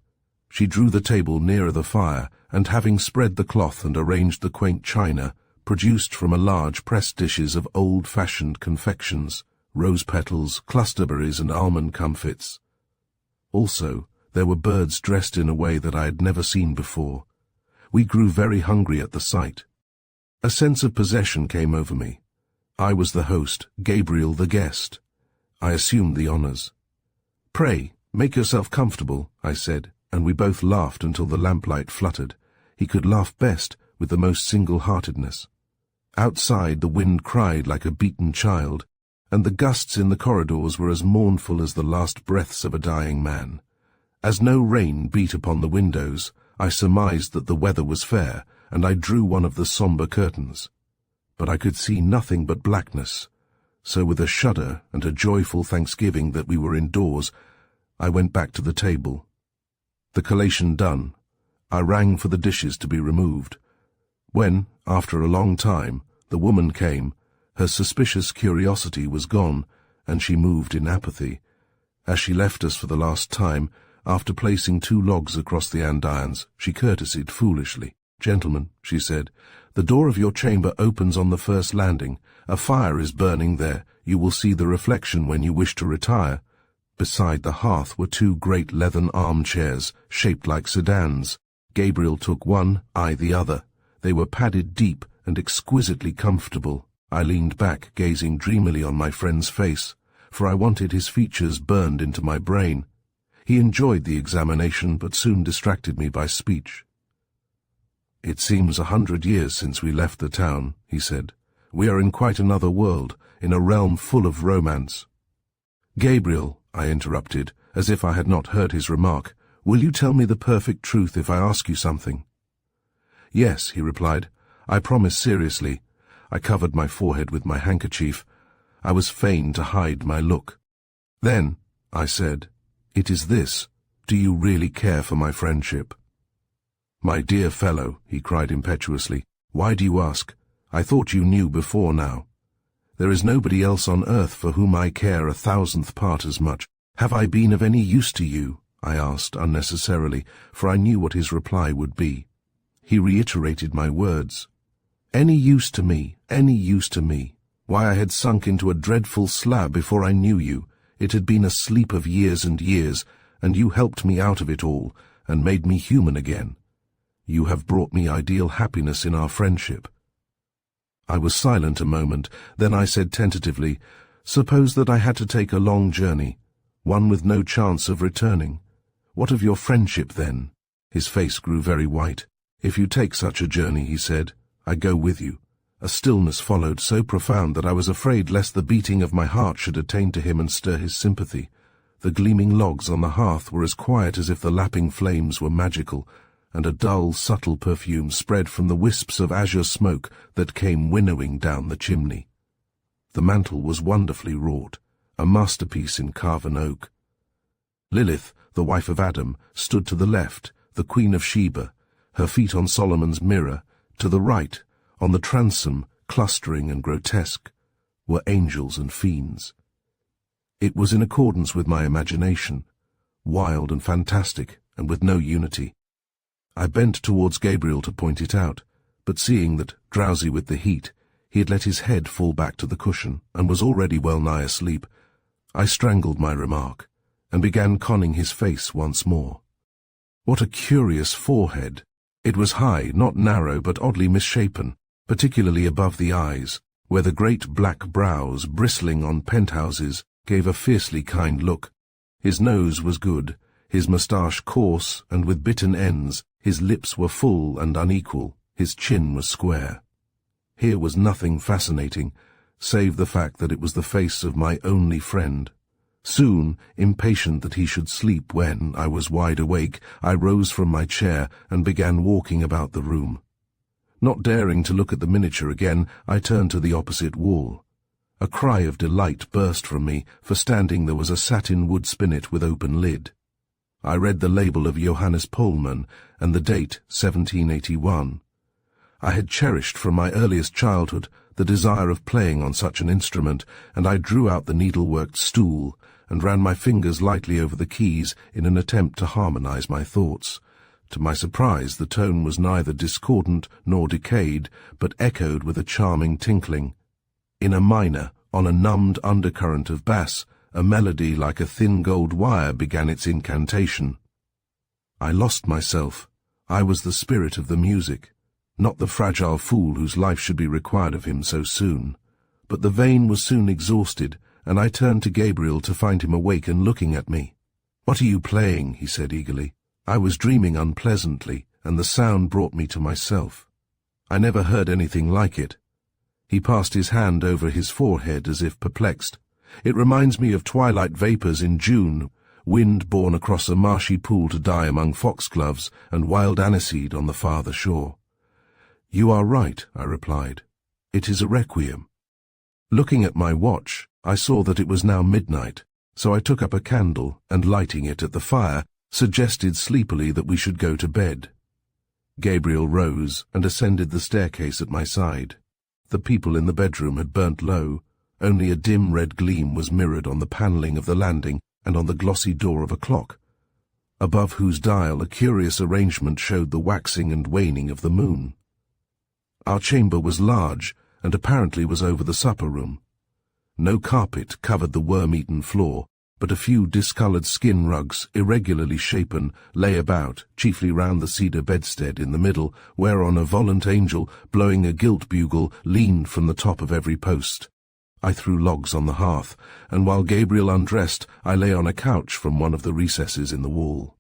She drew the table nearer the fire, and having spread the cloth and arranged the quaint china, produced from a large press dishes of old-fashioned confections, rose petals, clusterberries, and almond comfits. Also, there were birds dressed in a way that I had never seen before. We grew very hungry at the sight. A sense of possession came over me. I was the host, Gabriel the guest. I assumed the honours. "Pray, make yourself comfortable," I said, and we both laughed until the lamplight fluttered. He could laugh best with the most single-heartedness. Outside the wind cried like a beaten child, and the gusts in the corridors were as mournful as the last breaths of a dying man. As no rain beat upon the windows, I surmised that the weather was fair, and I drew one of the sombre curtains. But I could see nothing but blackness, so with a shudder and a joyful thanksgiving that we were indoors, I went back to the table. The collation done, I rang for the dishes to be removed. When, after a long time, the woman came, her suspicious curiosity was gone, and she moved in apathy. As she left us for the last time, after placing 2 logs across the andirons, she courtesied foolishly. "Gentlemen," she said, "the door of your chamber opens on the first landing. A fire is burning there. You will see the reflection when you wish to retire." Beside the hearth were 2 great leathern armchairs, shaped like sedans. Gabriel took one, I the other. They were padded deep and exquisitely comfortable. I leaned back, gazing dreamily on my friend's face, for I wanted his features burned into my brain. He enjoyed the examination, but soon distracted me by speech. "It seems 100 years since we left the town," he said. "We are in quite another world, in a realm full of romance." "Gabriel," I interrupted, as if I had not heard his remark, "will you tell me the perfect truth if I ask you something?" "Yes," he replied. "I promise seriously." I covered my forehead with my handkerchief. I was fain to hide my look. "Then," I said, "it is this. Do you really care for my friendship?" "My dear fellow," he cried impetuously, "why do you ask? I thought you knew before now. There is nobody else on earth for whom I care 1,000th part as much. Have I been of any use to you?" I asked unnecessarily, for I knew what his reply would be. He reiterated my words. "Any use to me, any use to me. Why, I had sunk into a dreadful slab before I knew you. It had been a sleep of years and years, and you helped me out of it all, and made me human again. You have brought me ideal happiness in our friendship." I was silent a moment, then I said tentatively, "Suppose that I had to take a long journey, one with no chance of returning. What of your friendship then?" His face grew very white. "If you take such a journey," he said, "I go with you." A stillness followed so profound that I was afraid lest the beating of my heart should attain to him and stir his sympathy. The gleaming logs on the hearth were as quiet as if the lapping flames were magical, and a dull, subtle perfume spread from the wisps of azure smoke that came winnowing down the chimney. The mantel was wonderfully wrought, a masterpiece in carven oak. Lilith, the wife of Adam, stood to the left, the Queen of Sheba, her feet on Solomon's mirror. To the right, on the transom, clustering and grotesque, were angels and fiends. It was in accordance with my imagination, wild and fantastic, and with no unity. I bent towards Gabriel to point it out, but seeing that, drowsy with the heat, he had let his head fall back to the cushion and was already well nigh asleep, I strangled my remark, and began conning his face once more. What a curious forehead! It was high, not narrow, but oddly misshapen, particularly above the eyes, where the great black brows, bristling on penthouses, gave a fiercely kind look. His nose was good, his moustache coarse and with bitten ends, his lips were full and unequal, his chin was square. Here was nothing fascinating, save the fact that it was the face of my only friend. Soon, impatient that he should sleep when I was wide awake, I rose from my chair and began walking about the room. Not daring to look at the miniature again, I turned to the opposite wall. A cry of delight burst from me, for standing there was a satin wood spinet with open lid. I read the label of Johannes Pohlmann and the date 1781. I had cherished from my earliest childhood the desire of playing on such an instrument, and I drew out the needleworked stool and ran my fingers lightly over the keys in an attempt to harmonize my thoughts. To my surprise, the tone was neither discordant nor decayed, but echoed with a charming tinkling. In a minor, on a numbed undercurrent of bass, a melody like a thin gold wire began its incantation. I lost myself. I was the spirit of the music, not the fragile fool whose life should be required of him so soon. But the vein was soon exhausted, and I turned to Gabriel to find him awake and looking at me. "What are you playing?" he said eagerly. I was dreaming unpleasantly, and the sound brought me to myself. I never heard anything like it. He passed his hand over his forehead as if perplexed. "It reminds me of twilight vapours in June, wind borne across a marshy pool to die among foxgloves, and wild aniseed on the farther shore." "You are right," I replied. "It is a requiem." Looking at my watch, I saw that it was now midnight, so I took up a candle and, lighting it at the fire, suggested sleepily that we should go to bed. Gabriel rose and ascended the staircase at my side. The people in the bedroom had burnt low. Only a dim red gleam was mirrored on the panelling of the landing and on the glossy door of a clock, above whose dial a curious arrangement showed the waxing and waning of the moon. Our chamber was large, and apparently was over the supper-room. No carpet covered the worm-eaten floor, but a few discoloured skin rugs, irregularly shapen, lay about, chiefly round the cedar bedstead in the middle, whereon a volant angel, blowing a gilt bugle, leaned from the top of every post. I threw logs on the hearth, and while Gabriel undressed, I lay on a couch from one of the recesses in the wall.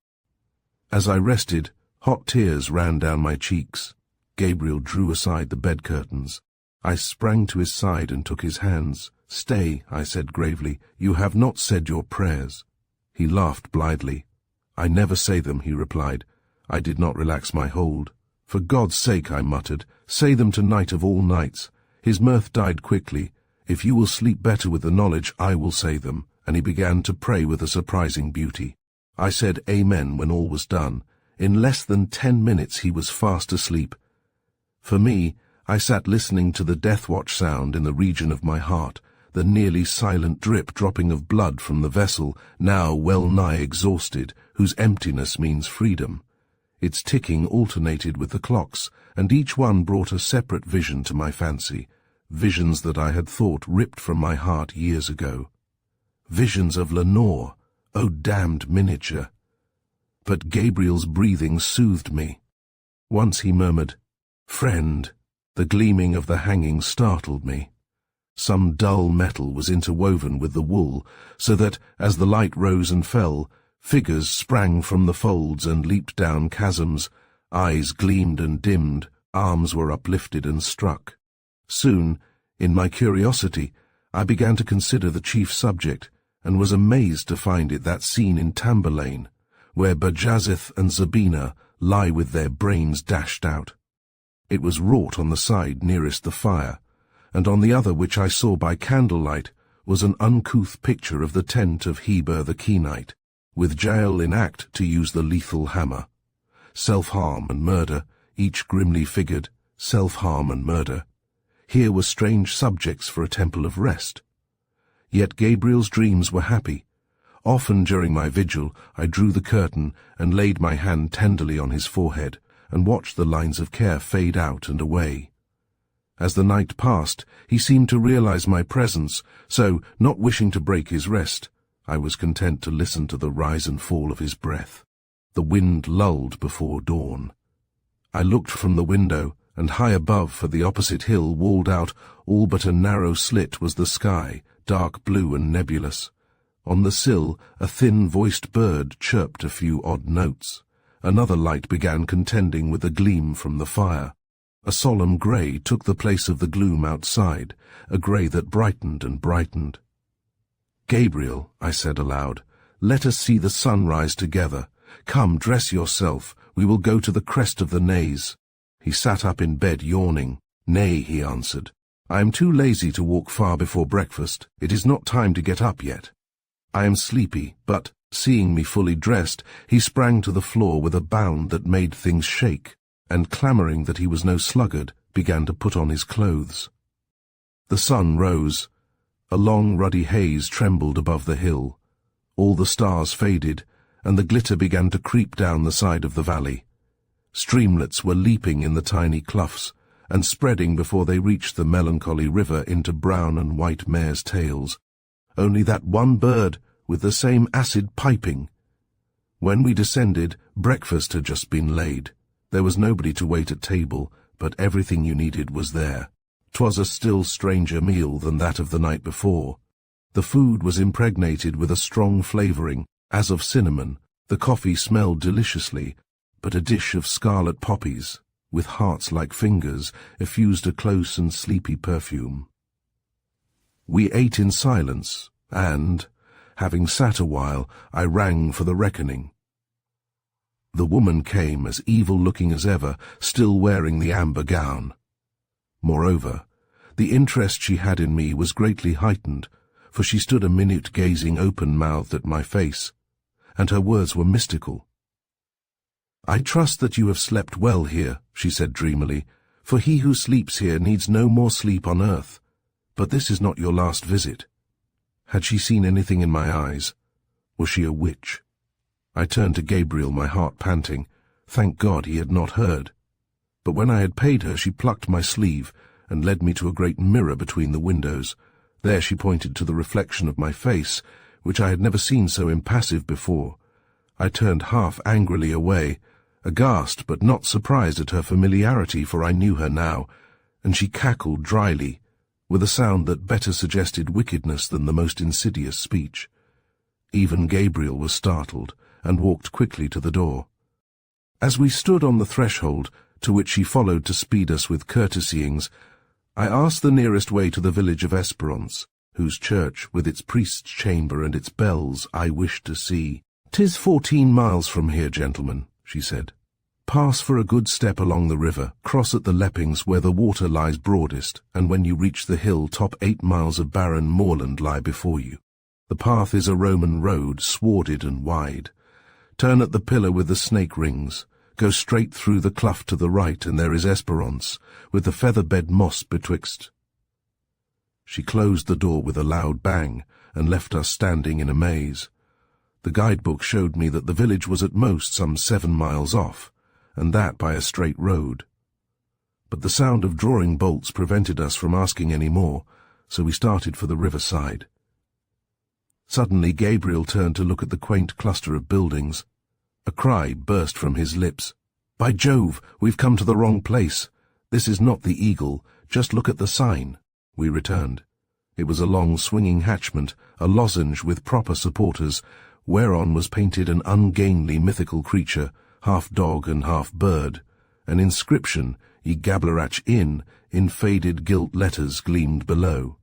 As I rested, hot tears ran down my cheeks. Gabriel drew aside the bed curtains. I sprang to his side and took his hands. "Stay," I said gravely, "you have not said your prayers." He laughed blithely. "I never say them," he replied. I did not relax my hold. "For God's sake," I muttered, "say them tonight of all nights." His mirth died quickly. "If you will sleep better with the knowledge, I will say them," and he began to pray with a surprising beauty. I said amen when all was done. In less than 10 minutes he was fast asleep. For me, I sat listening to the death-watch sound in the region of my heart, the nearly silent dropping of blood from the vessel, now well-nigh exhausted, whose emptiness means freedom. Its ticking alternated with the clocks, and each one brought a separate vision to my fancy, visions that I had thought ripped from my heart years ago. Visions of Lenore, oh damned miniature! but Gabriel's breathing soothed me. Once he murmured, "Friend." The gleaming of the hanging startled me. Some dull metal was interwoven with the wool, so that, as the light rose and fell, figures sprang from the folds and leaped down chasms, eyes gleamed and dimmed, arms were uplifted and struck. Soon, in my curiosity, I began to consider the chief subject, and was amazed to find it that scene in Tamburlaine, where Bajazeth and Zabina lie with their brains dashed out. It was wrought on the side nearest the fire, and on the other, which I saw by candlelight, was an uncouth picture of the tent of Heber the Kenite, with Jael in act to use the lethal hammer. Self-harm and murder, each grimly figured, self-harm and murder. Here were strange subjects for a temple of rest. Yet Gabriel's dreams were happy. Often during my vigil I drew the curtain and laid my hand tenderly on his forehead, and watched the lines of care fade out and away. As the night passed, he seemed to realize my presence, so, not wishing to break his rest, I was content to listen to the rise and fall of his breath. The wind lulled before dawn. I looked from the window, and high above, for the opposite hill walled out all but a narrow slit, was the sky, dark blue and nebulous. On the sill, a thin-voiced bird chirped a few odd notes. Another light began contending with a gleam from the fire. A solemn grey took the place of the gloom outside, a grey that brightened and brightened. "Gabriel," I said aloud, "let us see the sun rise together. Come, dress yourself, we will go to the crest of the Naze." He sat up in bed yawning. "Nay," he answered, "I am too lazy to walk far before breakfast. It is not time to get up yet." I am sleepy, but, seeing me fully dressed, he sprang to the floor with a bound that made things shake, and, clamouring that he was no sluggard, began to put on his clothes. The sun rose. A long ruddy haze trembled above the hill. All the stars faded, and the glitter began to creep down the side of the valley. Streamlets were leaping in the tiny cloughs, and spreading before they reached the melancholy river into brown and white mares' tails. Only that one bird, with the same acid piping. When we descended, breakfast had just been laid. There was nobody to wait at table, but everything you needed was there. 'Twas a still stranger meal than that of the night before. The food was impregnated with a strong flavouring, as of cinnamon. The coffee smelled deliciously, but a dish of scarlet poppies, with hearts like fingers, effused a close and sleepy perfume. We ate in silence, and, having sat a while, I rang for the reckoning. The woman came as evil-looking as ever, still wearing the amber gown. Moreover, the interest she had in me was greatly heightened, for she stood a minute gazing open-mouthed at my face, and her words were mystical. "I trust that you have slept well here," she said dreamily, "for he who sleeps here needs no more sleep on earth. But this is not your last visit." Had she seen anything in my eyes? Was she a witch? I turned to Gabriel, my heart panting. Thank God he had not heard. But when I had paid her, she plucked my sleeve and led me to a great mirror between the windows. There she pointed to the reflection of my face, which I had never seen so impassive before. I turned half angrily away, aghast but not surprised at her familiarity, for I knew her now, and she cackled dryly, with a sound that better suggested wickedness than the most insidious speech. Even Gabriel was startled, and walked quickly to the door. As we stood on the threshold, to which she followed to speed us with courtesyings, I asked the nearest way to the village of Esperance, whose church, with its priest's chamber and its bells, I wished to see. "'Tis 14 miles from here, gentlemen," she said. "Pass for a good step along the river, cross at the Leppings where the water lies broadest, and when you reach the hill, top 8 miles of barren moorland lie before you. The path is a Roman road, swarded and wide. Turn at the pillar with the snake rings, go straight through the clough to the right, and there is Esperance, with the feather-bed moss betwixt." She closed the door with a loud bang, and left us standing in a maze. The guidebook showed me that the village was at most some 7 miles off, and that by a straight road. But the sound of drawing bolts prevented us from asking any more, so we started for the riverside. Suddenly Gabriel turned to look at the quaint cluster of buildings. A cry burst from his lips. "By Jove, we've come to the wrong place. This is not the Eagle, just look at the sign." We returned. It was a long swinging hatchment, a lozenge with proper supporters, whereon was painted an ungainly mythical creature, half dog and half bird. An inscription, "Ye Gablerach Inn," in faded gilt letters gleamed below.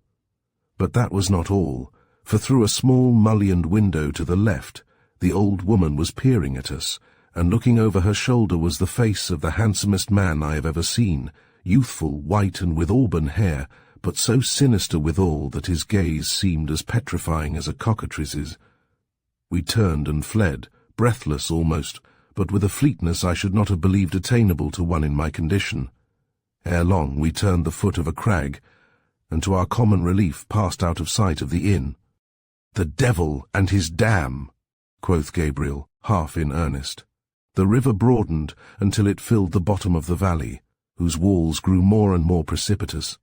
But that was not all, for through a small mullioned window to the left, the old woman was peering at us, and looking over her shoulder was the face of the handsomest man I have ever seen, youthful, white and with auburn hair, but so sinister withal that his gaze seemed as petrifying as a cockatrice's. We turned and fled, breathless almost, but with a fleetness I should not have believed attainable to one in my condition. Ere long we turned the foot of a crag, and to our common relief passed out of sight of the inn. "The devil and his dam," quoth Gabriel, half in earnest. The river broadened until it filled the bottom of the valley, whose walls grew more and more precipitous.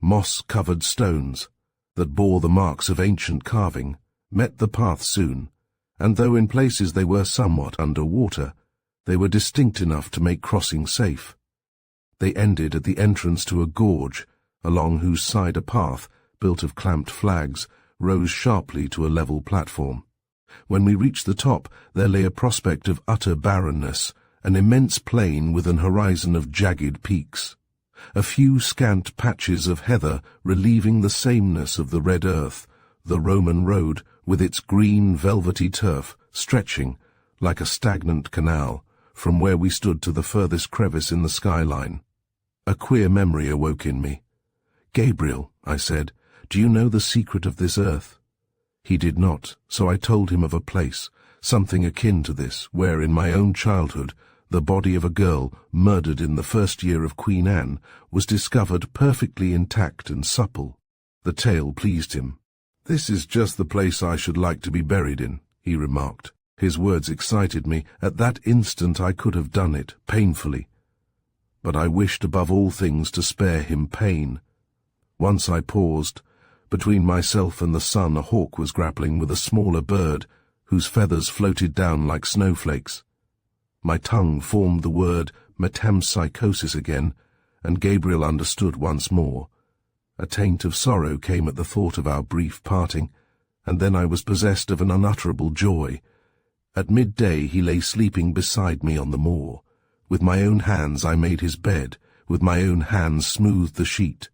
Moss-covered stones, that bore the marks of ancient carving, met the path soon, and though in places they were somewhat under water, they were distinct enough to make crossing safe. They ended at the entrance to a gorge, along whose side a path, built of clamped flags, rose sharply to a level platform. When we reached the top, there lay a prospect of utter barrenness, an immense plain with an horizon of jagged peaks. A few scant patches of heather relieving the sameness of the red earth, the Roman road, with its green velvety turf, stretching, like a stagnant canal, from where we stood to the furthest crevice in the skyline. A queer memory awoke in me. "Gabriel," I said, "do you know the secret of this earth?" He did not, so I told him of a place, something akin to this, where in my own childhood the body of a girl, murdered in the first year of Queen Anne, was discovered perfectly intact and supple. The tale pleased him. "This is just the place I should like to be buried in," he remarked. His words excited me. At that instant I could have done it, painfully. But I wished above all things to spare him pain. Once I paused. Between myself and the sun a hawk was grappling with a smaller bird, whose feathers floated down like snowflakes. My tongue formed the word metempsychosis again, and Gabriel understood once more. A taint of sorrow came at the thought of our brief parting, and then I was possessed of an unutterable joy. At midday he lay sleeping beside me on the moor. With my own hands I made his bed, with my own hands smoothed the sheet.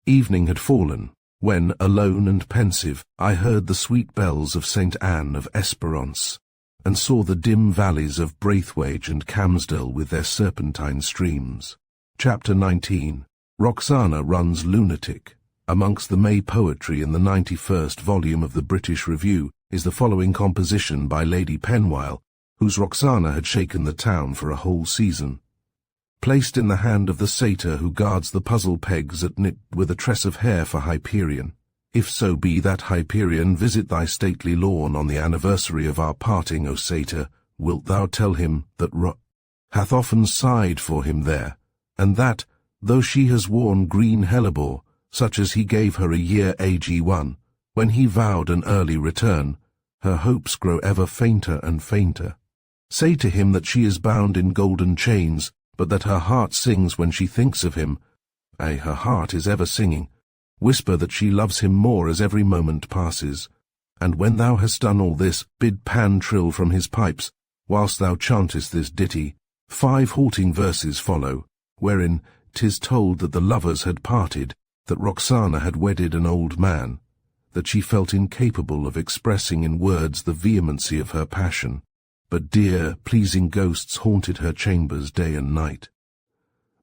Evening had fallen, when, alone and pensive, I heard the sweet bells of St. Anne of Esperance, and saw the dim valleys of Braithwaite and Camsdale with their serpentine streams. Chapter 19. Roxana Runs Lunatic. Amongst the May poetry in the 91st volume of the British Review is the following composition by Lady Penwile, whose Roxana had shaken the town for a whole season. Placed in the hand of the satyr who guards the puzzle pegs at knit with a tress of hair for Hyperion. If so be that Hyperion visit thy stately lawn on the anniversary of our parting, O satyr, wilt thou tell him that hath often sighed for him there, and that, though she has worn green hellebore, such as he gave her a year AG1, when he vowed an early return, her hopes grow ever fainter and fainter. Say to him that she is bound in golden chains, but that her heart sings when she thinks of him. Ay, her heart is ever singing. Whisper that she loves him more as every moment passes. And when thou hast done all this, bid Pan trill from his pipes, whilst thou chantest this ditty. 5 halting verses follow, wherein 'tis told that the lovers had parted, that Roxana had wedded an old man, that she felt incapable of expressing in words the vehemency of her passion, but dear, pleasing ghosts haunted her chambers day and night.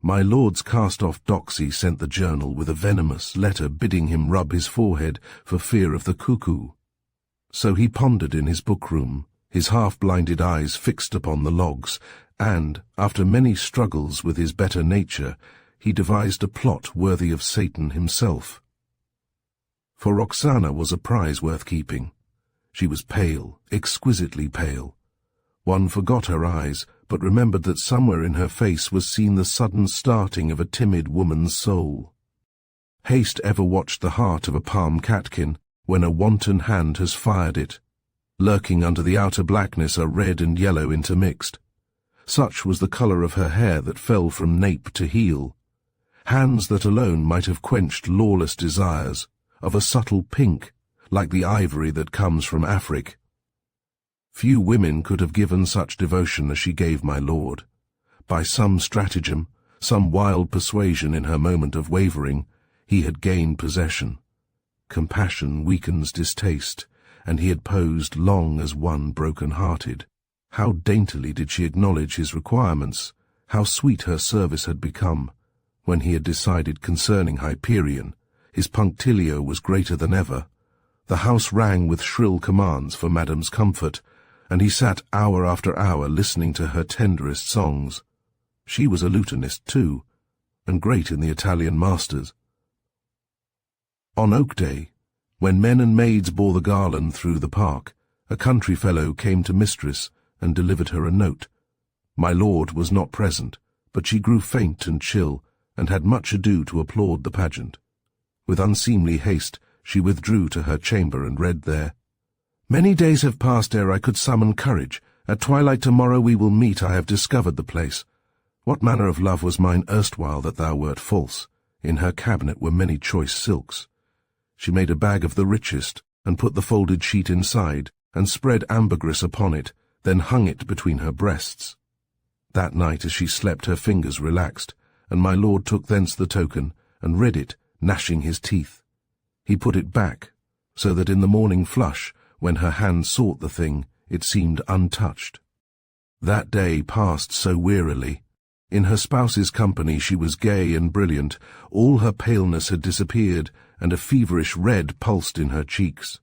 My lord's cast-off doxy sent the journal with a venomous letter bidding him rub his forehead for fear of the cuckoo. So he pondered in his book-room, his half-blinded eyes fixed upon the logs, and, after many struggles with his better nature, he devised a plot worthy of Satan himself. For Roxana was a prize worth keeping. She was pale, exquisitely pale. One forgot her eyes, but remembered that somewhere in her face was seen the sudden starting of a timid woman's soul. Haste ever watched the heart of a palm catkin when a wanton hand has fired it. Lurking under the outer blackness are red and yellow intermixed. Such was the colour of her hair that fell from nape to heel. Hands that alone might have quenched lawless desires, of a subtle pink, like the ivory that comes from Afric. Few women could have given such devotion as she gave my lord. By some stratagem, some wild persuasion in her moment of wavering, he had gained possession. Compassion weakens distaste, and he had posed long as one broken-hearted. How daintily did she acknowledge his requirements, how sweet her service had become. When he had decided concerning Hyperion, his punctilio was greater than ever. The house rang with shrill commands for Madame's comfort, and he sat hour after hour listening to her tenderest songs. She was a lutanist too, and great in the Italian masters. On Oak Day, when men and maids bore the garland through the park, a country fellow came to mistress and delivered her a note. My lord was not present, but she grew faint and chill, and had much ado to applaud the pageant. With unseemly haste she withdrew to her chamber and read there, "Many days have passed ere I could summon courage. At twilight tomorrow we will meet. I have discovered the place. What manner of love was mine erstwhile that thou wert false? In her cabinet were many choice silks." She made a bag of the richest, and put the folded sheet inside, and spread ambergris upon it, then hung it between her breasts. That night as she slept her fingers relaxed, and my lord took thence the token, and read it, gnashing his teeth. He put it back, so that in the morning flush, when her hand sought the thing, it seemed untouched. That day passed so wearily. In her spouse's company she was gay and brilliant. All her paleness had disappeared, and a feverish red pulsed in her cheeks.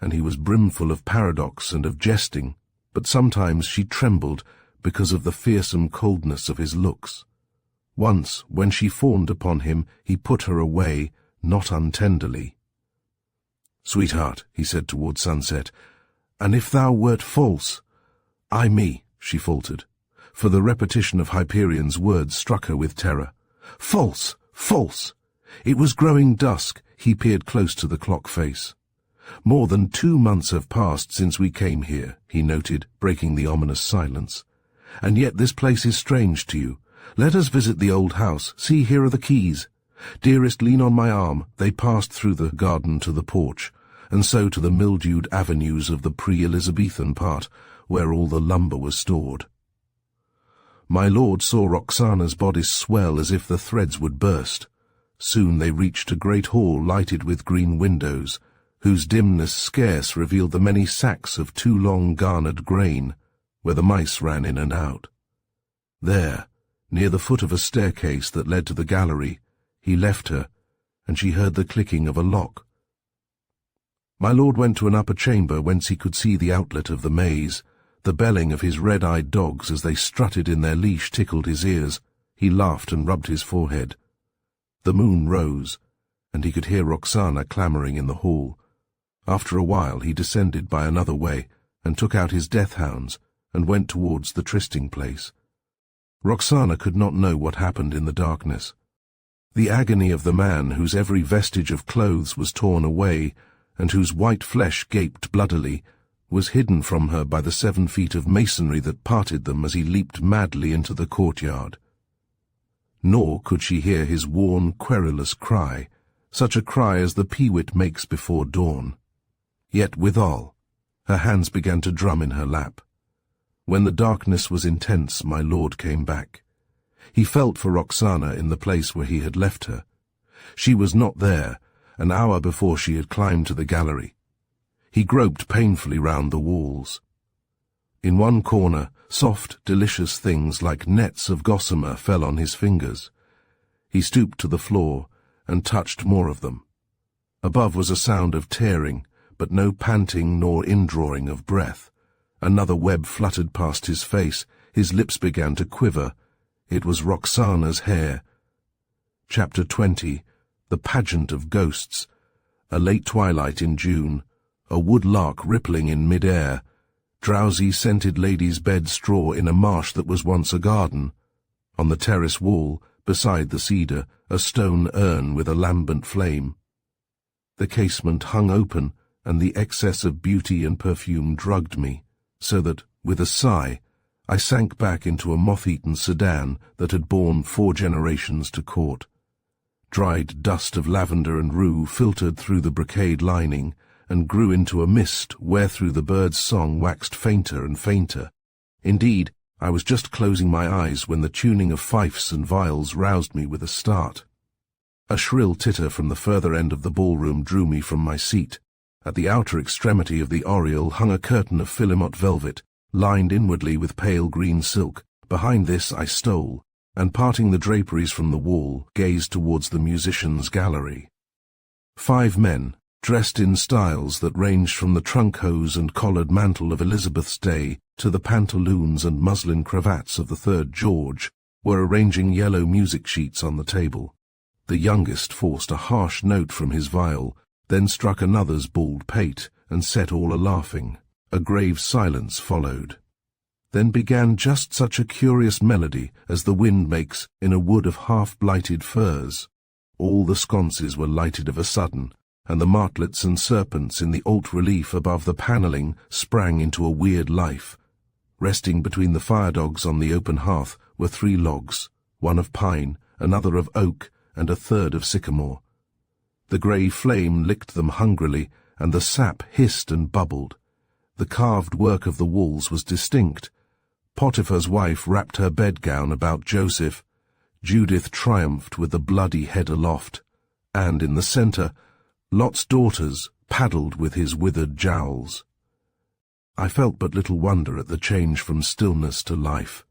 And he was brimful of paradox and of jesting, but sometimes she trembled because of the fearsome coldness of his looks. Once, when she fawned upon him, he put her away, not untenderly. "Sweetheart," he said toward sunset, "and if thou wert false—" "Ay me," she faltered, for the repetition of Hyperion's words struck her with terror. "False! False!" It was growing dusk. He peered close to the clock face. "More than 2 months have passed since we came here," he noted, breaking the ominous silence. "And yet this place is strange to you. Let us visit the old house. See, here are the keys. Dearest, lean on my arm." They passed through the garden to the porch, and so to the mildewed avenues of the pre-Elizabethan part, where all the lumber was stored. My lord saw Roxana's bodice swell as if the threads would burst. Soon they reached a great hall lighted with green windows, whose dimness scarce revealed the many sacks of too long garnered grain, where the mice ran in and out. There, near the foot of a staircase that led to the gallery, he left her, and she heard the clicking of a lock. My lord went to an upper chamber whence he could see the outlet of the maze. The belling of his red-eyed dogs as they strutted in their leash tickled his ears. He laughed and rubbed his forehead. The moon rose, and he could hear Roxana clamouring in the hall. After a while he descended by another way, and took out his death-hounds, and went towards the trysting place. Roxana could not know what happened in the darkness. The agony of the man whose every vestige of clothes was torn away, and whose white flesh gaped bloodily, was hidden from her by the 7 feet of masonry that parted them as he leaped madly into the courtyard. Nor could she hear his worn, querulous cry, such a cry as the peewit makes before dawn. Yet withal, her hands began to drum in her lap. When the darkness was intense, my lord came back. He felt for Roxana in the place where he had left her. She was not there, an hour before she had climbed to the gallery. He groped painfully round the walls. In one corner, soft, delicious things like nets of gossamer fell on his fingers. He stooped to the floor and touched more of them. Above was a sound of tearing, but no panting nor indrawing of breath. Another web fluttered past his face. His lips began to quiver. It was Roxana's hair. Chapter 20. The Pageant of Ghosts. A late twilight in June. A woodlark rippling in mid-air. Drowsy, scented lady's bed straw in a marsh that was once a garden. On the terrace wall, beside the cedar, a stone urn with a lambent flame. The casement hung open, and the excess of beauty and perfume drugged me, so that, with a sigh, I sank back into a moth-eaten sedan that had borne 4 generations to court. Dried dust of lavender and rue filtered through the brocade lining and grew into a mist wherethrough the bird's song waxed fainter and fainter. Indeed, I was just closing my eyes when the tuning of fifes and viols roused me with a start. A shrill titter from the further end of the ballroom drew me from my seat. At the outer extremity of the oriel hung a curtain of philomot velvet, lined inwardly with pale green silk. Behind this I stole, and parting the draperies from the wall, gazed towards the musicians' gallery. 5 men, dressed in styles that ranged from the trunk hose and collared mantle of Elizabeth's day to the pantaloons and muslin cravats of the 3rd George, were arranging yellow music sheets on the table. The youngest forced a harsh note from his viol, then struck another's bald pate, and set all a-laughing. A grave silence followed. Then began just such a curious melody as the wind makes in a wood of half-blighted firs. All the sconces were lighted of a sudden, and the martlets and serpents in the alt-relief above the panelling sprang into a weird life. Resting between the fire-dogs on the open hearth were 3 logs, one of pine, another of oak, and a 3rd of sycamore. The grey flame licked them hungrily, and the sap hissed and bubbled. The carved work of the walls was distinct. Potiphar's wife wrapped her bedgown about Joseph. Judith triumphed with the bloody head aloft, and in the centre, Lot's daughters paddled with his withered jowls. I felt but little wonder at the change from stillness to life.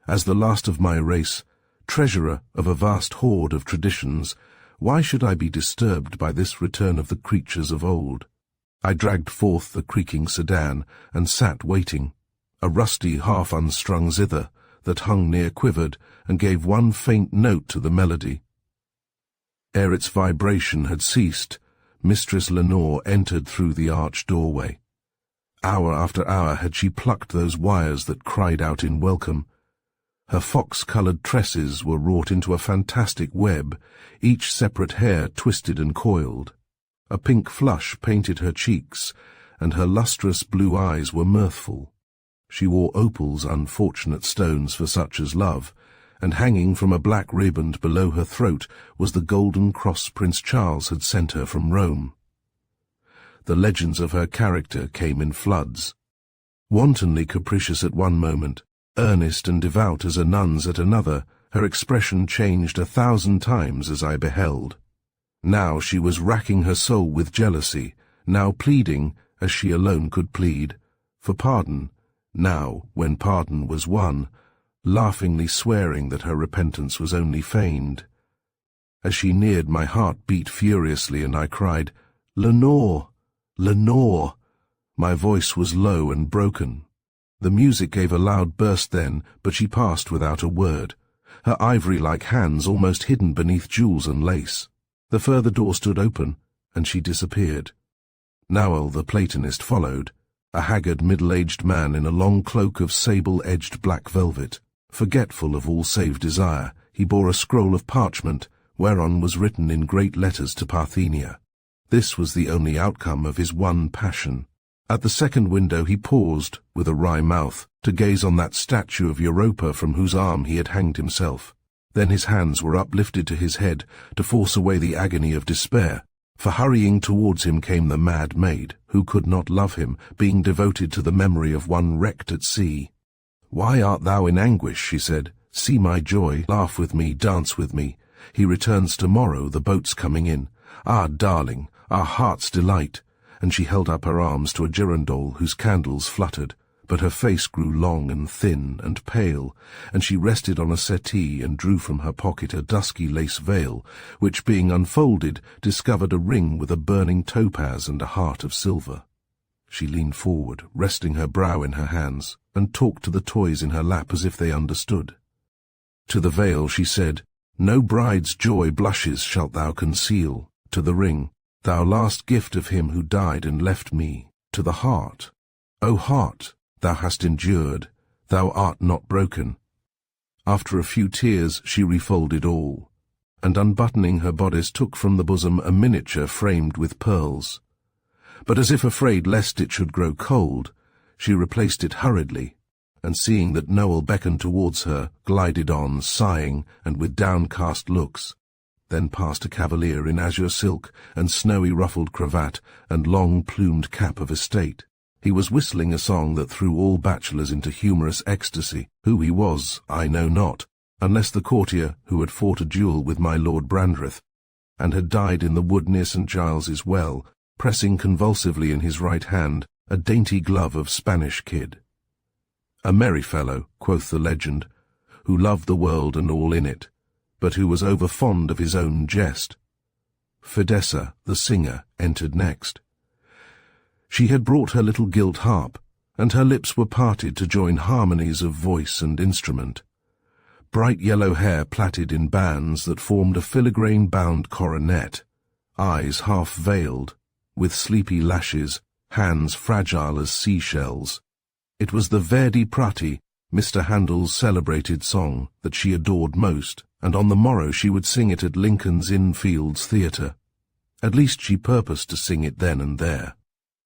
As the last of my race, treasurer of a vast hoard of traditions, why should I be disturbed by this return of the creatures of old? I dragged forth the creaking sedan and sat waiting. A rusty half-unstrung zither that hung near quivered and gave one faint note to the melody. Ere its vibration had ceased, Mistress Lenore entered through the arched doorway. Hour after hour had she plucked those wires that cried out in welcome. Her fox-coloured tresses were wrought into a fantastic web, each separate hair twisted and coiled. A pink flush painted her cheeks, and her lustrous blue eyes were mirthful. She wore opals, unfortunate stones for such as love, and hanging from a black riband below her throat was the golden cross Prince Charles had sent her from Rome. The legends of her character came in floods. Wantonly capricious at one moment, earnest and devout as a nun's at another, her expression changed 1,000 times as I beheld. Now she was racking her soul with jealousy, now pleading, as she alone could plead, for pardon, now, when pardon was won, laughingly swearing that her repentance was only feigned. As she neared, my heart beat furiously, and I cried, "Lenore! Lenore!" My voice was low and broken. The music gave a loud burst then, but she passed without a word, her ivory-like hands almost hidden beneath jewels and lace. The further door stood open, and she disappeared. Nowell the Platonist followed, a haggard middle-aged man in a long cloak of sable-edged black velvet. Forgetful of all save desire, he bore a scroll of parchment, whereon was written in great letters to Parthenia. This was the only outcome of his one passion. At the second window he paused, with a wry mouth, to gaze on that statue of Europa from whose arm he had hanged himself. Then his hands were uplifted to his head to force away the agony of despair, for hurrying towards him came the mad maid, who could not love him, being devoted to the memory of one wrecked at sea. "Why art thou in anguish?" she said. "See my joy, laugh with me, dance with me. He returns tomorrow, the boat's coming in. Ah, darling, our heart's delight." And she held up her arms to a girandole whose candles fluttered, but her face grew long and thin and pale, and she rested on a settee and drew from her pocket a dusky lace veil, which, being unfolded, discovered a ring with a burning topaz and a heart of silver. She leaned forward, resting her brow in her hands, and talked to the toys in her lap as if they understood. To the veil she said, "No bride's joy blushes shalt thou conceal." To the ring, "Thou last gift of him who died and left me." To the heart, "O heart, thou hast endured, thou art not broken." After a few tears she refolded all, and unbuttoning her bodice took from the bosom a miniature framed with pearls. but as if afraid lest it should grow cold, she replaced it hurriedly, and seeing that Noel beckoned towards her, glided on, sighing and with downcast looks, then past a cavalier in azure silk and snowy ruffled cravat and long plumed cap of estate. He was whistling a song that threw all bachelors into humorous ecstasy. Who he was, I know not, unless the courtier who had fought a duel with my Lord Brandreth, and had died in the wood near St. Giles's Well, pressing convulsively in his right hand a dainty glove of Spanish kid. A merry fellow, quoth the legend, who loved the world and all in it, but who was over-fond of his own jest. Fidessa, the singer, entered next. She had brought her little gilt harp, and her lips were parted to join harmonies of voice and instrument. Bright yellow hair plaited in bands that formed a filigrane-bound coronet, eyes half-veiled, with sleepy lashes, hands fragile as seashells. It was the Verdi Prati, Mr. Handel's celebrated song, that she adored most, and on the morrow she would sing it at Lincoln's Inn Fields Theatre. At least she purposed to sing it then and there.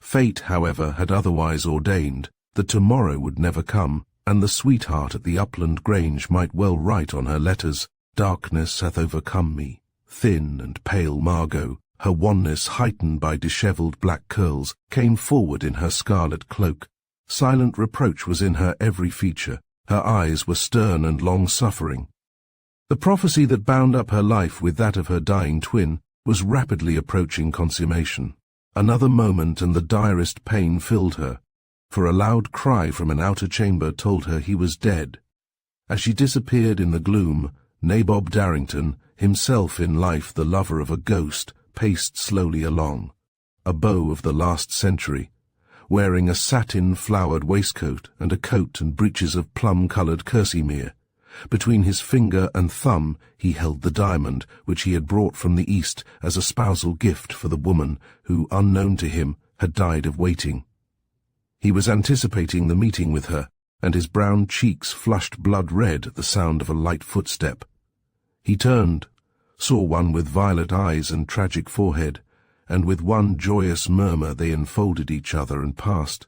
Fate, however, had otherwise ordained that tomorrow would never come, and the sweetheart at the Upland Grange might well write on her letters, "Darkness hath overcome me." Thin and pale Margot, her wanness heightened by dishevelled black curls, came forward in her scarlet cloak. Silent reproach was in her every feature. Her eyes were stern and long-suffering. The prophecy that bound up her life with that of her dying twin was rapidly approaching consummation. Another moment and the direst pain filled her, for a loud cry from an outer chamber told her he was dead. As she disappeared in the gloom, Nabob Darrington, himself in life the lover of a ghost, paced slowly along, a beau of the last century, wearing a satin-flowered waistcoat and a coat and breeches of plum-coloured kerseymere. Between his finger and thumb he held the diamond which he had brought from the East as a spousal gift for the woman who, unknown to him, had died of waiting. He was anticipating the meeting with her, and his brown cheeks flushed blood-red at the sound of a light footstep. He turned, saw one with violet eyes and tragic forehead, and with one joyous murmur they enfolded each other and passed.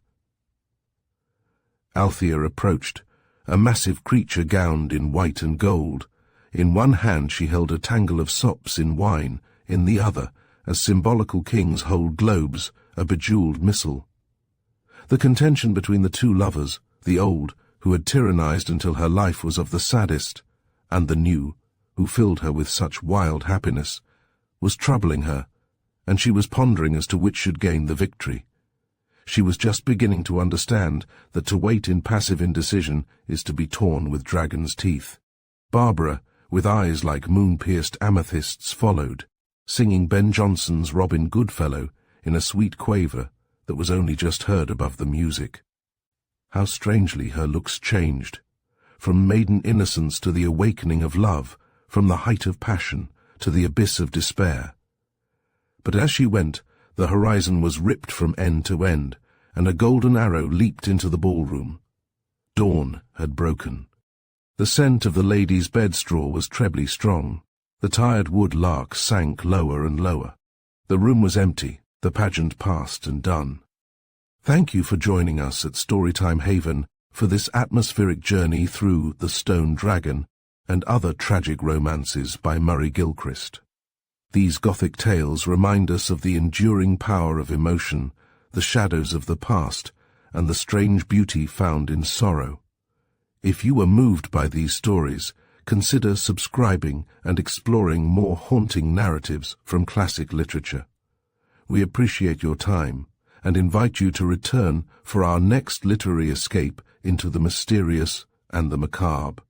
Althea approached, a massive creature gowned in white and gold. In one hand she held a tangle of sops in wine, in the other, as symbolical kings hold globes, a bejewelled missal. The contention between the two lovers, the old, who had tyrannized until her life was of the saddest, and the new, who filled her with such wild happiness, was troubling her, and she was pondering as to which should gain the victory. She was just beginning to understand that to wait in passive indecision is to be torn with dragon's teeth. Barbara, with eyes like moon-pierced amethysts, followed, singing Ben Jonson's Robin Goodfellow in a sweet quaver that was only just heard above the music. How strangely her looks changed, from maiden innocence to the awakening of love, from the height of passion to the abyss of despair. But as she went, the horizon was ripped from end to end, and a golden arrow leaped into the ballroom. Dawn had broken. The scent of the lady's bedstraw was trebly strong. The tired wood lark sank lower and lower. The room was empty, the pageant past and done. Thank you for joining us at Storytime Haven for this atmospheric journey through The Stone Dragon and Other Tragic Romances by Murray Gilchrist. These Gothic tales remind us of the enduring power of emotion, the shadows of the past, and the strange beauty found in sorrow. If you were moved by these stories, consider subscribing and exploring more haunting narratives from classic literature. We appreciate your time and invite you to return for our next literary escape into the mysterious and the macabre.